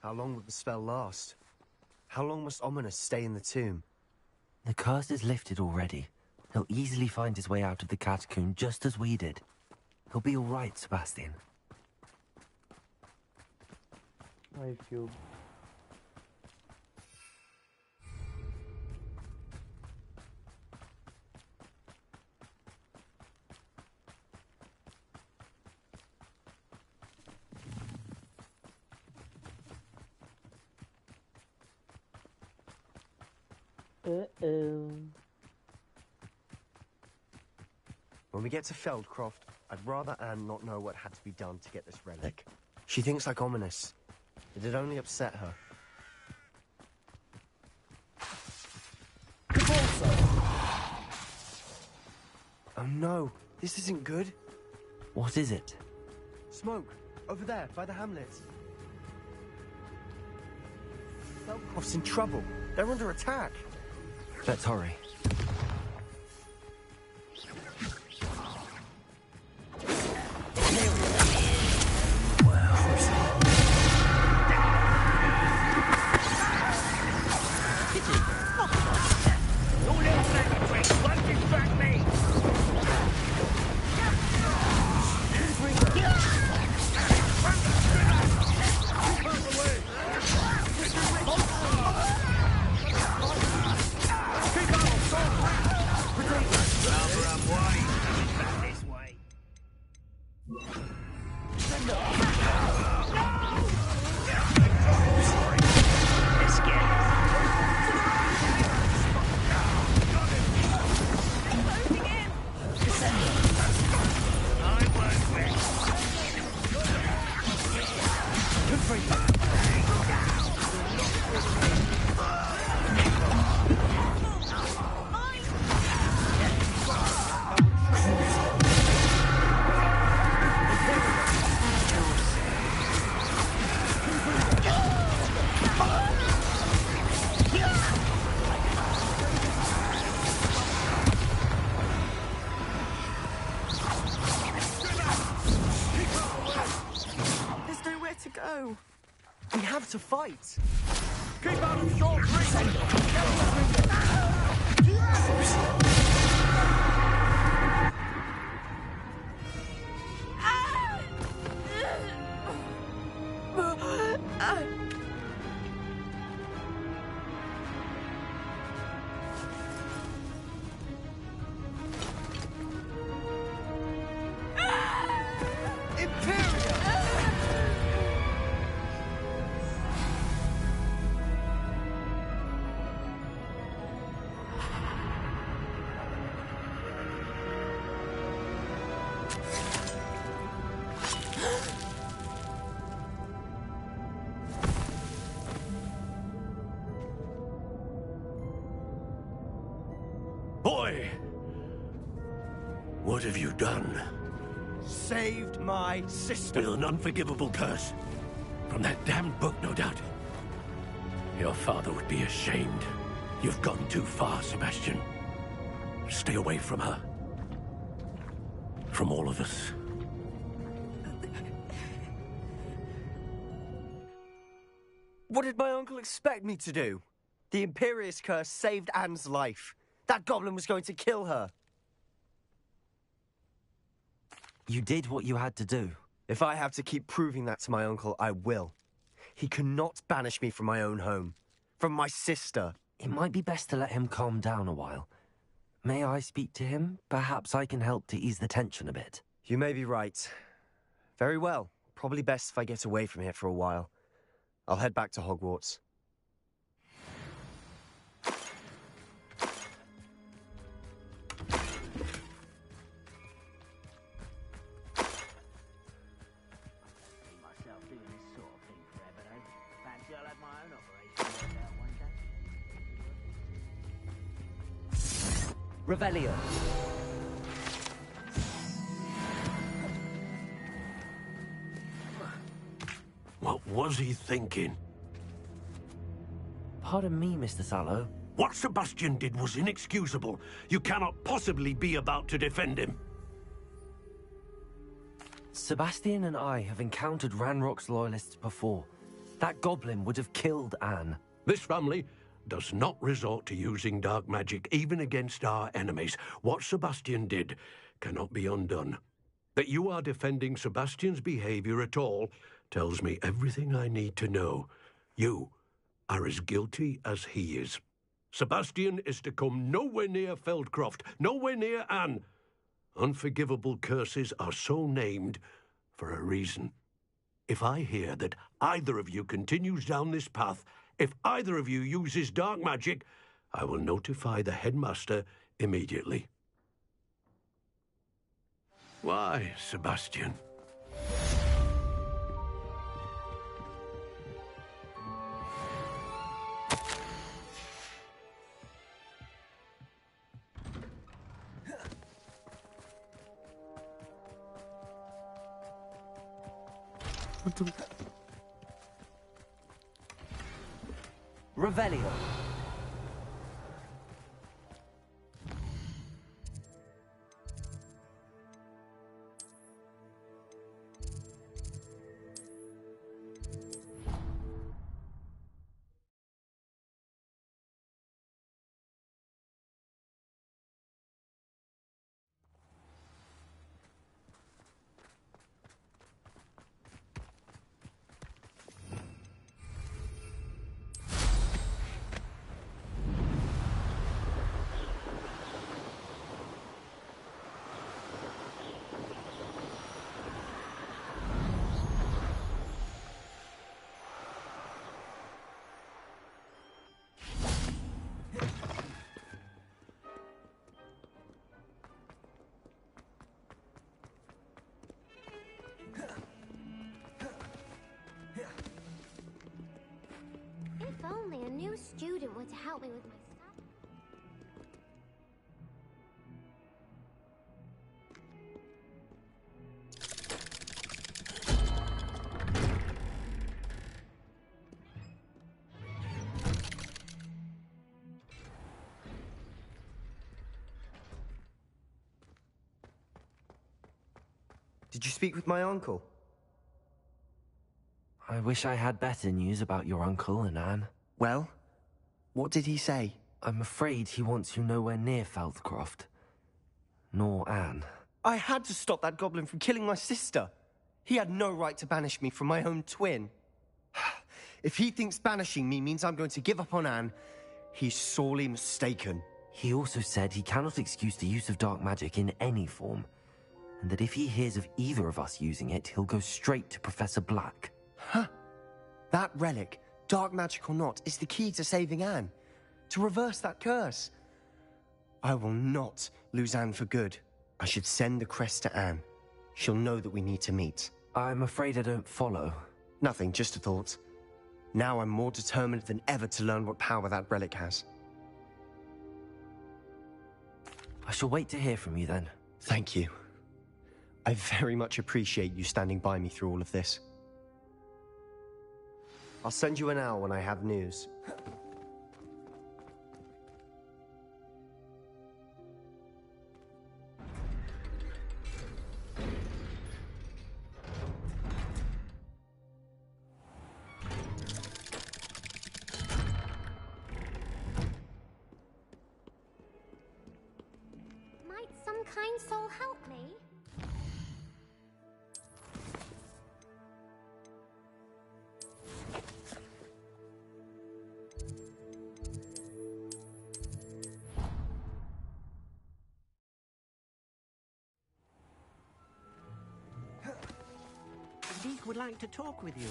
How long will the spell last? How long must Ominous stay in the tomb? The curse is lifted already. He'll easily find his way out of the catacomb just as we did. He'll be all right, Sebastian. I feel... Uh-oh. When we get to Feldcroft, I'd rather Anne not know what had to be done to get this relic. She thinks like Ominous. It'd only upset her. Oh no, this isn't good. What is it? Smoke, over there, by the hamlets. Feldcroft's in trouble. They're under attack. Let's hurry. to fight. Keep out of short reach! Boy! What have you done? Saved my sister. With an unforgivable curse. From that damned book, no doubt. Your father would be ashamed. You've gone too far, Sebastian. Stay away from her. From all of us. What did my uncle expect me to do? The Imperius curse saved Anne's life. That goblin was going to kill her. You did what you had to do. If I have to keep proving that to my uncle, I will. He cannot banish me from my own home. From my sister. It might be best to let him calm down a while. May I speak to him? Perhaps I can help to ease the tension a bit. You may be right. Very well. Probably best if I get away from here for a while. I'll head back to Hogwarts. Revelio. What was he thinking? Pardon me, Mr. Sallow. What Sebastian did was inexcusable. You cannot possibly be about to defend him. Sebastian and I have encountered Ranrock's loyalists before. That goblin would have killed Anne. This family does not resort to using dark magic even against our enemies. What Sebastian did cannot be undone. That you are defending Sebastian's behavior at all tells me everything I need to know. You are as guilty as he is. Sebastian is to come nowhere near Feldcroft, nowhere near Anne. Unforgivable curses are so named for a reason. If I hear that either of you continues down this path, if either of you uses dark magic, I will notify the headmaster immediately. Why, Sebastian? Revelio. If only a new student were to help me with my stuff. Did you speak with my uncle? I wish I had better news about your uncle and Anne. Well, what did he say? I'm afraid he wants you nowhere near Feldcroft. Nor Anne. I had to stop that goblin from killing my sister. He had no right to banish me from my own twin. If he thinks banishing me means I'm going to give up on Anne, he's sorely mistaken. He also said he cannot excuse the use of dark magic in any form, and that if he hears of either of us using it, he'll go straight to Professor Black. Huh. That relic, dark magic or not, is the key to saving Anne. To reverse that curse. I will not lose Anne for good. I should send the crest to Anne. She'll know that we need to meet. I'm afraid I don't follow. Nothing, just a thought. Now I'm more determined than ever to learn what power that relic has. I shall wait to hear from you then. Thank you. I very much appreciate you standing by me through all of this. I'll send you an hour when I have news. Might some kind soul help me? Zeke would like to talk with you.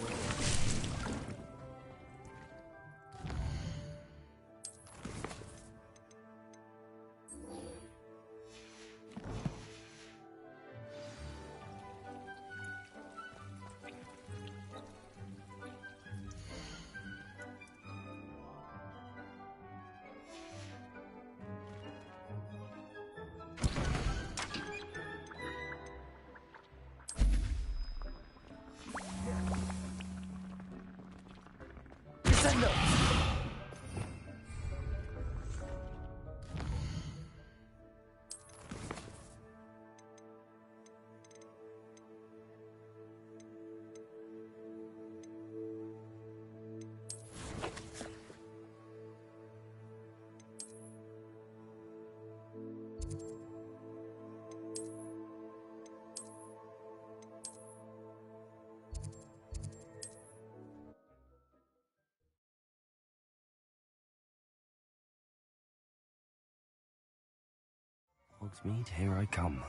Hogsmeade, here I come.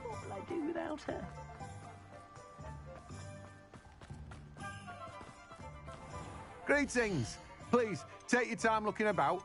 What will I do without her? Greetings. Please, take your time looking about.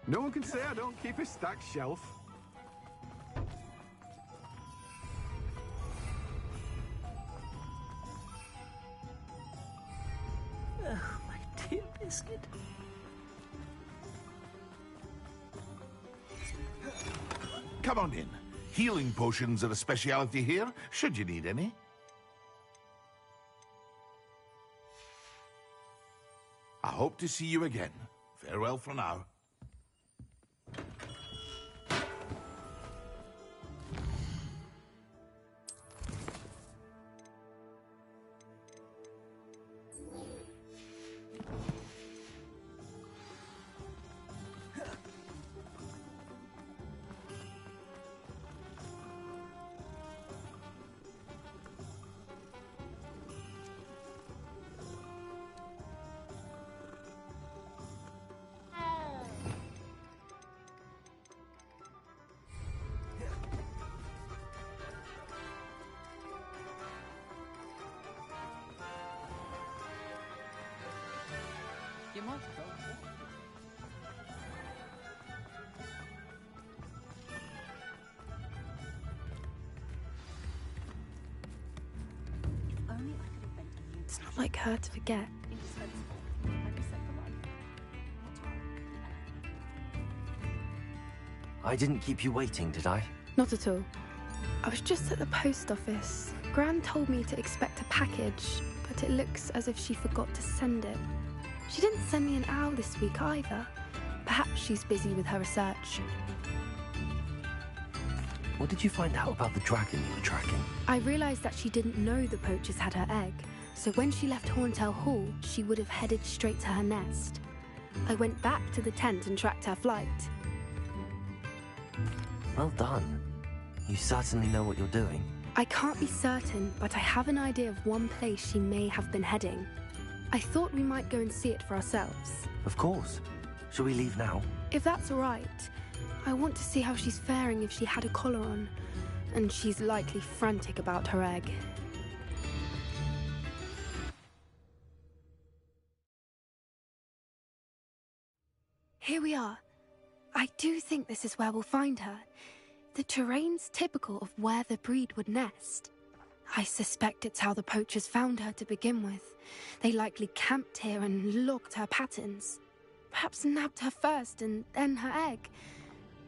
No one can say I don't keep a stacked shelf. Oh, my dear biscuit. Come on in. Healing potions are a speciality here, should you need any. I hope to see you again. Farewell for now. You might go. not like her to forget. I didn't keep you waiting, did I? Not at all. I was just at the post office. Gran told me to expect a package, but it looks as if she forgot to send it. She didn't send me an owl this week either. Perhaps she's busy with her research. What did you find out about the dragon you were tracking? I realized that she didn't know the poachers had her egg, so when she left Horntail Hall, she would have headed straight to her nest. I went back to the tent and tracked her flight. Well done. You certainly know what you're doing. I can't be certain, but I have an idea of one place she may have been heading. I thought we might go and see it for ourselves. Of course. Shall we leave now? If that's all right. I want to see how she's faring if she had a collar on. And she's likely frantic about her egg. Here we are. I do think this is where we'll find her. The terrain's typical of where the breed would nest. I suspect it's how the poachers found her to begin with. They likely camped here and logged her patterns. Perhaps nabbed her first and then her egg.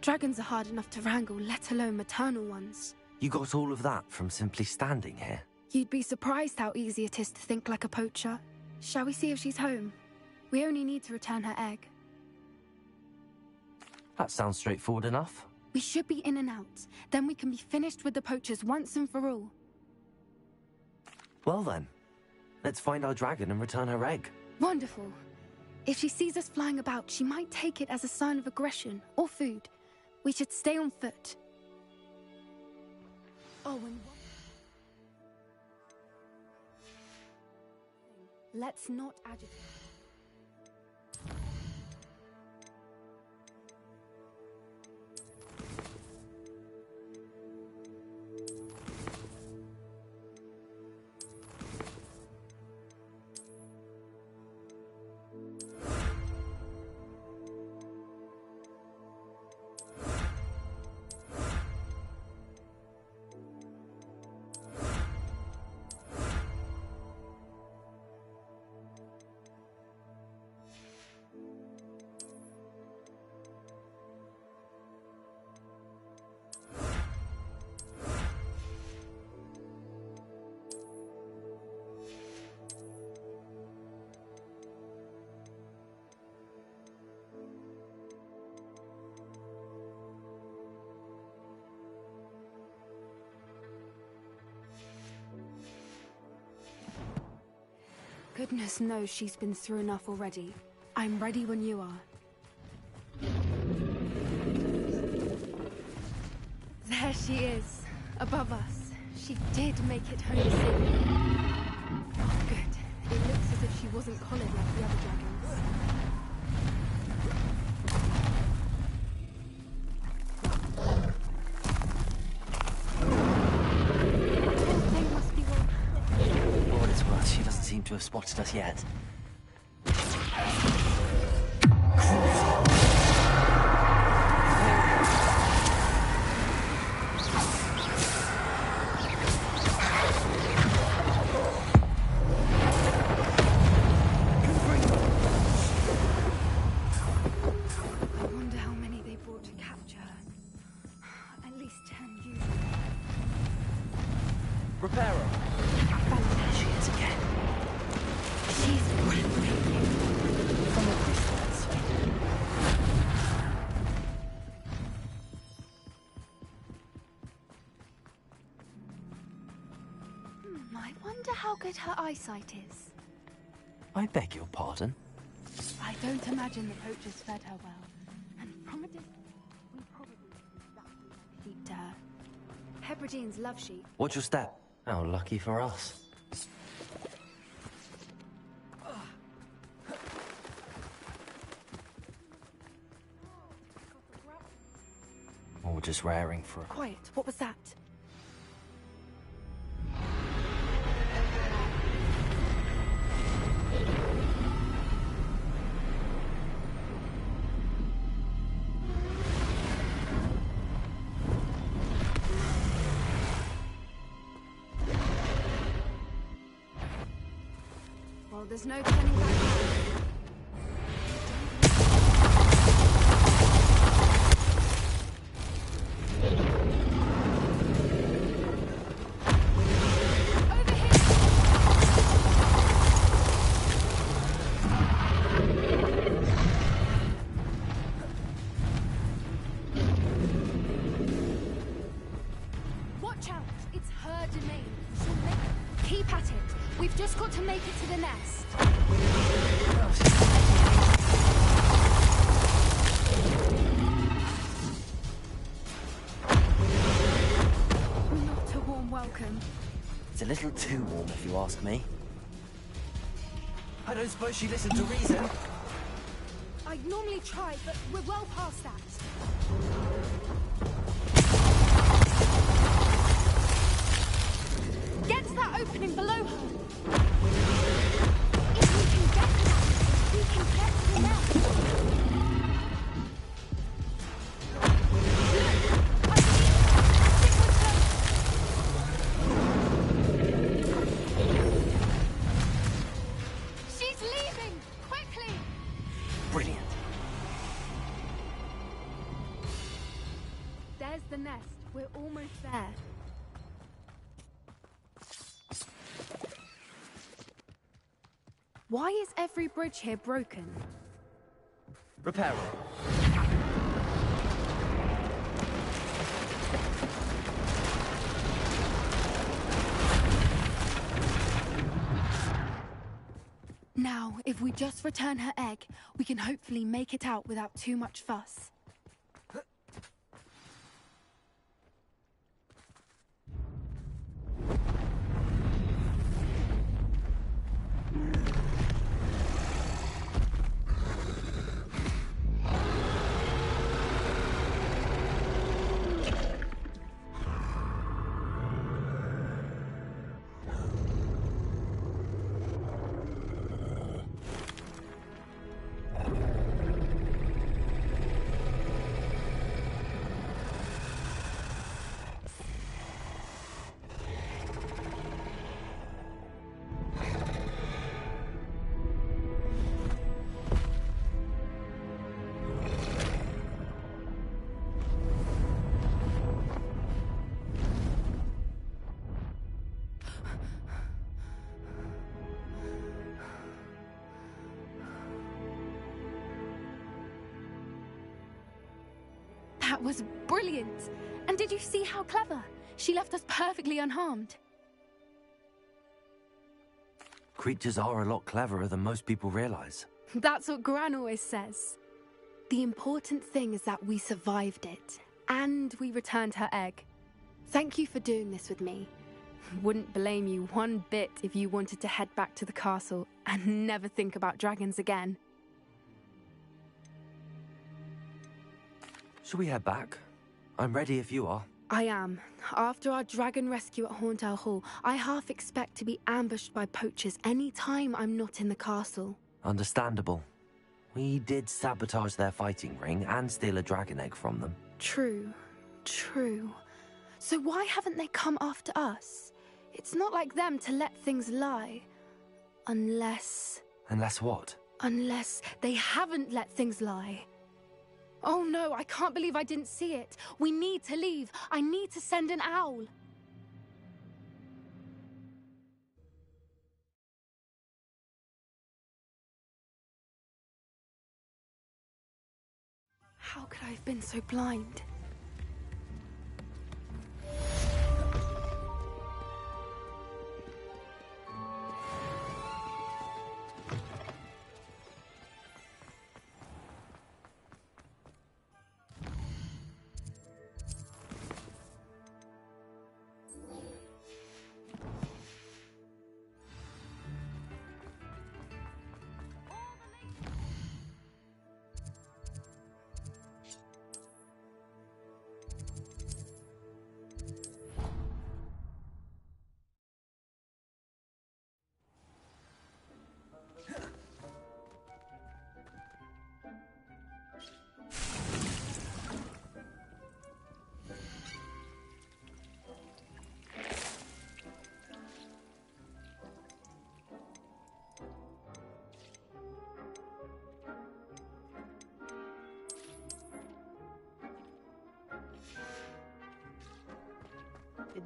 Dragons are hard enough to wrangle, let alone maternal ones. You got all of that from simply standing here? You'd be surprised how easy it is to think like a poacher. Shall we see if she's home? We only need to return her egg. That sounds straightforward enough. We should be in and out. Then we can be finished with the poachers once and for all. Well then, let's find our dragon and return her egg. Wonderful. If she sees us flying about, she might take it as a sign of aggression or food. We should stay on foot. Oh, and let's not agitate. Goodness knows she's been through enough already. I'm ready when you are. There she is, above us. She did make it home safely. Oh, good. It looks as if she wasn't collared like the other dragons. To have spotted us yet. I wonder how many they brought to capture her. At least 10 users. Reparo. There she is again. She's breathtaking. From a distance. I wonder how good her eyesight is. I beg your pardon? I don't imagine the poachers fed her well. And from a distance, we probably sheep to her. Hebrideans love sheep. Watch your step. How lucky for us. Or just raring for a... Quiet, what was that? well, there's no turning back now. Watch out! It's her domain. She'll make it. Keep at it. We've just got to make it to the nest. Not a warm welcome. It's a little too warm, if you ask me. I don't suppose she listened to reason. I'd normally try, but we're well past that. Get to that opening below her. If we can get to that, we can get to the nest. She's leaving! Quickly! Brilliant. There's the nest. We're almost there. Why is every bridge here broken? Repair it. Now, if we just return her egg, we can hopefully make it out without too much fuss. That was brilliant! And did you see how clever? She left us perfectly unharmed. Creatures are a lot cleverer than most people realize. That's what Gran always says. The important thing is that we survived it, and we returned her egg. Thank you for doing this with me. Wouldn't blame you one bit if you wanted to head back to the castle and never think about dragons again. Shall we head back? I'm ready if you are. I am. After our dragon rescue at Horntail Hall, I half expect to be ambushed by poachers any time I'm not in the castle. Understandable. We did sabotage their fighting ring and steal a dragon egg from them. True. True. So why haven't they come after us? It's not like them to let things lie. Unless... Unless what? Unless they haven't let things lie. Oh no, I can't believe I didn't see it. We need to leave. I need to send an owl. How could I have been so blind?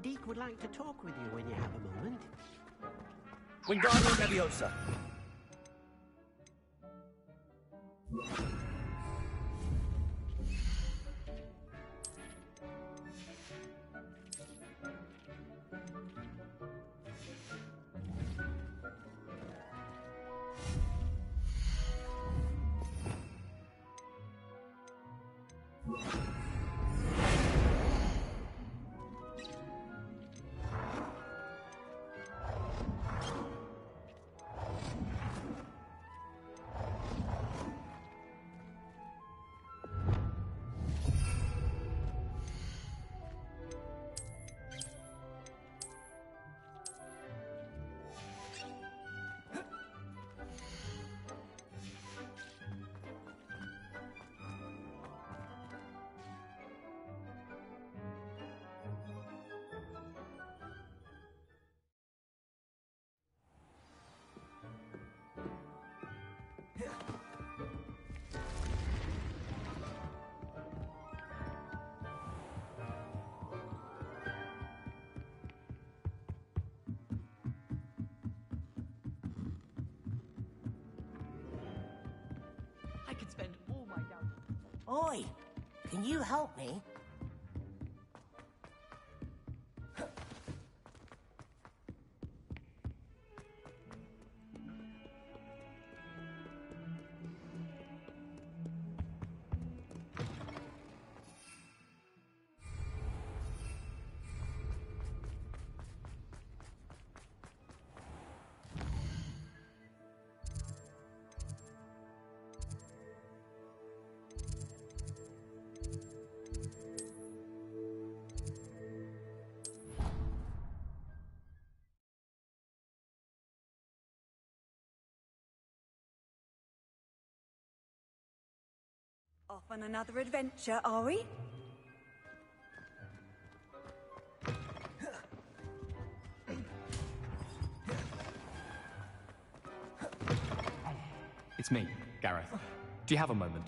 Deke would like to talk with you when you have a moment. Wingardium Leviosa. I could spend all my down. Oi, can you help me? Off on another adventure, are we? It's me, Gareth. Do you have a moment?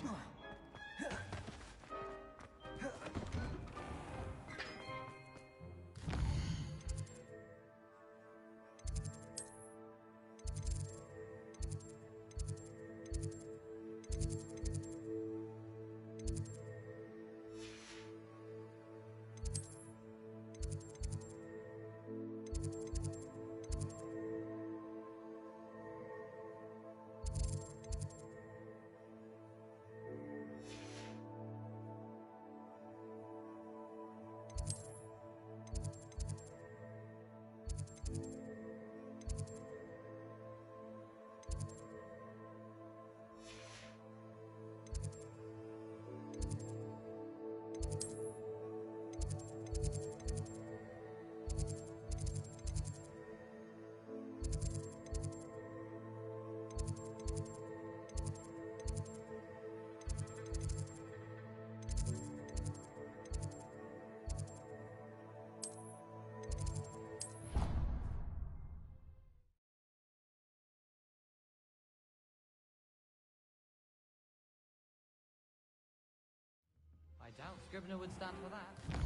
I doubt Scrivener would stand for that.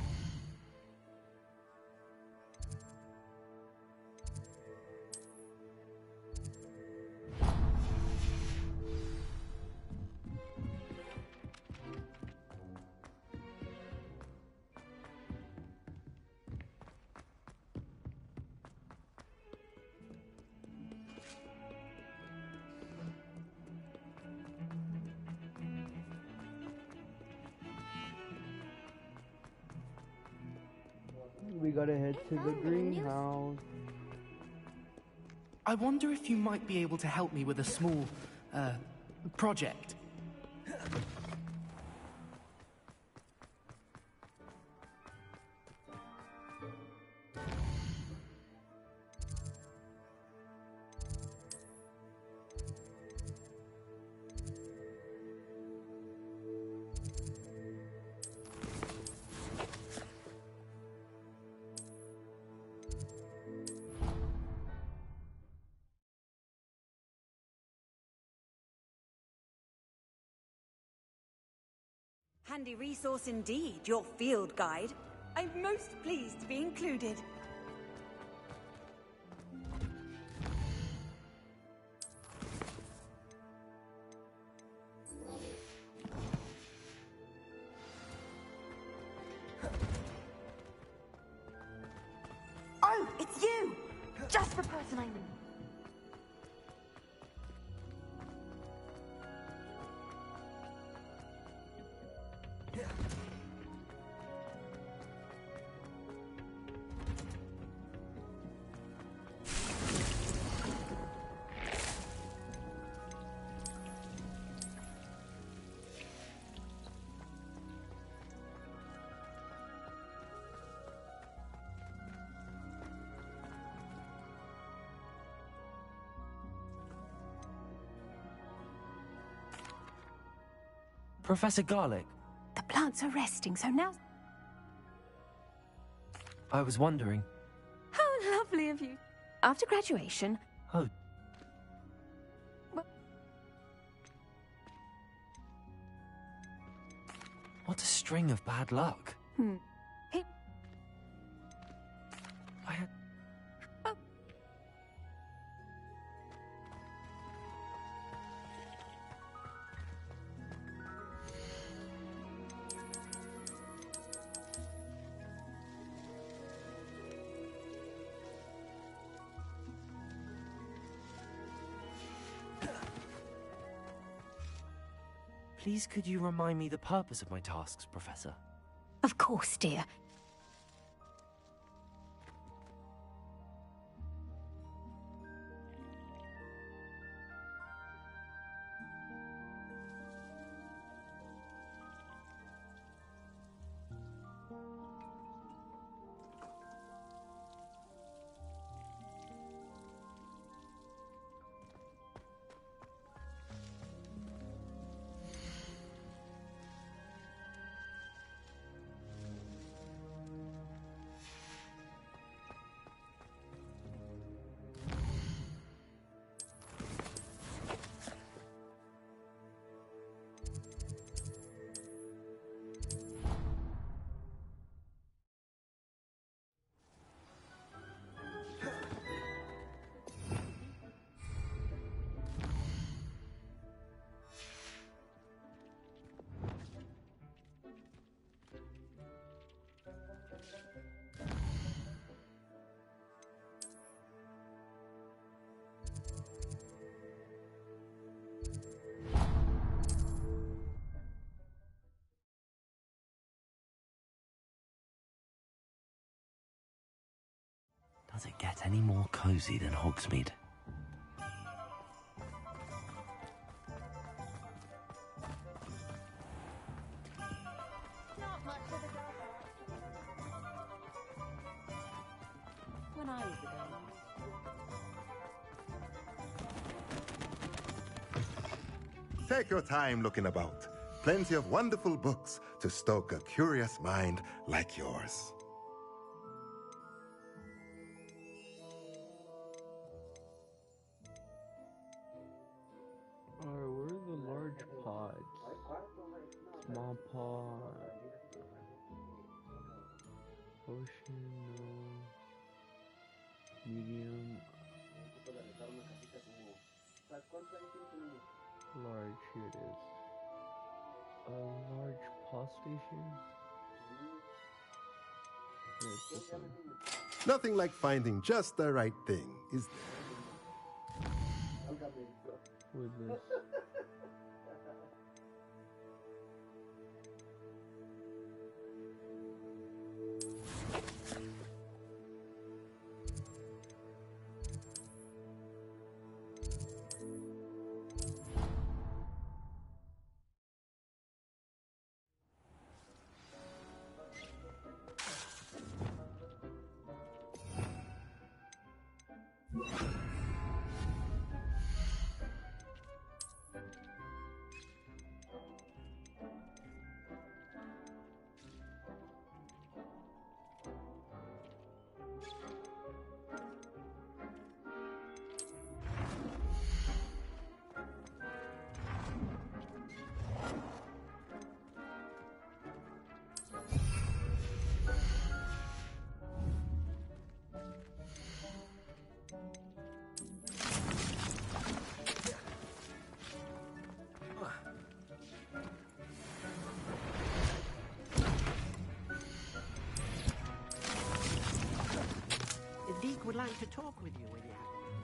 We gotta head to the greenhouse. I wonder if you might be able to help me with a small, project. Handy resource indeed, your field guide. I'm most pleased to be included. Oh, it's you! Just the person I need. Professor Garlic, The plants are resting, so now... I was wondering. How lovely of you. After graduation... Oh. What a string of bad luck. Hey. I had... Please, could you remind me the purpose of my tasks, Professor? Of course, dear. Does it get any more cozy than Hogsmeade? Not much of a when I was a Take your time looking about. Plenty of wonderful books to stoke a curious mind like yours. Alright, where are the large pods? Small pod. Potion, no. Medium. Large, here it is. A large pause station? Yeah, it's this one. Nothing like finding just the right thing, is there? With this. like to talk with you when you have a moment.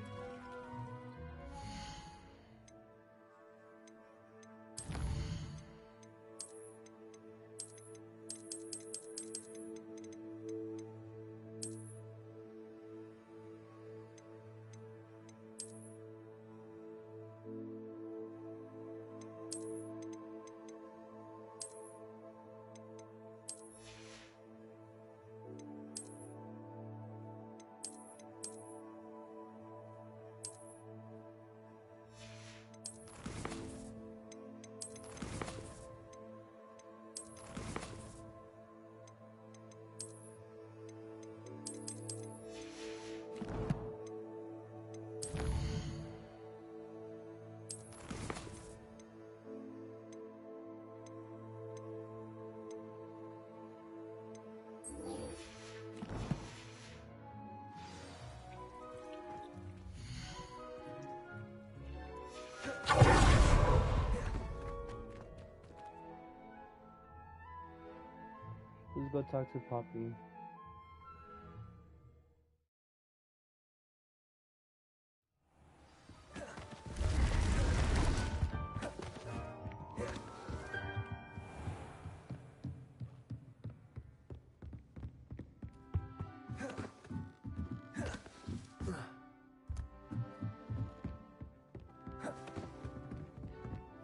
Let's go talk to Poppy.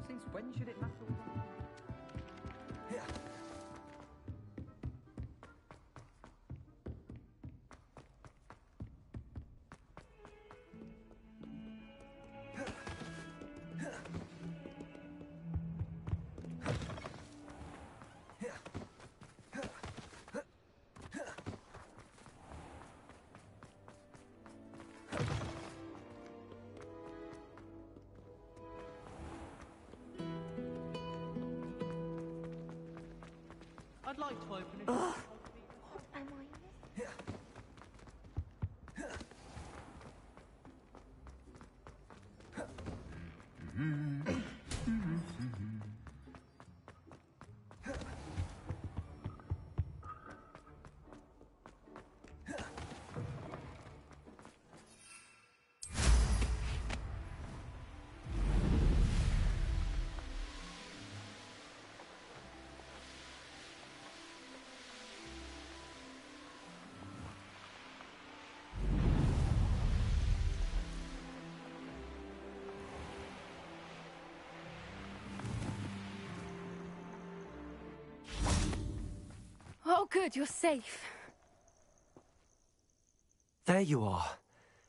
Since when should it matter? I'd like to open it. What am I missing? Oh, good, you're safe. There you are.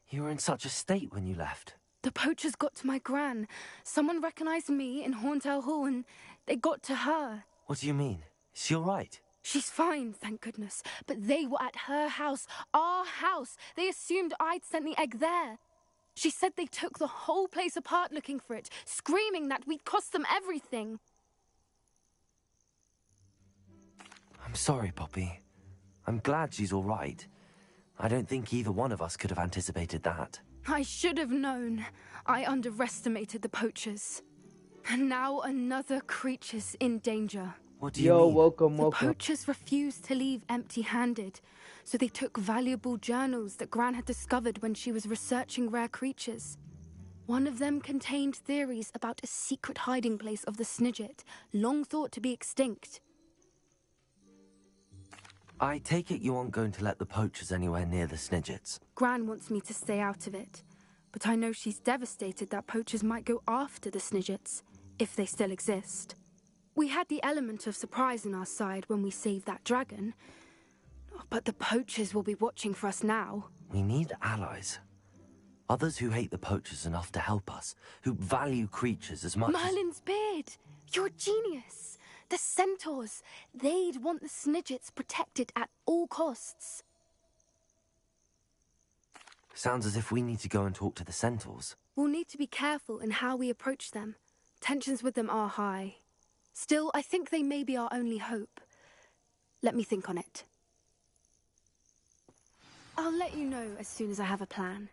You were in such a state when you left. The poachers got to my gran. Someone recognized me in Horntail Hall and they got to her. What do you mean? Is she all right? She's fine, thank goodness. But they were at her house, our house. They assumed I'd sent the egg there. She said they took the whole place apart looking for it, screaming that we'd cost them everything. I'm sorry, Poppy. I'm glad she's all right. I don't think either one of us could have anticipated that. I should have known. I underestimated the poachers. And now another creature's in danger. What do you mean? Welcome. The poachers refused to leave empty-handed, so they took valuable journals that Gran had discovered when she was researching rare creatures. One of them contained theories about a secret hiding place of the Snidget, long thought to be extinct. I take it you aren't going to let the poachers anywhere near the Snidgets. Gran wants me to stay out of it, but I know she's devastated that poachers might go after the Snidgets, if they still exist. We had the element of surprise on our side when we saved that dragon, but the poachers will be watching for us now. We need allies. Others who hate the poachers enough to help us, who value creatures as much Merlin's beard! You're a genius! The centaurs! They'd want the Snidgets protected at all costs. Sounds as if we need to go and talk to the centaurs. We'll need to be careful in how we approach them. Tensions with them are high. Still, I think they may be our only hope. Let me think on it. I'll let you know as soon as I have a plan.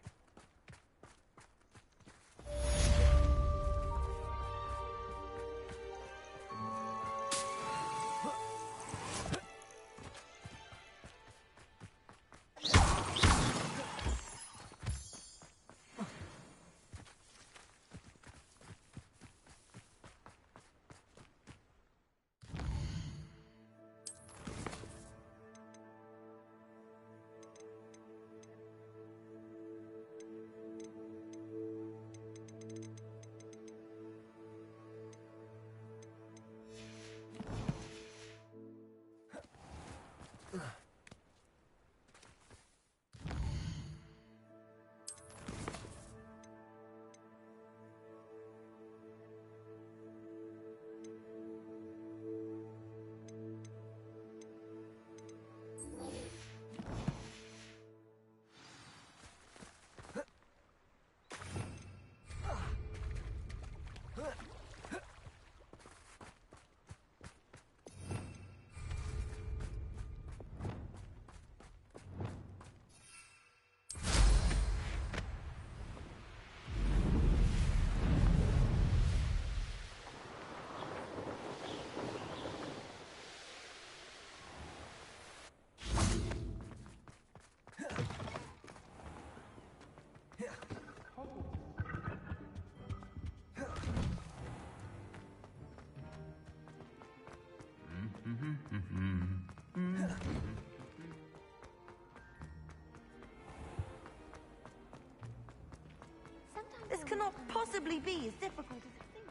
This cannot possibly be as difficult as it seems.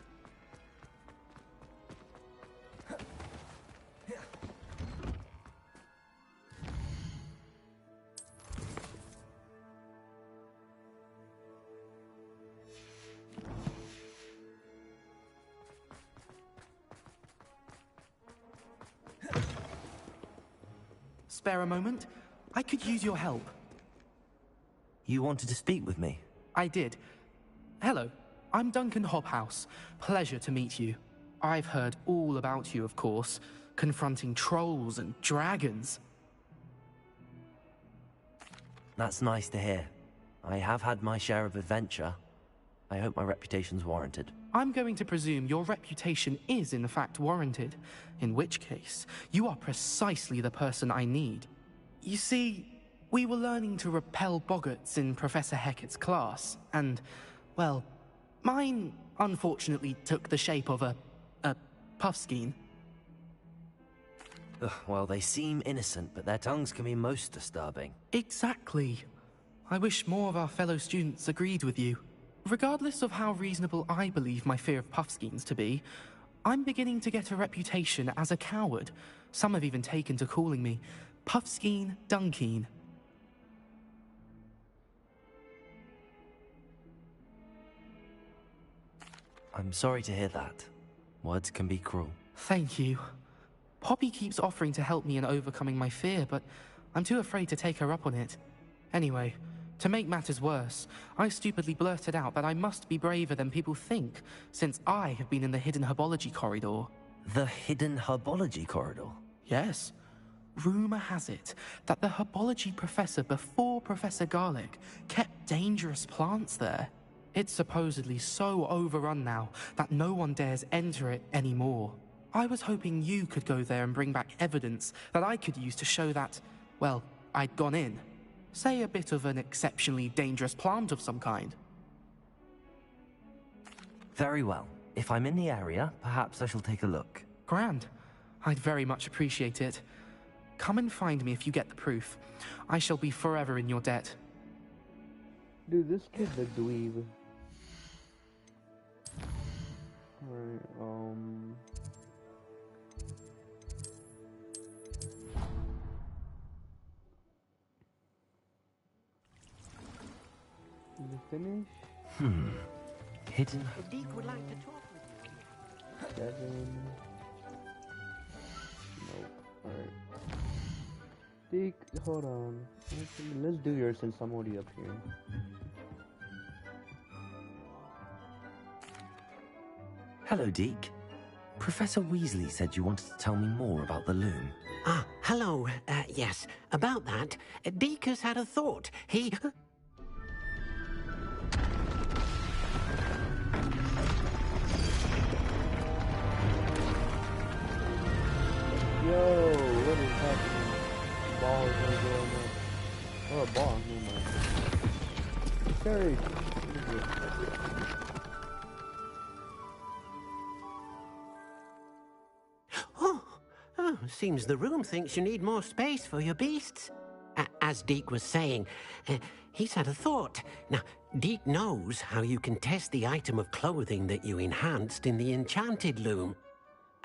Spare a moment? I could use your help. You wanted to speak with me? I did. Hello, I'm Duncan Hobhouse. Pleasure to meet you. I've heard all about you, of course, confronting trolls and dragons. That's nice to hear. I have had my share of adventure. I hope my reputation's warranted. I'm going to presume your reputation is in fact warranted, in which case, you are precisely the person I need. You see, we were learning to repel boggarts in Professor Hecat's class, and, well, mine unfortunately took the shape of a puffskein. Well, they seem innocent, but their tongues can be most disturbing. Exactly. I wish more of our fellow students agreed with you. Regardless of how reasonable I believe my fear of puffskeins to be, I'm beginning to get a reputation as a coward. Some have even taken to calling me Puffskein Dunkeen. I'm sorry to hear that. Words can be cruel. Thank you. Poppy keeps offering to help me in overcoming my fear, but I'm too afraid to take her up on it. Anyway, to make matters worse, I stupidly blurted out that I must be braver than people think, since I have been in the hidden herbology corridor. The hidden herbology corridor? Yes. Rumor has it that the herbology professor before Professor Garlic kept dangerous plants there. It's supposedly so overrun now that no one dares enter it anymore. I was hoping you could go there and bring back evidence that I could use to show that, well, I'd gone in. Say a bit of an exceptionally dangerous plant of some kind. Very well. If I'm in the area, perhaps I shall take a look. Grand. I'd very much appreciate it. Come and find me if you get the proof. I shall be forever in your debt. Dude, this kid's a dweeb. Alright, Is it finished? Hidden. Deke would like to talk with you. 7. Nope. Alright. Deke, hold on. Let's do yours since I'm already up here. Hello, Deke. Professor Weasley said you wanted to tell me more about the loom. Ah, hello. Yes, about that. Deke has had a thought. He... Yo, what is happening? Ball is gonna go in there. Oh, a ball, never mind. Carry. Oh, seems the room thinks you need more space for your beasts. As Deke was saying, he's had a thought. Now, Deke knows how you can test the item of clothing that you enhanced in the enchanted loom.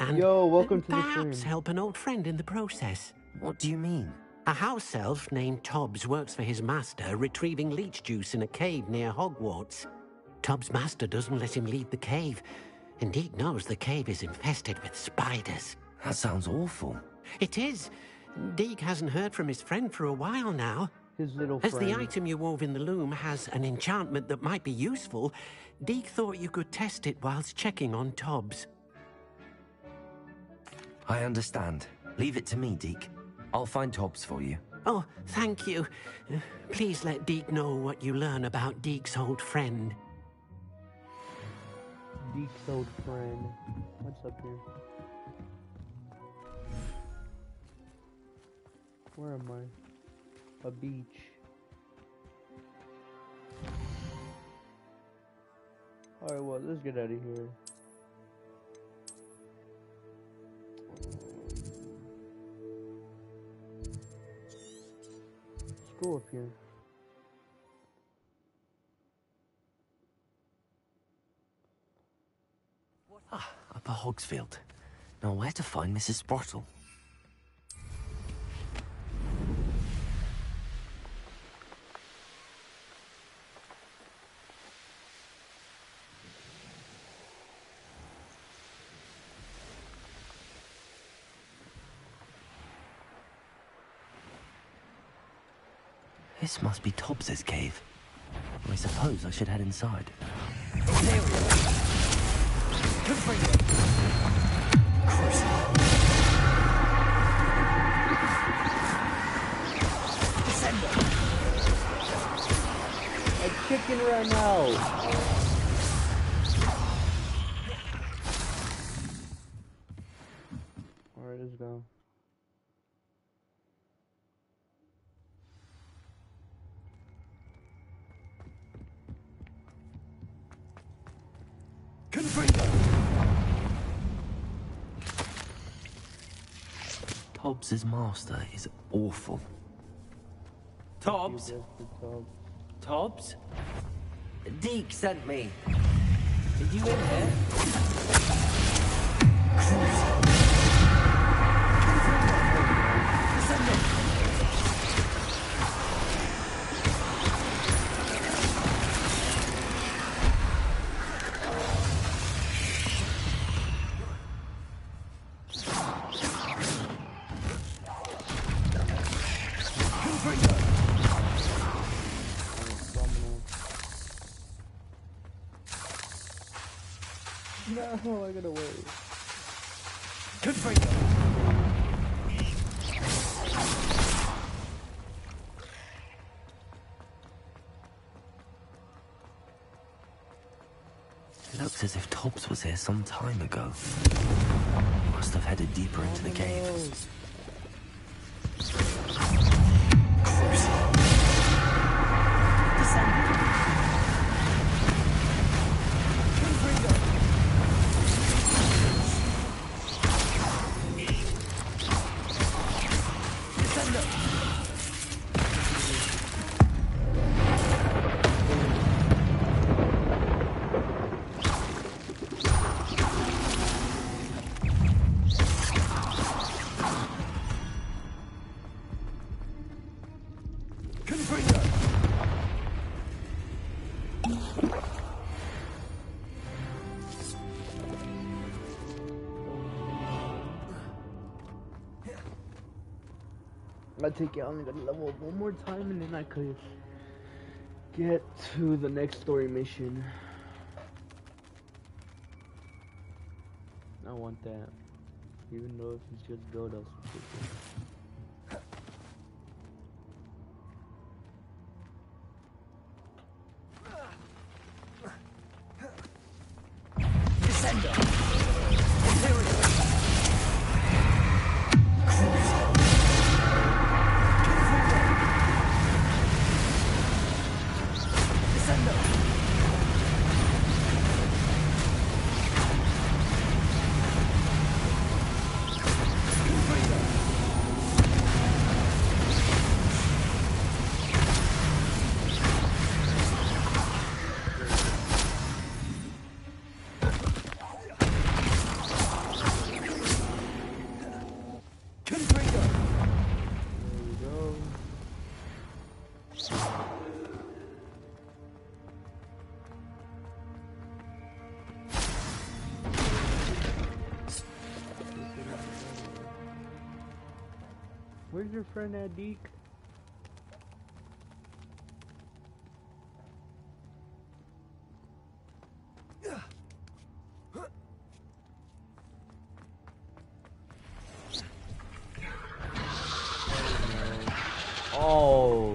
And yo, welcome to the stream. perhaps help an old friend in the process. What do you mean? A house elf named Tobbs works for his master, retrieving leech juice in a cave near Hogwarts. Tobbs' master doesn't let him leave the cave, and Deke knows the cave is infested with spiders. That sounds awful. It is. Deke hasn't heard from his friend for a while now. His little As friend. the item you wove in the loom has an enchantment that might be useful, Deke thought you could test it whilst checking on Tobbs. I understand. Leave it to me, Deke. I'll find Tobbs for you. Oh, thank you. Please let Deke know what you learn about Deke's old friend. Deke's old friend. What's up here? Where am I? A beach. Alright, well, let's get out of here. Let's go up here. Upper Hogsfield. Now, where to find Mrs. Sprottle? This must be Tobbs's cave. I suppose I should head inside. There we go. Good for you. Descendo. A chicken ran out. Alright, let's go. Tobbs's master is awful. Tobbs? Tobbs? Deke sent me. Did you in there? No, I gotta wait. Good for you. It looks as if Tobbs was here some time ago. Must have headed deeper into the cave. I take it, I only gotta level up one more time and then I could get to the next story mission. I want that. Even though if it's just gold, I'll switch it. Descendo. Where's your friend at, Deke? Oh.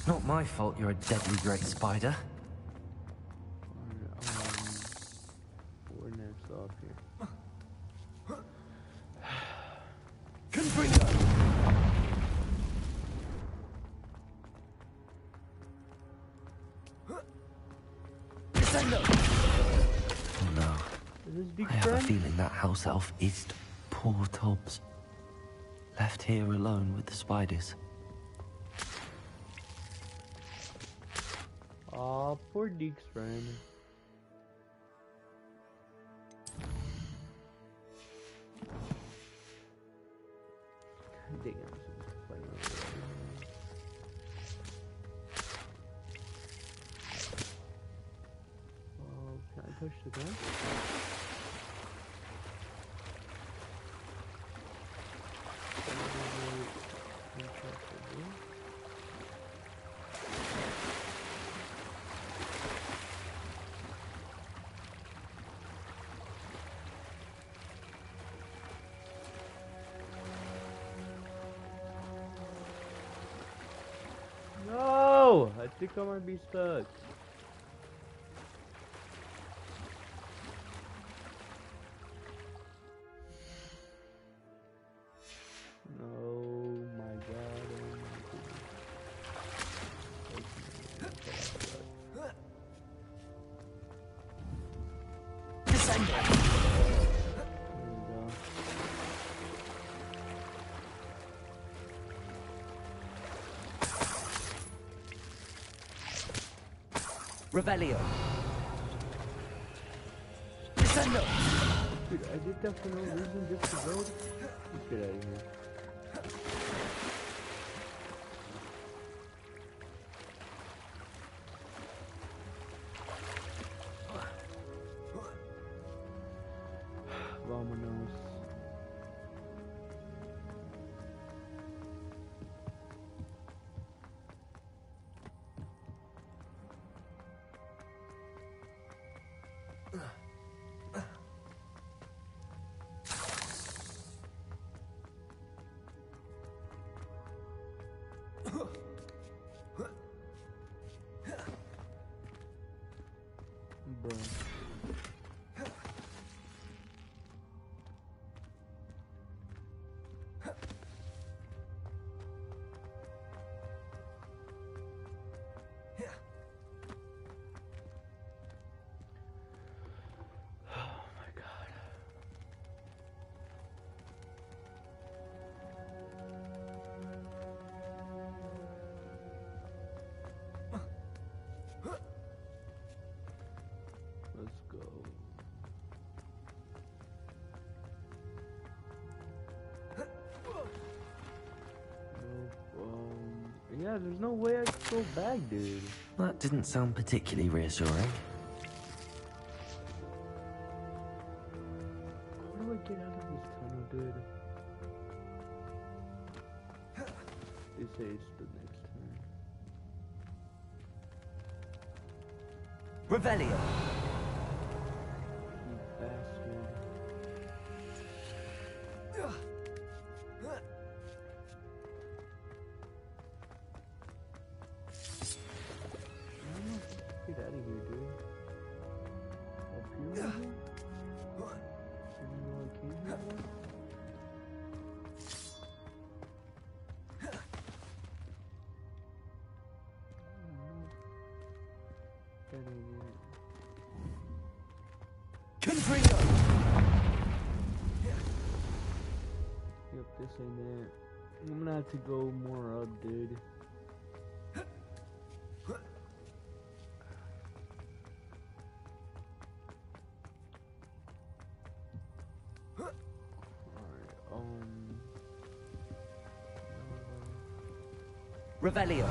Not my fault you're a deadly great spider. We're next off here. Oh no. I have a feeling that house elf is poor Tobbs. Left here alone with the spiders. Aw, poor Deke's friend. Dang, I'm supposed to find out. Oh, can I touch the gun? No! I think I might be stuck. Oh my god. Revelio. Descendo. Dude, I did that for no reason, just to go. Get out of here. Vamonos. Yeah, there's no way I can go back, dude. That didn't sound particularly reassuring. How do I get out of this tunnel, dude? They say it's the next turn. Revelio. You bastard. Get out of here, dude. Up here, maybe? Didn't know I came here for? That ain't it. Confringo! Yep, this ain't it. I'm gonna have to go more up, dude. Revelio.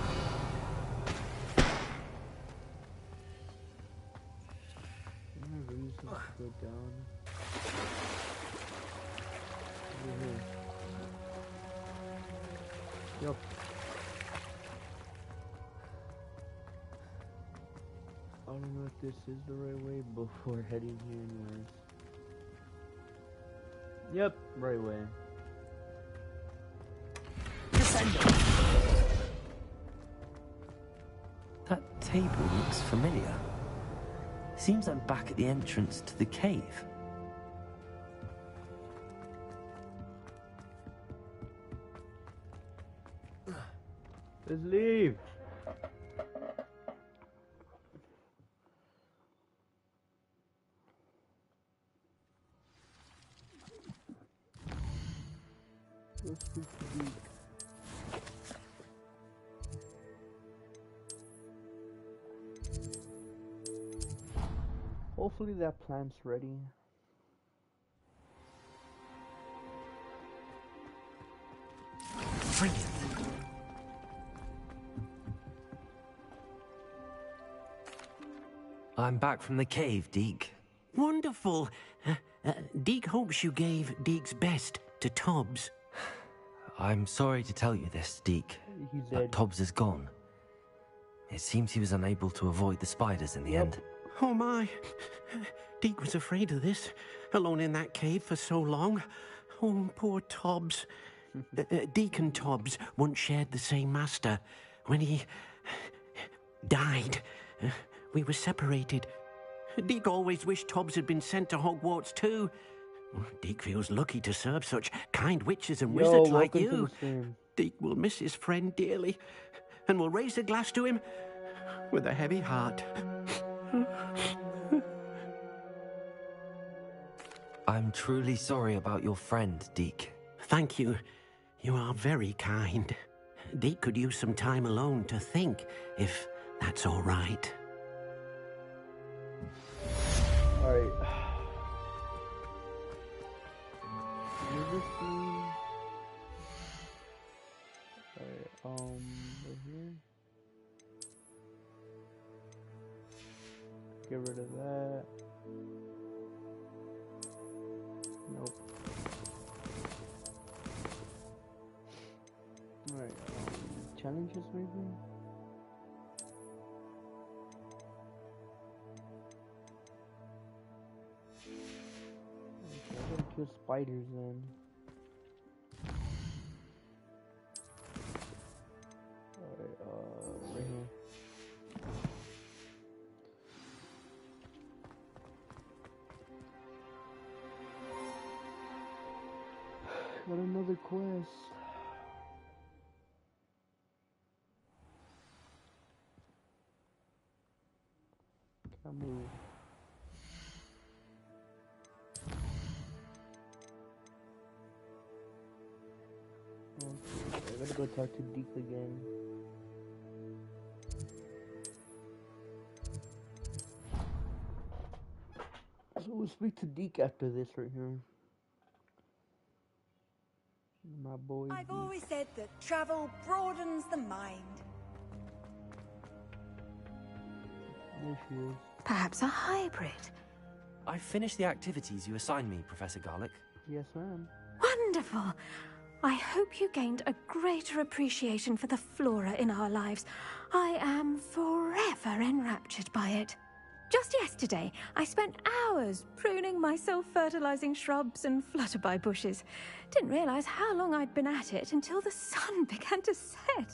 Reason to go down. Over here. Yup. I don't know if this is the right way before heading here anyways. Yep, right way. That table looks familiar. Seems I'm back at the entrance to the cave. Let's leave. Let's speak to Deke. Hopefully that plant's ready. Brilliant. I'm back from the cave, Deke. Wonderful. Deke hopes you gave Deke's best to Tobbs. I'm sorry to tell you this, Deke, but Tobbs is gone. It seems he was unable to avoid the spiders in the end. Oh my. Deke was afraid of this, alone in that cave for so long. Oh, poor Tobbs. Deke and Tobbs once shared the same master. When he died, we were separated. Deke always wished Tobbs had been sent to Hogwarts too. Deke feels lucky to serve such kind witches and wizards like you. Deke will miss his friend dearly, and will raise a glass to him with a heavy heart. I'm truly sorry about your friend, Deke. Thank you. You are very kind. Deke could use some time alone to think, if that's all right. Alright. Right here. Get rid of that. Nope. Alright, challenges maybe? Okay, I gotta kill spiders then. Alright, right here. Got another quest. Can't move. Okay, I gotta go talk to Deke again. So we'll speak to Deke after this right here. My boy. I've always said that travel broadens the mind. There she is. Perhaps a hybrid. I've finished the activities you assigned me, Professor Garlick. Yes, ma'am. Wonderful. I hope you gained a greater appreciation for the flora in our lives. I am forever enraptured by it. Just yesterday, I spent hours pruning my self-fertilizing shrubs and flutterby bushes. Didn't realize how long I'd been at it until the sun began to set.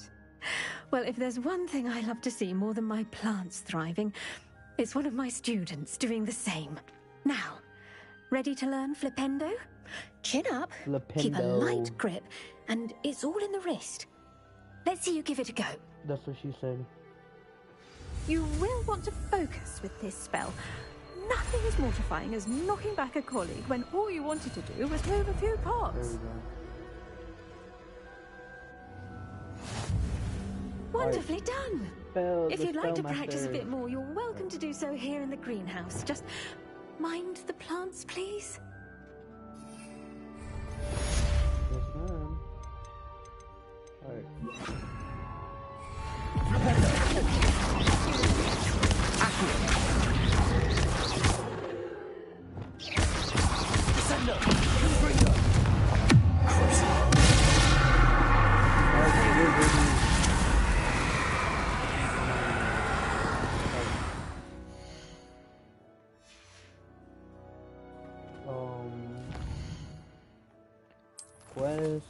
Well, if there's one thing I love to see more than my plants thriving, it's one of my students doing the same. Now, ready to learn Flipendo? Chin up, keep a light grip, and it's all in the wrist. Let's see you give it a go. That's what she said. You will want to focus with this spell. Nothing as mortifying as knocking back a colleague when all you wanted to do was move a few parts. Wonderfully done. If you'd like to practice a bit more, you're welcome to do so here in the greenhouse. Just mind the plants, please. Yes, ma'am. Alright. Quest.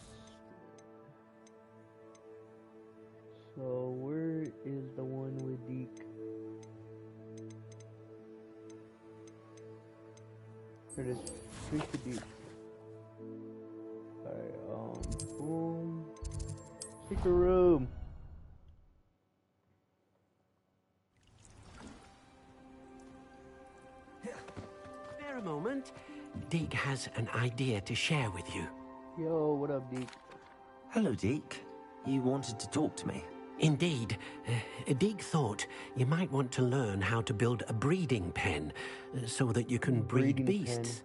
So where is the one with Deke? Here it is. Speak to Deke. Alright, boom. Secret room. Spare a moment. Deke has an idea to share with you. Yo, what up, Deke? Hello, Deke. You wanted to talk to me? Indeed. Deke thought you might want to learn how to build a breeding pen so that you can breed beasts.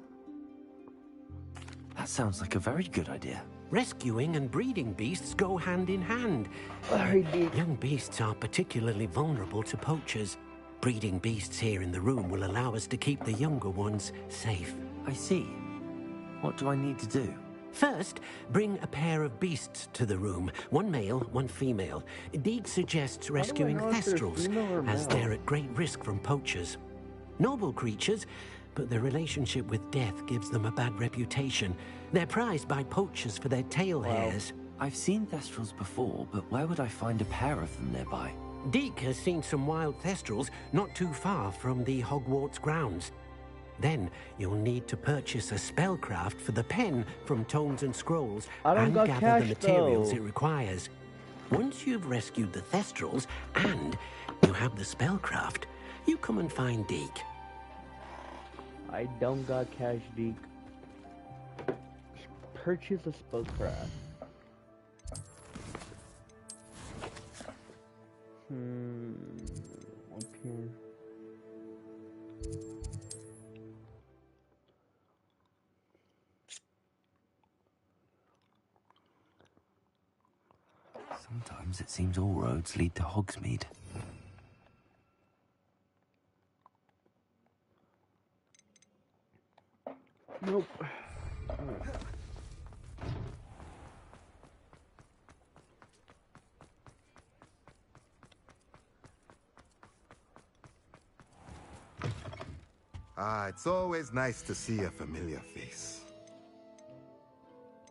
That sounds like a very good idea. Rescuing and breeding beasts go hand in hand. Young beasts are particularly vulnerable to poachers. Breeding beasts here in the room will allow us to keep the younger ones safe. I see. What do I need to do? First, bring a pair of beasts to the room. One male, one female. Deke suggests rescuing thestrals, as they're at great risk from poachers. Noble creatures, but their relationship with death gives them a bad reputation. They're prized by poachers for their tail hairs. I've seen thestrals before, but where would I find a pair of them nearby? Deke has seen some wild thestrals not too far from the Hogwarts grounds. Then you'll need to purchase a spellcraft for the pen from Tomes and Scrolls and gather the materials it requires. Once you've rescued the thestrals and you have the spellcraft, you come and find Deke. I don't got cash, Deke. Purchase a spellcraft. Up here. Sometimes it seems all roads lead to Hogsmeade. Nope. It's always nice to see a familiar face.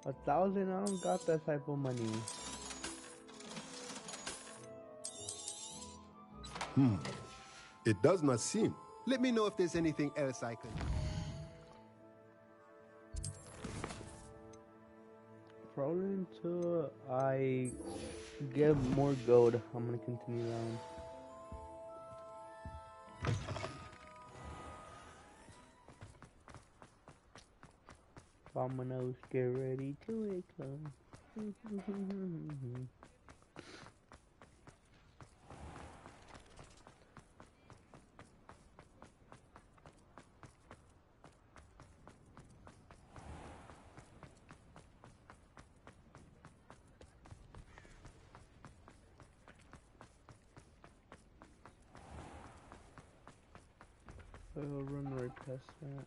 1,000? I don't got that type of money. It does not seem. Let me know if there's anything else I can... Probably until I get more gold, I'm gonna continue on. Vamonos, get ready to explode. I'll run right past that.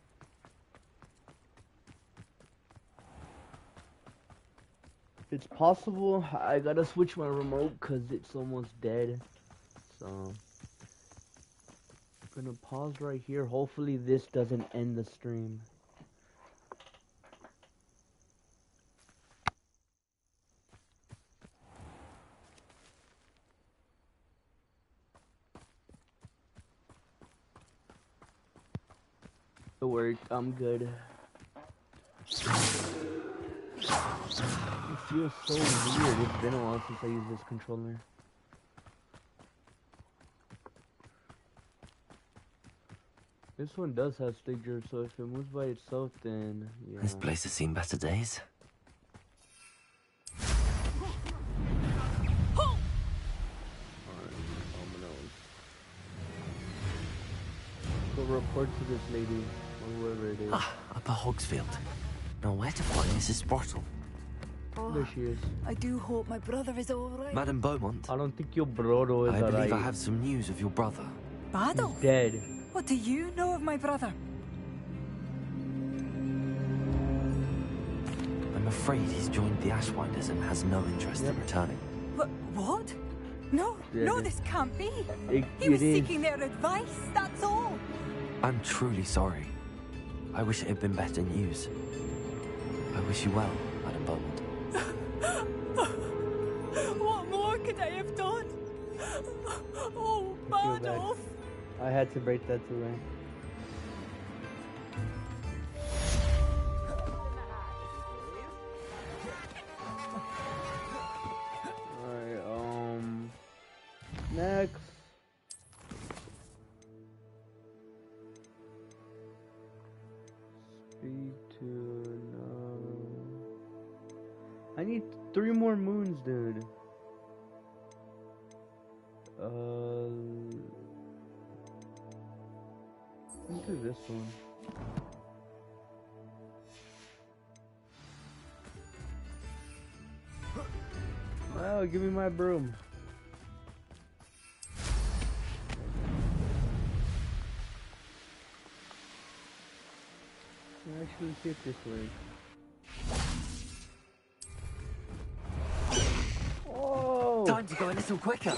It's possible I gotta switch my remote because it's almost dead. So I'm gonna pause right here. Hopefully this doesn't end the stream. It worked. I'm good. It feels so weird. It's been a while since I used this controller. This one does have stick drift, so if it moves by itself, then yeah. This place has seen better days. Go report to this lady, or whoever it is. Ah, Upper Hogsfield. Now where to find Mrs. Sprottle? Oh, there she is. I do hope my brother is all right. Madam Beaumont. I don't think your brother is I believe alright. I have some news of your brother. Badal? He's dead. What do you know of my brother? I'm afraid he's joined the Ashwinders and has no interest in returning. What? No, no, this can't be. He was seeking their advice, that's all. I'm truly sorry. I wish it had been better news. I wish you well, Madam Beaumont. What more could I have done? Oh, Badolf. I had to break that to her. Alright, next. Speak to no. I need 3 more moons, dude. Let's do this one. Oh, give me my broom. Actually, see it this way. Oh! Time to go a little quicker.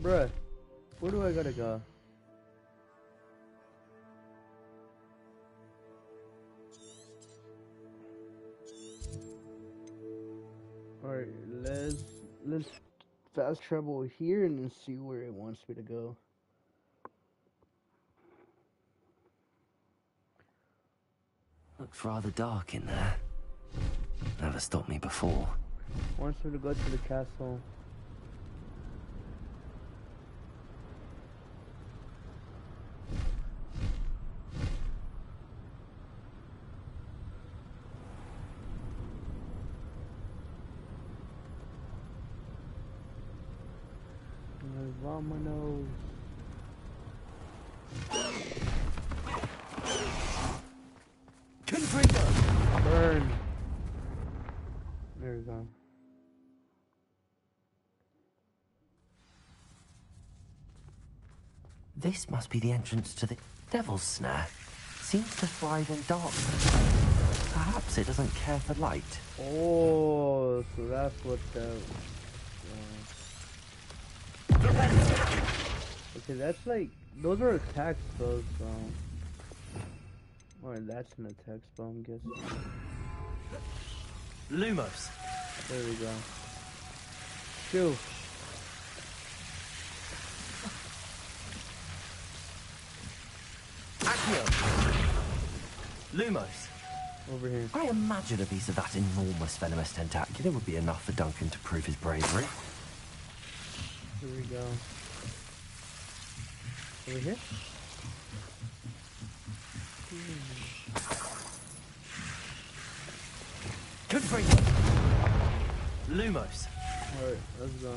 Bruh, where do I gotta go? Alright, let's fast travel here and then see where it wants me to go. Looks rather dark in there. Never stopped me before. Wants me to go to the castle. Vámonos. Burn. There we go. This must be the entrance to the Devil's Snare. Seems to thrive in darkness. Perhaps it doesn't care for light. Oh, so that's what that. Okay, that's like those are attack spells. Or that's an attack spell, I'm guessing. Lumos. There we go. Shoot. Accio. Lumos. Over here. I imagine a piece of that enormous venomous tentacular would be enough for Duncan to prove his bravery. Here we go. Over here? Good for you. Lumos. Alright, let's go.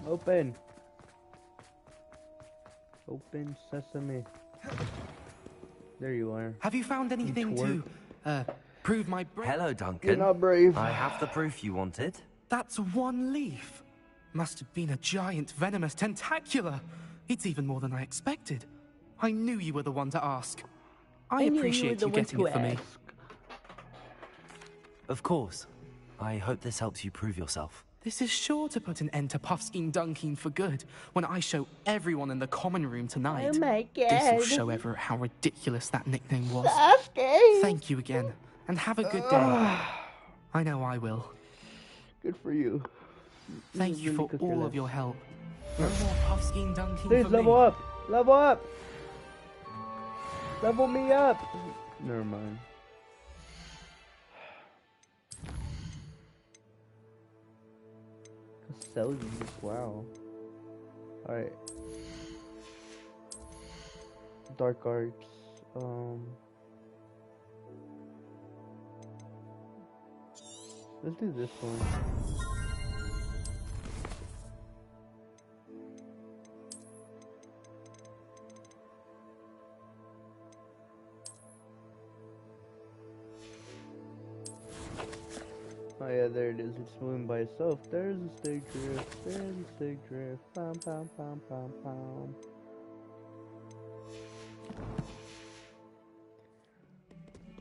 Open. Open sesame. There you are. Have you found anything to, prove my Hello, Duncan. You're not brave. I have the proof you wanted. That's one leaf. Must have been a giant venomous tentacula. It's even more than I expected. I knew you were the one to ask. I appreciate you getting it for me. Of course. I hope this helps you prove yourself. This is sure to put an end to Puffskein Dunkin for good when I show everyone in the common room tonight. Oh my god. This will show everyone how ridiculous that nickname was. Thank you again, and have a good day. I know I will. Good for you. Thank you for all of your help. No more Puffskein Dunkin Please for level me. up! Level up! Level me up! Never mind. Sells wow. Alright. Dark arts. Let's do this one. Oh yeah, there it is. It's moving by itself. There's a stick drift. There's a stick drift. Pom pom pom pom pom.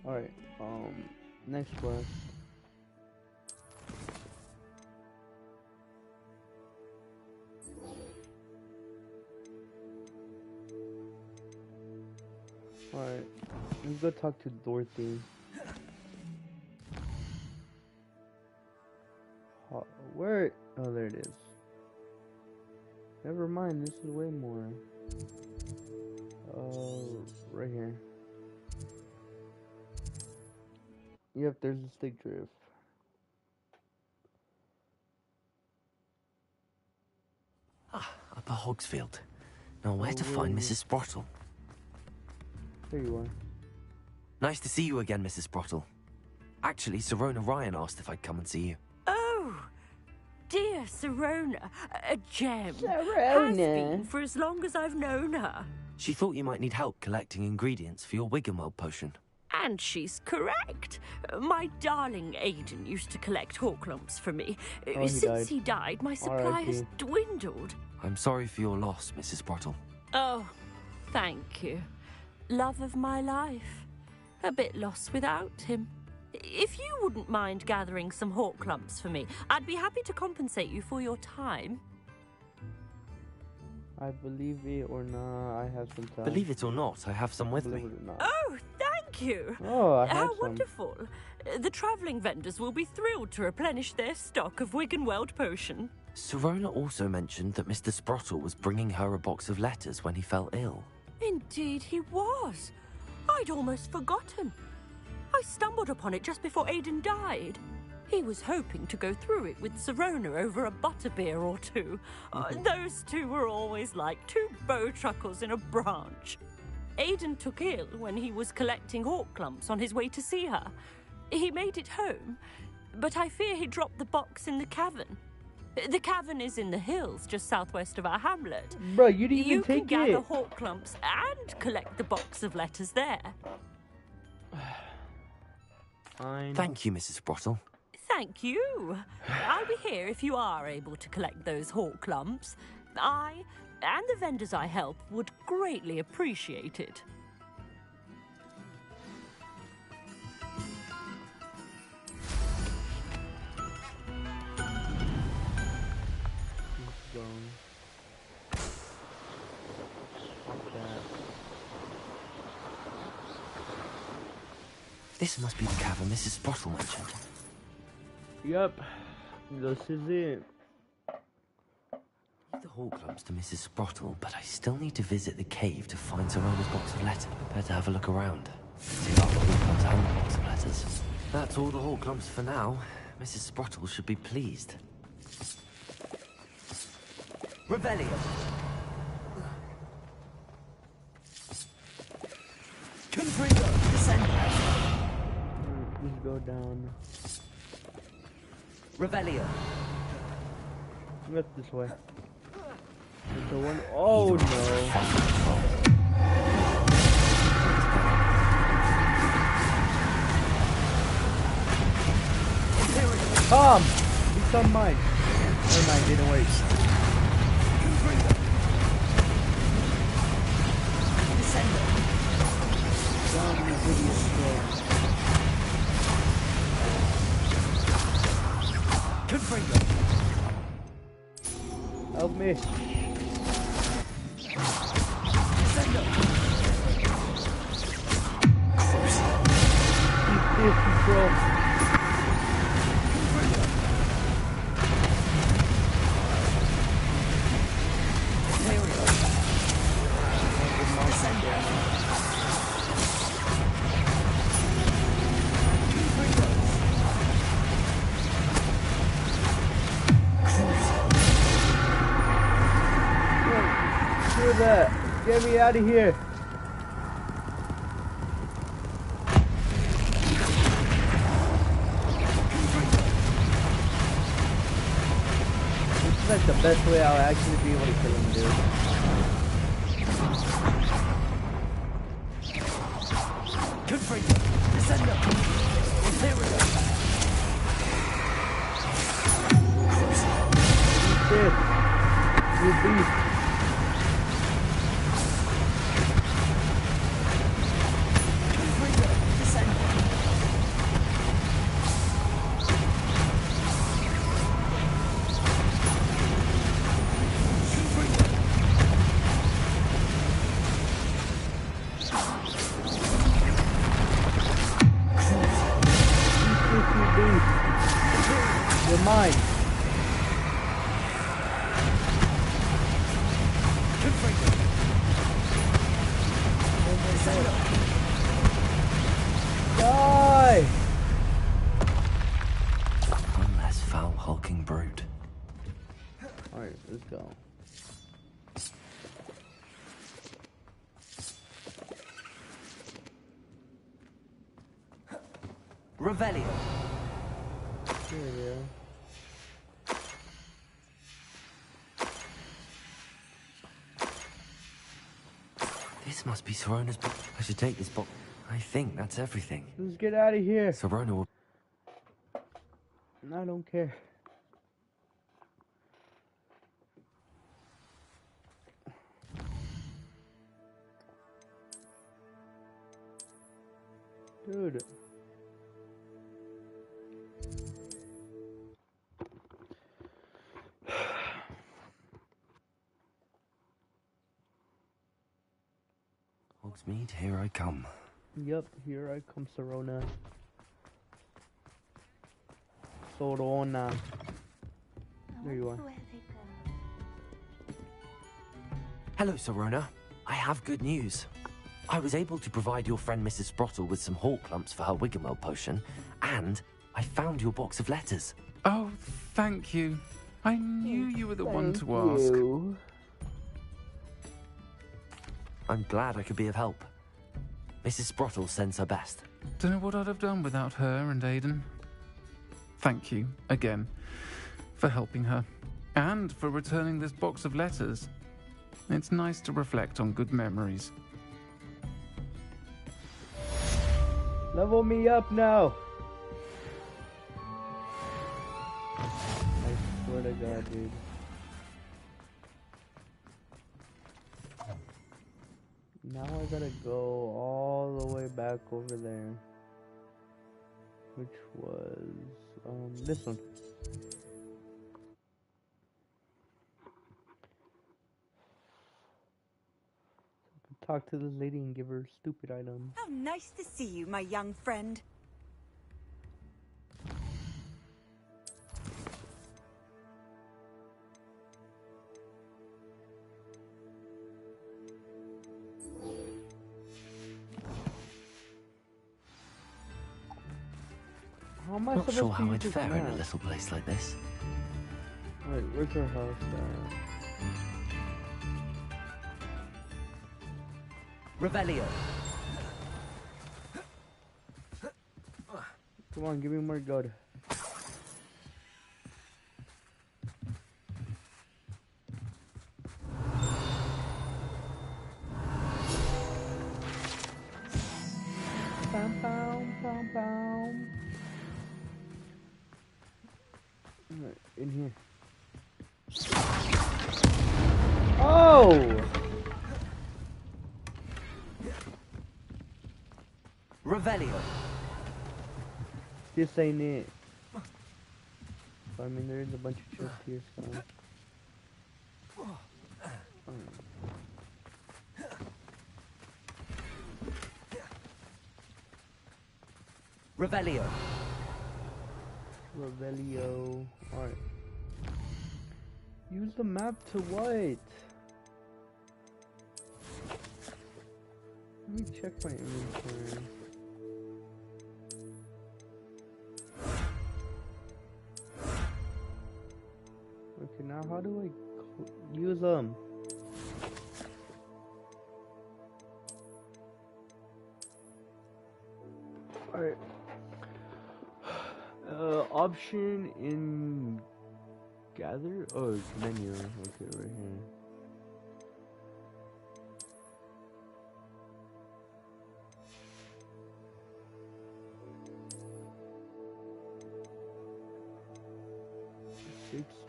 Alright, next quest. Alright, let's go talk to Dorothy. Where? Oh, there it is. Never mind, this is way more. Right here. Yep, there's a stick drift. Upper Hogsfield. Now where to find Mrs. Sprottle? There you are. Nice to see you again, Mrs. Sprottle. Actually, Sirona Ryan asked if I'd come and see you. Oh, dear Sirona, a gem. Sirona. Has been for as long as I've known her. She thought you might need help collecting ingredients for your Wiggenweld potion. And she's correct. My darling Aiden used to collect Horklumps for me. Oh, Since he died, my supply has dwindled. I'm sorry for your loss, Mrs. Sprottle. Oh, thank you. Love of my life. A bit lost without him. If you wouldn't mind gathering some Horklumps for me, I'd be happy to compensate you for your time. I believe it or not, I have some time. Believe it or not, I have some with me. Oh, thank you. Oh, I have How some. wonderful. The travelling vendors will be thrilled to replenish their stock of Wiggenweld potion. Sirona also mentioned that Mr. Sprottle was bringing her a box of letters when he fell ill. Indeed he was. I'd almost forgotten. I stumbled upon it just before Aiden died. He was hoping to go through it with Sirona over a butterbeer or two. Those two were always like two bowtruckles in a branch. Aiden took ill when he was collecting Horklumps on his way to see her. He made it home, but I fear he dropped the box in the cavern. The cavern is in the hills just southwest of our hamlet. Bro, you didn't even take it. You can gather Horklumps and collect the box of letters there. Fine. Thank you, Mrs. Sprottle. Thank you. I'll be here if you are able to collect those Horklumps. I and the vendors I help would greatly appreciate it. This must be the cavern Mrs. Sprottle mentioned. Yep, this is it. The Horklumps to Mrs. Sprottle, but I still need to visit the cave to find Sirona's box of letters. Better have a look around. See about the Horklumps and the box of letters. That's all the Horklumps for now. Mrs. Sprottle should be pleased. Revelio! Confringo! Descend! Let's go down. Revelio! Look this way. The one. Oh no. Come! Become mine. Never mind, didn't work. Help me. Keep this control. Get me out of here. This is like the best way I'll actually be able to kill him, dude. You beast. You're mine. Die! One less foul, hulking brute. Alright, let's go. Revelio. Here we go. This must be Sorona's book. I should take this book. I think that's everything. Let's get out of here. Sorona will... I don't care. Dude. Hogsmeade, here I come. Yep, here I come, Sorona. Sorona. There you are. Hello, Sorona. I have good news. I was able to provide your friend Mrs. Sprottle with some hall clumps for her Wiggenwell potion, and I found your box of letters. Oh, thank you. I knew you were the one to ask. I'm glad I could be of help. Mrs. Sprottle sends her best. Don't know what I'd have done without her and Aiden. Thank you, again, for helping her, and for returning this box of letters. It's nice to reflect on good memories. Level me up now. I swear to God, dude. Now I gotta go all the way back over there. Which was, this one. Talk to this lady and give her stupid items. How nice to see you, my young friend. How am I Not supposed sure to how use I'd this fare in a map? little place like this. Wait, where's her house at? Revelio. Come on, give me more gold. Alright, in here. Oh! Revelio. This ain't it. I mean, there is a bunch of chests here, so. Revelio. Revelio. Alright. Use the map to what? Let me check my inventory. Okay, now how do I use them? Alright. Option in gather? Oh, menu. Okay, right here.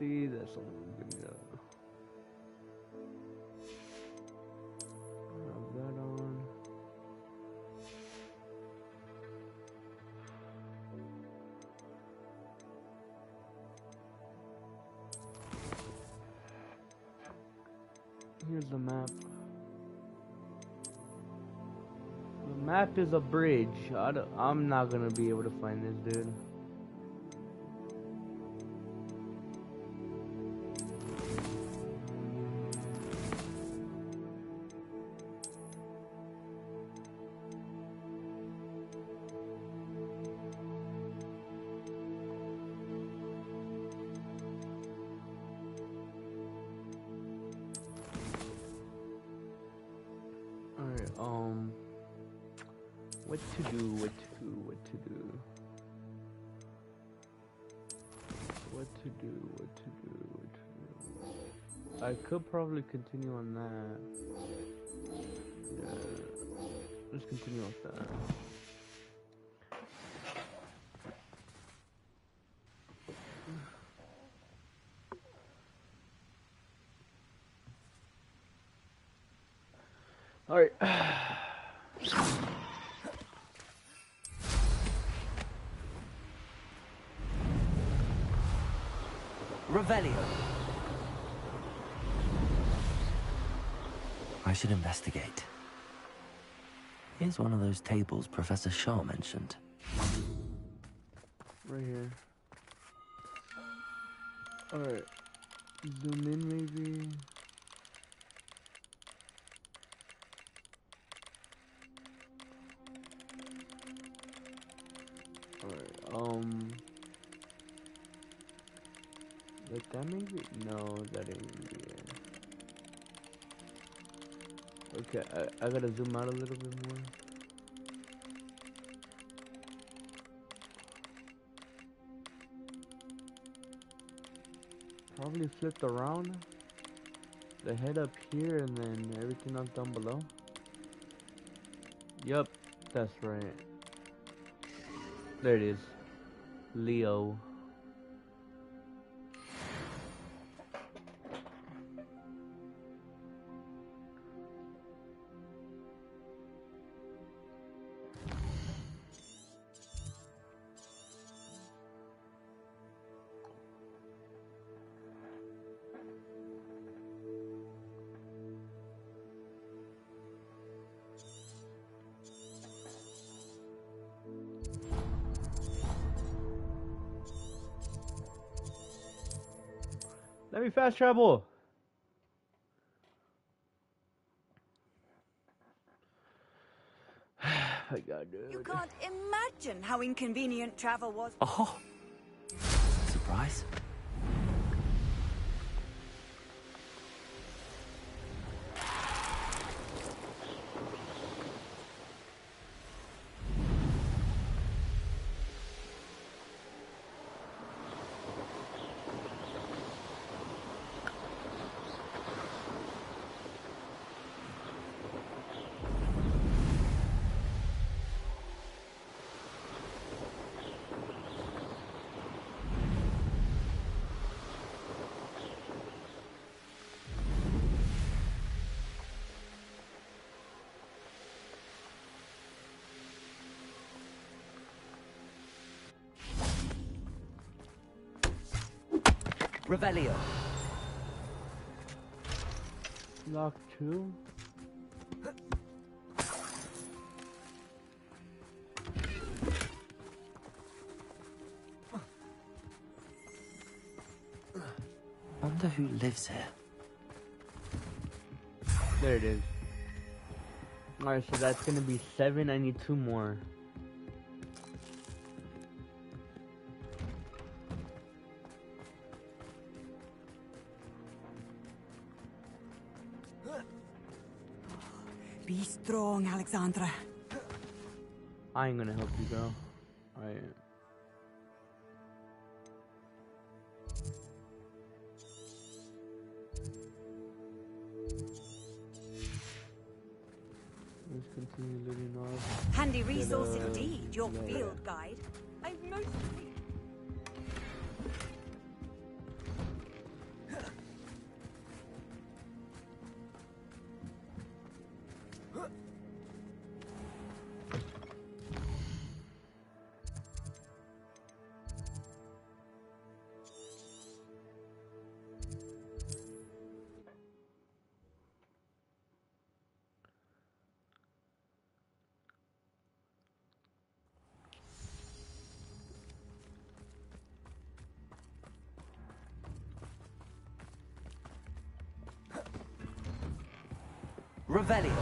That's all I'm gonna have that on. Here's the map. The map is a bridge. I'm not gonna be able to find this dude. I could probably continue on that. Yeah, let's continue with that. All right. Revelio. I should investigate. Here's one of those tables Professor Shaw mentioned. Right here. Alright. Zoom in maybe. Alright, like that maybe? No, that ain't gonna be it. Okay, I gotta zoom out a little bit more. Probably flipped around. The head up here and then everything else down below. Yup, that's right. There it is. Leo. Let me fast travel. I got it. You can't imagine how inconvenient travel was. Oh, surprise. Revelio. Lock 2. Wonder who lives here. There it is. Alright, so that's gonna be 7. I need 2 more. Be strong, Alexandra. I ain't gonna help you, girl. Alright. Let's continue living off. Handy resource indeed, your field guide. I most Revelio.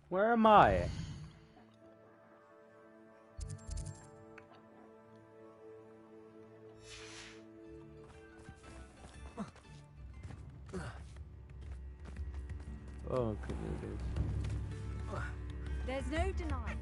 Where am I? Oh, okay, there it is. There's no denying.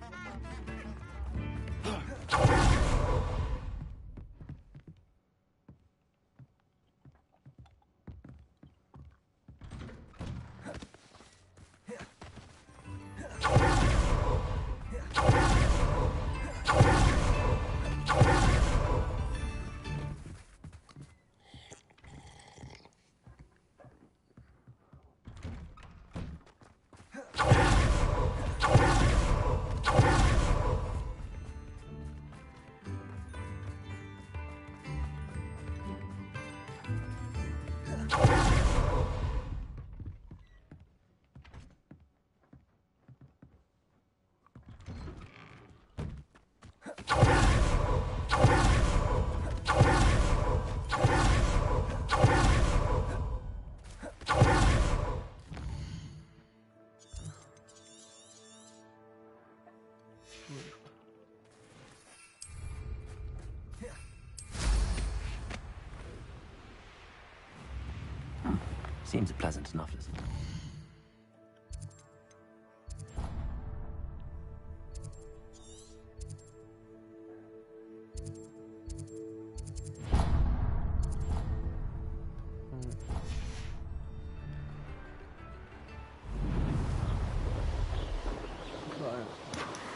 Seems a pleasant enough listen.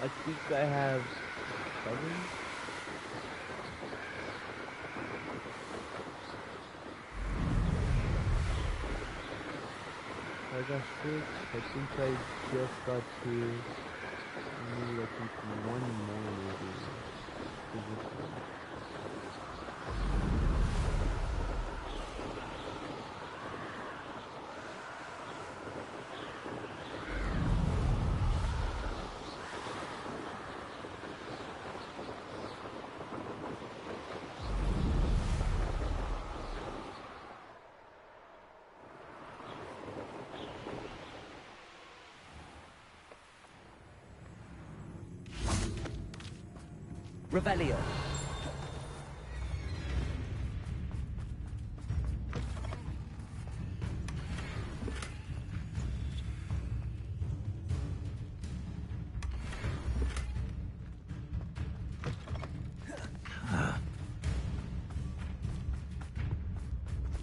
I think I have 7. I got 6. I think I just got 2. Maybe I think 1 more maybe. Revelio.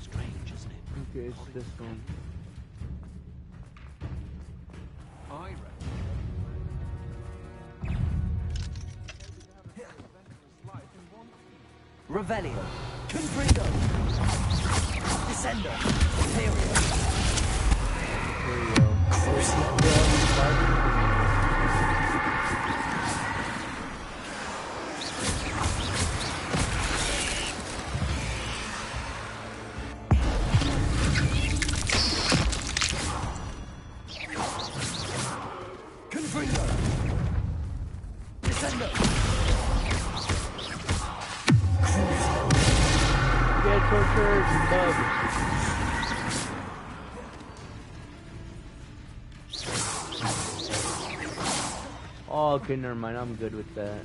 Strange, isn't it? Okay, it's this one. I reckon. Revelio. Confrigo. Descendo. Imperio. torture, bug. Oh, okay, never mind. I'm good with that.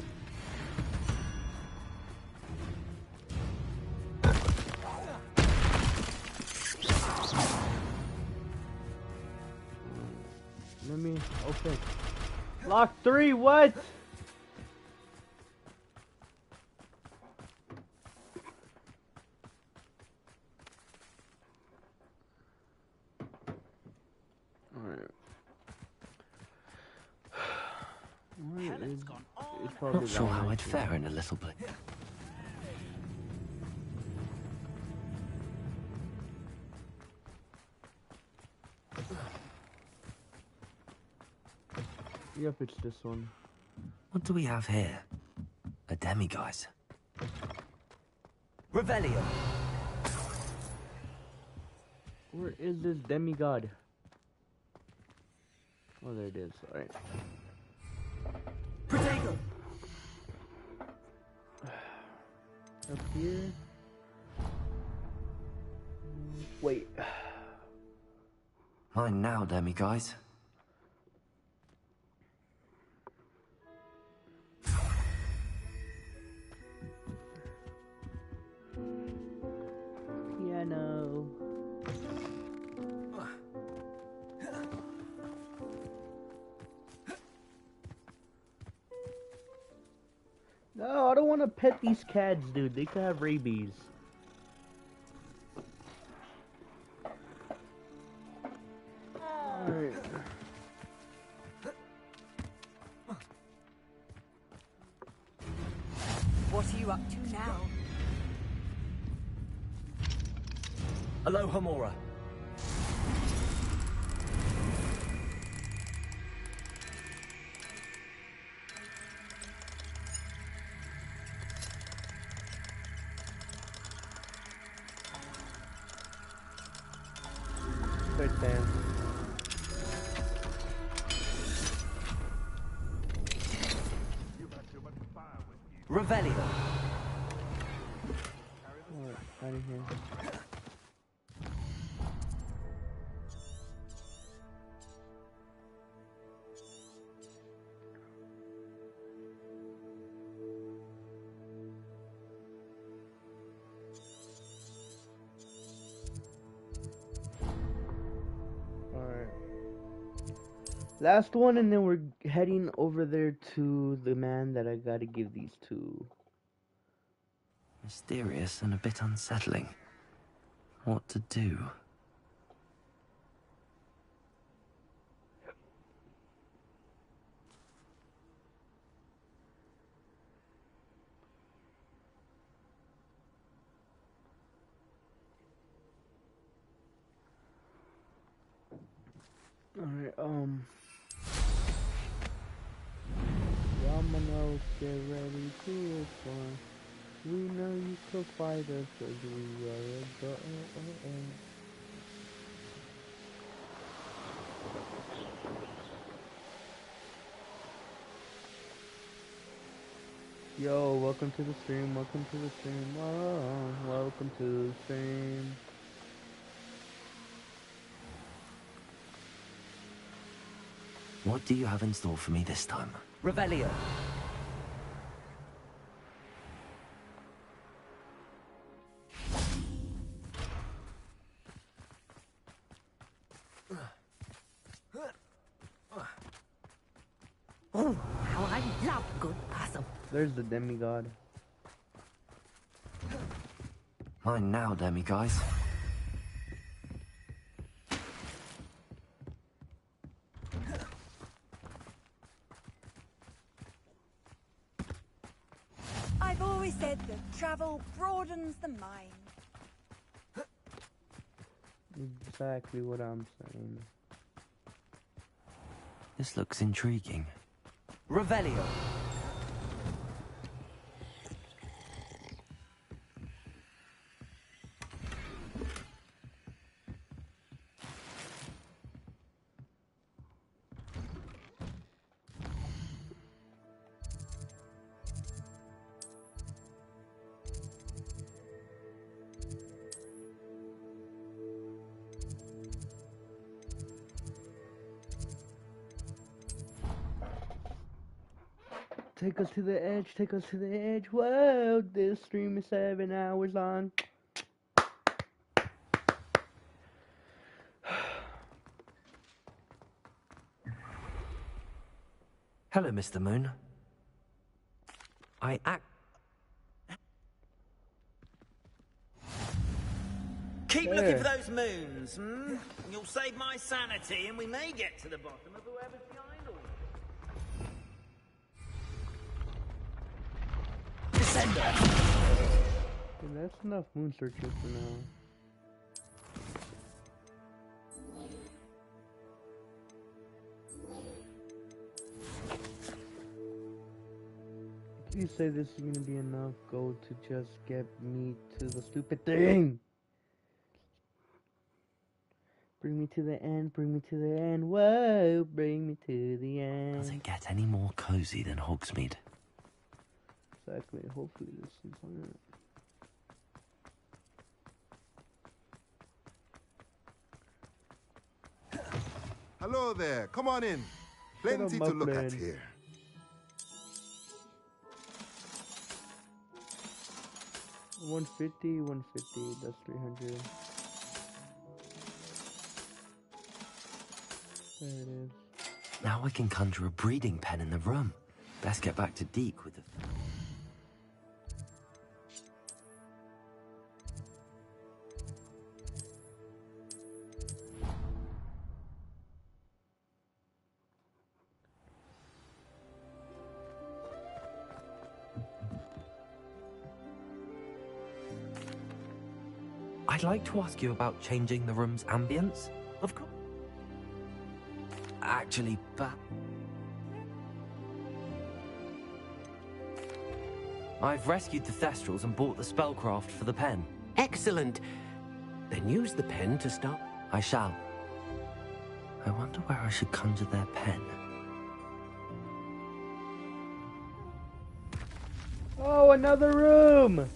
Let me open. Lock 3, what? Not sure how I'd fare in a little bit. Yep, it's this one. What do we have here? A demiguise. Revelio. Where is this demigod? Oh, there it is. Alright. Protego. Up here. Wait. Mine now, demiguise. Piano. No, I don't want to pet these cats, dude. They could have rabies. Alright. What are you up to now? Aloha Mora. Good damn. Revelio. Alright, out of here. Last one, and then we're heading over there to the man that I gotta give these to. Mysterious and a bit unsettling. What to do? Alright, Dominoes, get ready to respond. We know you could fight us, cause we are a button. Yo, welcome to the stream, welcome to the stream, oh, welcome to the stream. What do you have in store for me this time? Revelio. Oh, how I love good possum. There's the demigod. Mine now, demiguise. I've always said that travel broadens the mind. Exactly what I'm saying. This looks intriguing. Revelio. Take us to the edge, take us to the edge. Whoa, this stream is 7 hours long. Hello, Mr. Moon. Keep looking for those moons, hmm? You'll save my sanity, and we may get to the bottom of whoever's behind all this. Descender! Okay, that's enough moon searching for now. Please say this is gonna be enough gold to just get me to the stupid thing! Bring me to the end, bring me to the end, whoa, bring me to the end. Does it get any more cozy than Hogsmeade? Exactly, hopefully this is on it. Hello there, come on in. Plenty to look at here. $150, that's 300. There it is. Now I can conjure a breeding pen in the room. Best get back to Deke with the... I'd like to ask you about changing the room's ambience. Of course. Actually, I've rescued the Thestrals and bought the spellcraft for the pen. Excellent. Then use the pen to stop. I shall. I wonder where I should conjure their pen. Oh, another room!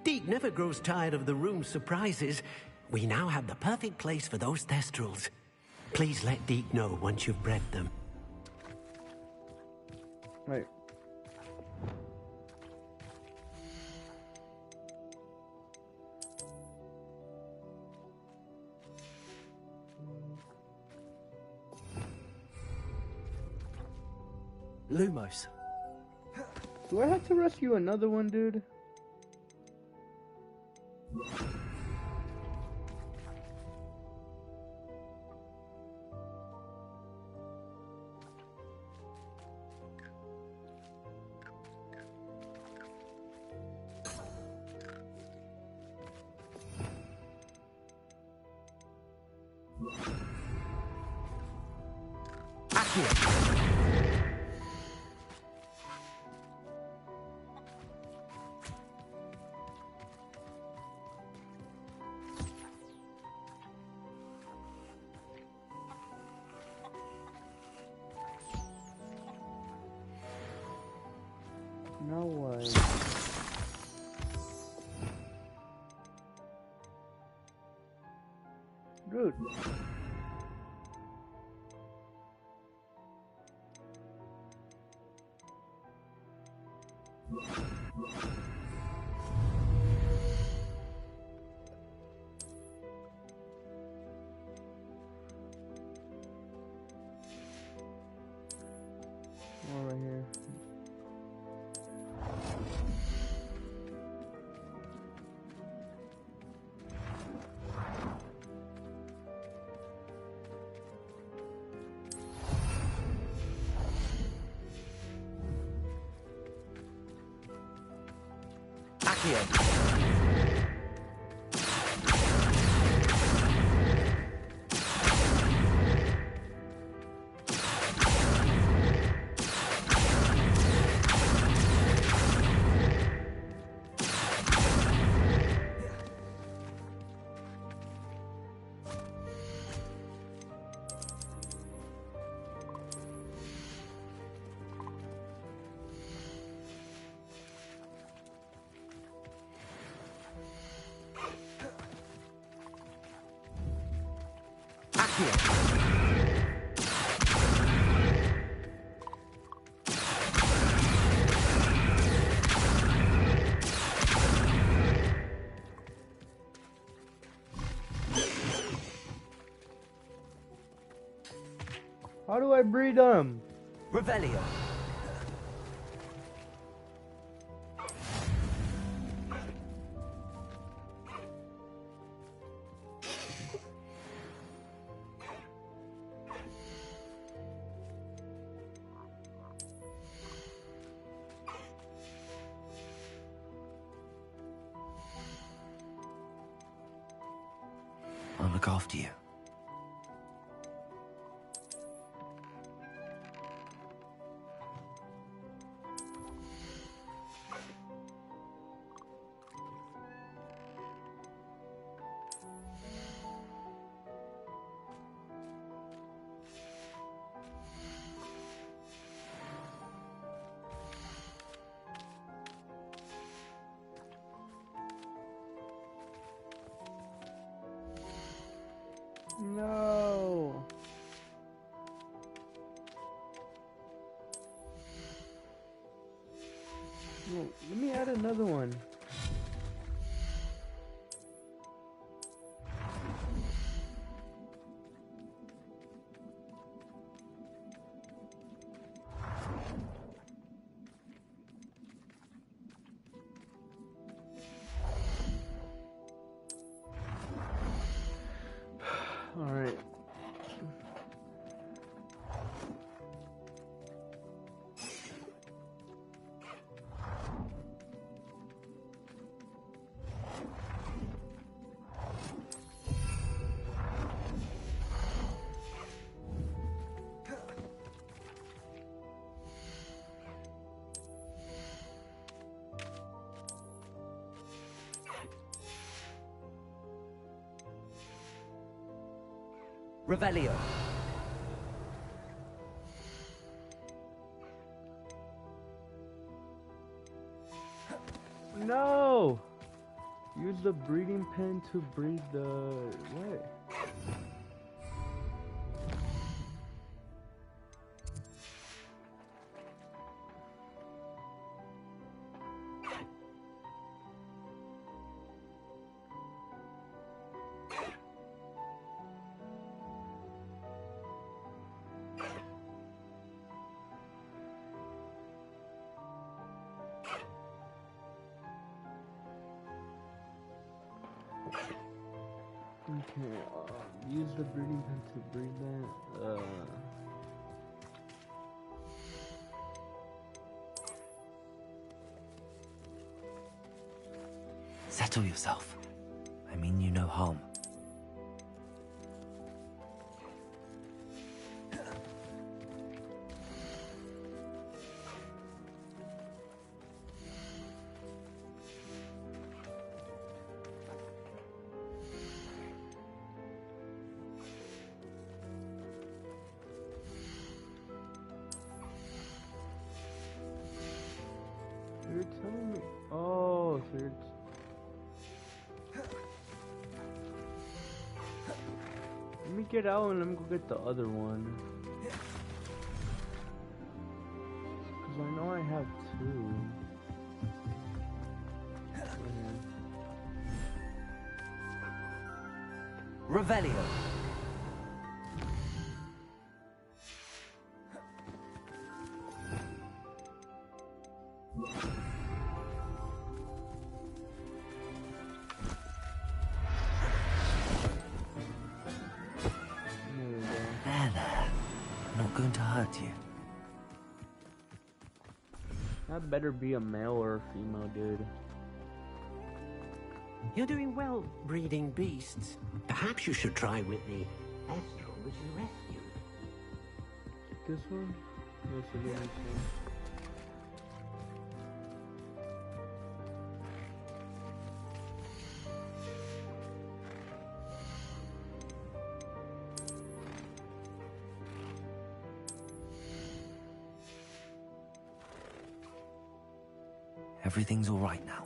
Deke never grows tired of the room's surprises. We now have the perfect place for those Thestrals. Please let Deke know once you've bred them. Right. Lumos. Do I have to rescue another one, dude? Now what? Dude. All right here. How do I breed them? Revelio. I'll look after you. No. No, let me add another one. All right. Revelio. No! Use the breeding pen to breed the... what? Okay, use the breeding pen to breed that. Settle yourself. I mean you no harm. You're telling me... oh, so you're... let me get out and let me go get the other one. Because I know I have two. Revelio. There. Not going to hurt you. That better be a male or a female, dude. You're doing well breeding beasts. Perhaps you should try with the Astral which you rescued. This one? Yes, it is. Everything's all right now.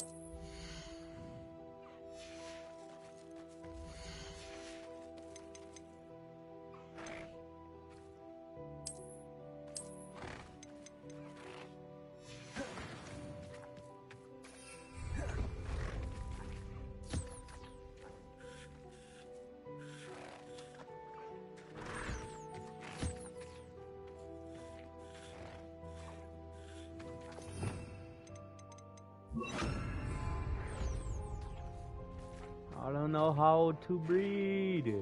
know how to breed.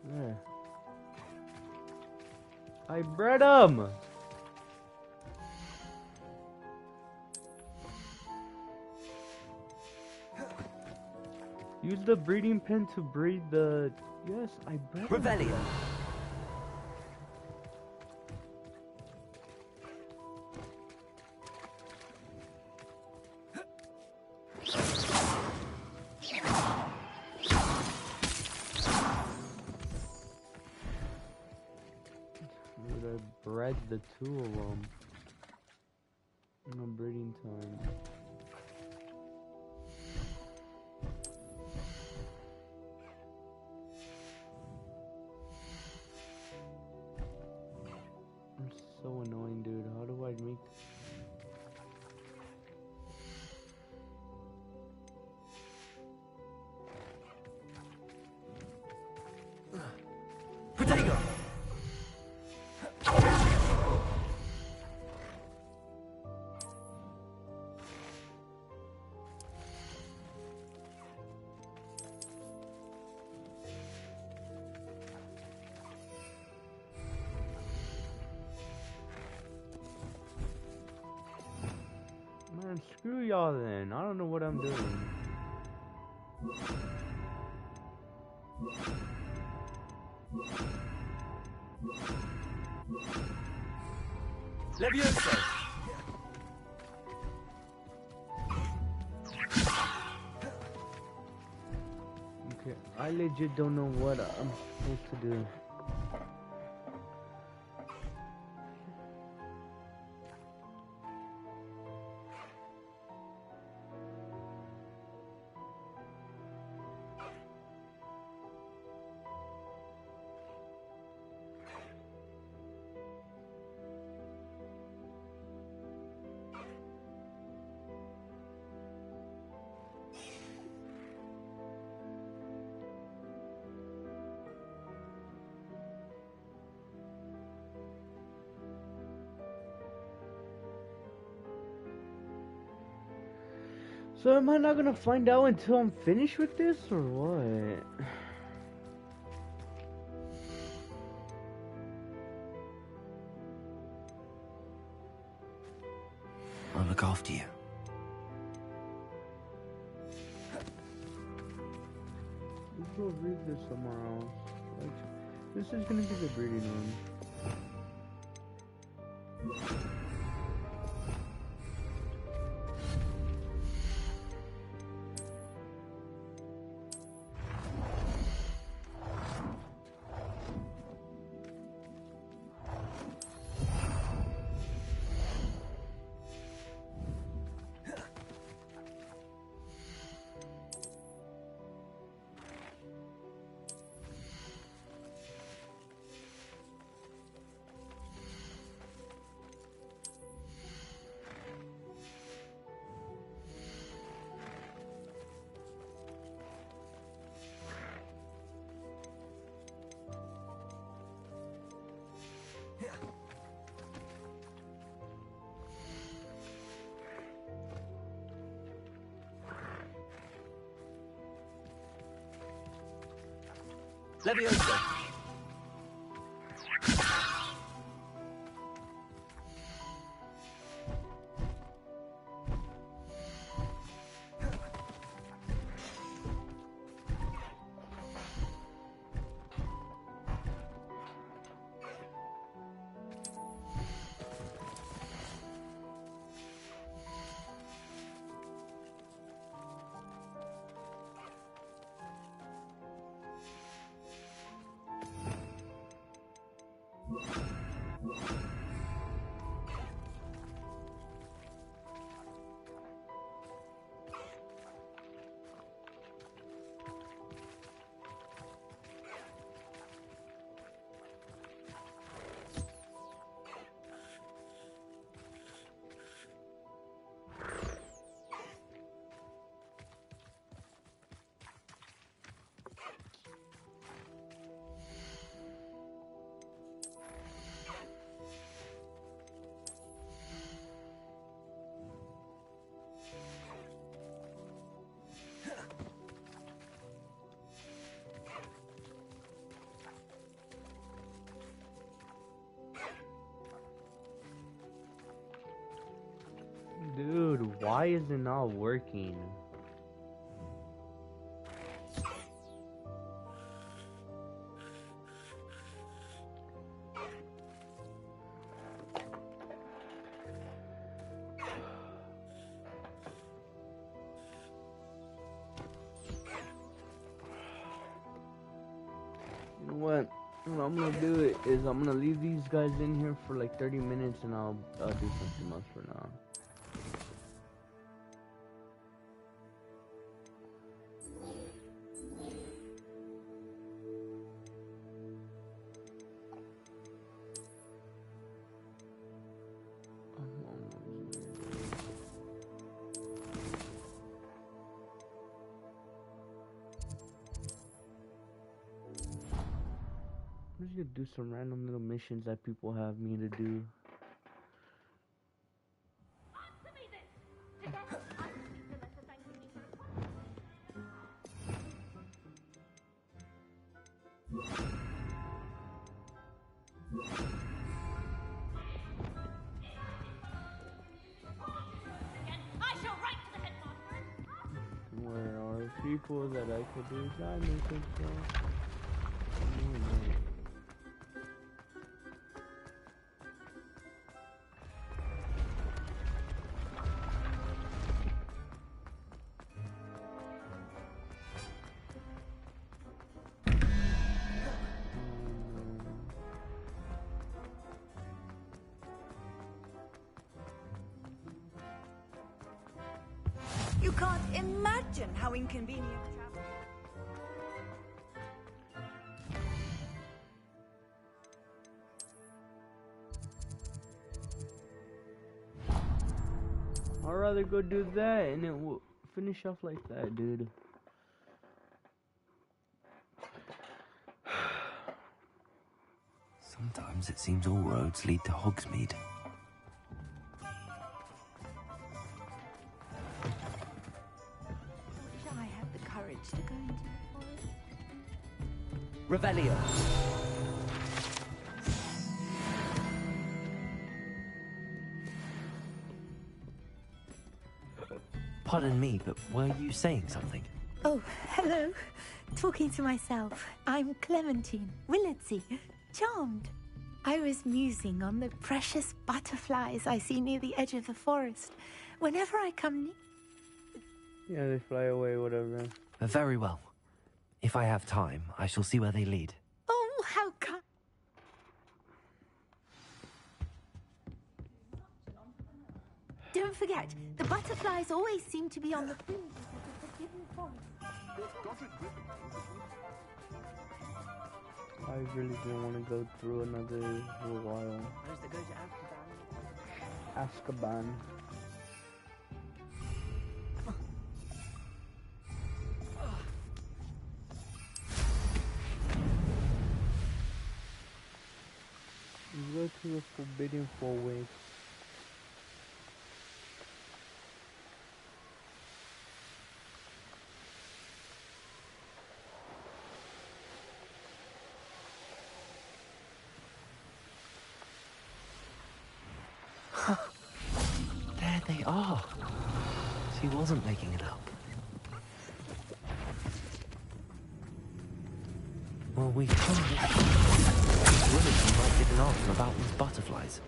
There. I bred them. Use the breeding pen to breed the. Yes, I bred them. Revelio. Dude, I bred the two of them. No breeding time. I'm so annoying, dude. How do I make... Potato. Man, screw y'all then. I don't know what I'm doing. Levioso. Okay, I legit don't know what I'm supposed to do. So am I not gonna find out until I'm finished with this, or what? I'll look after you. Let's go read this somewhere else. Like, this is gonna be the breeding one. Levioso. Why is it not working? What I'm gonna do is I'm gonna leave these guys in here for like 30 minutes and I'll do something else for now. I'm just gonna do some random little missions that people have me to do. Where are people that I could do side missions from? You can't imagine how inconvenient travel. I'd rather go do that and then we'll finish off like that, dude. Sometimes it seems all roads lead to Hogsmeade. Wish I had the courage to go into the forest. Revelio. Pardon me, but were you saying something? Oh, hello. Talking to myself. I'm Clementine Willardsey. Charmed. I was musing on the precious butterflies I see near the edge of the forest. Whenever I come near... Yeah, they fly away, whatever. Very well. If I have time, I shall see where they lead. Oh, how kind. Don't forget, the butterflies always seem to be on the fringes of the forbidden forest. I really don't want to go through another little while. Those that go to Azkaban. Azkaban. Go to the Forbidden Forest. There they are. She wasn't making it up. Well, we can't. Willardson might get an answer about these butterflies.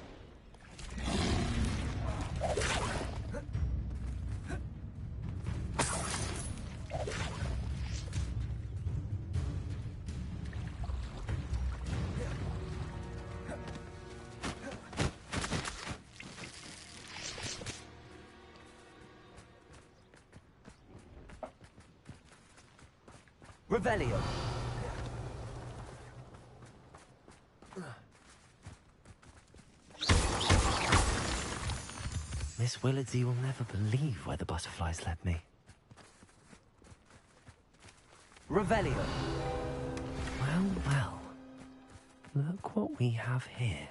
Revelio. Miss Willardsey will never believe where the butterflies led me. Revelio. Well, well. Look what we have here.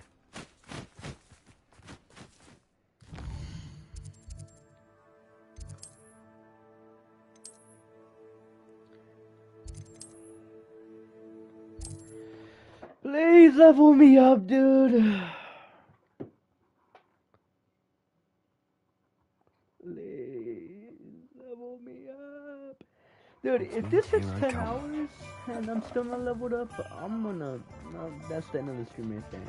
Please level me up, dude. Please level me up. Dude, if this is 10 hours and I'm still not leveled up, I'm gonna... No, that's the end of the stream right there.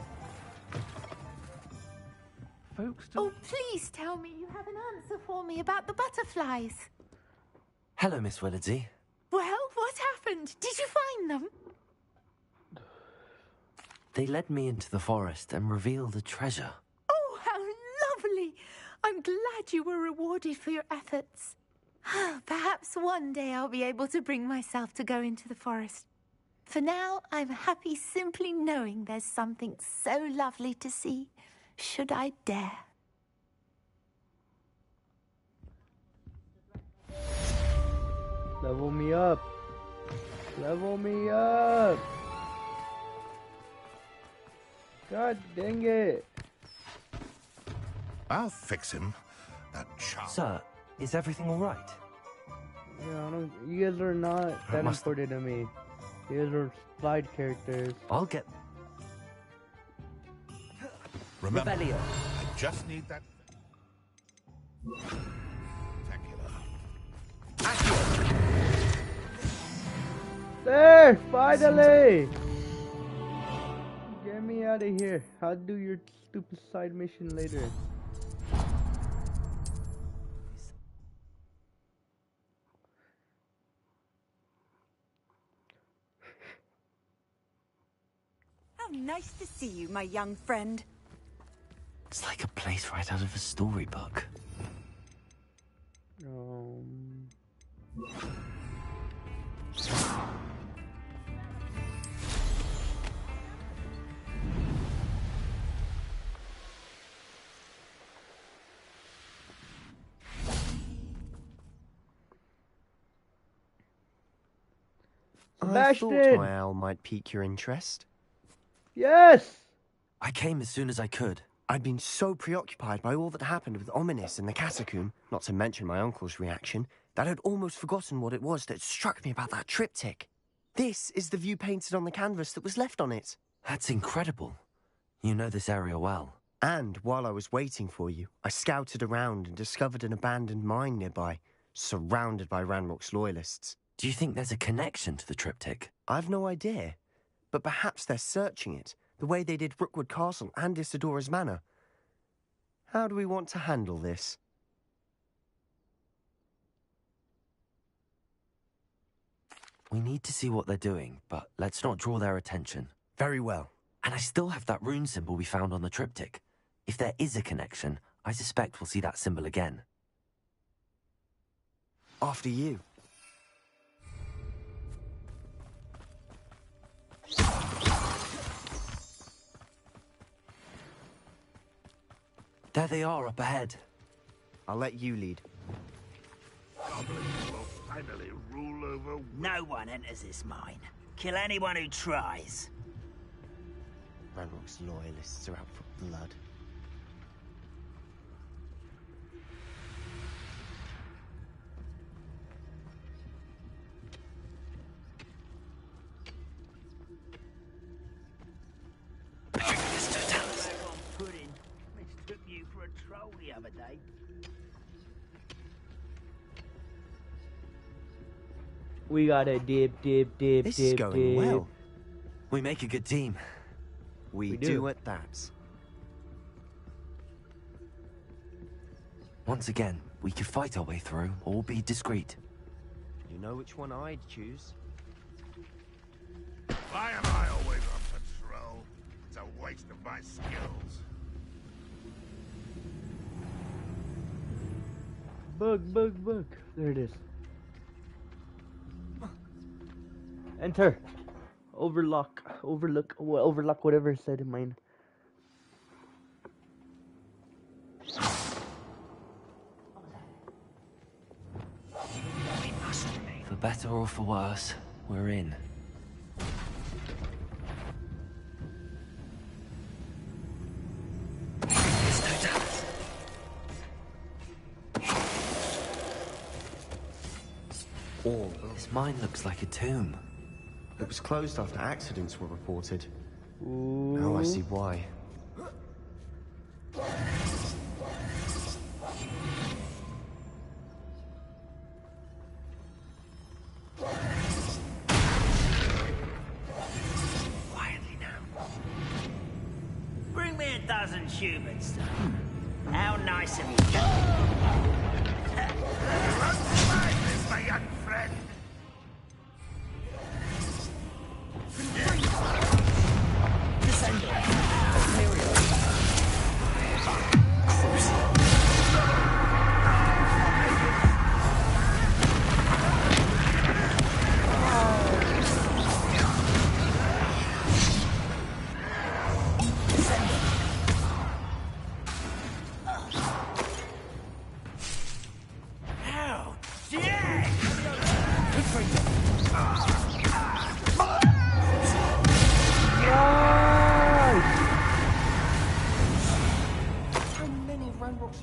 Folks, oh, please tell me you have an answer for me about the butterflies. Hello, Miss Willardsey. Well, what happened? Did you find them? They led me into the forest and revealed a treasure. Oh, how lovely! I'm glad you were rewarded for your efforts. Perhaps one day I'll be able to bring myself to go into the forest. For now, I'm happy simply knowing there's something so lovely to see, should I dare. Level me up. Level me up. God dang it. I'll fix him. That child. Sir, is everything all right? Yeah, you guys are not that important to me. You guys are side characters. I'll get... Remember, Rebellion. I just need that... There! Finally! Get me out of here. I'll do your stupid side mission later. How nice to see you, my young friend. It's like a place right out of a storybook. I thought my owl might pique your interest. Yes! I came as soon as I could. I'd been so preoccupied by all that happened with Ominis in the catacomb, not to mention my uncle's reaction, that I'd almost forgotten what it was that struck me about that triptych. This is the view painted on the canvas that was left on it. That's incredible. You know this area well. And while I was waiting for you, I scouted around and discovered an abandoned mine nearby, surrounded by Ranrock's loyalists. Do you think there's a connection to the triptych? I've no idea, but perhaps they're searching it, the way they did Rookwood Castle and Isidora's Manor. How do we want to handle this? We need to see what they're doing, but let's not draw their attention. Very well. And I still have that rune symbol we found on the triptych. If there is a connection, I suspect we'll see that symbol again. After you. There they are up ahead. I'll let you lead. Goblins will finally rule over... No one enters this mine. Kill anyone who tries. Ranrock's loyalists are out for blood. Pudding mistook you for a troll the other day. We gotta dip. This is going well. We make a good team. We do at that. Once again, we could fight our way through or be discreet. You know which one I'd choose. Why am I always on patrol? It's a waste of my skills. Book. There it is. Enter. Overlook, whatever it said in mine. For better or for worse, we're in. This mine looks like a tomb. It was closed after accidents were reported. Ooh. Now I see why. human stuff. How nice of you. My young friend.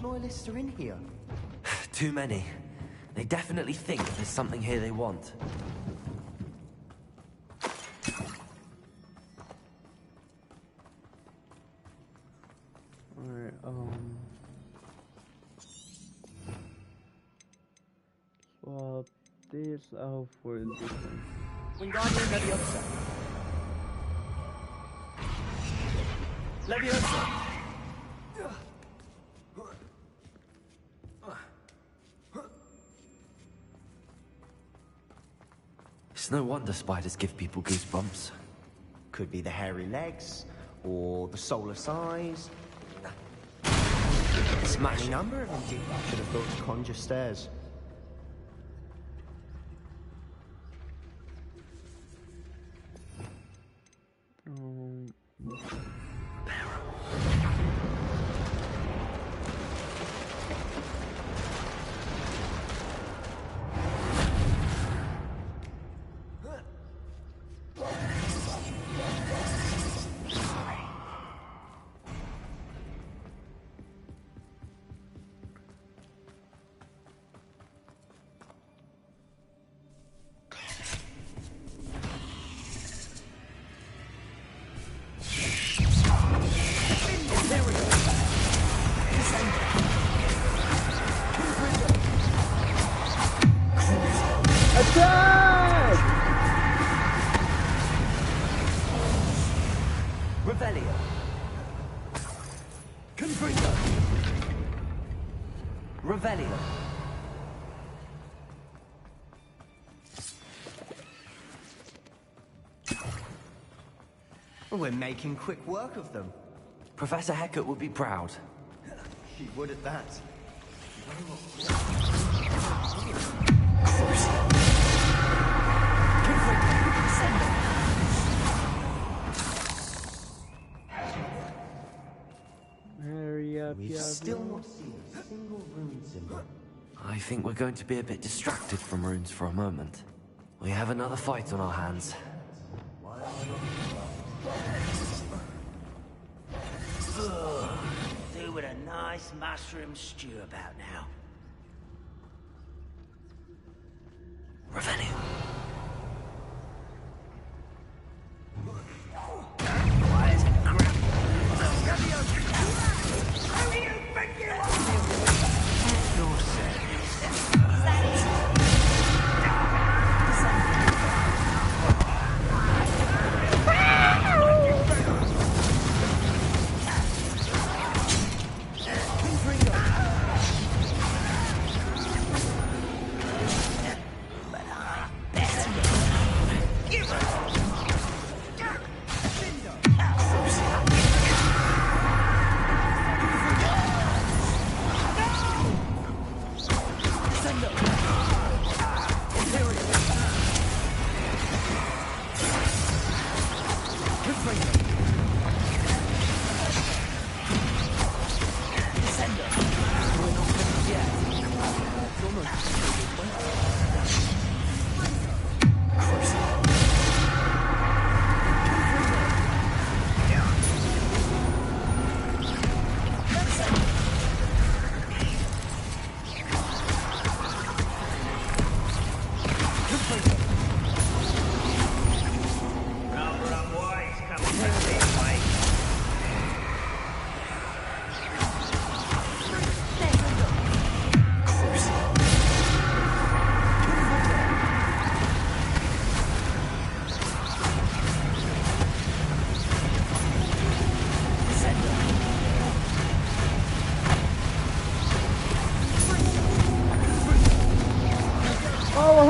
Loyalists are in here. Too many. They definitely think there's something here they want. Alright, swap this out for this one. Wingardium Leviosa. Leviosa. It's no wonder spiders give people goosebumps. Could be the hairy legs, or the solar size. Smash Any number of them. Should have thought to conjure stairs. Revelio. We're making quick work of them. Professor Hecat would be proud. She would at that. Hurry up, We've still not seen a single rune symbol. I think we're going to be a bit distracted from runes for a moment. We have another fight on our hands. Do with a nice mushroom stew about now. Revelio. Why is it crap? How do you think you are? Your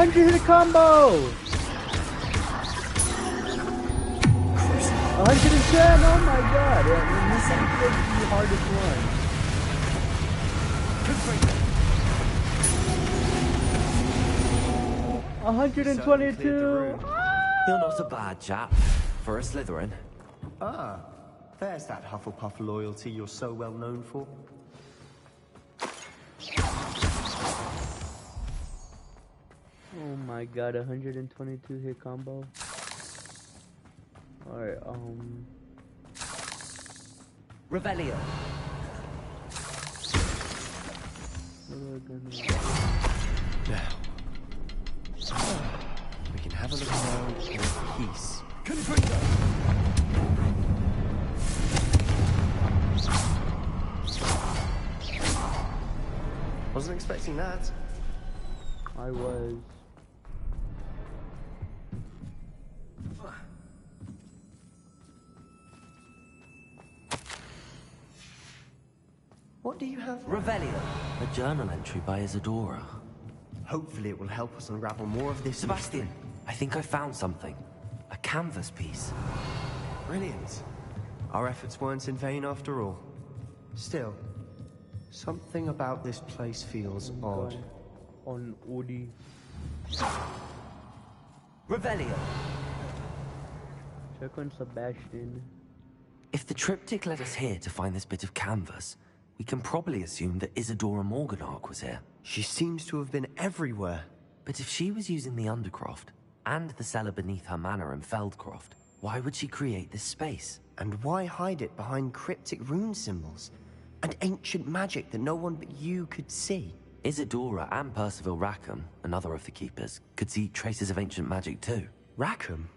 100 hit combo! 110! Oh my god! Yeah, this is the hardest one. 122! You're not a bad chap for a Slytherin. Ah, there's that Hufflepuff loyalty you're so well known for. Oh my god, 122 hit combo. Alright, Revelio. What am I gonna do? Now, we can have a look around in peace. Wasn't expecting that. I was. What do you have? Revelio. A journal entry by Isadora. Hopefully it will help us unravel more of this. Sebastian, I think I found something. A canvas piece. Brilliant. Our efforts weren't in vain after all. Still, something about this place feels odd. On Odi. Revelio. Check on Sebastian. If the triptych led us here to find this bit of canvas, we can probably assume that Isadora Morganach was here. She seems to have been everywhere. But if she was using the Undercroft, and the cellar beneath her manor in Feldcroft, why would she create this space? And why hide it behind cryptic rune symbols? And ancient magic that no one but you could see? Isadora and Percival Rackham, another of the Keepers, could see traces of ancient magic too. Rackham?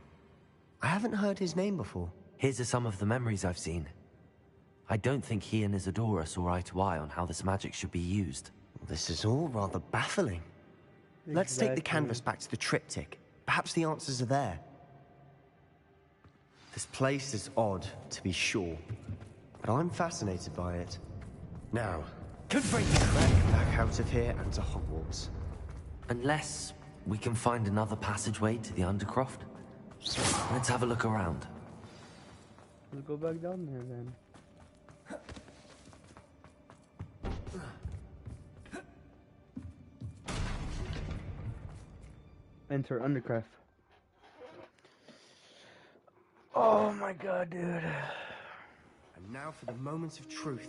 I haven't heard his name before. Here's some of the memories I've seen. I don't think he and Isadora saw eye to eye on how this magic should be used. This is all rather baffling. Exactly. Let's take the canvas back to the triptych. Perhaps the answers are there. This place is odd, to be sure, but I'm fascinated by it. Now, trek back out of here and to Hogwarts. Unless we can find another passageway to the Undercroft. Let's have a look around. Let's go back down there then. Enter Undercroft. Oh my god, dude. And now for the moments of truth.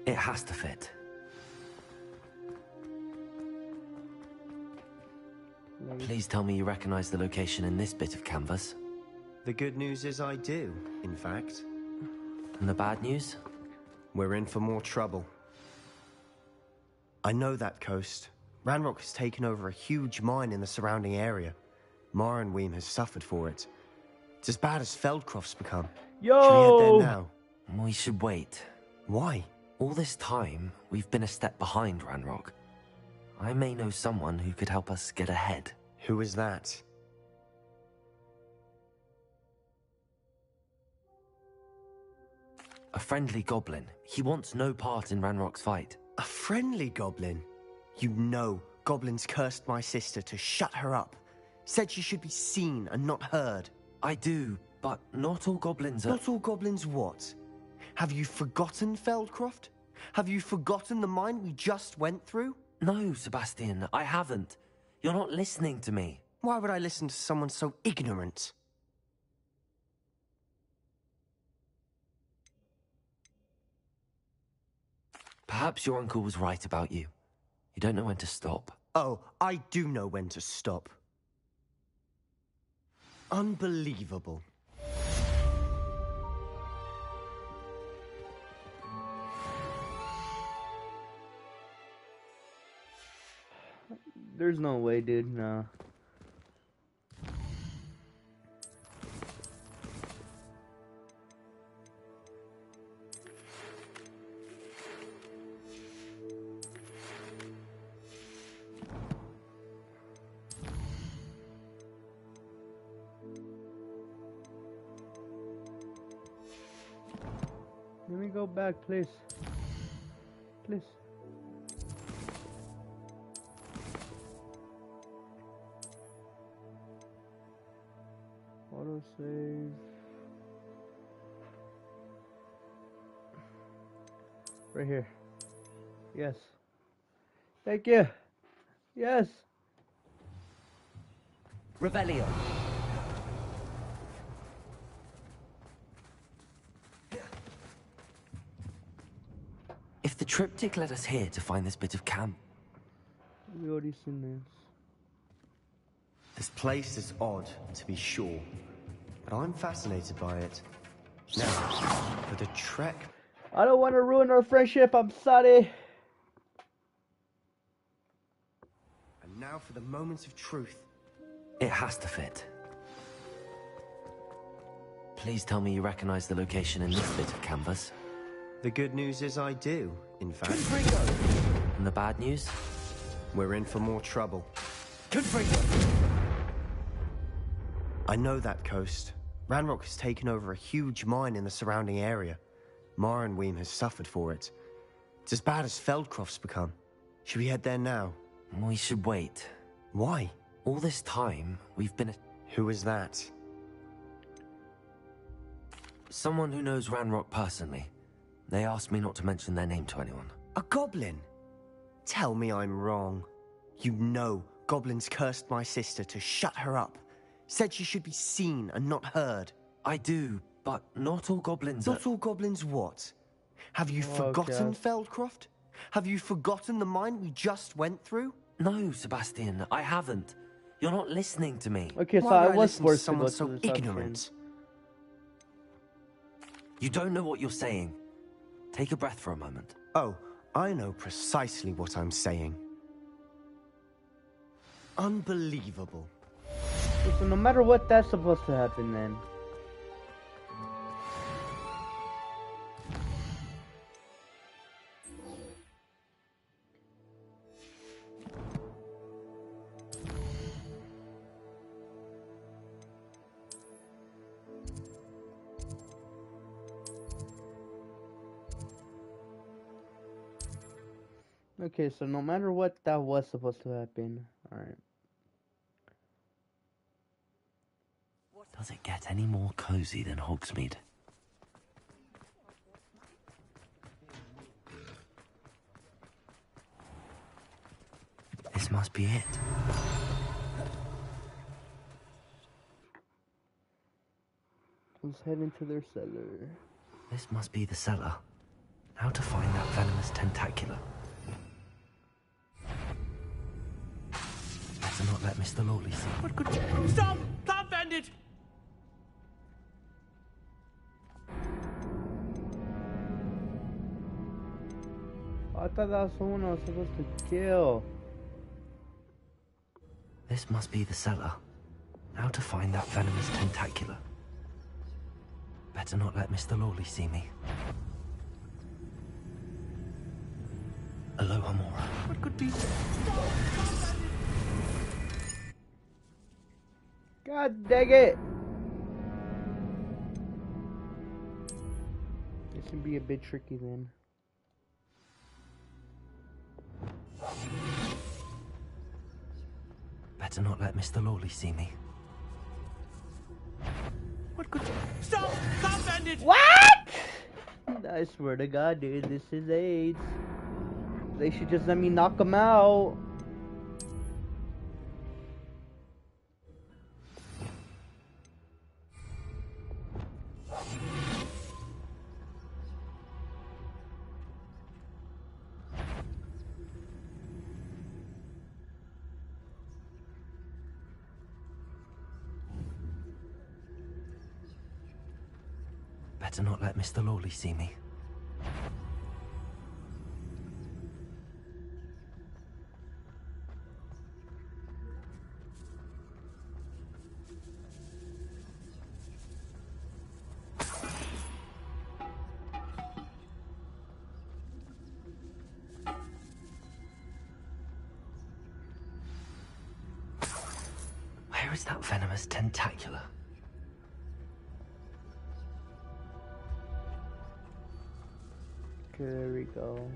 It has to fit. Please tell me you recognize the location in this bit of canvas. The good news is I do, in fact. And the bad news? We're in for more trouble. I know that coast. Ranrock has taken over a huge mine in the surrounding area. Mornweem has suffered for it. It's as bad as Feldcroft's become. Yo! Should we head there now? We should wait. Why? All this time, we've been a step behind Ranrock. I may know someone who could help us get ahead. Who is that? A friendly goblin. He wants no part in Ranrock's fight. A friendly goblin? You know, goblins cursed my sister to shut her up. Said she should be seen and not heard. I do, but not all goblins are... Not all goblins what? Have you forgotten Feldcroft? Have you forgotten the mine we just went through? No, Sebastian, I haven't. You're not listening to me. Why would I listen to someone so ignorant? Perhaps your uncle was right about you. You don't know when to stop. Oh, I do know when to stop. Unbelievable. There's no way, dude. Nah. Let me go back, please. Please. save. Right here. Yes. Thank you. Yes. Revelio. If the triptych led us here to find this bit of camp... We already seen this. This place is odd, to be sure, but I'm fascinated by it. Now, for the trek... I don't want to ruin our friendship, I'm sorry. And now for the moments of truth. It has to fit. Please tell me you recognize the location in this bit of canvas. The good news is I do, in fact. And the bad news? We're in for more trouble. Confringo! I know that coast. Ranrock has taken over a huge mine in the surrounding area. Marenweem has suffered for it. It's as bad as Feldcroft's become. Should we head there now? We should wait. Why? All this time, we've been... Who is that? Someone who knows Ranrock personally. They asked me not to mention their name to anyone. A goblin? Tell me I'm wrong. You know goblins cursed my sister to shut her up. Said she should be seen and not heard. I do, but not all goblins Not all goblins what? Have you forgotten Feldcroft? Have you forgotten the mine we just went through? No, Sebastian, I haven't. You're not listening to me. Okay, so Why I would was listen forced to someone go so to this ignorant. You don't know what you're saying. Take a breath for a moment. Oh, I know precisely what I'm saying. Unbelievable. So no matter what, that's supposed to happen then. Okay, so no matter what, that was supposed to happen. Alright. Does it get any more cozy than Hogsmeade? This must be it. Let's head into their cellar. This must be the cellar. How to find that venomous tentacula? Better not let Mr. Lawley see. What could... Stop! Can't bend it! I thought that was someone I was supposed to kill. This must be the cellar. How to find that venomous tentacula? Better not let Mr. Lawley see me. Aloha Mora. What could be... God dang it! This can be a bit tricky then. Better not let Mr. Lawley see me. What could... Stop! Can't bend it! What? I swear to God, dude, this is AIDS. They should just let me knock them out. Better not let Mr. Lawley see me. Where is that venomous tentacula? Okay, there we go.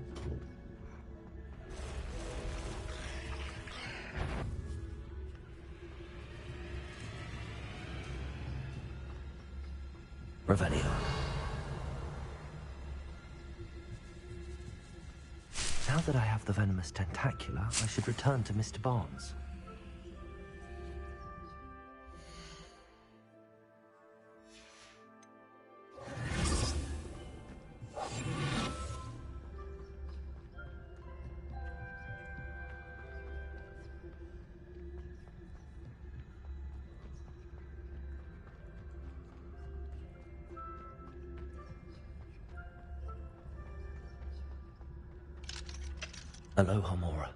Revelio. Now that I have the venomous tentacula, I should return to Mr. Barnes. Aloha, Mora.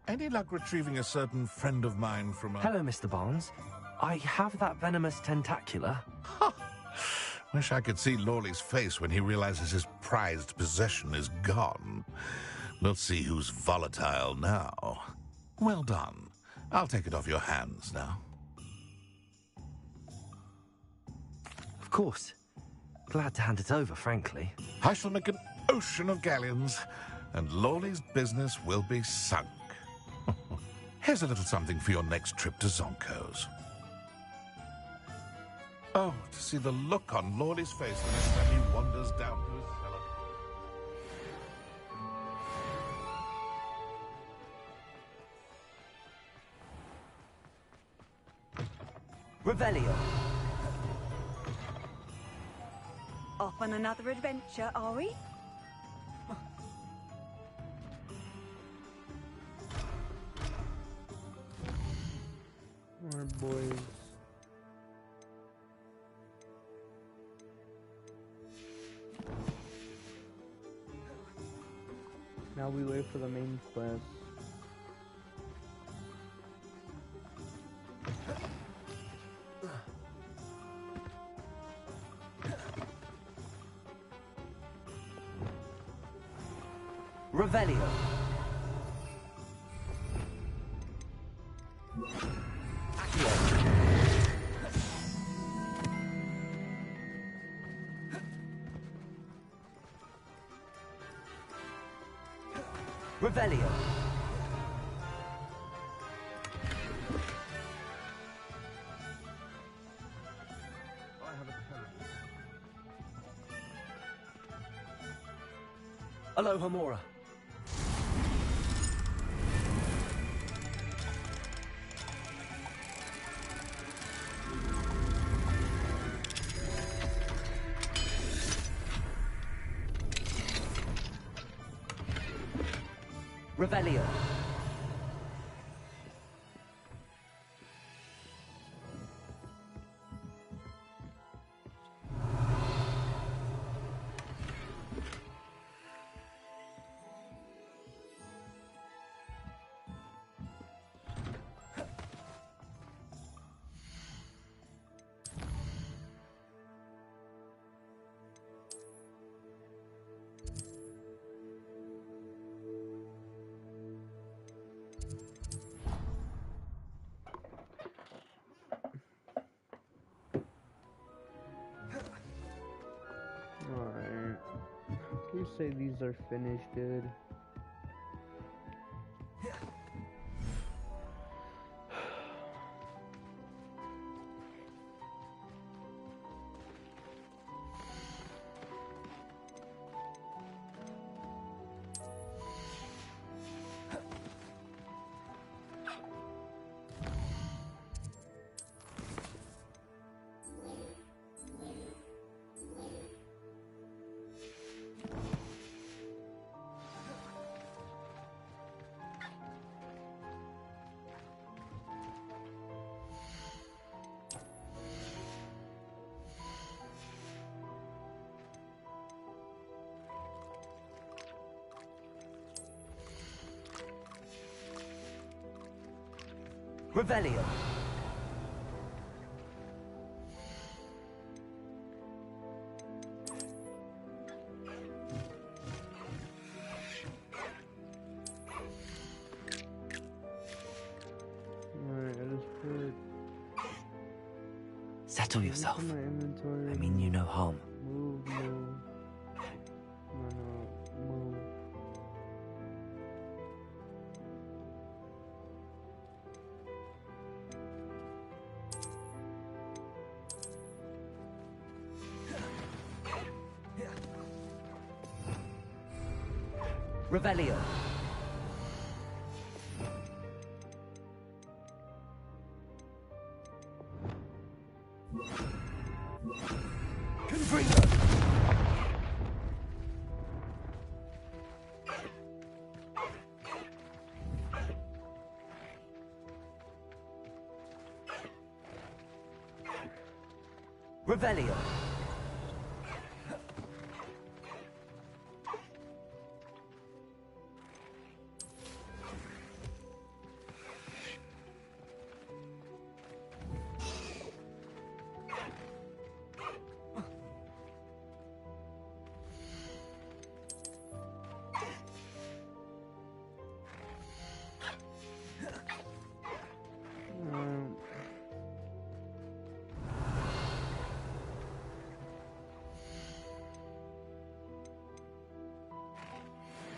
Any luck retrieving a certain friend of mine from a... Hello, Mr. Barnes. I have that venomous tentacula. Wish I could see Lawley's face when he realizes his prized possession is gone. We'll see who's volatile now. Well done. I'll take it off your hands now. Of course. Glad to hand it over, frankly. I shall make an ocean of galleons, and Lawley's business will be sunk. Here's a little something for your next trip to Zonko's. Oh, to see the look on Lawley's face the next time he wanders down to his cellar. Revelio. Off on another adventure, are we? More boys. Now we wait for the main quest. Revelio. Revelio. Aloha, Mora. Revelio. Alright. Please say these are finished, dude. Revelio. Alright, I just put... Settle yourself. My inventory. I mean you no harm. Move. No, move. Revelio. Confringo. Revelio.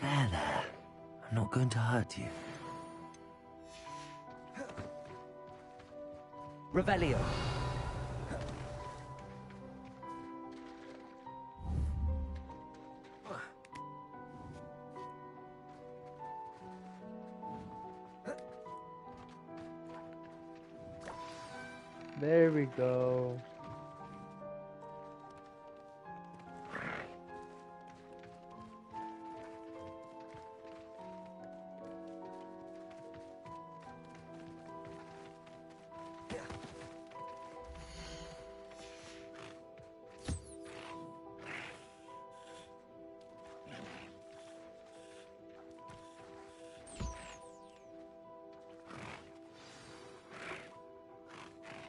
There. I'm not going to hurt you. Revelio. There we go.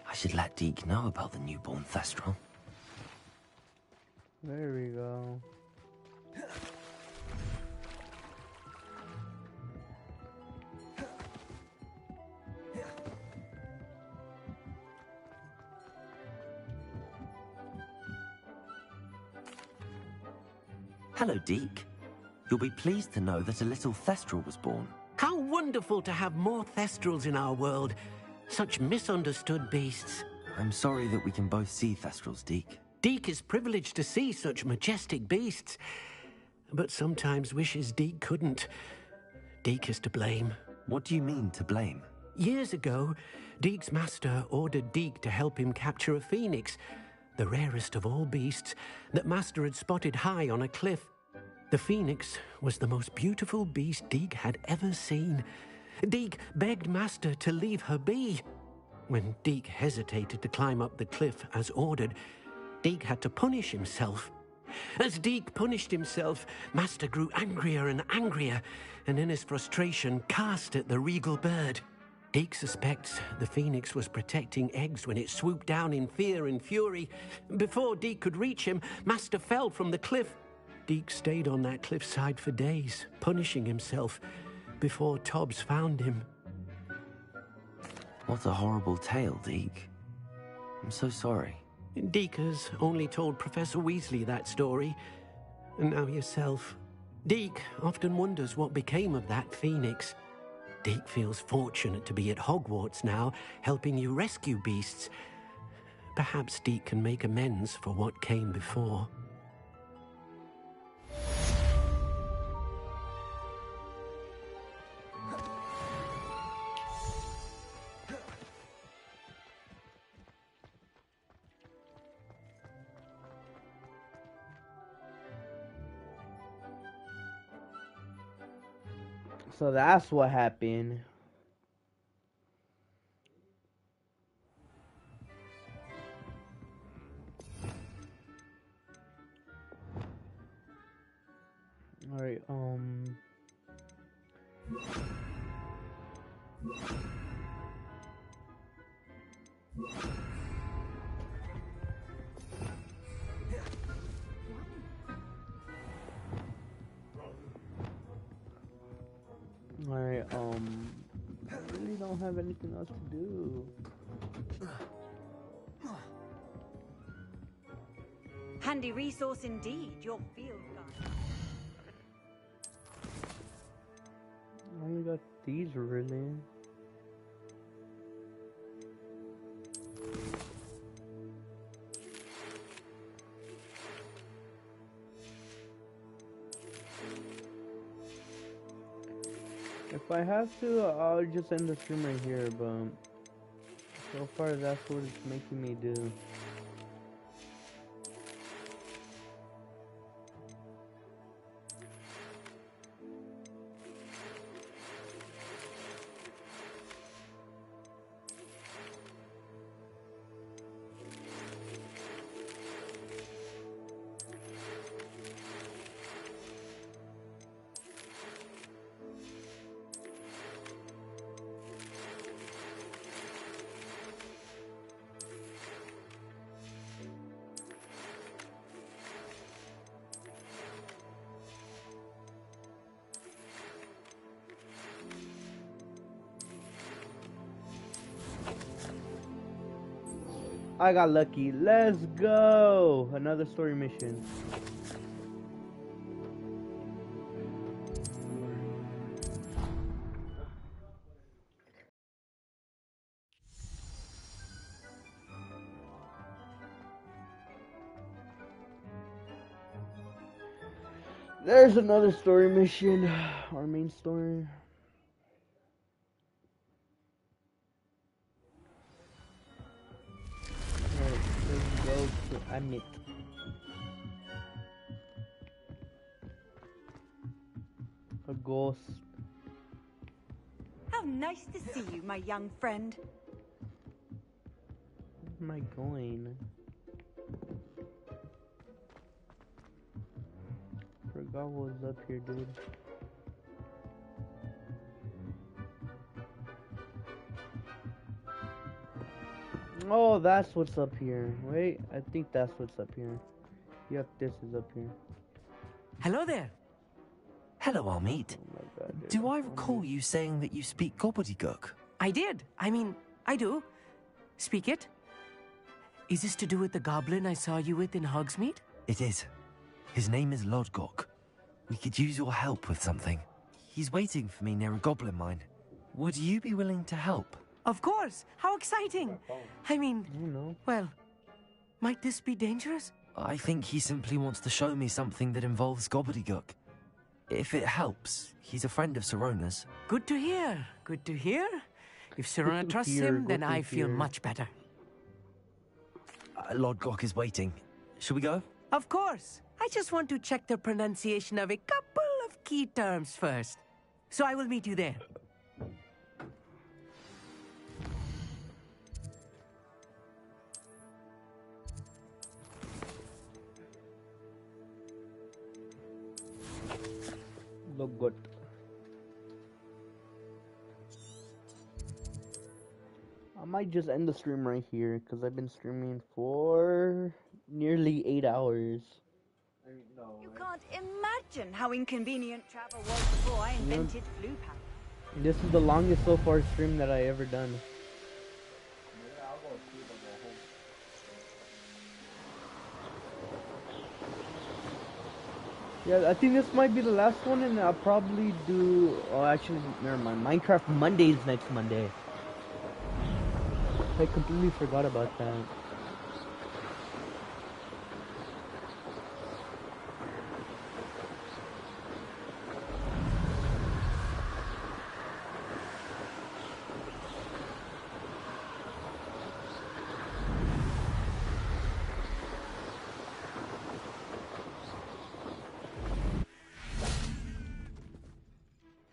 I should let Deke know about the newborn Thestral. There we go. Hello, Deke. You'll be pleased to know that a little Thestral was born. How wonderful to have more Thestrals in our world. Such misunderstood beasts. I'm sorry that we can both see Thestrals, Deke. Deke is privileged to see such majestic beasts, but sometimes wishes Deke couldn't. Deke is to blame. What do you mean, to blame? Years ago, Deke's master ordered Deke to help him capture a phoenix, the rarest of all beasts, that master had spotted high on a cliff. The phoenix was the most beautiful beast Deke had ever seen. Deke begged master to leave her be. When Deke hesitated to climb up the cliff as ordered, Deke had to punish himself. As Deke punished himself, master grew angrier and angrier, and in his frustration cast at the regal bird. Deke suspects the phoenix was protecting eggs when it swooped down in fear and fury. Before Deke could reach him, master fell from the cliff. Deke stayed on that cliffside for days, punishing himself, before Tobbs found him. What a horrible tale, Deke. I'm so sorry. Deke has only told Professor Weasley that story, and now yourself. Deke often wonders what became of that phoenix. Deke feels fortunate to be at Hogwarts now, helping you rescue beasts. Perhaps Deke can make amends for what came before. So that's what happened. Alright, Alright, I really don't have anything else to do. Handy resource indeed, your field guide. I only got these really. If I have to, I'll just end the stream right here, but so far that's what it's making me do. I got lucky. Let's go! Another story mission. There's another story mission. Our main story. Let's go to Amit. A ghost. How nice to see you, my young friend. Where am I going? Forgot what was up here, dude. Oh, that's what's up here. Wait, I think that's what's up here. Yep, this is up here. Hello there. Hello, Amit. Oh my God, dude. Do I recall you saying that you speak gobbledygook? I did. I mean, I do. Speak it. Is this to do with the goblin I saw you with in Hogsmeade? It is. His name is Lodgok. We could use your help with something. He's waiting for me near a goblin mine. Would you be willing to help? Of course. How exciting. I mean, well, might this be dangerous? I think he simply wants to show me something that involves gobbledygook. If it helps, he's a friend of Sirona's. Good to hear. Good to hear. If Sirona trusts him, then I feel much better. Lodgok is waiting. Shall we go? Of course. I just want to check the pronunciation of a couple of key terms first. So I will meet you there. Look good. I might just end the stream right here because I've been streaming for nearly 8 hours. You can't imagine how inconvenient travel was before I invented flu packs. This is the longest so far stream that I ever done. Yeah, I think this might be the last one, and I'll probably do. Oh, actually, never mind. Minecraft Mondays next Monday. I completely forgot about that.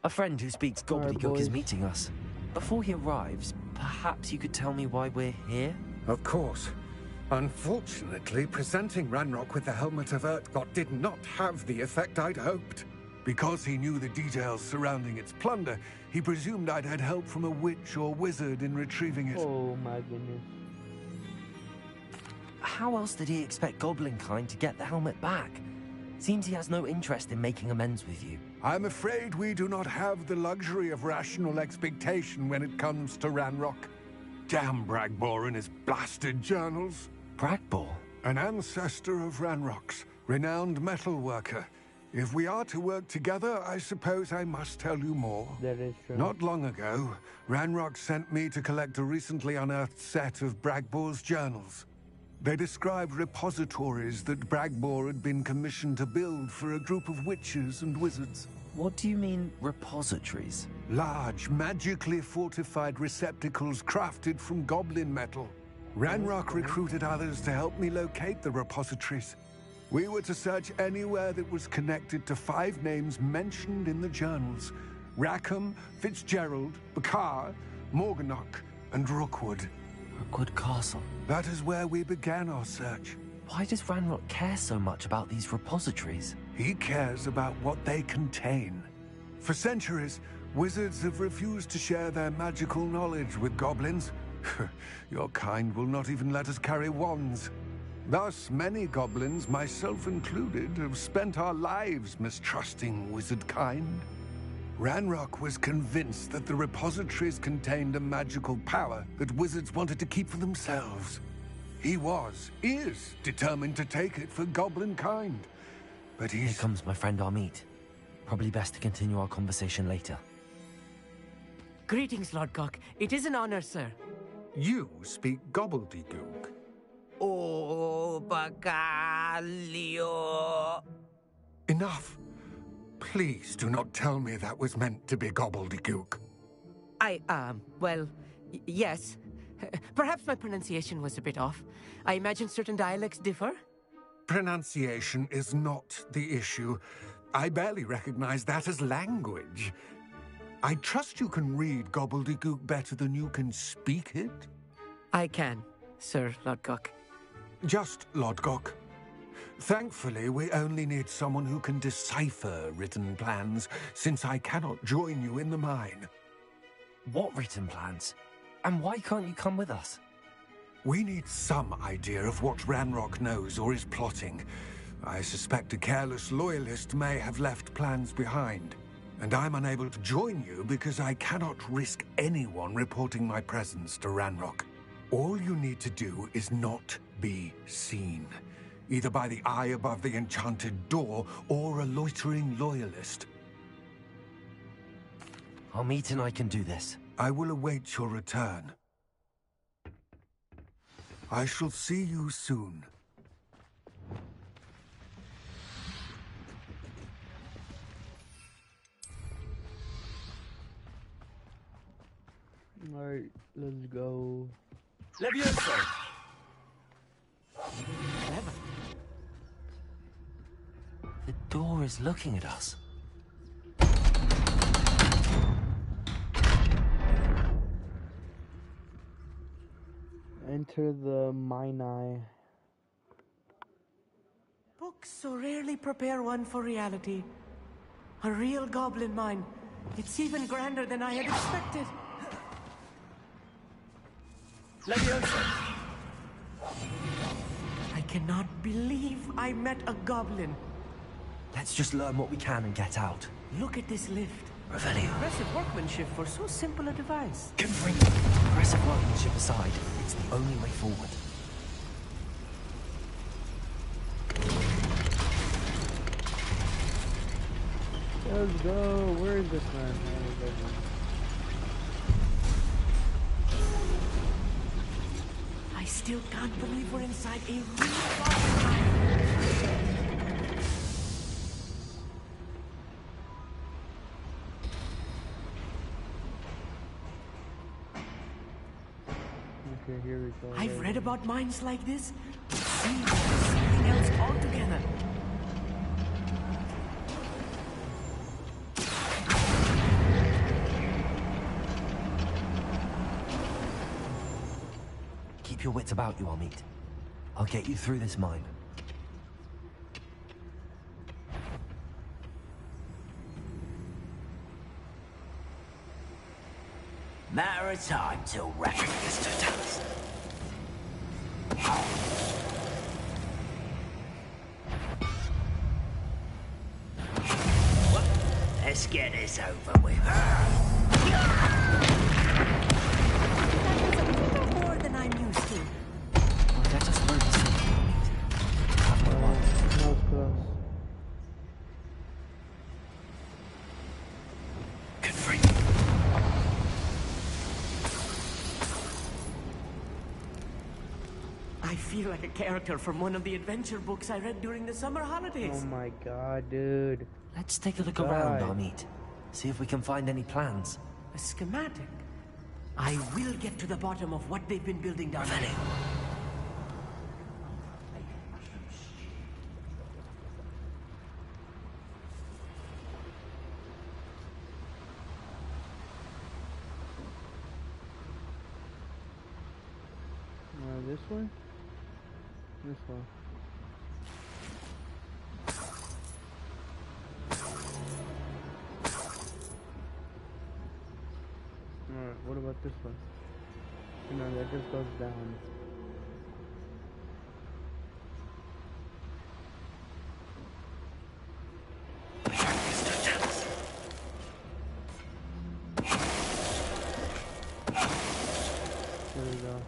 A friend who speaks gobbledygook is meeting us. Before he arrives, perhaps you could tell me why we're here? Of course. Unfortunately, presenting Ranrock with the Helmet of Urtkot did not have the effect I'd hoped. Because he knew the details surrounding its plunder, he presumed I'd had help from a witch or wizard in retrieving it. Oh my goodness. how else did he expect Goblinkind to get the helmet back? Seems he has no interest in making amends with you. I'm afraid we do not have the luxury of rational expectation when it comes to Ranrock. Damn Bragbor and his blasted journals. Bragbor? An ancestor of Ranrock's, renowned metal worker. If we are to work together, I suppose I must tell you more. That is true. Not long ago, Ranrock sent me to collect a recently unearthed set of Bragbor's journals. They described repositories that Bragbor had been commissioned to build for a group of witches and wizards. What do you mean, repositories? Large, magically fortified receptacles crafted from goblin metal. Ranrock recruited others to help me locate the repositories. We were to search anywhere that was connected to 5 names mentioned in the journals. Rackham, Fitzgerald, Bakar, Morganach, and Rookwood. Rookwood Castle? That is where we began our search. Why does Ranrock care so much about these repositories? He cares about what they contain. For centuries, wizards have refused to share their magical knowledge with goblins. Your kind will not even let us carry wands. Thus, many goblins, myself included, have spent our lives mistrusting wizard kind. Ranrock was convinced that the repositories contained a magical power that wizards wanted to keep for themselves. He is determined to take it for goblin kind. But Here comes my friend Amit. Probably best to continue our conversation later. Greetings, Lord Cock. It is an honor, sir. You speak gobbledygook. Oh, Bacalio. Enough. Please do not tell me that was meant to be gobbledygook. Well, yes. Perhaps my pronunciation was a bit off. I imagine certain dialects differ. Pronunciation is not the issue. I barely recognize that as language. I trust you can read gobbledygook better than you can speak it? I can, Sir Lodgok. Just Lodgok. Thankfully, we only need someone who can decipher written plans, since I cannot join you in the mine. What written plans? And why can't you come with us? We need some idea of what Ranrock knows or is plotting. I suspect a careless loyalist may have left plans behind. And I'm unable to join you because I cannot risk anyone reporting my presence to Ranrock. All you need to do is not be seen, either by the eye above the enchanted door or a loitering loyalist. Amit and I can do this. I will await your return. I shall see you soon. Alright, let's go. Levioso! The door is looking at us. Enter the mine. Books so rarely prepare one for reality. A real goblin mine. It's even grander than I had expected. Leviosa! I cannot believe I met a goblin. Let's just learn what we can and get out. Look at this lift. Revelio. Impressive workmanship for so simple a device. Impressive workmanship aside, it's the only way forward. Let's go. Where is this man? I still can't believe we're inside a real goblin mine. Okay, here we go. I've read about mines like this, but seeing it is something else altogether. Keep your wits about you, Amit. I'll get you through this mine. Matter of time till Ranrock gets to toast. get this over with. More than I'm used to. Well, let us learn something. Have my word. That was close. Good for you. I feel like a character from one of the adventure books I read during the summer holidays. Oh my god, dude. Let's take a look around, Amit. See if we can find any plans. A schematic. I will get to the bottom of what they've been building down there. This one? This one. Alright, what about this one? No, that just goes down. There we go.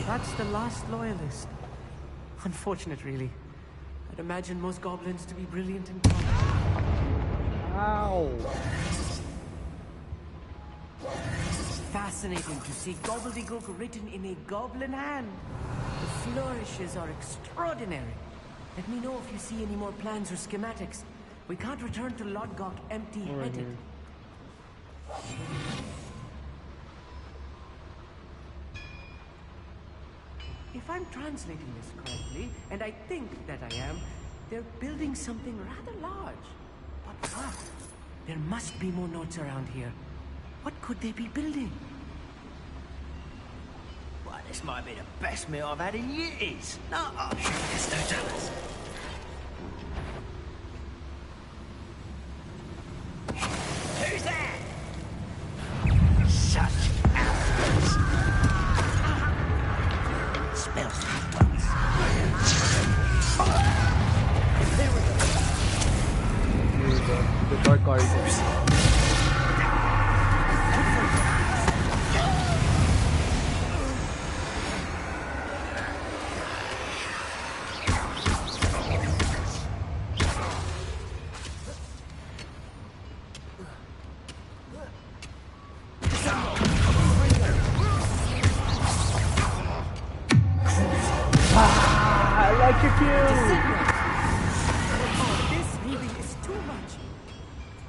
That's the last loyalist. Unfortunate, really. I'd imagine most goblins to be brilliant in combat. Ow! Fascinating to see gobbledygook written in a goblin hand. The flourishes are extraordinary. Let me know if you see any more plans or schematics. We can't return to Lodgok empty-headed. If I'm translating this correctly, and I think that I am, they're building something rather large. But what? There must be more notes around here. What could they be building? Well, this might be the best meal I've had in years. No, there's no jealous. Who's that? Such arrogance. Smells like once. Here we go. The dark corridors.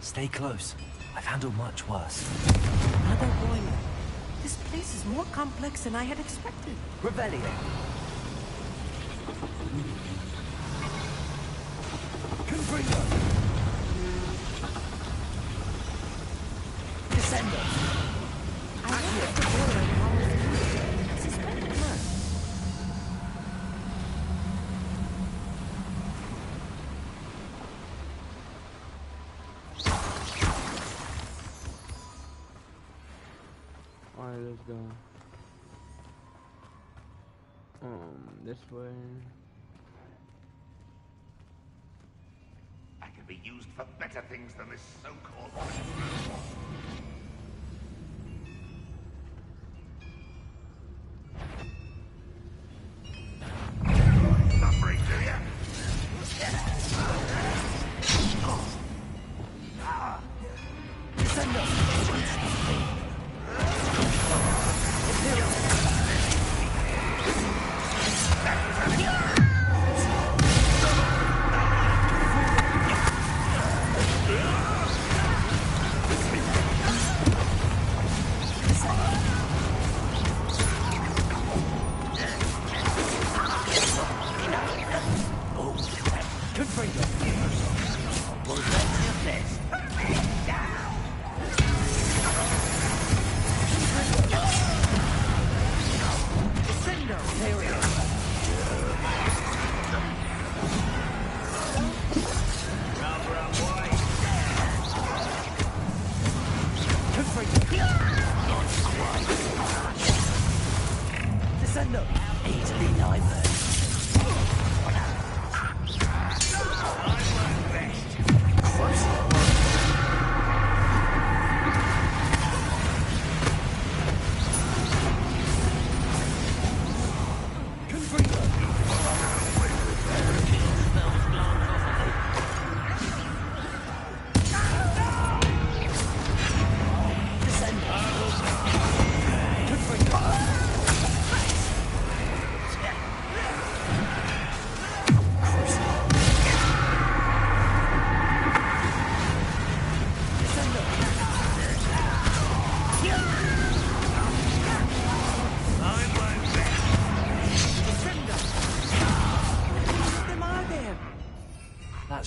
Stay close. I've handled much worse. Another boiler. This place is more complex than I had expected. Revelio. Confringo. Descendo. I wonder if the boiler powers suspended her. Alright, let's go. This way. I can be used for better things than this so-called suffering, do ya?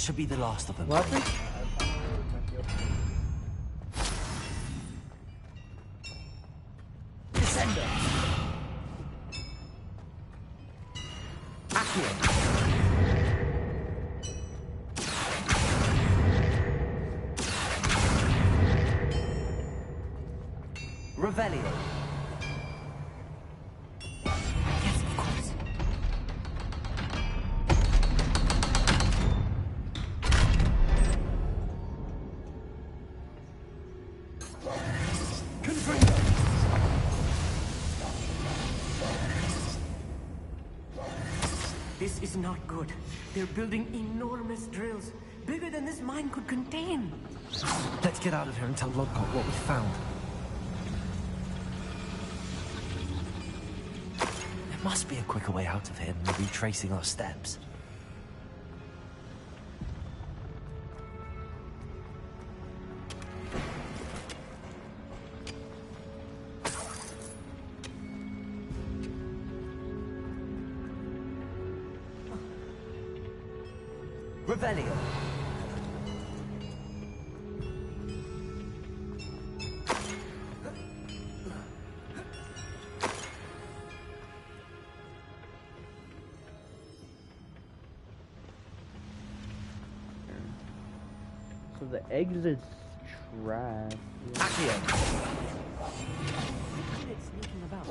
should be the last of them. What happened? Descender. Accio. Revelio. Yes, of course. This is not good. They're building enormous drills, bigger than this mine could contain. Let's get out of here and tell Lodgok what we found. There must be a quicker way out of here than retracing our steps. Revelio. So the exit's trash. Accio. It's sneaking about.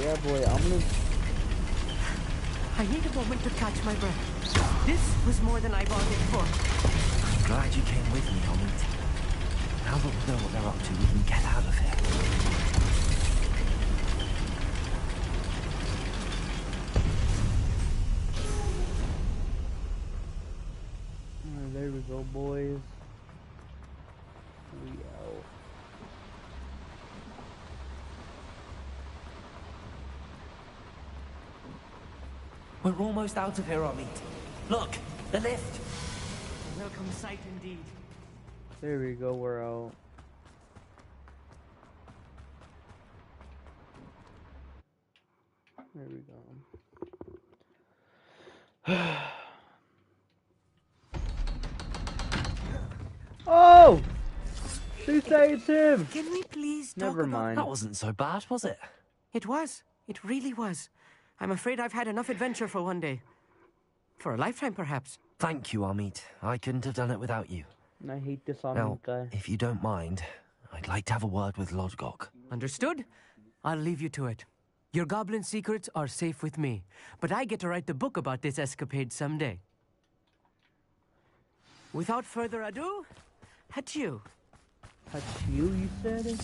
Yeah, boy, I'm gonna... I need a moment to catch my breath. This was more than I bargained for. I'm glad you came with me, Omid. Now that we know what they're up to, we can get out of here. There we go, boys. We out. We're almost out of here, Omid. Look, the lift. A welcome sight indeed. There we go, we're out. There we go. Oh! She said it's him! Can we please talk Never about... mind. That wasn't so bad, was it? It was. It really was. I'm afraid I've had enough adventure for one day. For a lifetime, perhaps. Thank you, Omid. I couldn't have done it without you. I hate this on Now, guy. if you don't mind, I'd like to have a word with Lodgok. Understood? I'll leave you to it. Your goblin secrets are safe with me, but I get to write the book about this escapade someday. Without further ado, adieu. Adieu, you said?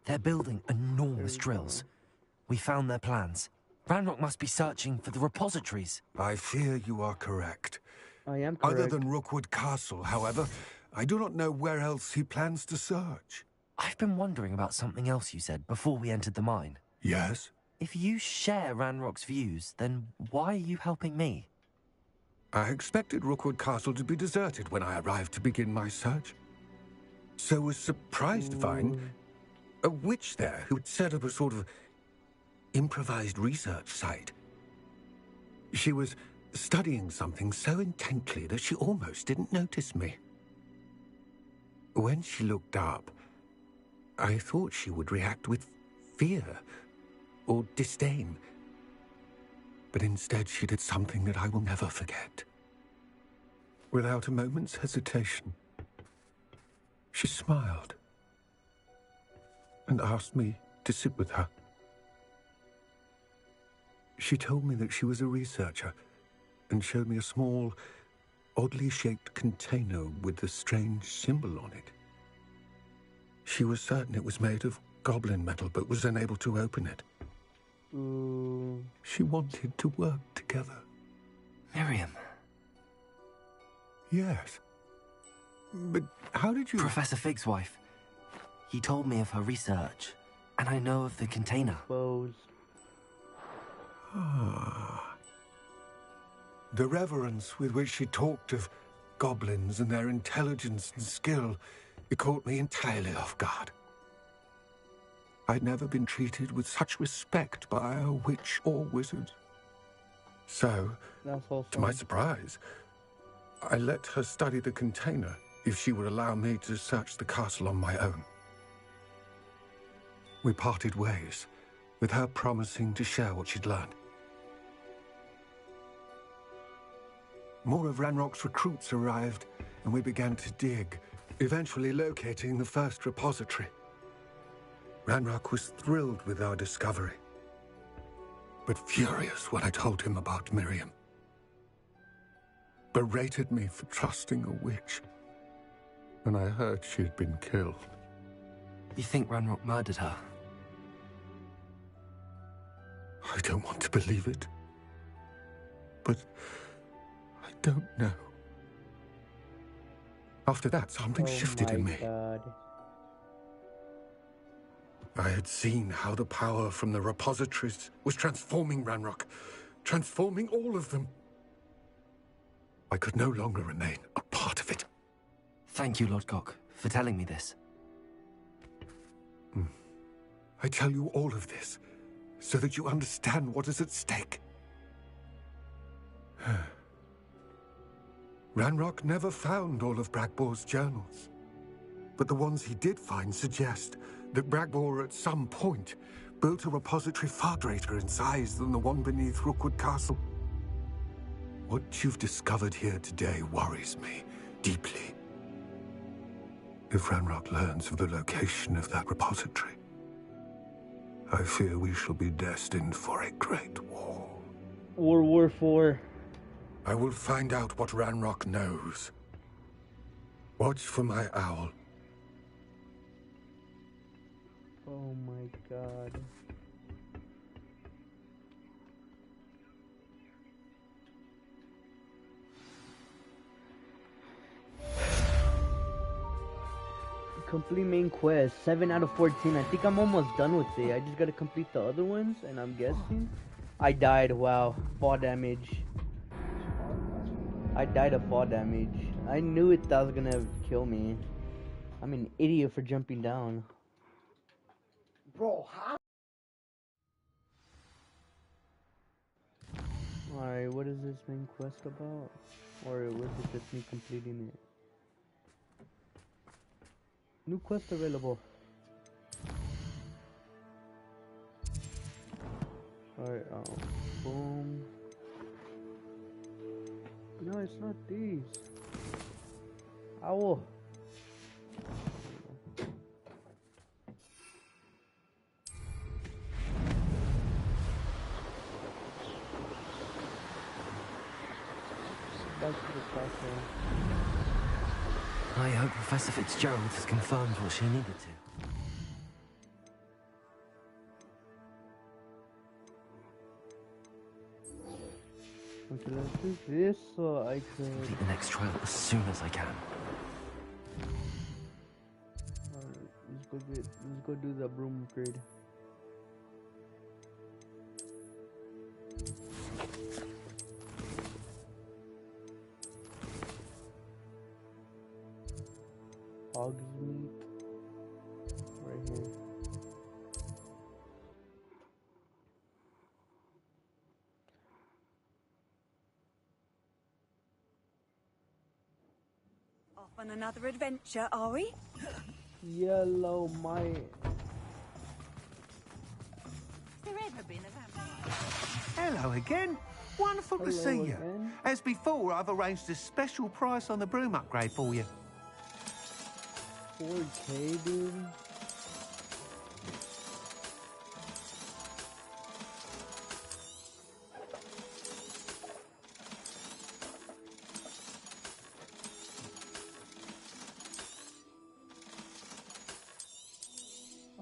They're building enormous drills. We found their plans. Ranrock must be searching for the repositories. I fear you are correct. I am correct. Other than Rookwood Castle, however, I do not know where else he plans to search. I've been wondering about something else you said before we entered the mine. Yes? If you share Ranrock's views, then why are you helping me? I expected Rookwood Castle to be deserted when I arrived to begin my search. So was surprised to find a witch there who had set up a sort of improvised research site. She was studying something so intently that she almost didn't notice me. When she looked up, I thought she would react with fear or disdain. But instead she did something that I will never forget. Without a moment's hesitation, she smiled and asked me to sit with her. She told me that she was a researcher and showed me a small, oddly shaped container with a strange symbol on it. She was certain it was made of goblin metal, but was unable to open it. Ooh. She wanted to work together. Miriam. Yes. But how did you... Professor Fig's wife. He told me of her research, and I know of the container. Ah. The reverence with which she talked of goblins and their intelligence and skill, it caught me entirely off guard. I'd never been treated with such respect by a witch or wizard. So, to my surprise, I let her study the container if she would allow me to search the castle on my own. We parted ways, with her promising to share what she'd learned. More of Ranrock's recruits arrived, and we began to dig, eventually locating the first repository. Ranrock was thrilled with our discovery, but furious when I told him about Miriam. Berated me for trusting a witch, and I heard she'd been killed. You think Ranrock murdered her? I don't want to believe it, but I don't know. After that, something shifted in me. God. I had seen how the power from the repositories was transforming Ranrock, transforming all of them. I could no longer remain a part of it. Thank you, Lord Cock, for telling me this. I tell you all of this so that you understand what is at stake. Ranrock never found all of Bragbor's journals, but the ones he did find suggest that Bragbor at some point built a repository far greater in size than the one beneath Rookwood Castle. What you've discovered here today worries me deeply. If Ranrock learns of the location of that repository, I fear we shall be destined for a great war. World War IV. I will find out what Ranrock knows. Watch for my owl. Oh my god. Complete main quest, 7 out of 14. I think I'm almost done with it. I just gotta complete the other ones, and I'm guessing I died. Wow, fall damage. I died of fall damage. I knew that was gonna kill me. I'm an idiot for jumping down. Bro, how? Alright, what is this main quest about? Or was it just me completing it? New quest available. Alright, boom. No, it's not these. Owl. Back to the classroom. I hope Professor Fitzgerald has confirmed what she needed to. Okay, let's do this so I can complete the next trial as soon as I can. Alright, let's go do the broom upgrade. Hog's meat. Right here. Off on another adventure, are we? Yellow mite. Has there ever been a vampire? Hello again. Wonderful to see you. As before, I've arranged a special price on the broom upgrade for you. 4K, dude.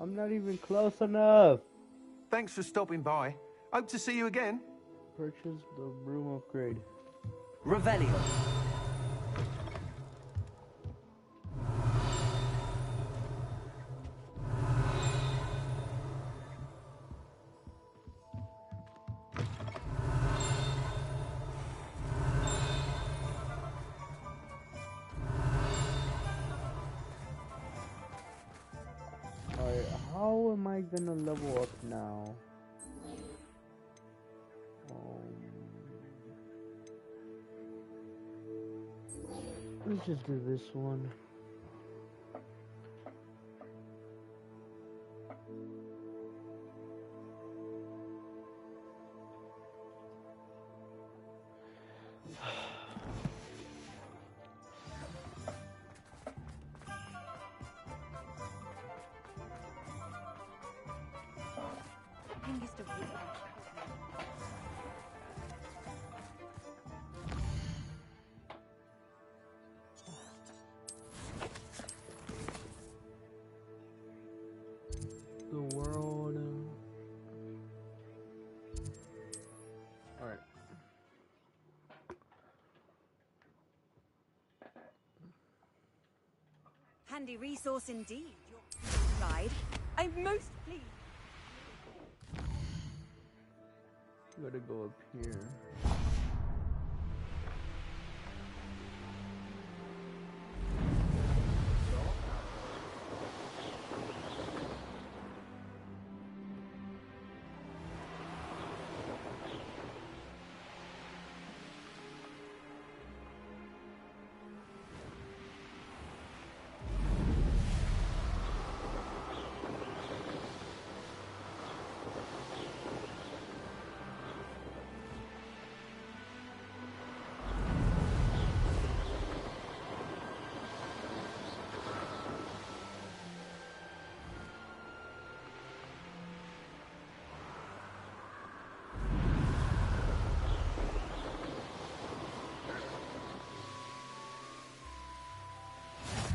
I'm not even close enough. Thanks for stopping by. Hope to see you again. Purchase the broom upgrade. Revelio. Alright, how am I gonna level up now? Let's just do this one. The world. Alright. Handy resource indeed. Your ride. I'm most pleased. Gotta go up here.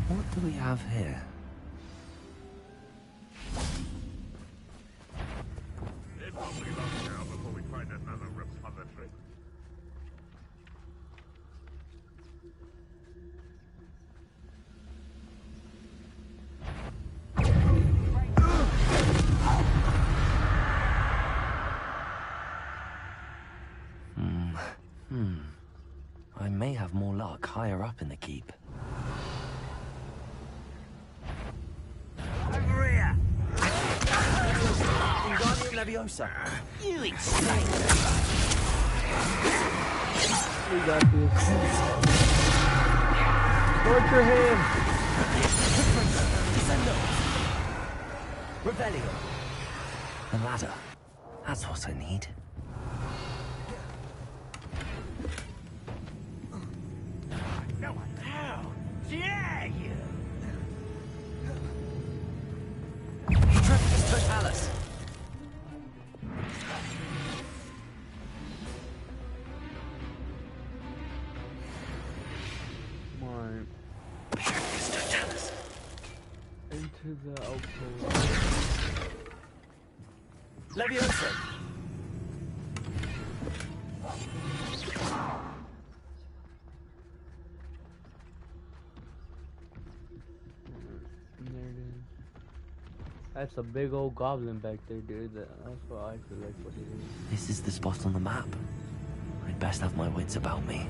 What do we have here? It won't be long now before we find another repository. I may have more luck higher up in the keep. Over here! Wingardium Leviosa. You insane! We got this. Torture him! Revelio. The ladder. That's what I need. How dare you! Tripus Totalis. Mine. Tripus Totalis. Into the outpost. Leviosa. There it is. That's a big old goblin back there, dude. That's what I feel like what it is. This is the spot on the map. I'd best have my wits about me.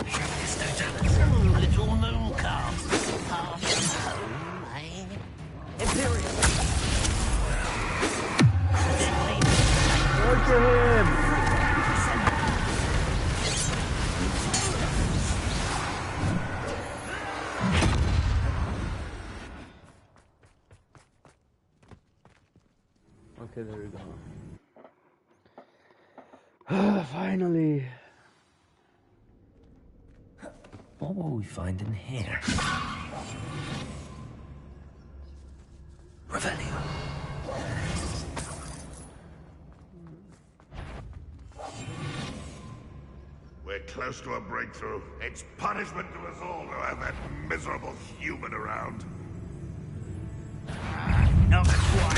Tripus Totalis. Little moon calves. Far from home, eh? Imperium. Torture him! Okay, there we go. Finally. What will we find in here? Revelio. We're close to a breakthrough. It's punishment to us all to have that miserable human around. Not quite.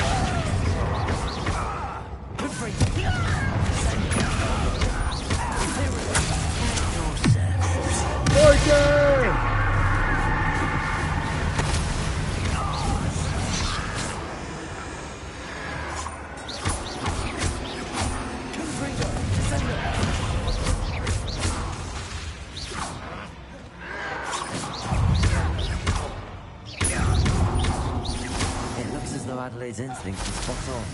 His instincts are spot on.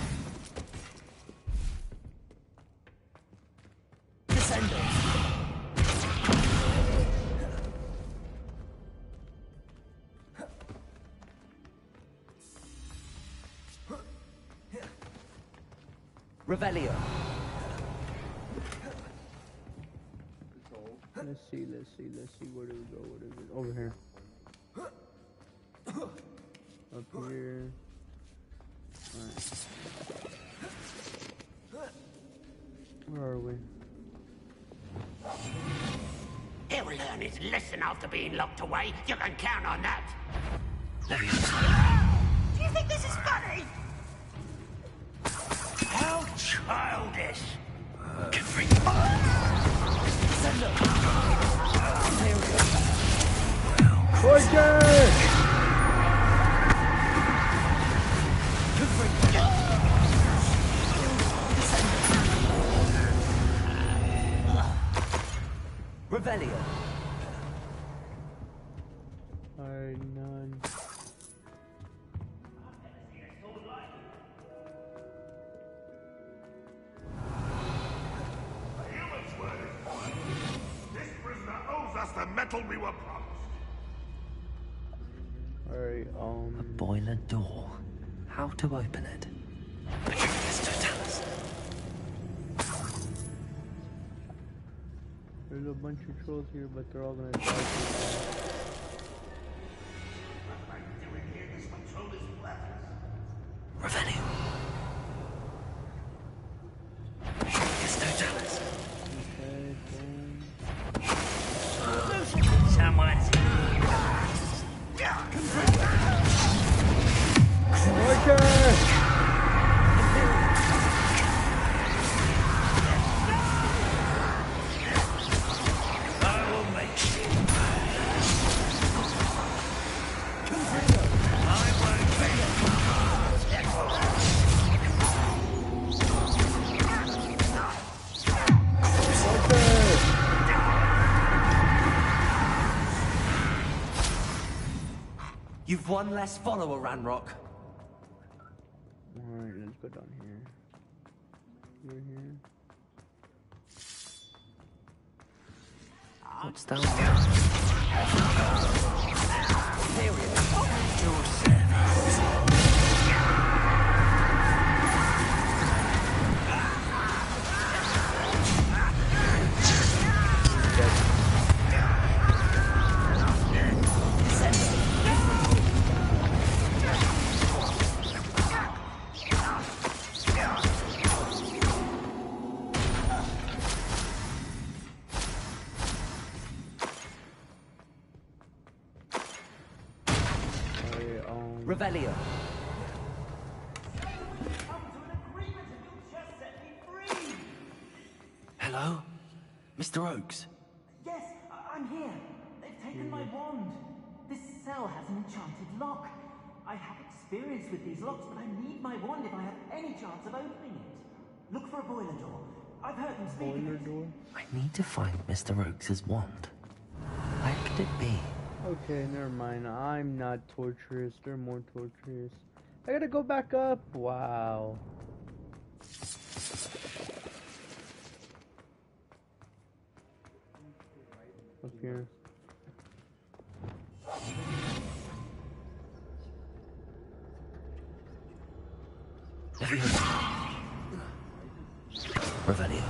Descendants. Revelio. Let's see. Where do we go? What is it? Over here. Up here. Alright. Where are we? He'll learn his lesson after being locked away. You can count on that. Do you think this is funny? How childish. Revelio. Alright, none. This prisoner owes us the metal we were promised. Alright, A boiler door. How to open it? There's a bunch of trolls here, but they're all gonna die. Revelio. Someone's You've one less follower, Ranrock. Alright, let's go down here. Over here. What's down there? Here we go. your service. Revelio. Hello? Mr. Oakes? Yes, I'm here. They've taken my wand. This cell has an enchanted lock. I have experience with these locks, but I need my wand if I have any chance of opening it. Look for a boiler door. I've heard them speak. Boiler door? I need to find Mr. Oakes' wand. Where could it be? Okay, never mind. I'm not torturous. They're more torturous. I gotta go back up. Wow. Up here. Revelio.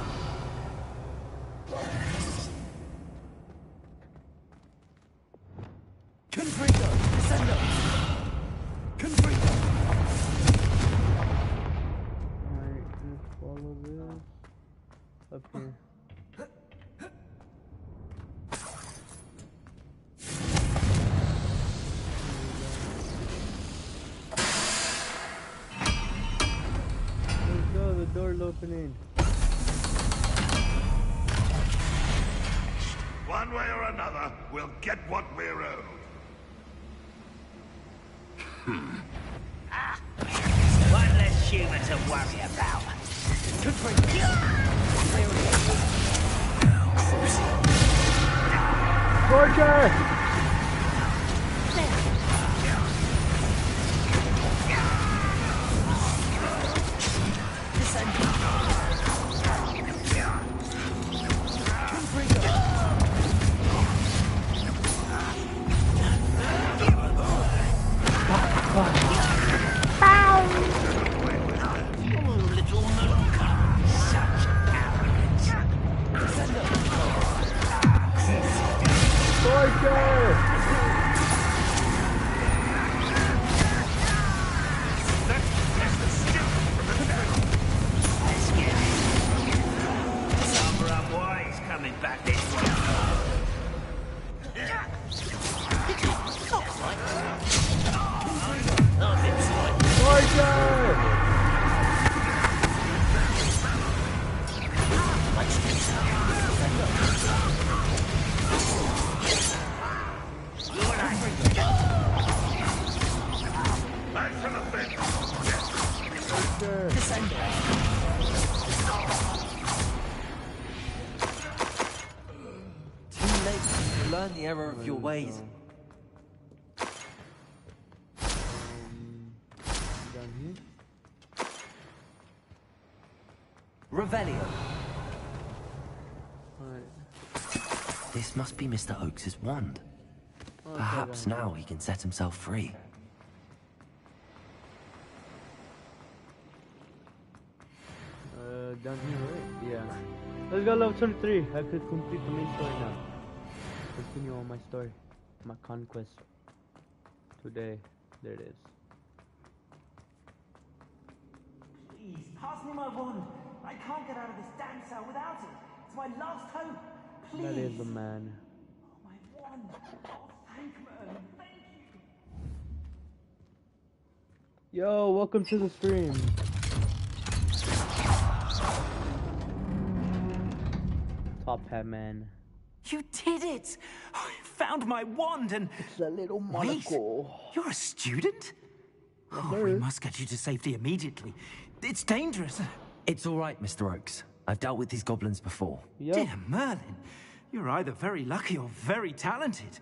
Confringo! Descendo! Confringo! Alright, just follow this. Up here. Let's go, the door's opening. One way or another, we'll get what we're owed. One less human to worry about. Torture! Faster! Too late to learn the error of your ways. Down here? Revelio. Alright. This must be Mr. Oakes' wand. Perhaps now he can set himself free. Down here, right? Yeah. Let's go level 23. I could complete the main story now. Continue on my story. My conquest. Today. There it is. Please, pass me my wand. I can't get out of this damn cell without it. It's my last hope. Please. That is the man. Oh, my wand. Oh, thank Merlin. Thank you. Yo, welcome to the stream. Top hat man. You did it! I found my wand and... It's a little monocle. Wait, you're a student? Yes, We must get you to safety immediately. It's dangerous. It's all right, Mr. Oakes. I've dealt with these goblins before. Dear Merlin, you're either very lucky or very talented.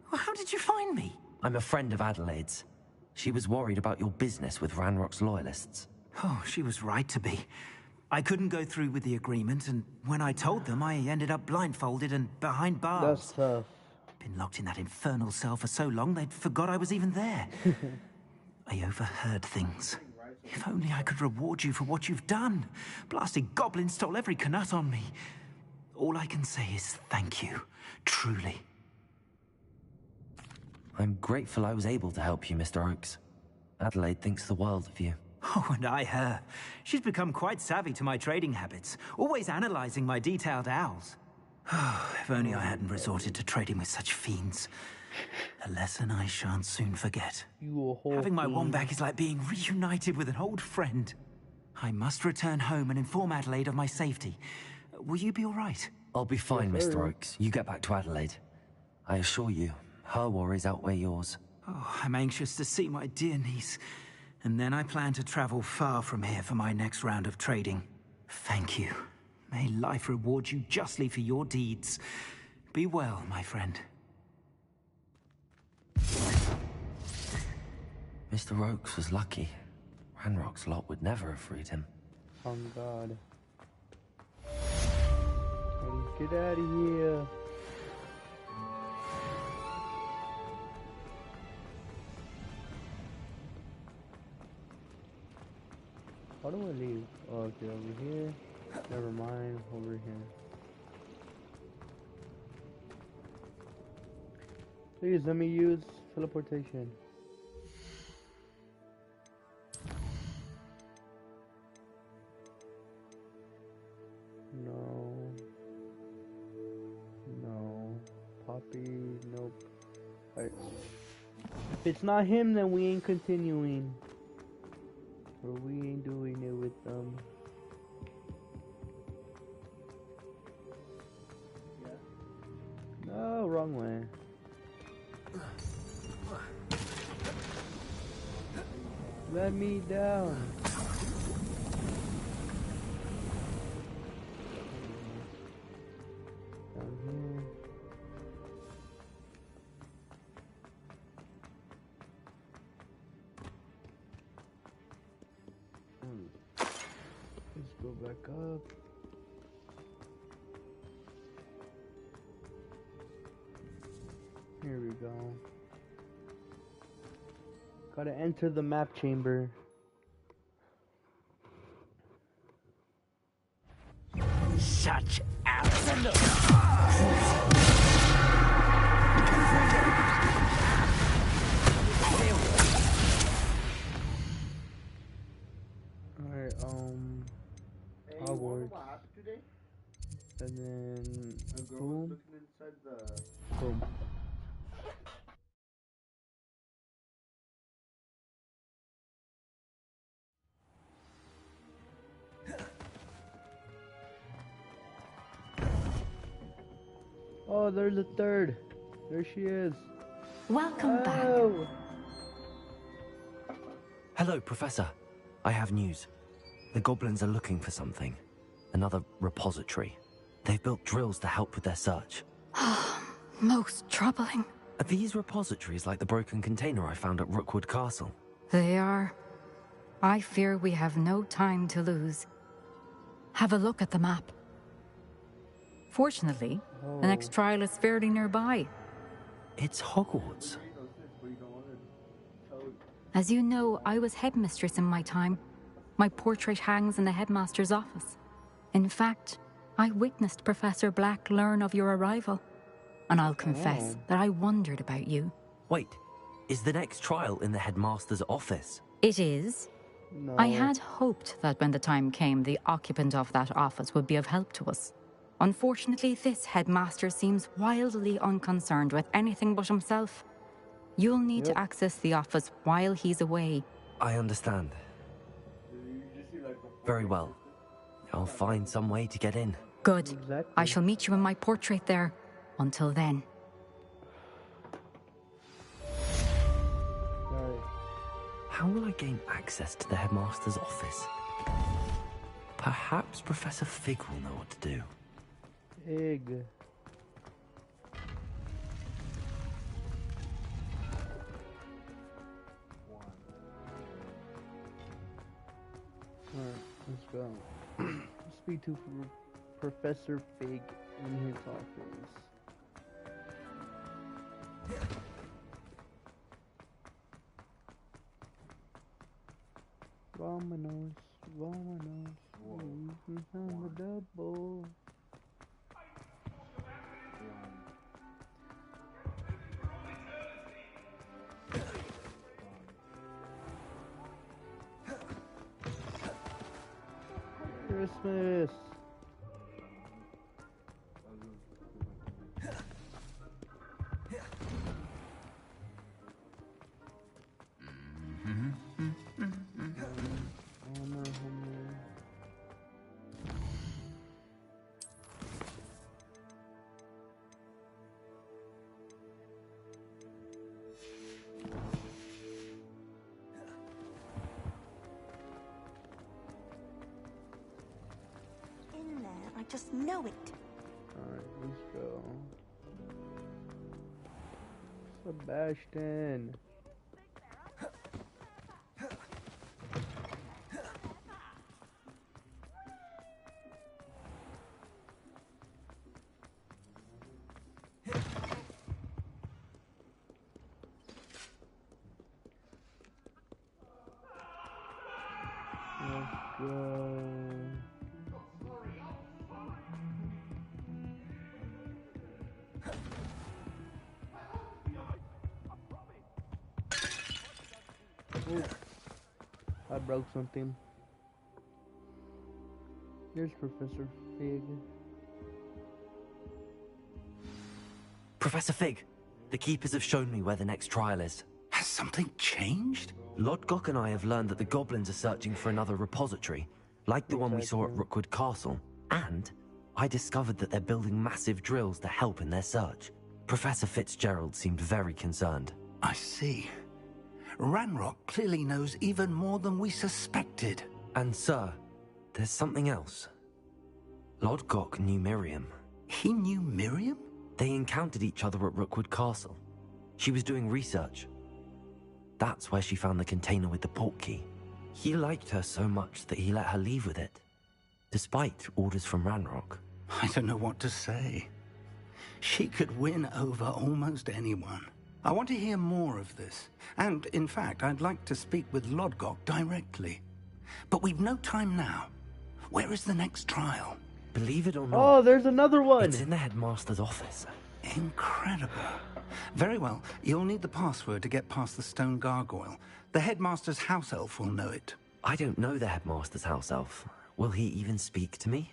Well, how did you find me? I'm a friend of Adelaide's. She was worried about your business with Ranrock's loyalists. Oh, she was right to be. I couldn't go through with the agreement, and when I told them, I ended up blindfolded and behind bars. That's tough. Been locked in that infernal cell for so long, they'd forgot I was even there. I overheard things. If only I could reward you for what you've done. Blasted goblins stole every Knut on me. All I can say is thank you. Truly. I'm grateful I was able to help you, Mr. Oakes. Adelaide thinks the world of you. Oh, and I her. She's become quite savvy to my trading habits, always analyzing my detailed owls. If only I hadn't resorted to trading with such fiends. A lesson I shan't soon forget. Having my wand back is like being reunited with an old friend. I must return home and inform Adelaide of my safety. Will you be all right? I'll be fine, Mr. Oakes. You get back to Adelaide. I assure you, her worries outweigh yours. Oh, I'm anxious to see my dear niece. And then I plan to travel far from here for my next round of trading. Thank you. May life reward you justly for your deeds. Be well, my friend. Mr. Oakes was lucky. Ranrock's lot would never have freed him. Oh God. Get out of here. How do I leave? Oh, okay, over here. Never mind, over here. Please let me use teleportation. No. No. Poppy, nope. Alright. If it's not him, then we ain't continuing. Or we ain't doing it with them. No, wrong way. Let me down. Down here. Let's go back up. Here we go. Gotta enter the map chamber. Such absolute. Alright, Hogwarts. And then boom. Boom. Oh, there's a third. There she is. Welcome back. Hello, Professor. I have news. The goblins are looking for something. Another repository. They've built drills to help with their search. Most troubling. Are these repositories like the broken container I found at Rookwood Castle? They are. I fear we have no time to lose. Have a look at the map. Fortunately, the next trial is fairly nearby. It's Hogwarts. As you know, I was headmistress in my time. My portrait hangs in the headmaster's office. In fact, I witnessed Professor Black learn of your arrival. And I'll confess that I wondered about you. Wait, is the next trial in the headmaster's office? It is. No. I had hoped that when the time came, the occupant of that office would be of help to us. Unfortunately, this headmaster seems wildly unconcerned with anything but himself. You'll need to access the office while he's away. I understand. Very well. I'll find some way to get in. Good. Exactly. I shall meet you in my portrait there. Until then. How will I gain access to the headmaster's office? Perhaps Professor Fig will know what to do. Fig. Alright, let's go. Speak to Professor Fig in his office. Vámonos, vámonos, we can have a double. Christmas. I just know it. Alright, let's go. Sebastian. Let's go. Ooh, I broke something. Here's Professor Fig. Professor Fig, the Keepers have shown me where the next trial is. Has something changed? Lodgok and I have learned that the goblins are searching for another repository, like the one we saw at Rookwood Castle. And I discovered that they're building massive drills to help in their search. Professor Fitzgerald seemed very concerned. I see. Ranrock clearly knows even more than we suspected. And sir, there's something else. Lodgok knew Miriam. He knew Miriam? They encountered each other at Rookwood Castle. She was doing research. That's where she found the container with the portkey. He liked her so much that he let her leave with it, despite orders from Ranrock. I don't know what to say. She could win over almost anyone. I want to hear more of this. And, in fact, I'd like to speak with Lodgok directly. But we've no time now. Where is the next trial? Believe it or not... Oh, there's another one! It's in the headmaster's office. Incredible. Very well. You'll need the password to get past the stone gargoyle. The headmaster's house elf will know it. I don't know the headmaster's house elf. Will he even speak to me?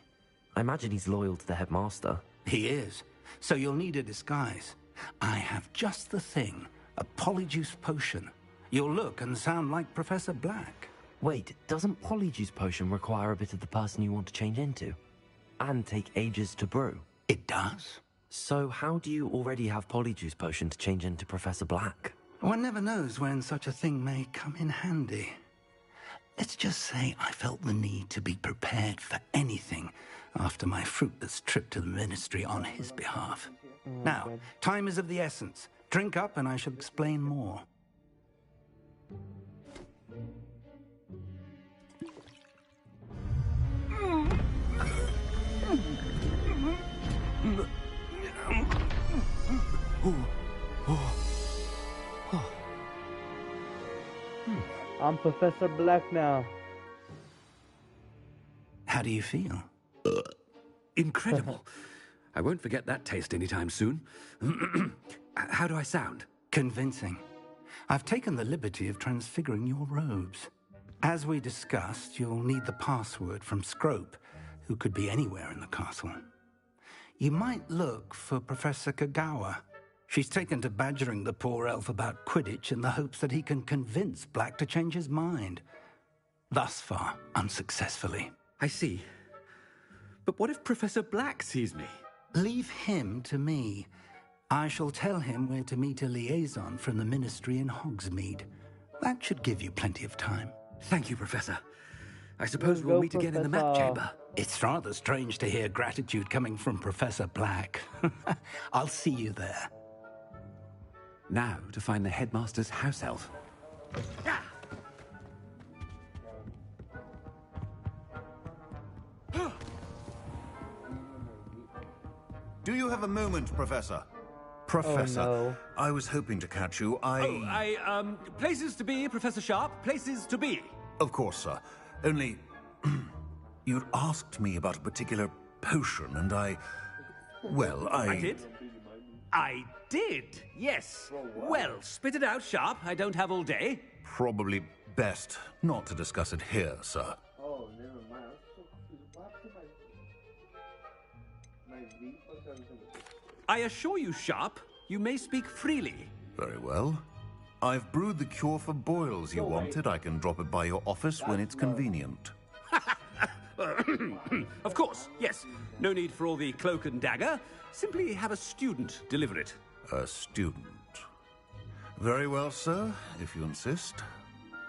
I imagine he's loyal to the headmaster. He is. So you'll need a disguise. I have just the thing. A polyjuice potion. You'll look and sound like Professor Black. Wait, doesn't polyjuice potion require a bit of the person you want to change into? And take ages to brew? It does. So how do you already have polyjuice potion to change into Professor Black? One never knows when such a thing may come in handy. Let's just say I felt the need to be prepared for anything after my fruitless trip to the Ministry on his behalf. Now, time is of the essence. Drink up and I shall explain more. I'm Professor Black now. How do you feel? Incredible. I won't forget that taste anytime soon. How do I sound? Convincing. I've taken the liberty of transfiguring your robes. As we discussed, you'll need the password from Scrope, who could be anywhere in the castle. You might look for Professor Kagawa. She's taken to badgering the poor elf about Quidditch in the hopes that he can convince Black to change his mind. Thus far, unsuccessfully. I see. But what if Professor Black sees me? Leave him to me. I shall tell him where to meet a liaison from the Ministry in Hogsmeade. That should give you plenty of time. Thank you, Professor. I suppose we'll meet again in the map chamber. It's rather strange to hear gratitude coming from Professor Black. I'll see you there. Now to find the headmaster's house elf. Do you have a moment, Professor? Professor, no. I was hoping to catch you. Places to be, Professor Sharp. Places to be. Of course, sir. Only, you'd asked me about a particular potion, and I did? I did, yes. Well, spit it out, Sharp. I don't have all day. Probably best not to discuss it here, sir. Oh, never mind. I assure you, Sharp, you may speak freely. Very well. I've brewed the cure for boils you wanted. I can drop it by your office when it's convenient. Of course, yes. No need for all the cloak and dagger. Simply have a student deliver it. A student. Very well, sir, if you insist.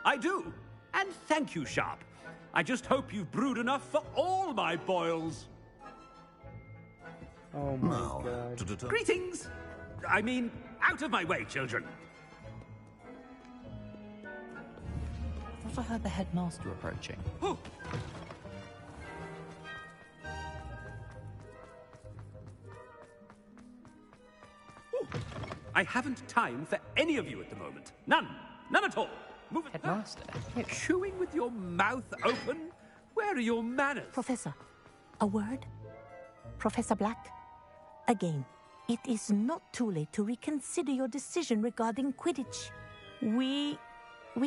I do. And thank you, Sharp. I just hope you've brewed enough for all my boils. Oh my God. Greetings! I mean, out of my way, children. I thought I heard the headmaster approaching. Oh. I haven't time for any of you at the moment. None. None at all. Move it. Headmaster? Chewing with your mouth open? Where are your manners? Professor, a word? Professor Black? Again, it is not too late to reconsider your decision regarding Quidditch. We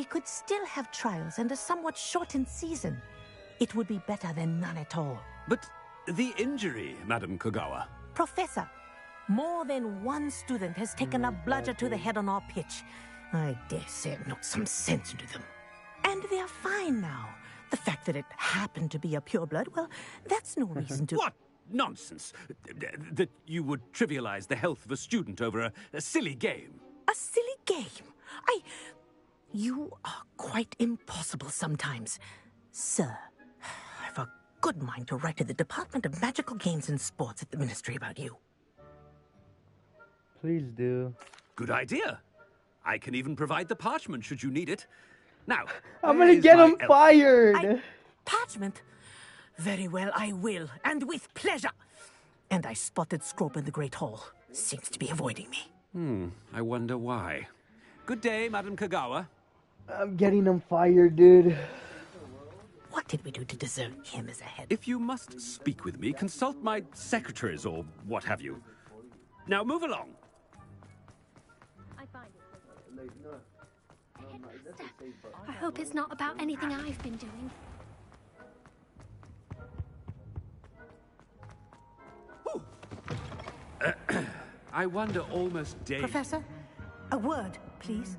could still have trials and a somewhat shortened season. It would be better than none at all. But the injury, Madam Kogawa. Professor, more than one student has taken a bludger to the head on our pitch. I dare say it knocked some sense into them. And they're fine now. The fact that it happened to be a pureblood, well, that's no reason to... What nonsense! That you would trivialize the health of a student over a silly game. A silly game? You are quite impossible sometimes. Sir, I've a good mind to write to the Department of Magical Games and Sports at the Ministry about you. Please do. Good idea. I can even provide the parchment should you need it. Now, I'm gonna get him fired. Parchment? Very well, I will, and with pleasure. And I spotted Scrope in the Great Hall. Seems to be avoiding me. I wonder why. Good day, Madam Kagawa. I'm getting him fired, dude. What did we do to deserve him as a head? If you must speak with me, consult my secretaries or what have you. Now move along. I hope it's not about anything I've been doing. I wonder almost daily. Professor, a word, please.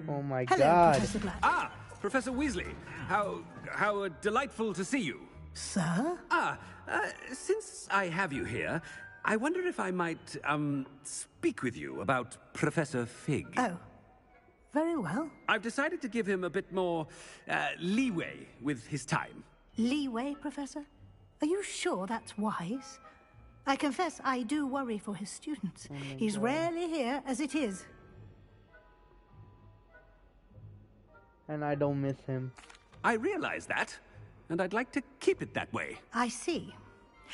Oh my Hello, God. Professor Black. Ah, Professor Weasley. How delightful to see you. Sir? Since I have you here, I wonder if I might, speak with you about Professor Fig. Oh, Very well. I've decided to give him a bit more leeway with his time. Leeway, Professor? Are you sure that's wise? I confess I do worry for his students. He's rarely here as it is. And I don't miss him. I realize that, and I'd like to keep it that way. I see.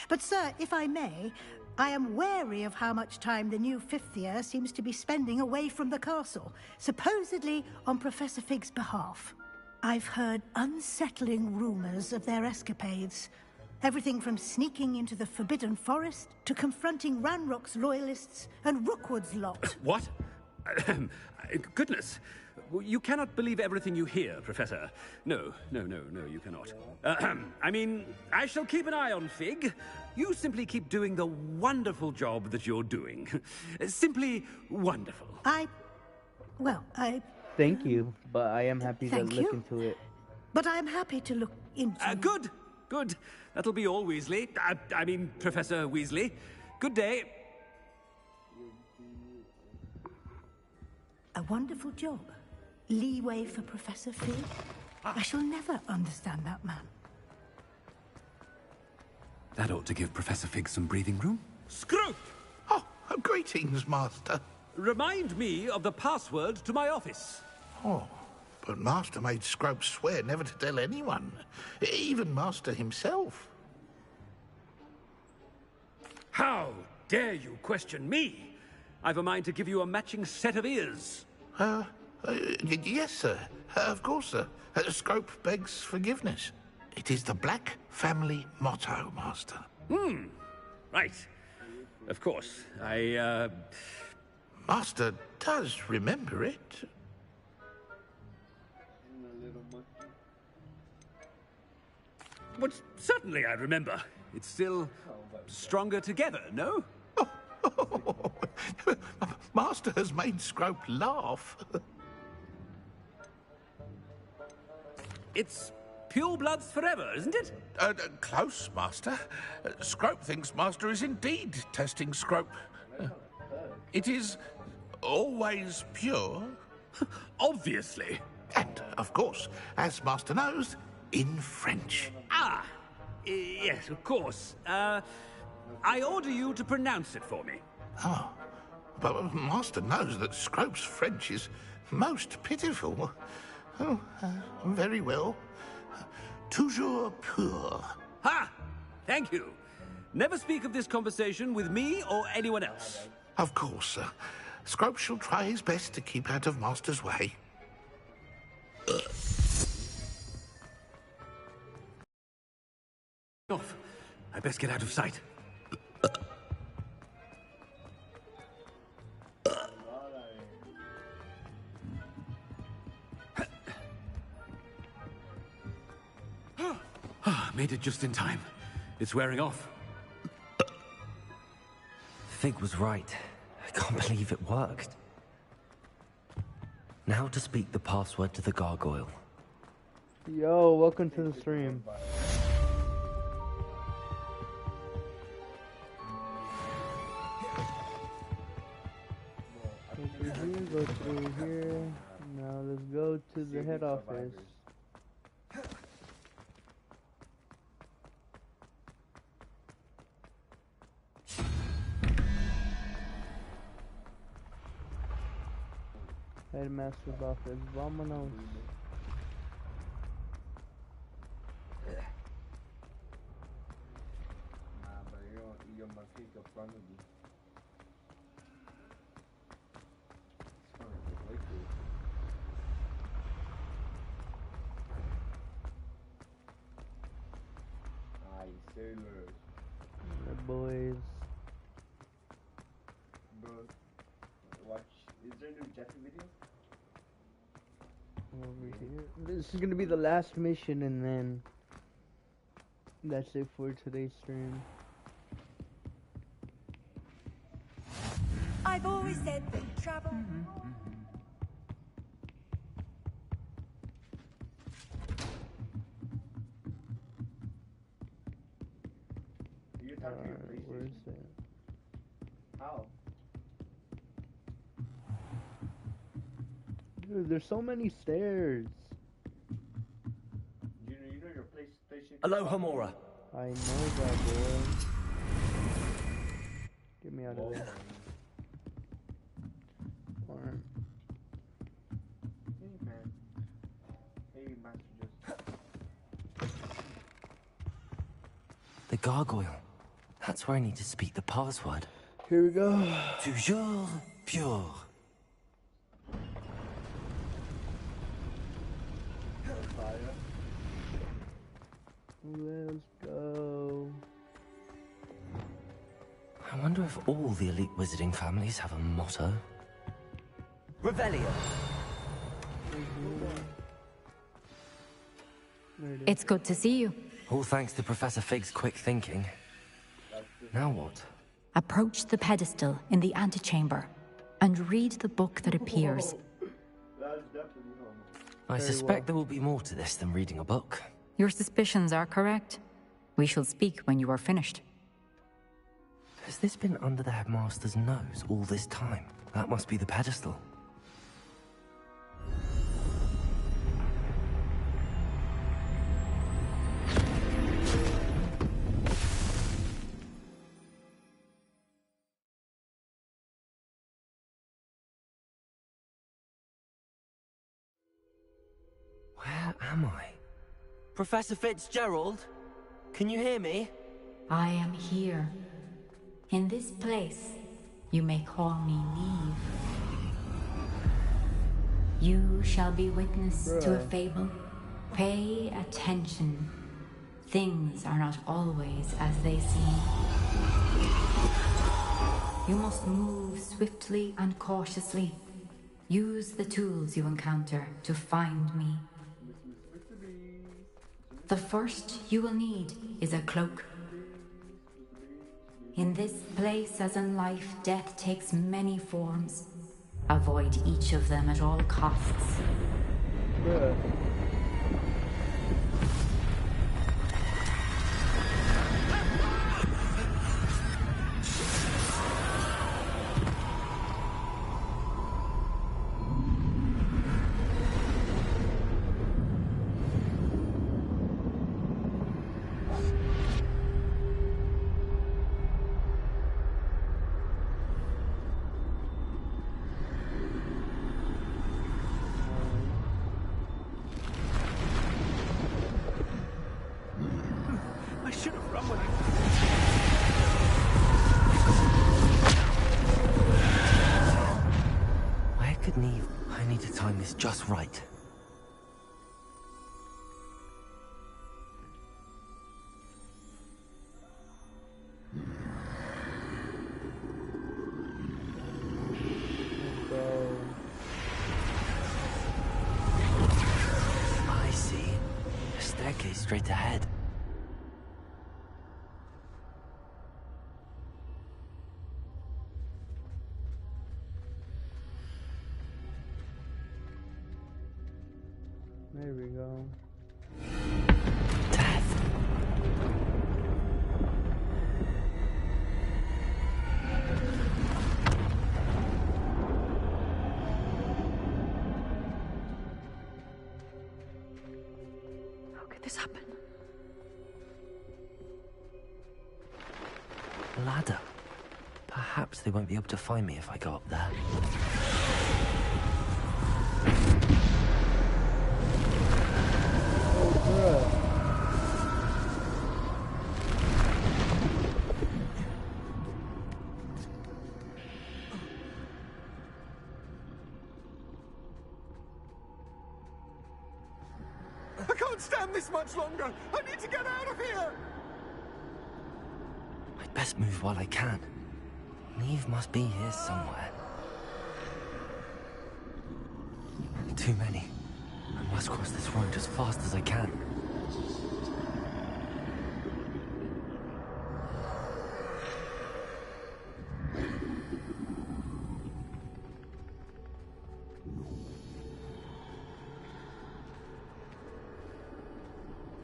But, sir, if I may, I am wary of how much time the new fifth year seems to be spending away from the castle, supposedly on Professor Fig's behalf. I've heard unsettling rumors of their escapades. Everything from sneaking into the Forbidden Forest to confronting Ranrock's loyalists and Rookwood's lot. What? Goodness. You cannot believe everything you hear, Professor. No, you cannot. I mean, I shall keep an eye on Fig. You simply keep doing the wonderful job that you're doing. Simply wonderful. Thank you, but I am happy to look into it. But I'm happy to look into Good. That'll be all, Weasley. I mean, Professor Weasley. Good day. A wonderful job. Leeway for Professor Fig. I shall never understand that man. That ought to give Professor Fig some breathing room. Scrope! Oh, greetings, Master. Remind me of the password to my office. Oh, but Master made Scrope swear never to tell anyone, even Master himself. How dare you question me? I've a mind to give you a matching set of ears. Yes, sir. Of course, sir. Scrope begs forgiveness. It is the Black family motto, Master. Right. Of course. Master does remember it. But certainly I remember. It's still stronger together, no? Master has made Scrope laugh. It's pure bloods forever, isn't it? Close, Master. Scrope thinks Master is indeed testing Scrope. It is always pure. Obviously. And, of course, as Master knows, in French. Yes, of course. I order you to pronounce it for me. Oh, but Master knows that Scrope's French is most pitiful. Oh, very well. Toujours pur. Ha! Thank you. Never speak of this conversation with me or anyone else. Of course, sir. Scrope shall try his best to keep out of Master's way. Off. I best get out of sight. Made it just in time. It's wearing off. Fig was right. I can't believe it worked. Now to speak the password to the gargoyle. Yo, welcome to the stream. Go through here. Now let's go to the head office. Headmaster's office. Vámonos. The boys. Bro, watch. Is there a new Jeffy video? Over here. This is gonna be the last mission, and then that's it for today's stream. I've always said that travel. Where is it? How? Dude, there's so many stairs. You know your PlayStation. Hello, Hamura. I know that, boy. Get me out of there. Farm. Hey, man. Hey, Master Just. The gargoyle. That's where I need to speak the password. Here we go. Toujours pure. Let's go. I wonder if all the elite wizarding families have a motto. Revelio. It's good to see you. All thanks to Professor Fig's quick thinking. Now what? Approach the pedestal in the antechamber and read the book that appears. I suspect there will be more to this than reading a book. Your suspicions are correct. We shall speak when you are finished. Has this been under the headmaster's nose all this time? That must be the pedestal. Where am I? Professor Fitzgerald? Can you hear me? I am here. In this place, you may call me Neve. You shall be witness to a fable. Pay attention. Things are not always as they seem. You must move swiftly and cautiously. Use the tools you encounter to find me. The first you will need is a cloak. In this place, as in life, death takes many forms. Avoid each of them at all costs. Bruh. I should have run when I... Where could Neve... I need to time this just right. I see. A staircase straight ahead. There we go. How could this happen? Ladder. Perhaps they won't be able to find me if I go up there. I can't stand this much longer. I need to get out of here. I'd best move while I can. Neve must be here somewhere. Too many. I must cross this road as fast as I can.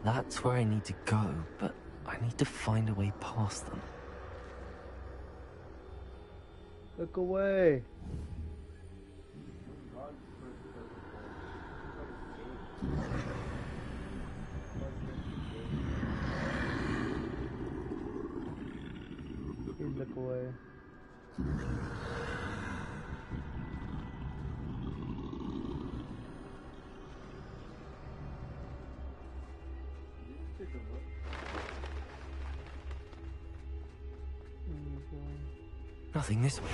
That's where I need to go, but I need to find a way past them. Look away. Please look away. Nothing this way.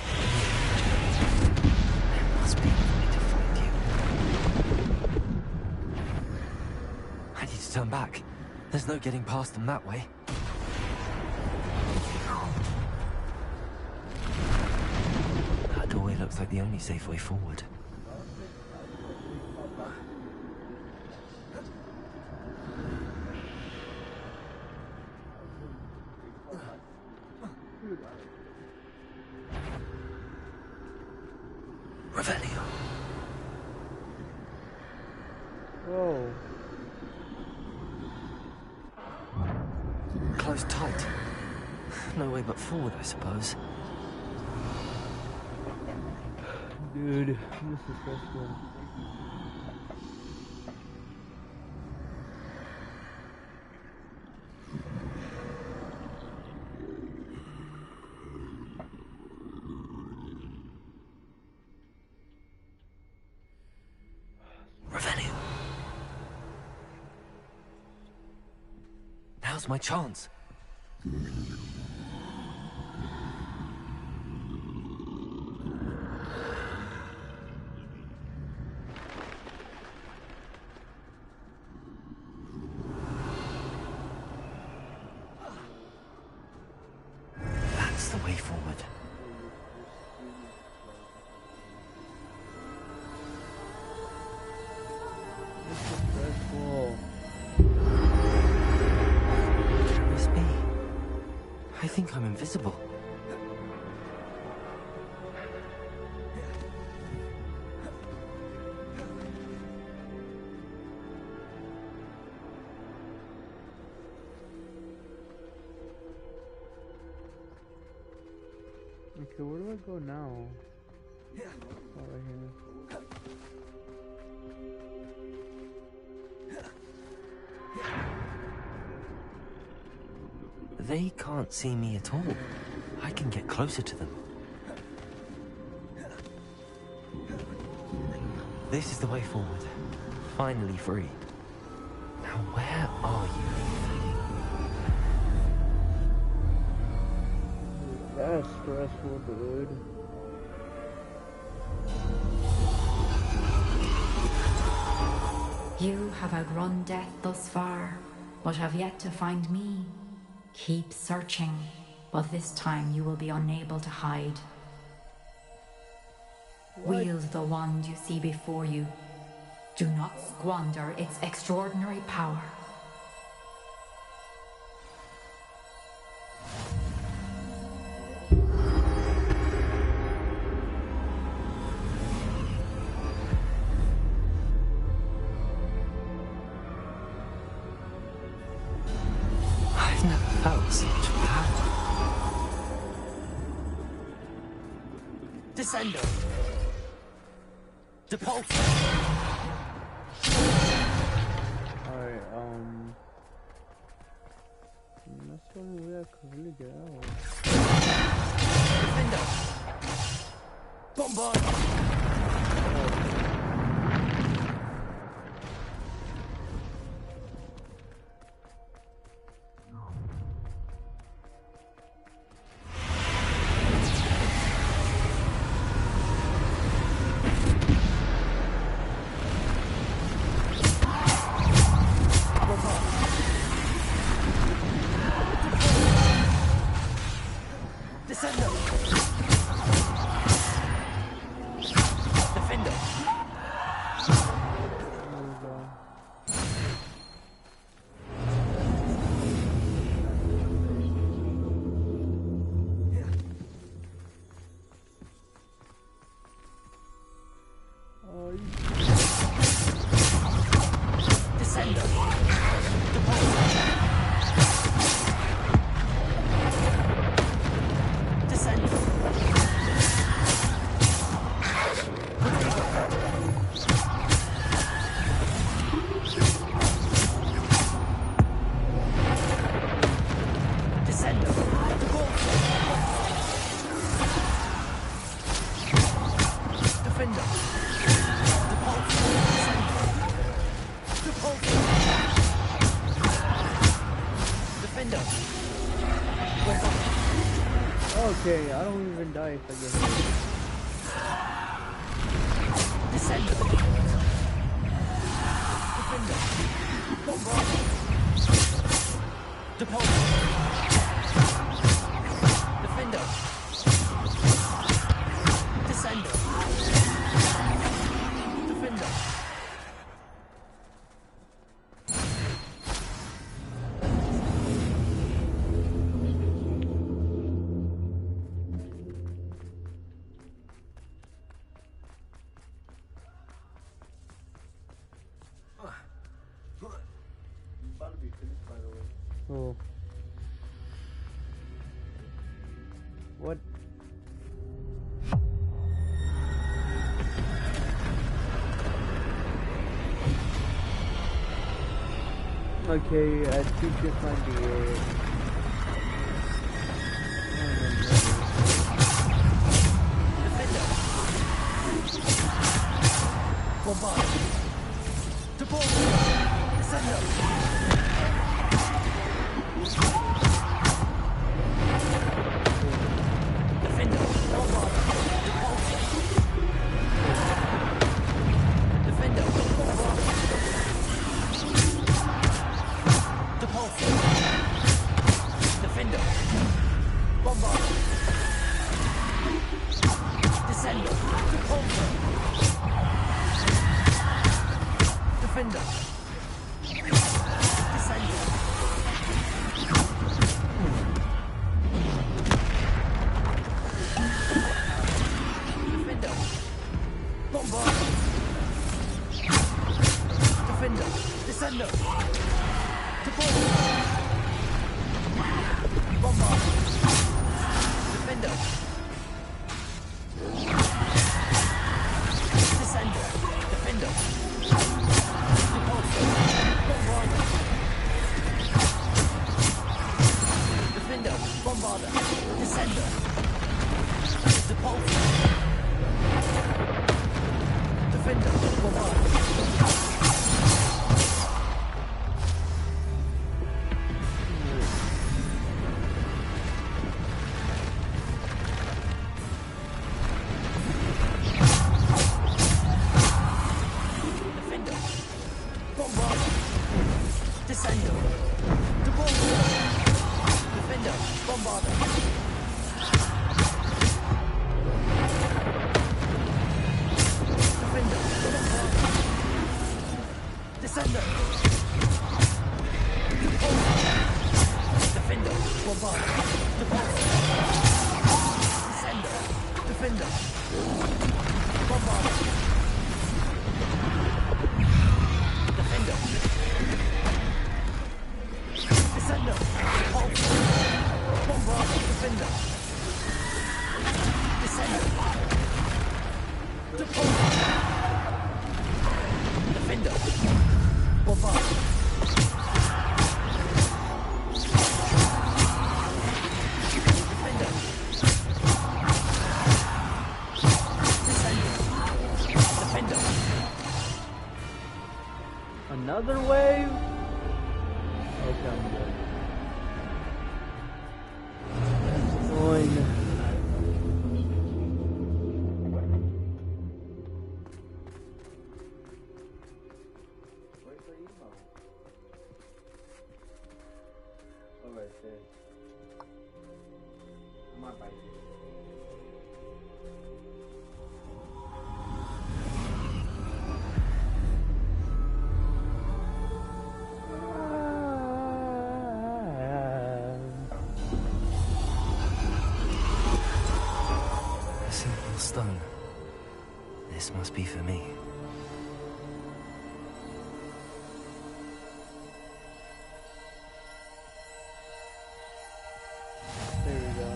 There must be a way to find you. I need to turn back. There's no getting past them that way. That doorway looks like the only safe way forward. Revelio. Whoa. Closed tight. No way but forward, I suppose. Dude, this is stressful. Revelio. Now's my chance. That's the way forward. This is stressful. Can this be? I think I'm invisible. Okay, where do I go now? Oh, right here. They can't see me at all. I can get closer to them. This is the way forward. Finally free. Now where are you? That's stressful, dude. You have outrun death thus far, but have yet to find me. Keep searching, but this time you will be unable to hide. What? Wield the wand you see before you. Do not squander its extraordinary power. I've never felt such power. Descendo. Depulse. Alright, that's the only way I could really get out. Defendo. Bombard. Descendo. Defendo. Descendo. Descendo. Defender. Okay, I don't even die if I get hit. Descender. Defender. Bombarder. Deployer. Defender. Descender. Defender. Oh. What? Okay, I think this might be it. Defender. Bombard. Deploy. Descender. Defender. Bombard. Defender. Bombard. Depulse. Defender. Bombard. Descender. Depulse. Defender. Descender. Defender. Bombard. Defender. Descender. Depulse. Bombard. Defender. Descender. Defender. Depulse. Bombarder. Defender. Bombarder. Descender. Depulse. Defender. Bombarder. Descender. Depulse. Defender. Bombarder. Defender. Bombarder. Descender. Depulse. Defender. Bombarder. Depulse. Descender. Defender. Bombarder. Defender. Descender. Pulse. Bombarder. Defender. Descender. Depulse. Defender. Bombarder. Defender. Descender. Defender. Another wave? Okay, I'm good. Going. Where's the email? Oh, right there. I might buy it. A simple stone. This must be for me. There we go.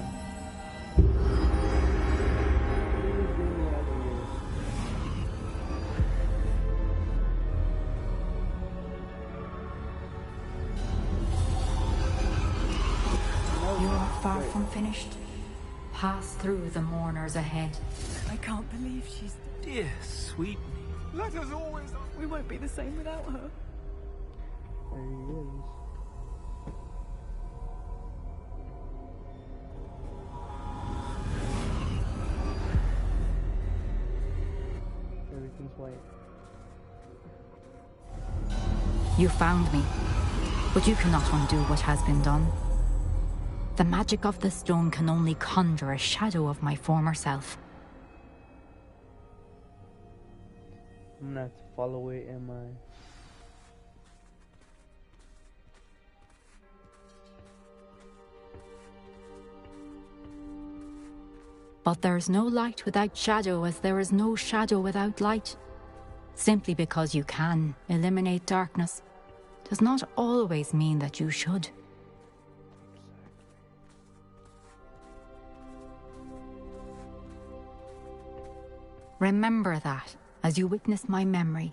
You are far from finished. Pass through the mourners ahead. I can't believe she's... Dear, sweet me. Let us always... We won't be the same without her. There he is. You found me, but you cannot undo what has been done. The magic of the stone can only conjure a shadow of my former self. I'm gonna have to follow it, am I? But there is no light without shadow, as there is no shadow without light. Simply because you can eliminate darkness does not always mean that you should. Remember that as you witness my memory.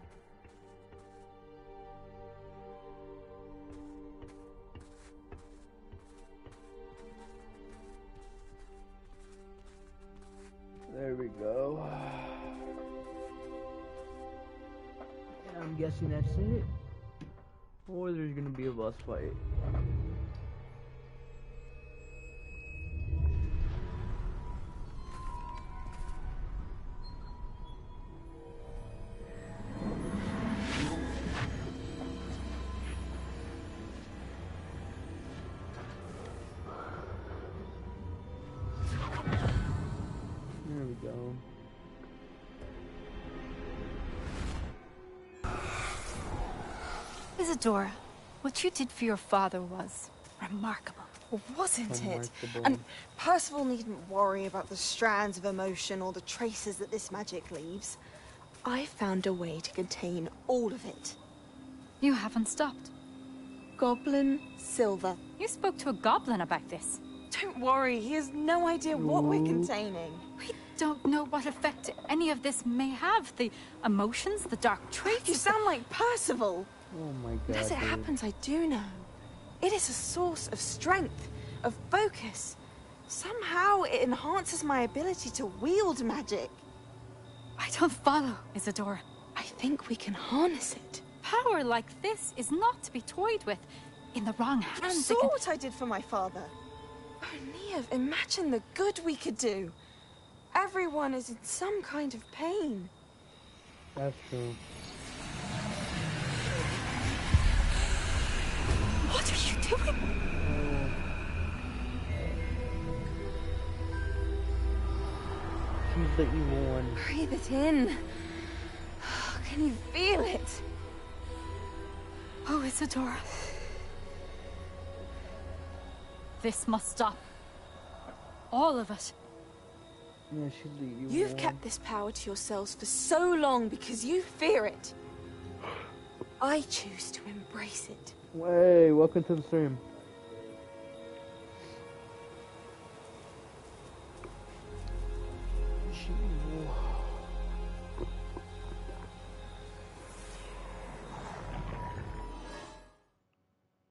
There we go. Yeah, I'm guessing that's it. Or there's gonna be a boss fight. There we go. Isadora, what you did for your father was remarkable. Wasn't it? And Percival needn't worry about the strands of emotion or the traces that this magic leaves. I found a way to contain all of it. You haven't stopped. Goblin Silver. You spoke to a goblin about this. Don't worry, he has no idea what we're containing. We don't know what effect any of this may have. The emotions, the dark traits. You sound like Percival. Oh my god. And as it happens, I do know. It is a source of strength, of focus. Somehow it enhances my ability to wield magic. I don't follow, Isadora. I think we can harness it. Power like this is not to be toyed with. In the wrong hands, You saw what I did for my father. Oh, Neve, imagine the good we could do. Everyone is in some kind of pain. That's true. What are you doing? She's the evil one. Breathe it in. Can you feel it? Oh, Isadora. This must stop. All of it. Yeah, she's the evil You've one. kept this power to yourselves for so long because you fear it. I choose to embrace it. Hey, welcome to the stream.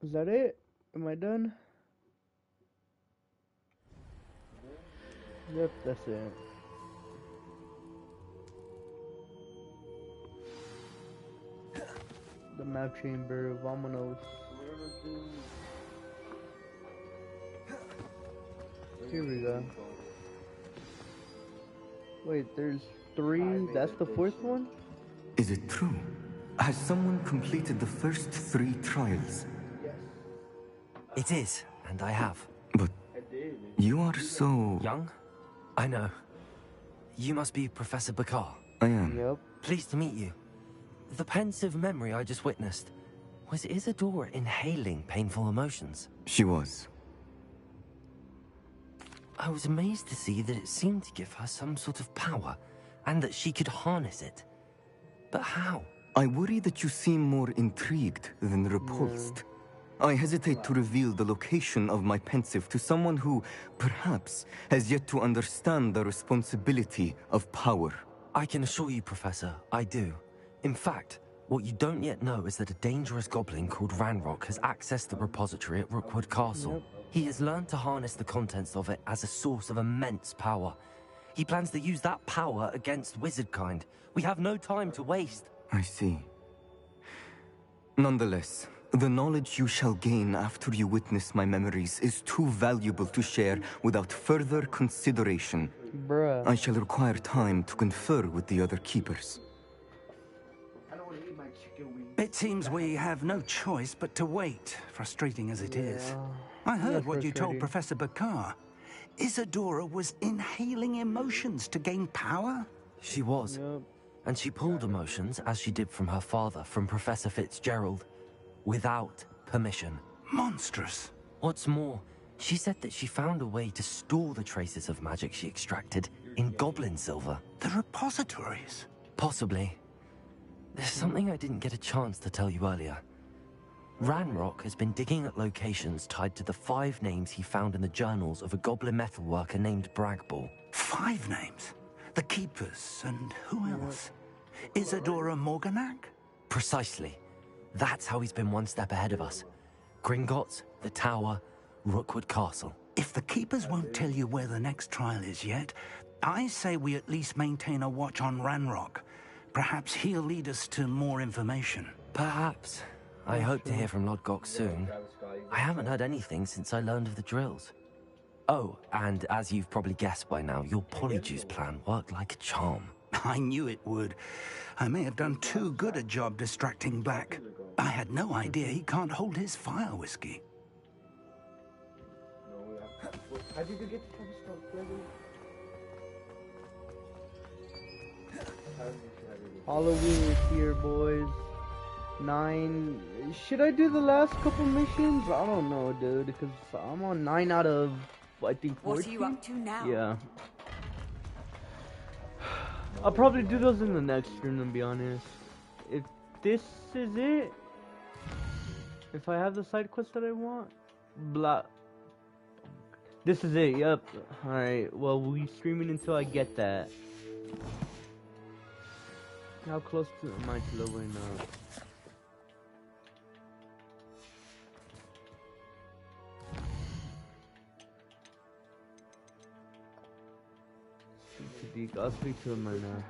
Is that it? Am I done? Yep, that's it. The map chamber, vámonos. Here we go. Wait, there's 3, that's the 4th one? Is it true? Has someone completed the first 3 trials? It is, and I have. But you are so... Young? I know. You must be Professor Bakar. I am. Yep. Pleased to meet you. The pensive memory I just witnessed, was Isadora inhaling painful emotions? She was. I was amazed to see that it seemed to give her some sort of power, and that she could harness it. But how? I worry that you seem more intrigued than repulsed. I hesitate to reveal the location of my pensive to someone who, perhaps, has yet to understand the responsibility of power. I can assure you, Professor, I do. In fact, what you don't yet know is that a dangerous goblin called Ranrock has accessed the repository at Rookwood Castle. He has learned to harness the contents of it as a source of immense power. He plans to use that power against wizardkind. We have no time to waste. I see. Nonetheless, the knowledge you shall gain after you witness my memories is too valuable to share without further consideration. Bruh. I shall require time to confer with the other keepers. It seems we have no choice but to wait, frustrating as it is. I heard what you told Professor Bakar. Isadora was inhaling emotions to gain power? She was. Yep. And she pulled emotions, as she did from her father, from Professor Fitzgerald, without permission. Monstrous. What's more, she said that she found a way to store the traces of magic she extracted in goblin silver. The repositories? Possibly. There's something I didn't get a chance to tell you earlier. Ranrock has been digging at locations tied to the 5 names he found in the journals of a goblin metalworker named Bragball. 5 names? The Keepers, and who else? Isadora Morganac? Precisely. That's how he's been one step ahead of us. Gringotts, the Tower, Rookwood Castle. If the Keepers won't tell you where the next trial is yet, I say we at least maintain a watch on Ranrock. Perhaps he'll lead us to more information. Perhaps. I hope to hear from Lodgok soon. I haven't heard anything since I learned of the drills. Oh, and as you've probably guessed by now, your Polyjuice plan worked like a charm. I knew it would. I may have done too good a job distracting Black. I had no idea he can't hold his fire whiskey. How did you get to Travis Halloween is here, boys. 9. Should I do the last couple missions? I don't know, dude, because I'm on 9 out of, I think, 14. What are you up to now? Yeah. I'll probably do those in the next stream, to be honest. If this is it, if I have the side quest that I want, blah. This is it, yep. Alright, well, we'll be streaming until I get that. How close am I to leveling up? I'll speak to him right now.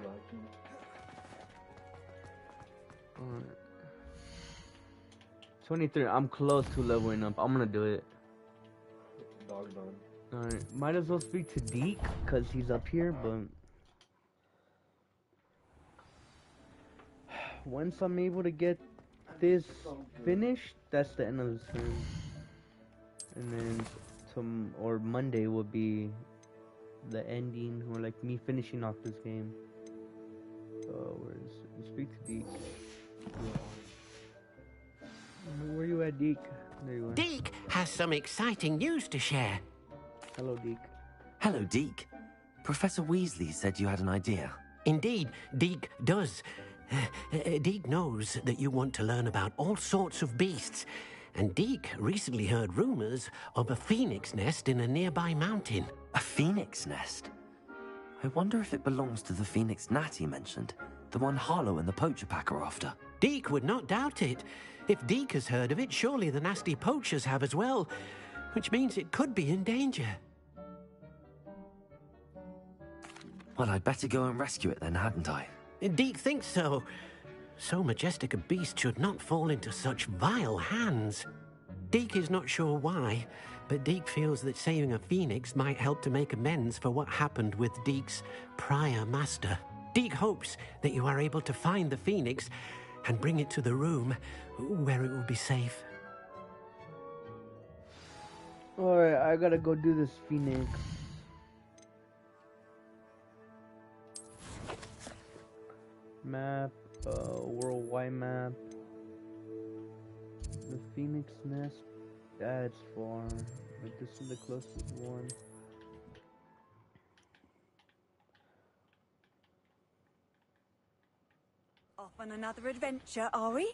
Alright. 23, I'm close to leveling up. I'm gonna do it. Alright, might as well speak to Deke, because he's up here, but... Once I'm able to get this finished, that's the end of the stream. And then, or Monday will be the ending, or like me finishing off this game. Speak to Deke. Where you at, Deke? There you are. Deke has some exciting news to share. Hello, Deke. Hello, Deke. Professor Weasley said you had an idea. Indeed, Deke does. Deke knows that you want to learn about all sorts of beasts, and Deke recently heard rumors of a phoenix nest in a nearby mountain. A phoenix nest? I wonder if it belongs to the phoenix gnat he mentioned, the one Harlow and the poacher pack are after. Deke would not doubt it. If Deke has heard of it, surely the nasty poachers have as well, which means it could be in danger. Well, I'd better go and rescue it then, hadn't I? Deke thinks so. So majestic a beast should not fall into such vile hands. Deke is not sure why, but Deke feels that saving a phoenix might help to make amends for what happened with Deke's prior master. Deke hopes that you are able to find the phoenix and bring it to the room where it will be safe. Alright, I gotta go do this phoenix. Map, worldwide map. The phoenix nest, that's far, but this is the closest one. Off on another adventure, are we?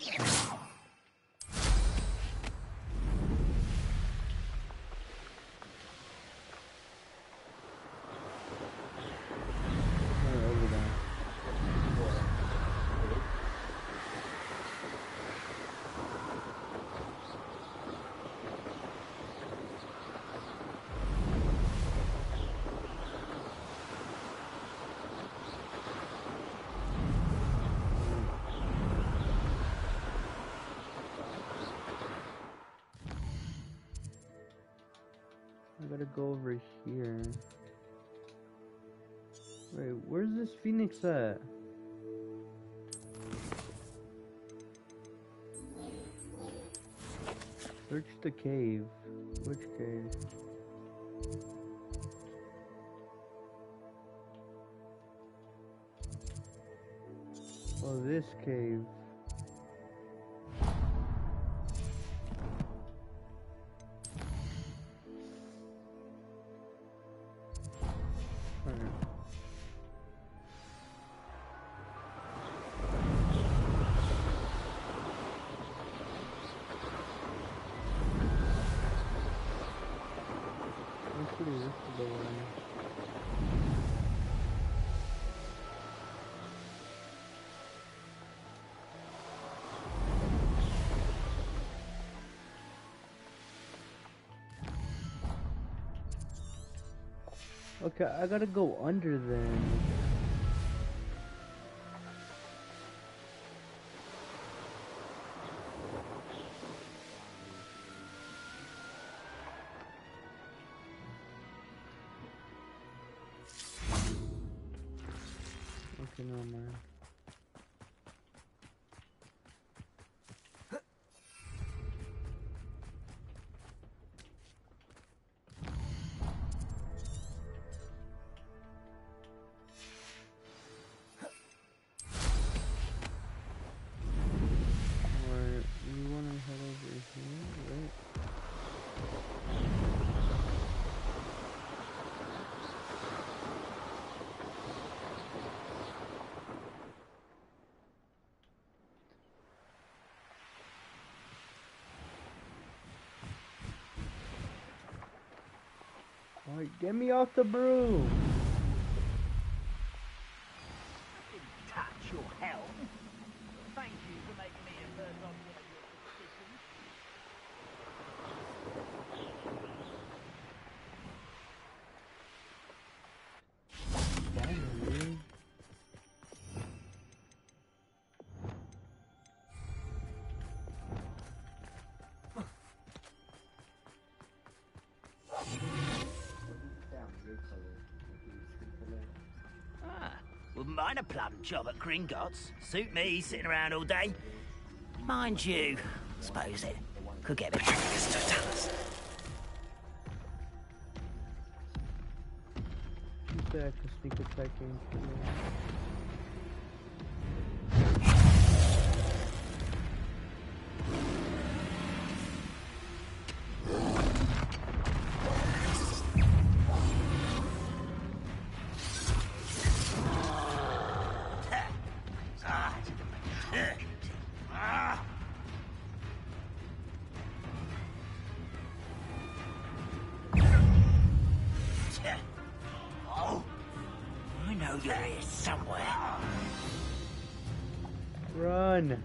I gotta go over here. Wait, where's this phoenix at? Search the cave. Which cave? Oh, this cave. Okay, I gotta go under then. Okay, no man. Alright, get me off the broom! Touch your helm. Thank you for making me a first object of your suspicion. Wouldn't mind a plum job at Gringotts. Suit me, sitting around all day. Mind you, suppose it could get a bit tedious to tell us. You said I could sneak attack into You're here somewhere. Run!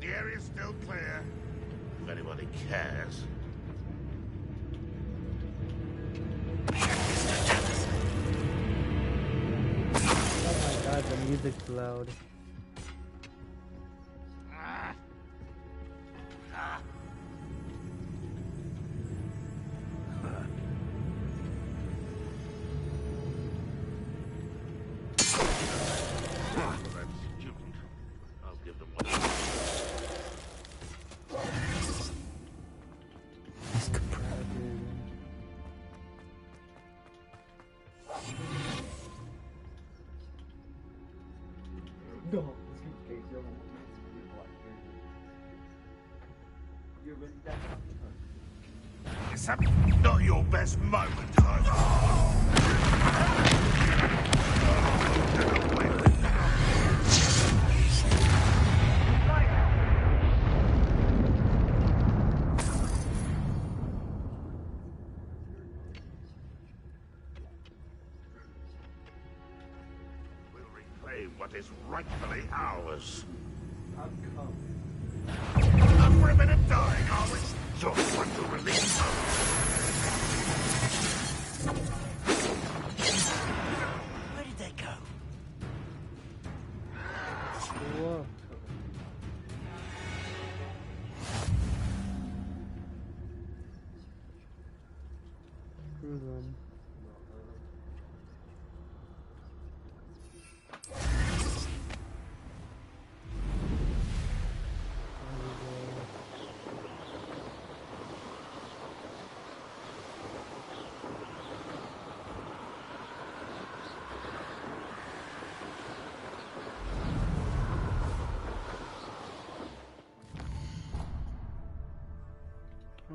The area's still clear. If anybody cares. Oh my god, the music's loud. No, you're really that happy. It's not your best moment, huh? What is rightfully ours. Up for a bit of dying, are we? You're one to release. Where did they go? Whoa. Screw them.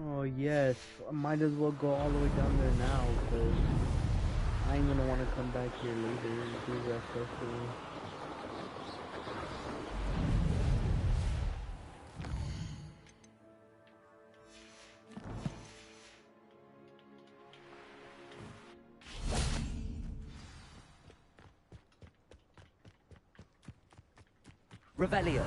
Oh yes, I might as well go all the way down there now, because I ain't gonna want to come back here later and do that stuff for me. Revelio.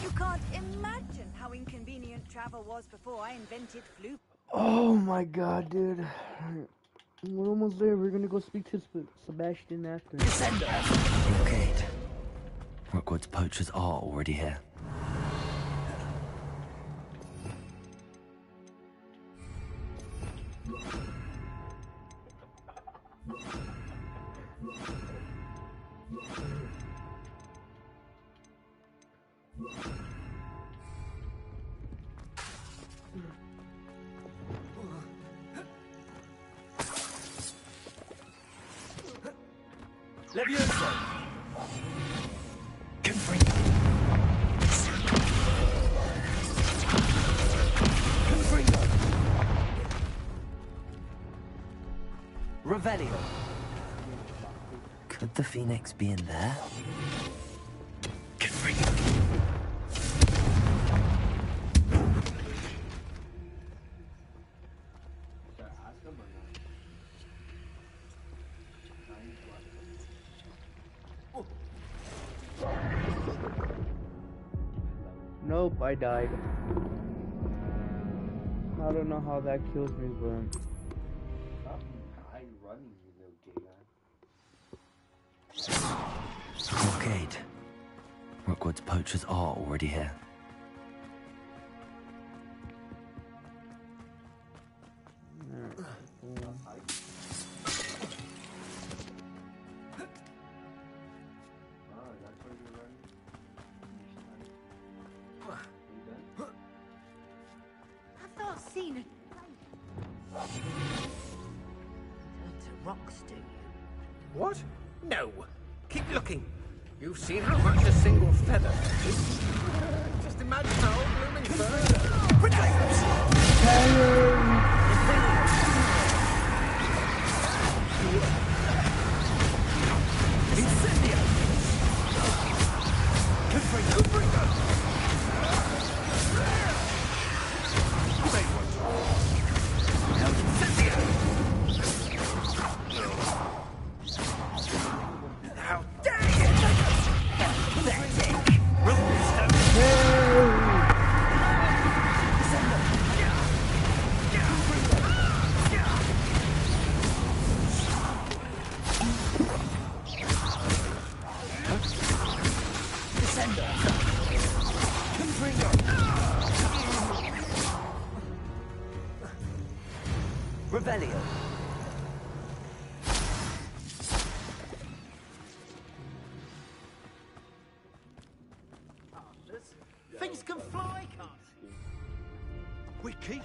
You can't imagine how inconvenient travel was before I invented flu. Oh my god, dude. We're almost there. We're gonna go speak to Sebastian after. Okay. Rookwood's poachers are already here. Levioso. Revelio. Could the Phoenix be in there? Nope, I died. I don't know how that kills me, but... Stop running, you little gay guy. Blockade. Rookwood's poachers are already here. I've not seen it. Turn to rocks, do you? What? No. Keep looking. You've seen how much a single feather is. Just imagine the whole blooming bird. Incendio! Confringo! How dare you! Pathetic! Revelio. Things can fly, can't We keep.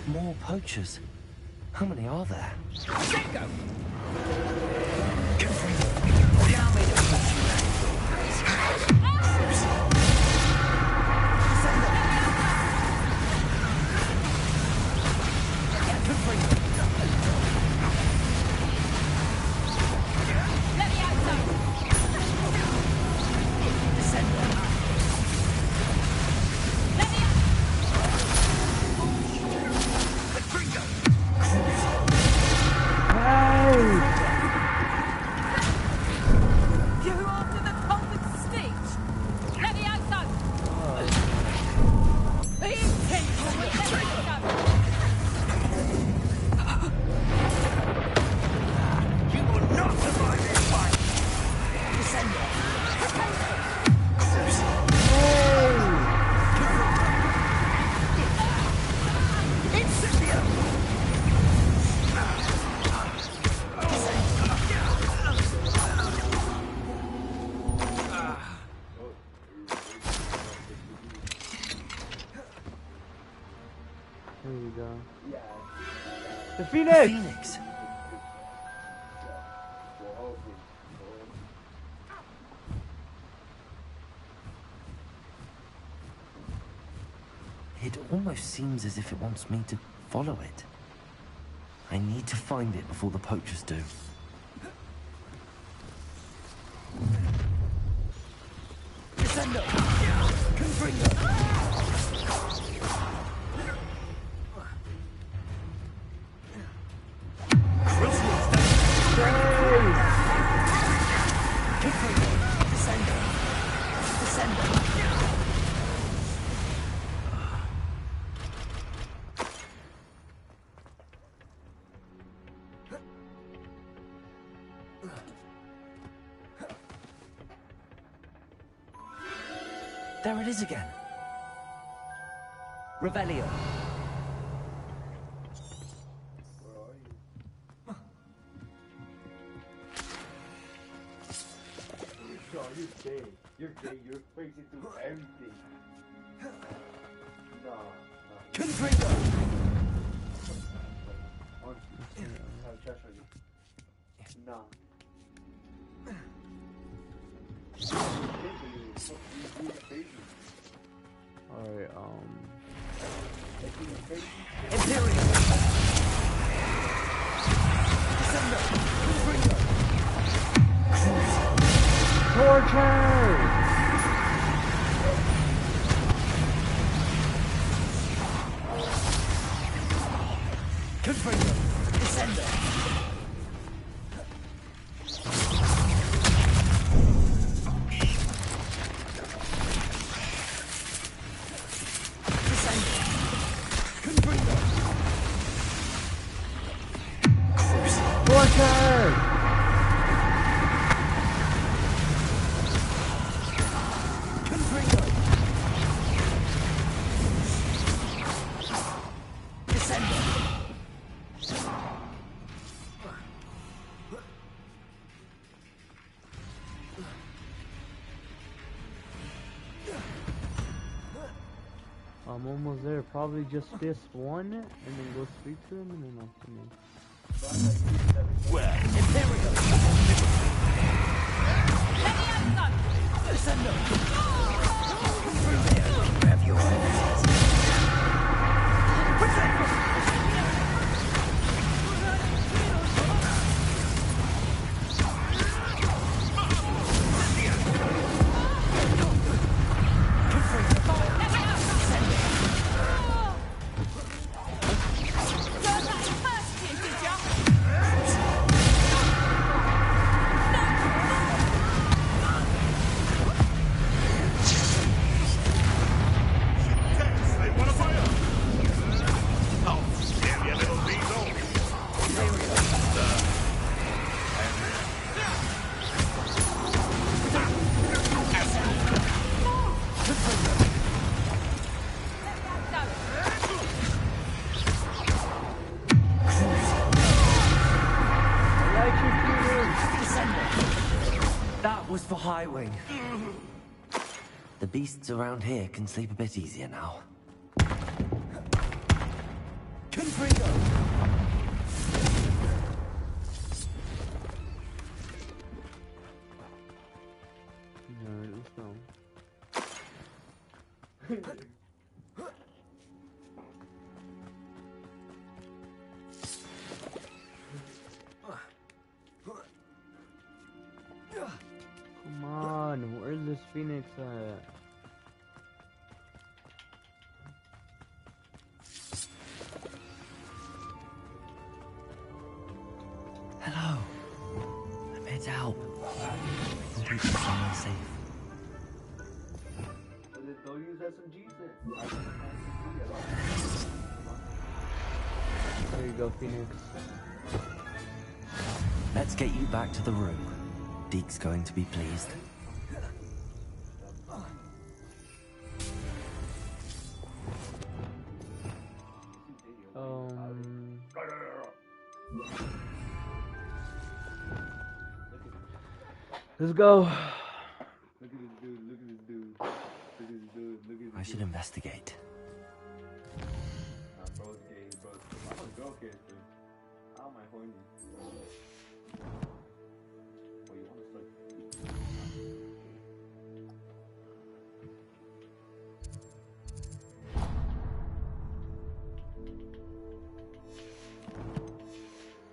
More poachers. How many are there? Bingo! There we go. Yeah. The Phoenix! The Phoenix! It almost seems as if it wants me to follow it. I need to find it before the poachers do. Descendo! Confringo! There it is again. Revelio. Oh, you're gay. You're gay. You're crazy through everything. No. Confringo! Have a trash on you. No. Alright, Imperial! Descendo! Confringo! Torture! Confringo! Descendo! Torture! Confringo! Descendo! I'm almost there. Probably just fist one and then go straight to him and then off to me. Well, Imperial! Descendo! Grab your eyes. That was for High Wing. The beasts around here can sleep a bit easier now. Confringo! Alright, let's go. Come on, where's this Phoenix at? Hello. I'm here to help. I'll keep you somewhere safe. Don't use SMGs then. There you go, Phoenix. Let's get you back to the room. Deke's going to be pleased. Let's go. Look at this dude. Look at this dude. Look at this dude. Look at this dude. I should investigate. Bro, Okay, so how am I horny? What you want to say?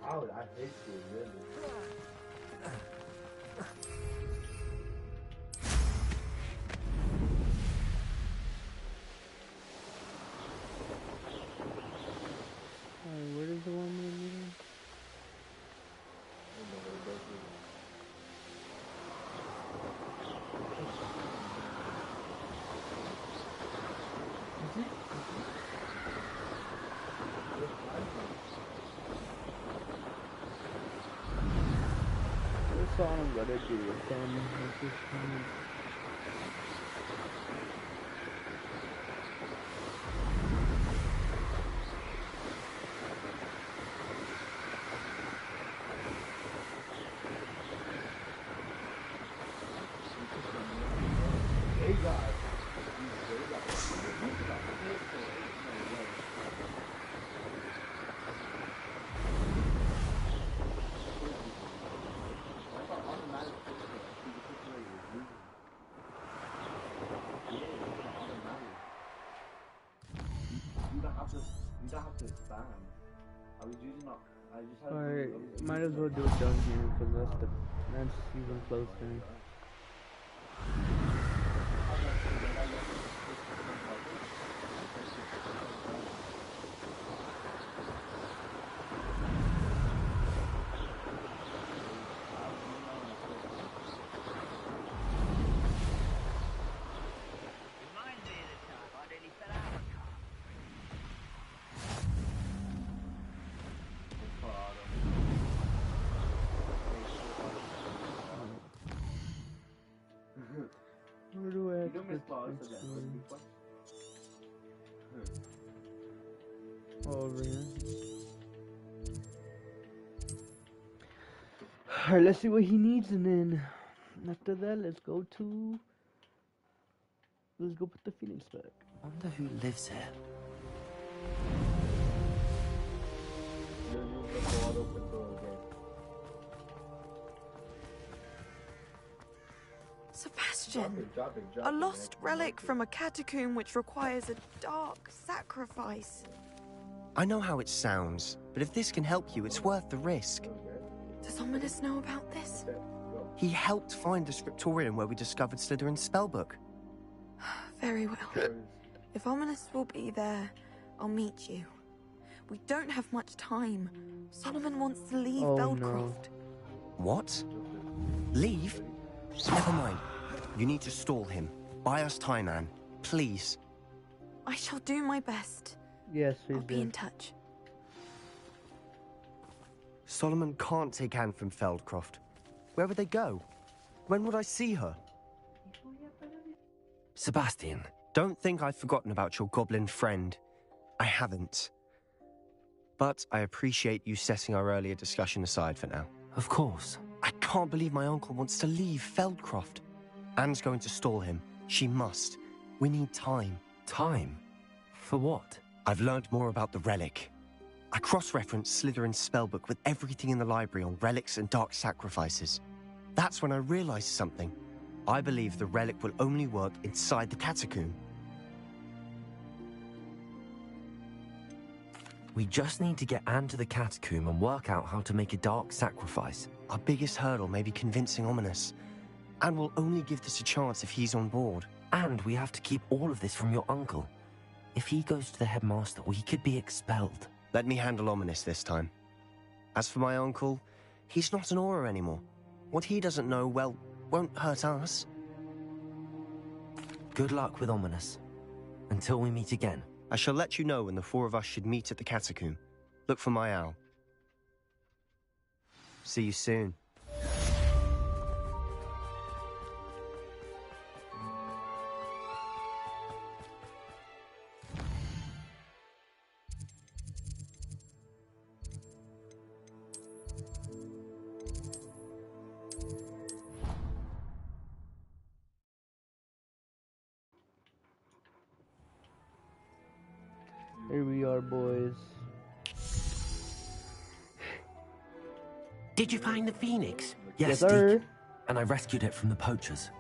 I hate you, really. Where is the one we're meeting? This song I'm gonna do with them. You don't have to spam. I was using up. I just had. Alright, might as well do it down here because that's even closer. Where do I have to get this over here? Alright, let's see what he needs, and then after that, let's go put the Phoenix back. I wonder who lives here. Sebastian, a lost relic from a catacomb which requires a dark sacrifice. I know how it sounds, but if this can help you, it's worth the risk. Does Ominous know about this? He helped find the scriptorium where we discovered Slytherin's spellbook. Very well. If Ominous will be there, I'll meet you. We don't have much time. Solomon wants to leave Feldcroft. What? Leave? Never mind. You need to stall him. Buy us time, Anne. Please. I shall do my best. Yes, please I'll be in touch. Solomon can't take Anne from Feldcroft. Where would they go? When would I see her? Sebastian. Don't think I've forgotten about your goblin friend. I haven't. But I appreciate you setting our earlier discussion aside for now. Of course. I can't believe my uncle wants to leave Feldcroft. Anne's going to stall him. She must. We need time. Time? For what? I've learned more about the relic. I cross-referenced Slytherin's spellbook with everything in the library on relics and dark sacrifices. That's when I realized something. I believe the relic will only work inside the catacomb. We just need to get Anne to the catacomb and work out how to make a dark sacrifice. Our biggest hurdle may be convincing Ominous. And we'll only give this a chance if he's on board. And we have to keep all of this from your uncle. If he goes to the headmaster, we could be expelled. Let me handle Ominous this time. As for my uncle, he's not an Auror anymore. What he doesn't know, well, won't hurt us. Good luck with Ominous. Until we meet again. I shall let you know when the four of us should meet at the catacomb. Look for my owl. See you soon. Here we are, boys. Did you find the phoenix? Yes, sir. Deke. And I rescued it from the poachers.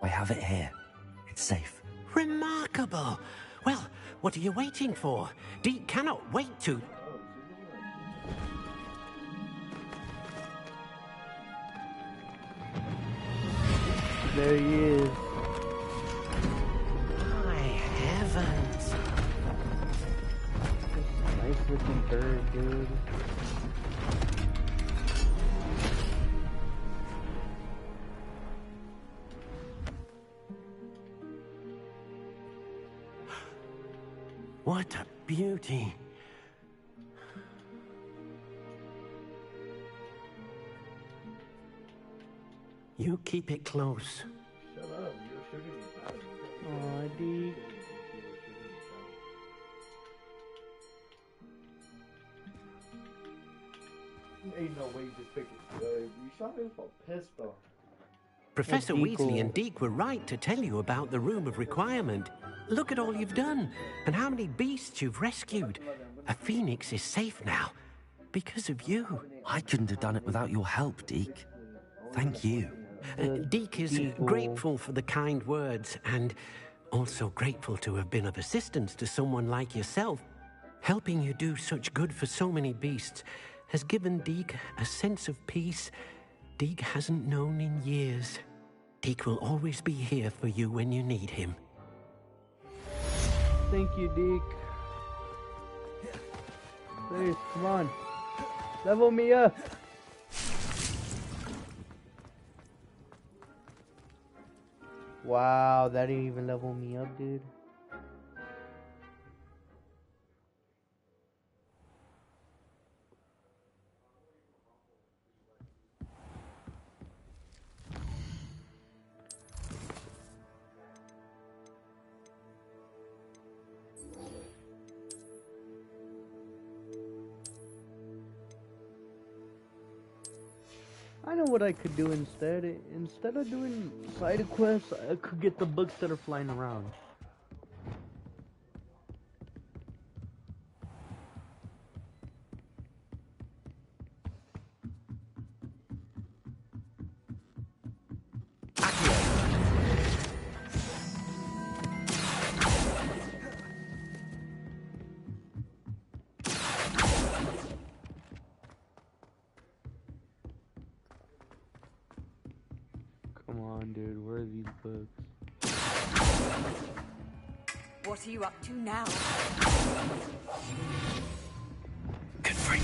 I have it here. It's safe. Remarkable. Well, what are you waiting for? Deke cannot wait to... There he is. My heavens. Nice looking bird, dude. What a beauty. You keep it close. Shut up, you're shooting me down. Aw, Deke. Ain't no way you just pick it. You shot me with a pistol. Professor Deagle. Weasley and Deke were right to tell you about the Room of Requirement. Look at all you've done, and how many beasts you've rescued. A phoenix is safe now, because of you. I couldn't have done it without your help, Deke. Thank you. Deke is grateful for the kind words, and also grateful to have been of assistance to someone like yourself. Helping you do such good for so many beasts has given Deke a sense of peace Deke hasn't known in years. Deke will always be here for you when you need him. Thank you, Deke. Please, come on. Level me up. Wow, that didn't even level me up, dude. I know what I could do instead. Instead of doing side quests, I could get the books that are flying around. Come on, dude. Where are these books? What are you up to now? Good for you.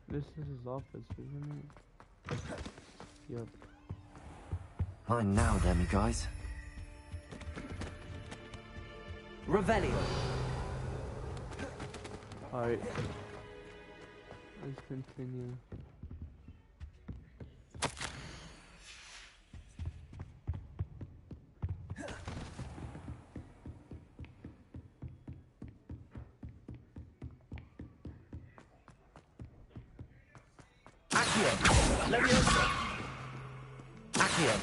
This is his office, isn't it? Yep. Fine now, Demi guys. Revelio. Alright. Let's continue. Accio. Leviosa. Accio.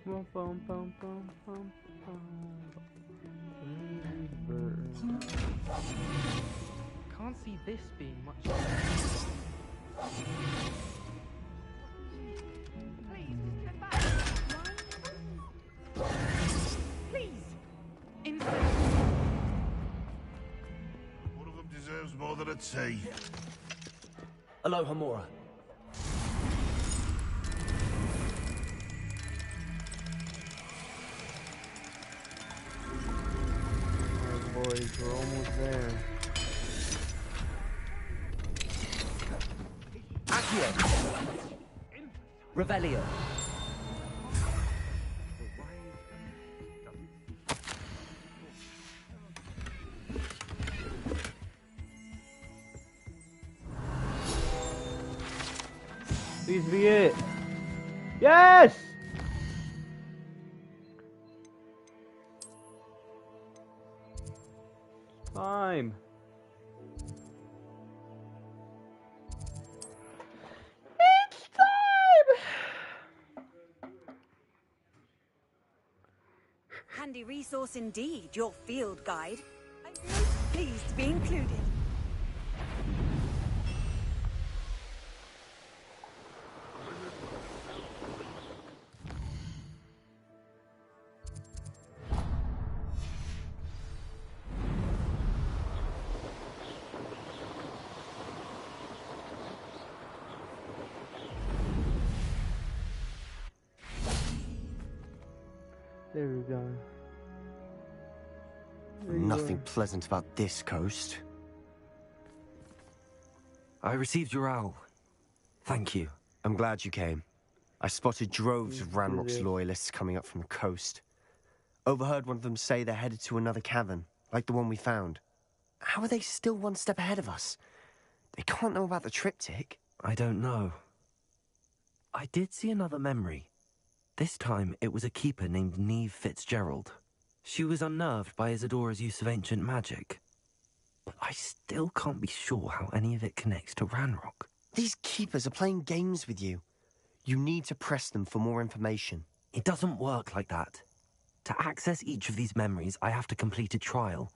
Bum, bum, bum, bum, bum. Can't see this being much. Please, step back. Please. One of them deserves more than a tea. Aloha Mora. Boys, we're almost there. Accio. Revelio. Please be it. Yes! Time. It's time! Handy resource indeed, your field guide. I'm most pleased to be included. There we go. Nothing pleasant about this coast. I received your owl. Thank you. I'm glad you came. I spotted droves of Ranrock's loyalists coming up from the coast. Overheard one of them say they're headed to another cavern, like the one we found. How are they still one step ahead of us? They can't know about the triptych. I don't know. I did see another memory. This time, it was a keeper named Neve Fitzgerald. She was unnerved by Isadora's use of ancient magic. But I still can't be sure how any of it connects to Ranrock. These keepers are playing games with you. You need to press them for more information. It doesn't work like that. To access each of these memories, I have to complete a trial.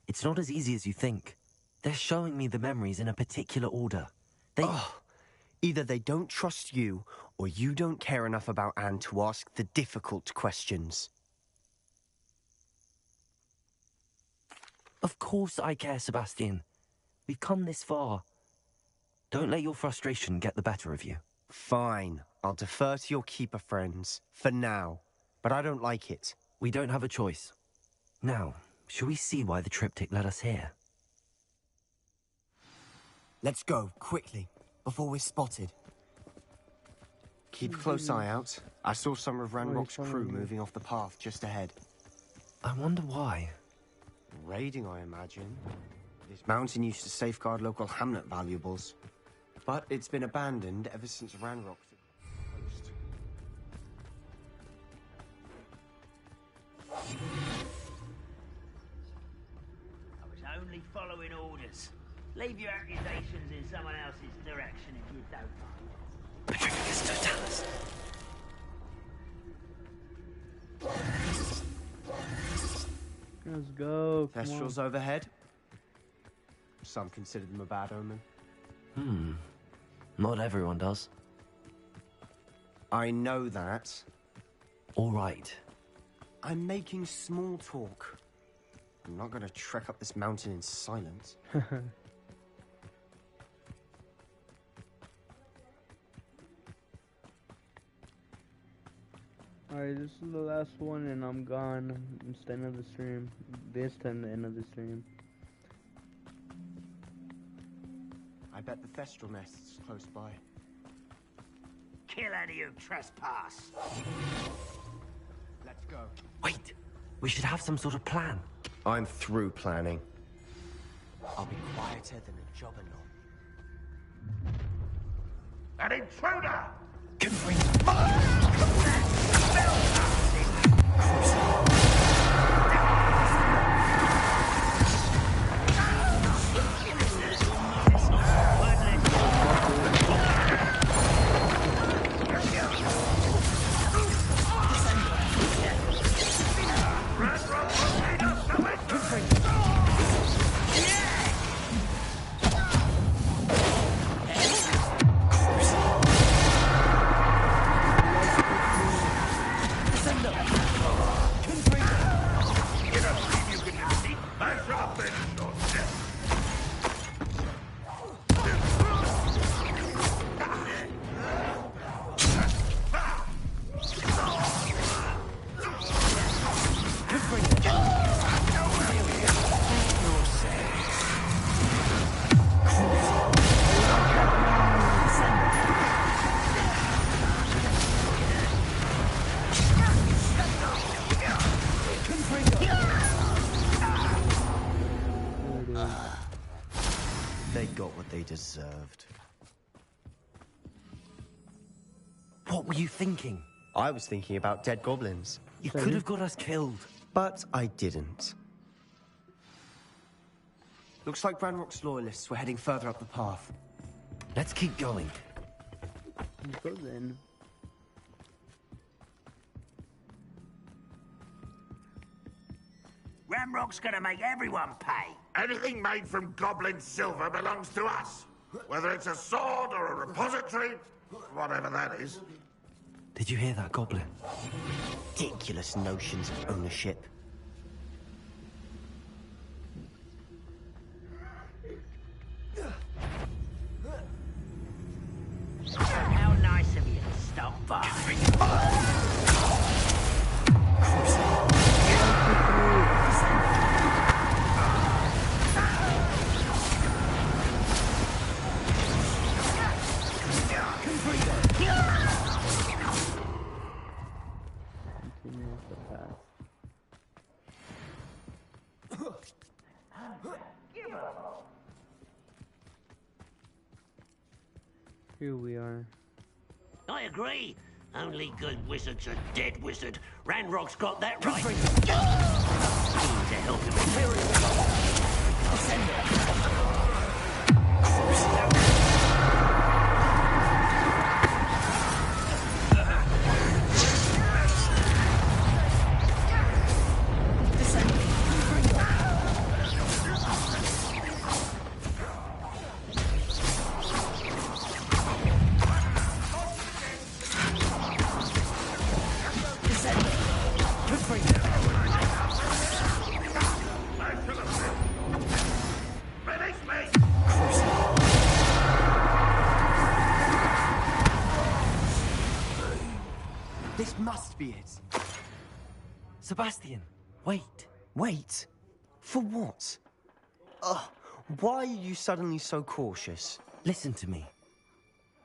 It's not as easy as you think. They're showing me the memories in a particular order. Either they don't trust you, or you don't care enough about Anne to ask the difficult questions. Of course I care, Sebastian. We've come this far. Don't let your frustration get the better of you. Fine. I'll defer to your keeper friends, for now. But I don't like it. We don't have a choice. Now, shall we see why the triptych led us here? Let's go, quickly, before we're spotted. Keep a close eye out. I saw some of Ranrock's crew moving off the path just ahead. I wonder why. Raiding, I imagine. This mountain used to safeguard local hamlet valuables. But it's been abandoned ever since Ranrock took the coast. I was only following orders. Leave your accusations in someone else's direction if you don't mind. Patricius Totalis. Let's go. Thestrals overhead. Some consider them a bad omen. Not everyone does. I know that. All right. I'm making small talk. I'm not going to trek up this mountain in silence. Alright, this is the last one and I'm gone. It's the end of the stream. This time the end of the stream. I bet the Thestral nest's close by. Kill any who trespass. Let's go. Wait! We should have some sort of plan. I'm through planning. I'll be quieter than a jobberknoll. An intruder! They got what they deserved. What were you thinking? I was thinking about dead goblins. You could have got us killed. But I didn't. Looks like Ranrock's loyalists were heading further up the path. Let's keep going. Let's go then. Ramrock's gonna make everyone pay. Anything made from goblin silver belongs to us. Whether it's a sword or a repository, whatever that is. Did you hear that, Goblin? Ridiculous notions of ownership. How nice of you to stop by. Here we are. I agree. Only good wizard's a dead wizard. Ranrock's got that right. Need to help him. This must be it. Sebastian, wait. Wait? For what? Why are you suddenly so cautious? Listen to me.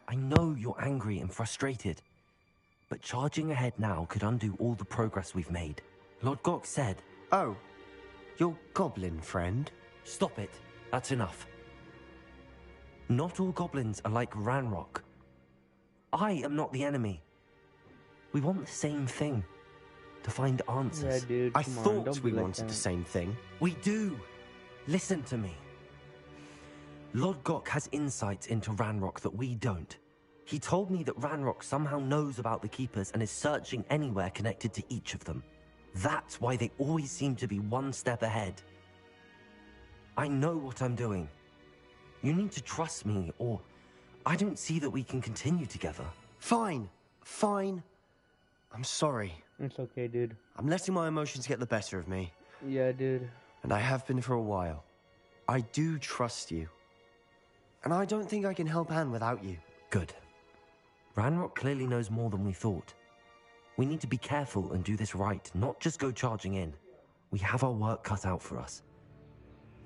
I know you're angry and frustrated, but charging ahead now could undo all the progress we've made. Lord Gok said... Oh, your goblin friend? Stop it. That's enough. Not all goblins are like Ranrock. I am not the enemy. We want the same thing. To find answers. Yeah, dude, I thought we wanted the same thing. We do. Listen to me. Lord Gok has insights into Ranrock that we don't. He told me that Ranrock somehow knows about the Keepers and is searching anywhere connected to each of them. That's why they always seem to be one step ahead. I know what I'm doing. You need to trust me, or I don't see that we can continue together. Fine. Fine. I'm sorry. It's okay, dude. I'm letting my emotions get the better of me. Yeah, dude. And I have been for a while. I do trust you. And I don't think I can help Anne without you. Good. Ranrock clearly knows more than we thought. We need to be careful and do this right, not just go charging in. We have our work cut out for us.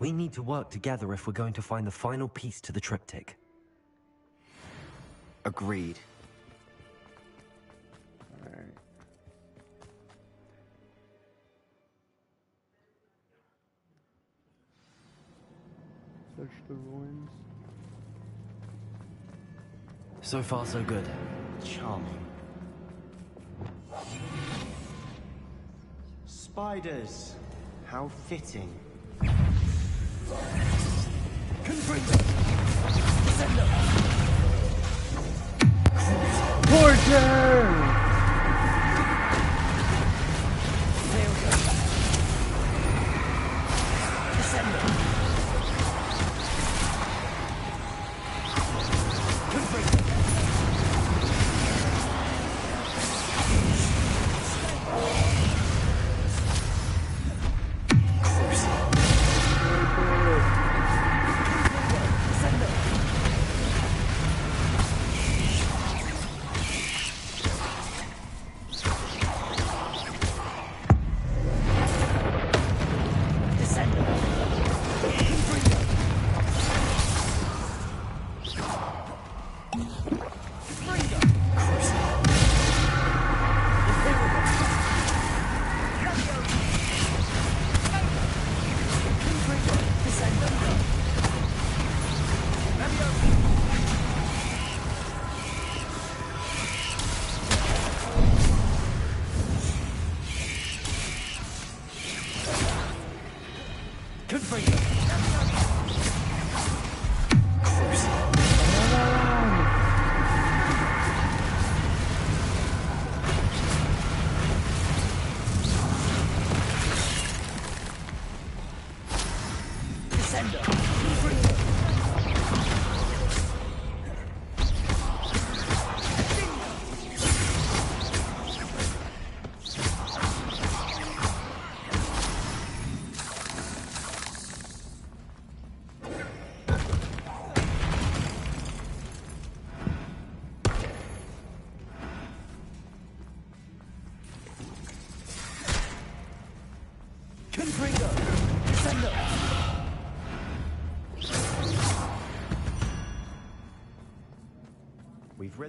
We need to work together if we're going to find the final piece to the triptych. Agreed. Alright. Search the ruins. So far, so good. Charming. Spiders. How fitting. Torture!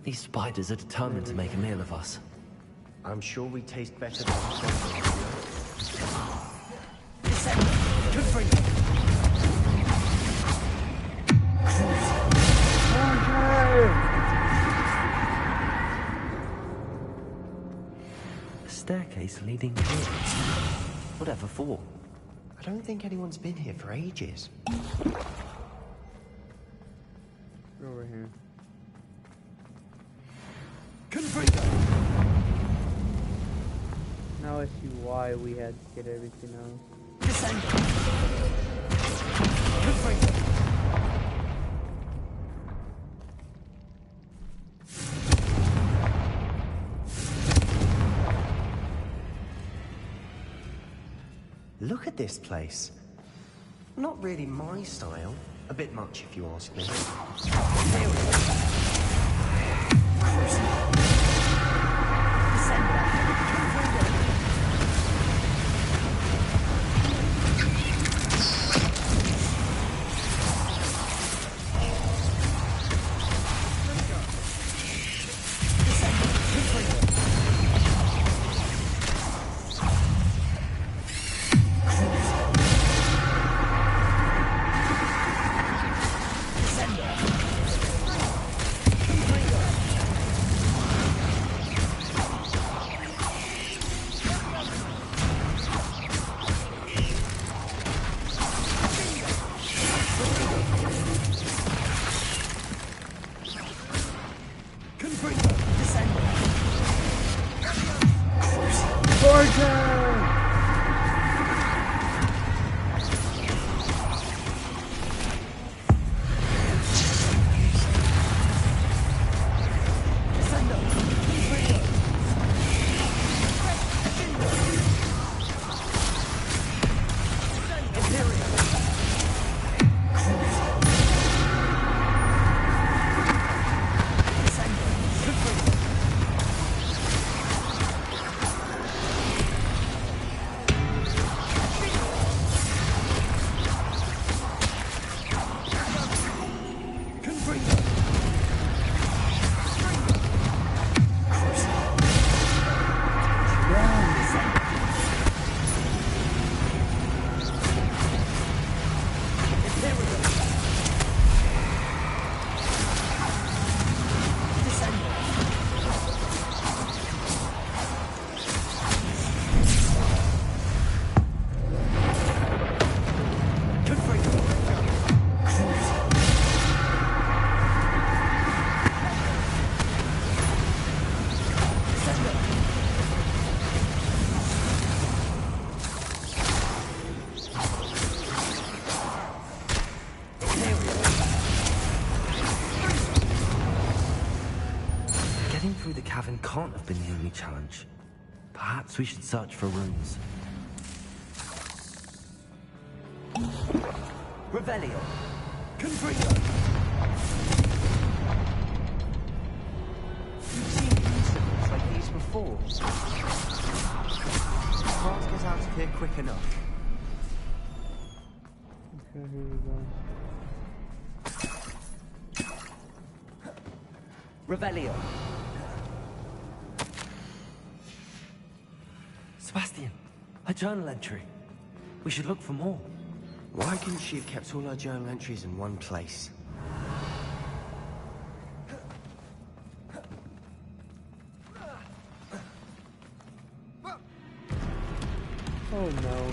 These spiders are determined to make a meal of us. I'm sure we taste better than A staircase leading here. Whatever for? I don't think anyone's been here for ages. Over here. Now I see why we had to get everything else. Look at this place. Not really my style. A bit much, if you ask me. Can't have been the only challenge. Perhaps we should search for rooms. Revelio. Confringo. You've seen incidents like these before. Can't get out of here quick enough. Okay, here we go. Revelio. Sebastian, a journal entry. We should look for more. Why couldn't she have kept all her journal entries in one place? Oh no.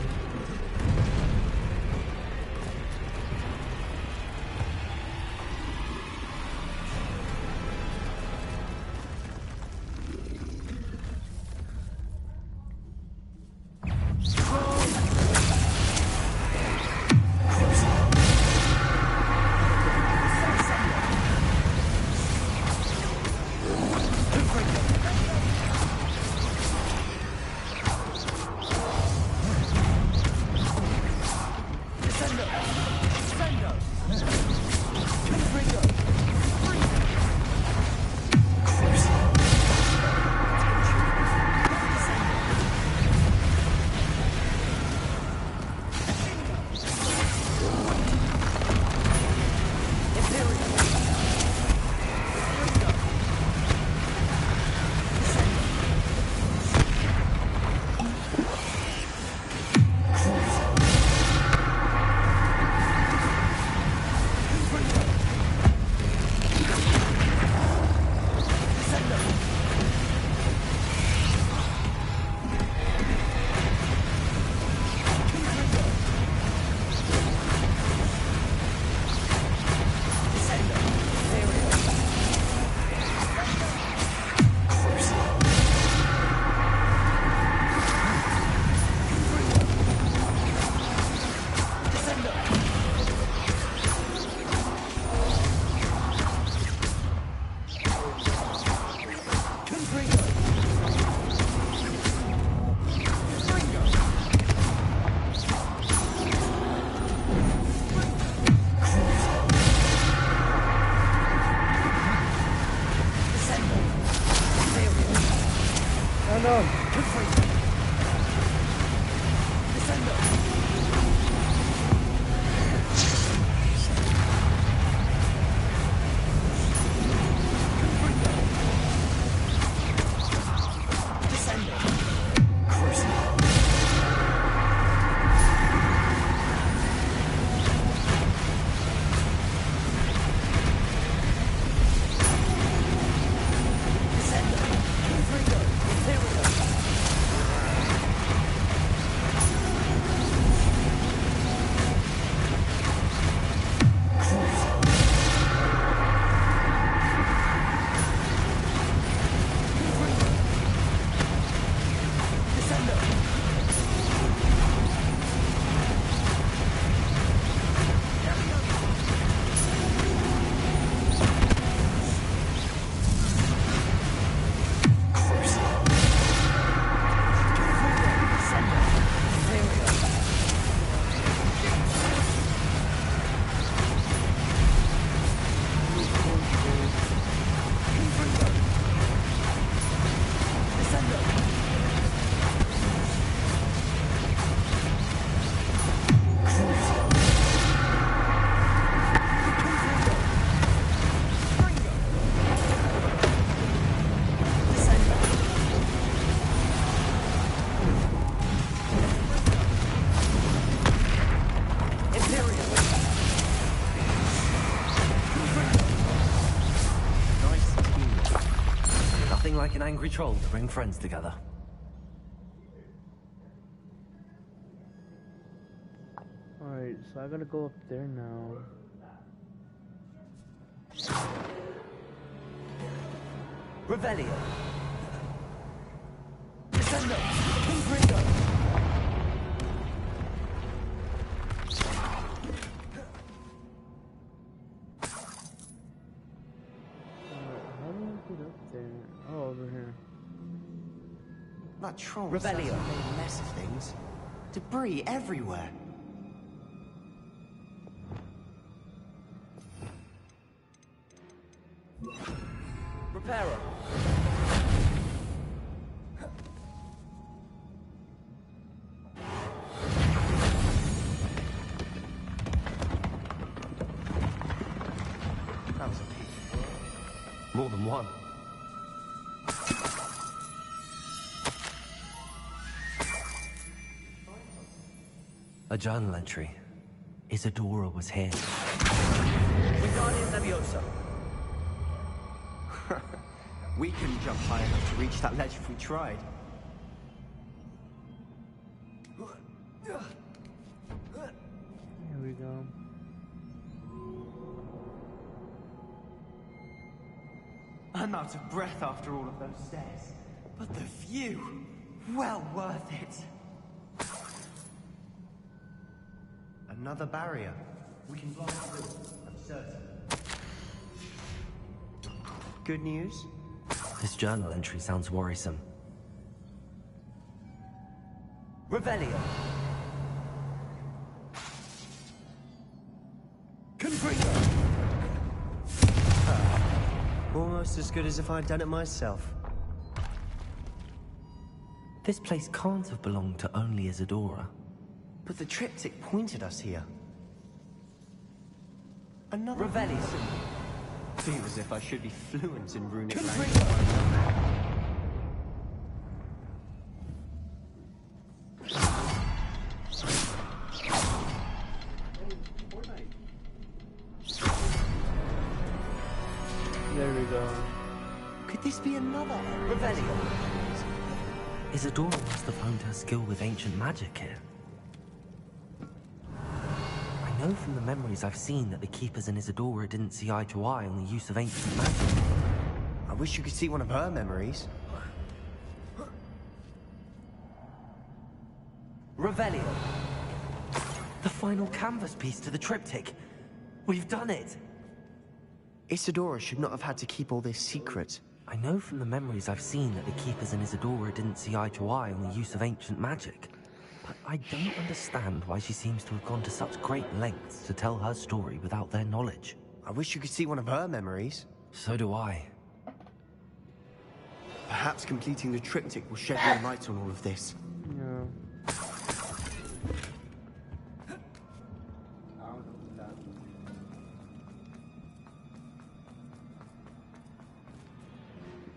an angry troll to bring friends together. Alright, so I gotta go up there now. Revelio. Descendo. Ingringo. How do I get up there? Oh, over here. That troll made a mess of things. Debris everywhere. Reparo. That was a piece. More than one. A journal entry. Isadora was here. Wingardium Leviosa. We couldn't jump high enough to reach that ledge if we tried. Here we go. I'm out of breath after all of those stairs. But the view, well worth it. Another barrier. We can blast through, I'm certain. Good news? This journal entry sounds worrisome. Revelio. Almost as good as if I'd done it myself. This place can't have belonged to only Isadora. But the triptych pointed us here. Another Revelio. Feel as if I should be fluent in runic language. There we go. Could this be another Revelio? Isadora must have honed her skill with ancient magic here. I know from the memories I've seen that the Keepers and Isadora didn't see eye to eye on the use of ancient magic. I wish you could see one of her memories. Revelio. The final canvas piece to the triptych. We've done it! Isadora should not have had to keep all this secret. I know from the memories I've seen that the Keepers and Isadora didn't see eye to eye on the use of ancient magic. But I don't understand why she seems to have gone to such great lengths to tell her story without their knowledge. I wish you could see one of her memories. So do I. Perhaps completing the triptych will shed more light on all of this. Yeah.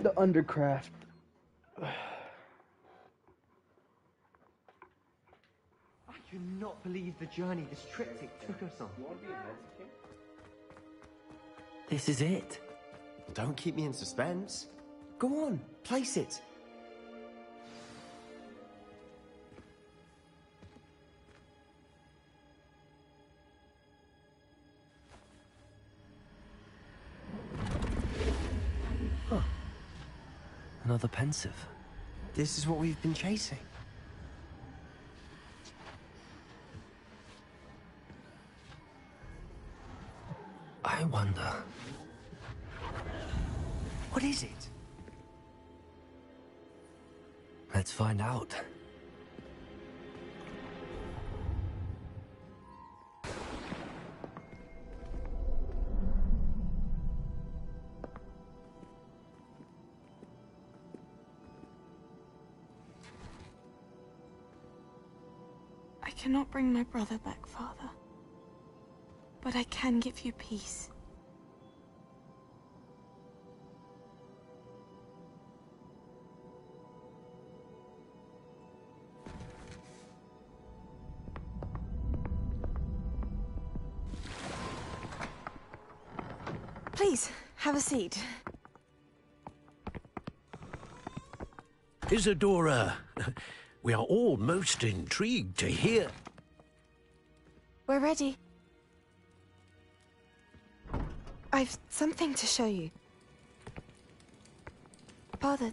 The Undercraft. I cannot believe the journey this triptych took us on. This is it. Don't keep me in suspense. Go on, place it. Huh. Another pensive. This is what we've been chasing. I wonder. What is it? Let's find out. I cannot bring my brother back, Father. But I can give you peace. Please, have a seat. Isadora, we are all most intrigued to hear. We're ready. I've something to show you. Father,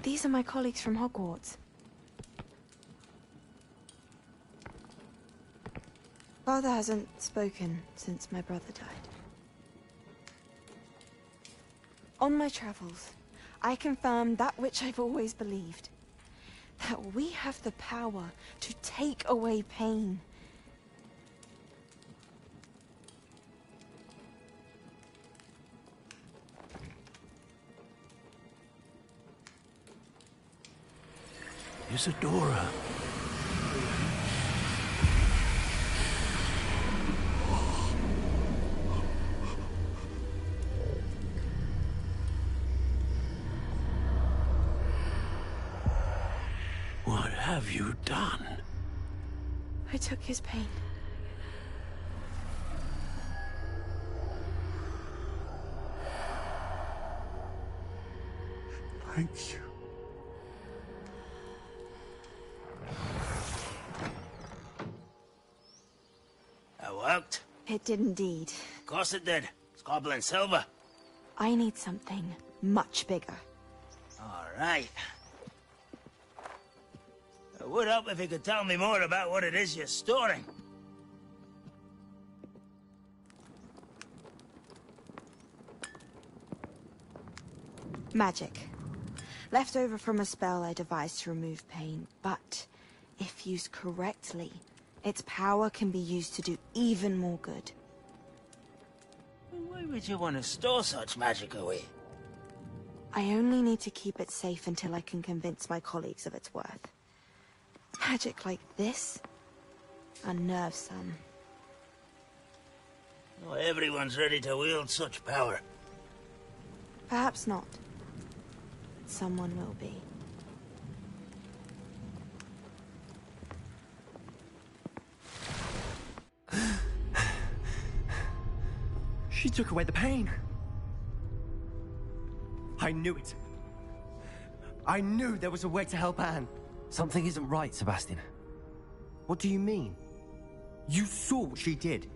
these are my colleagues from Hogwarts. Father hasn't spoken since my brother died. On my travels, I confirmed that which I've always believed. That we have the power to take away pain. Isadora. What have you done? I took his pain. Thank you. That worked? It did indeed. Of course it did. It's goblin silver. I need something much bigger. All right. It would help if you could tell me more about what it is you're storing. Magic. Left over from a spell I devised to remove pain, but if used correctly, its power can be used to do even more good. Why would you want to store such magic away? I only need to keep it safe until I can convince my colleagues of its worth. Magic like this unnerves some. Not everyone's ready to wield such power. Perhaps not. Someone will be. She took away the pain. I knew it. I knew there was a way to help Anne. Something isn't right, Sebastian. What do you mean? You saw what she did.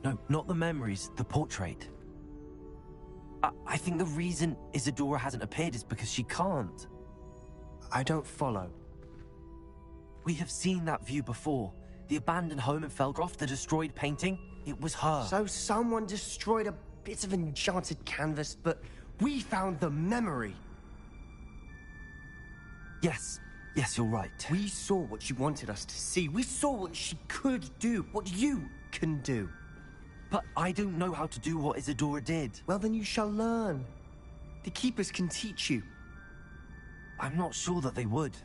No, not the memories, the portrait. I think the reason Isadora hasn't appeared is because she can't. I don't follow. We have seen that view before. The abandoned home in Felgroth, the destroyed painting, it was her. So someone destroyed a bit of enchanted canvas, but we found the memory. Yes, you're right. We saw what she wanted us to see. We saw what she could do, what you can do. But I don't know how to do what Isadora did. Well, then you shall learn. The Keepers can teach you. I'm not sure that they would.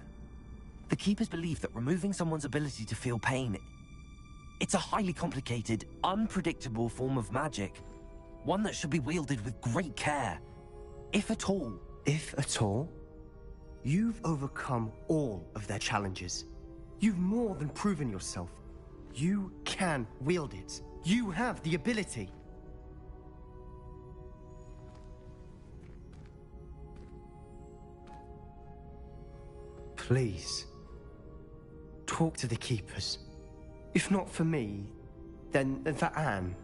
The Keepers believe that removing someone's ability to feel pain, it's a highly complicated, unpredictable form of magic. One that should be wielded with great care. If at all. If at all? You've overcome all of their challenges. You've more than proven yourself. You can wield it. You have the ability. Please, talk to the Keepers. If not for me, then for Anne.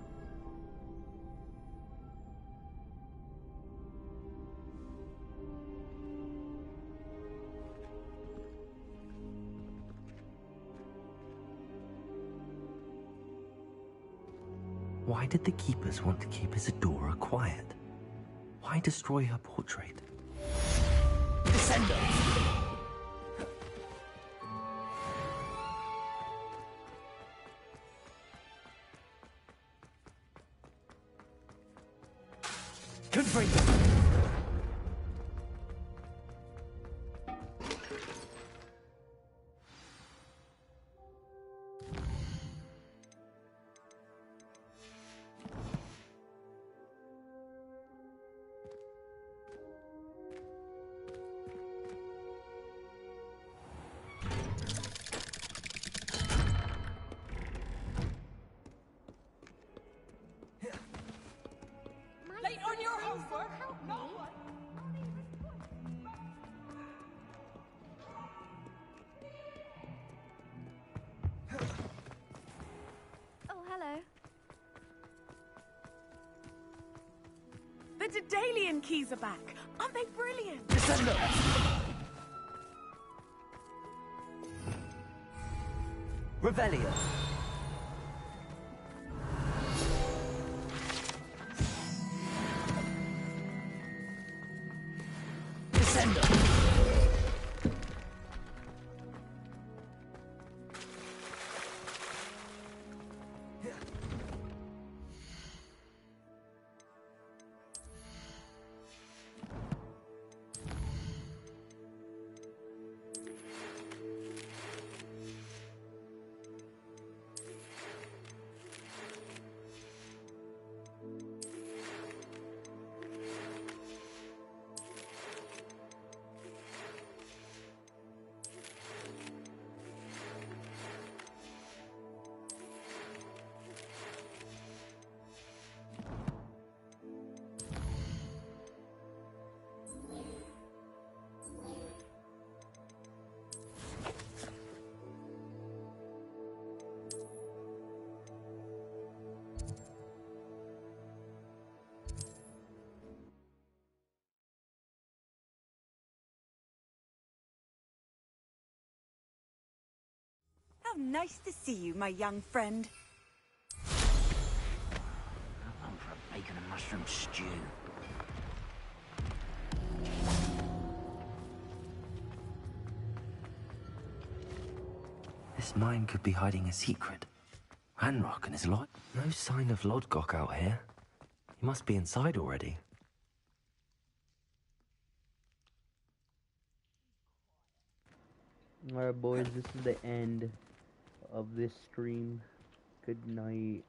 Why did the Keepers want to keep Isadora quiet? Why destroy her portrait? Descendo! Confringo! Late on your homework? Dedalian keys are back. Aren't they brilliant? Descendo! Revelio. Descendo. How nice to see you, my young friend. I'm for a bacon and mushroom stew. This mine could be hiding a secret. Ranrock and his lot. No sign of Lodgok out here. He must be inside already. Alright boys, this is the end of this stream. Good night.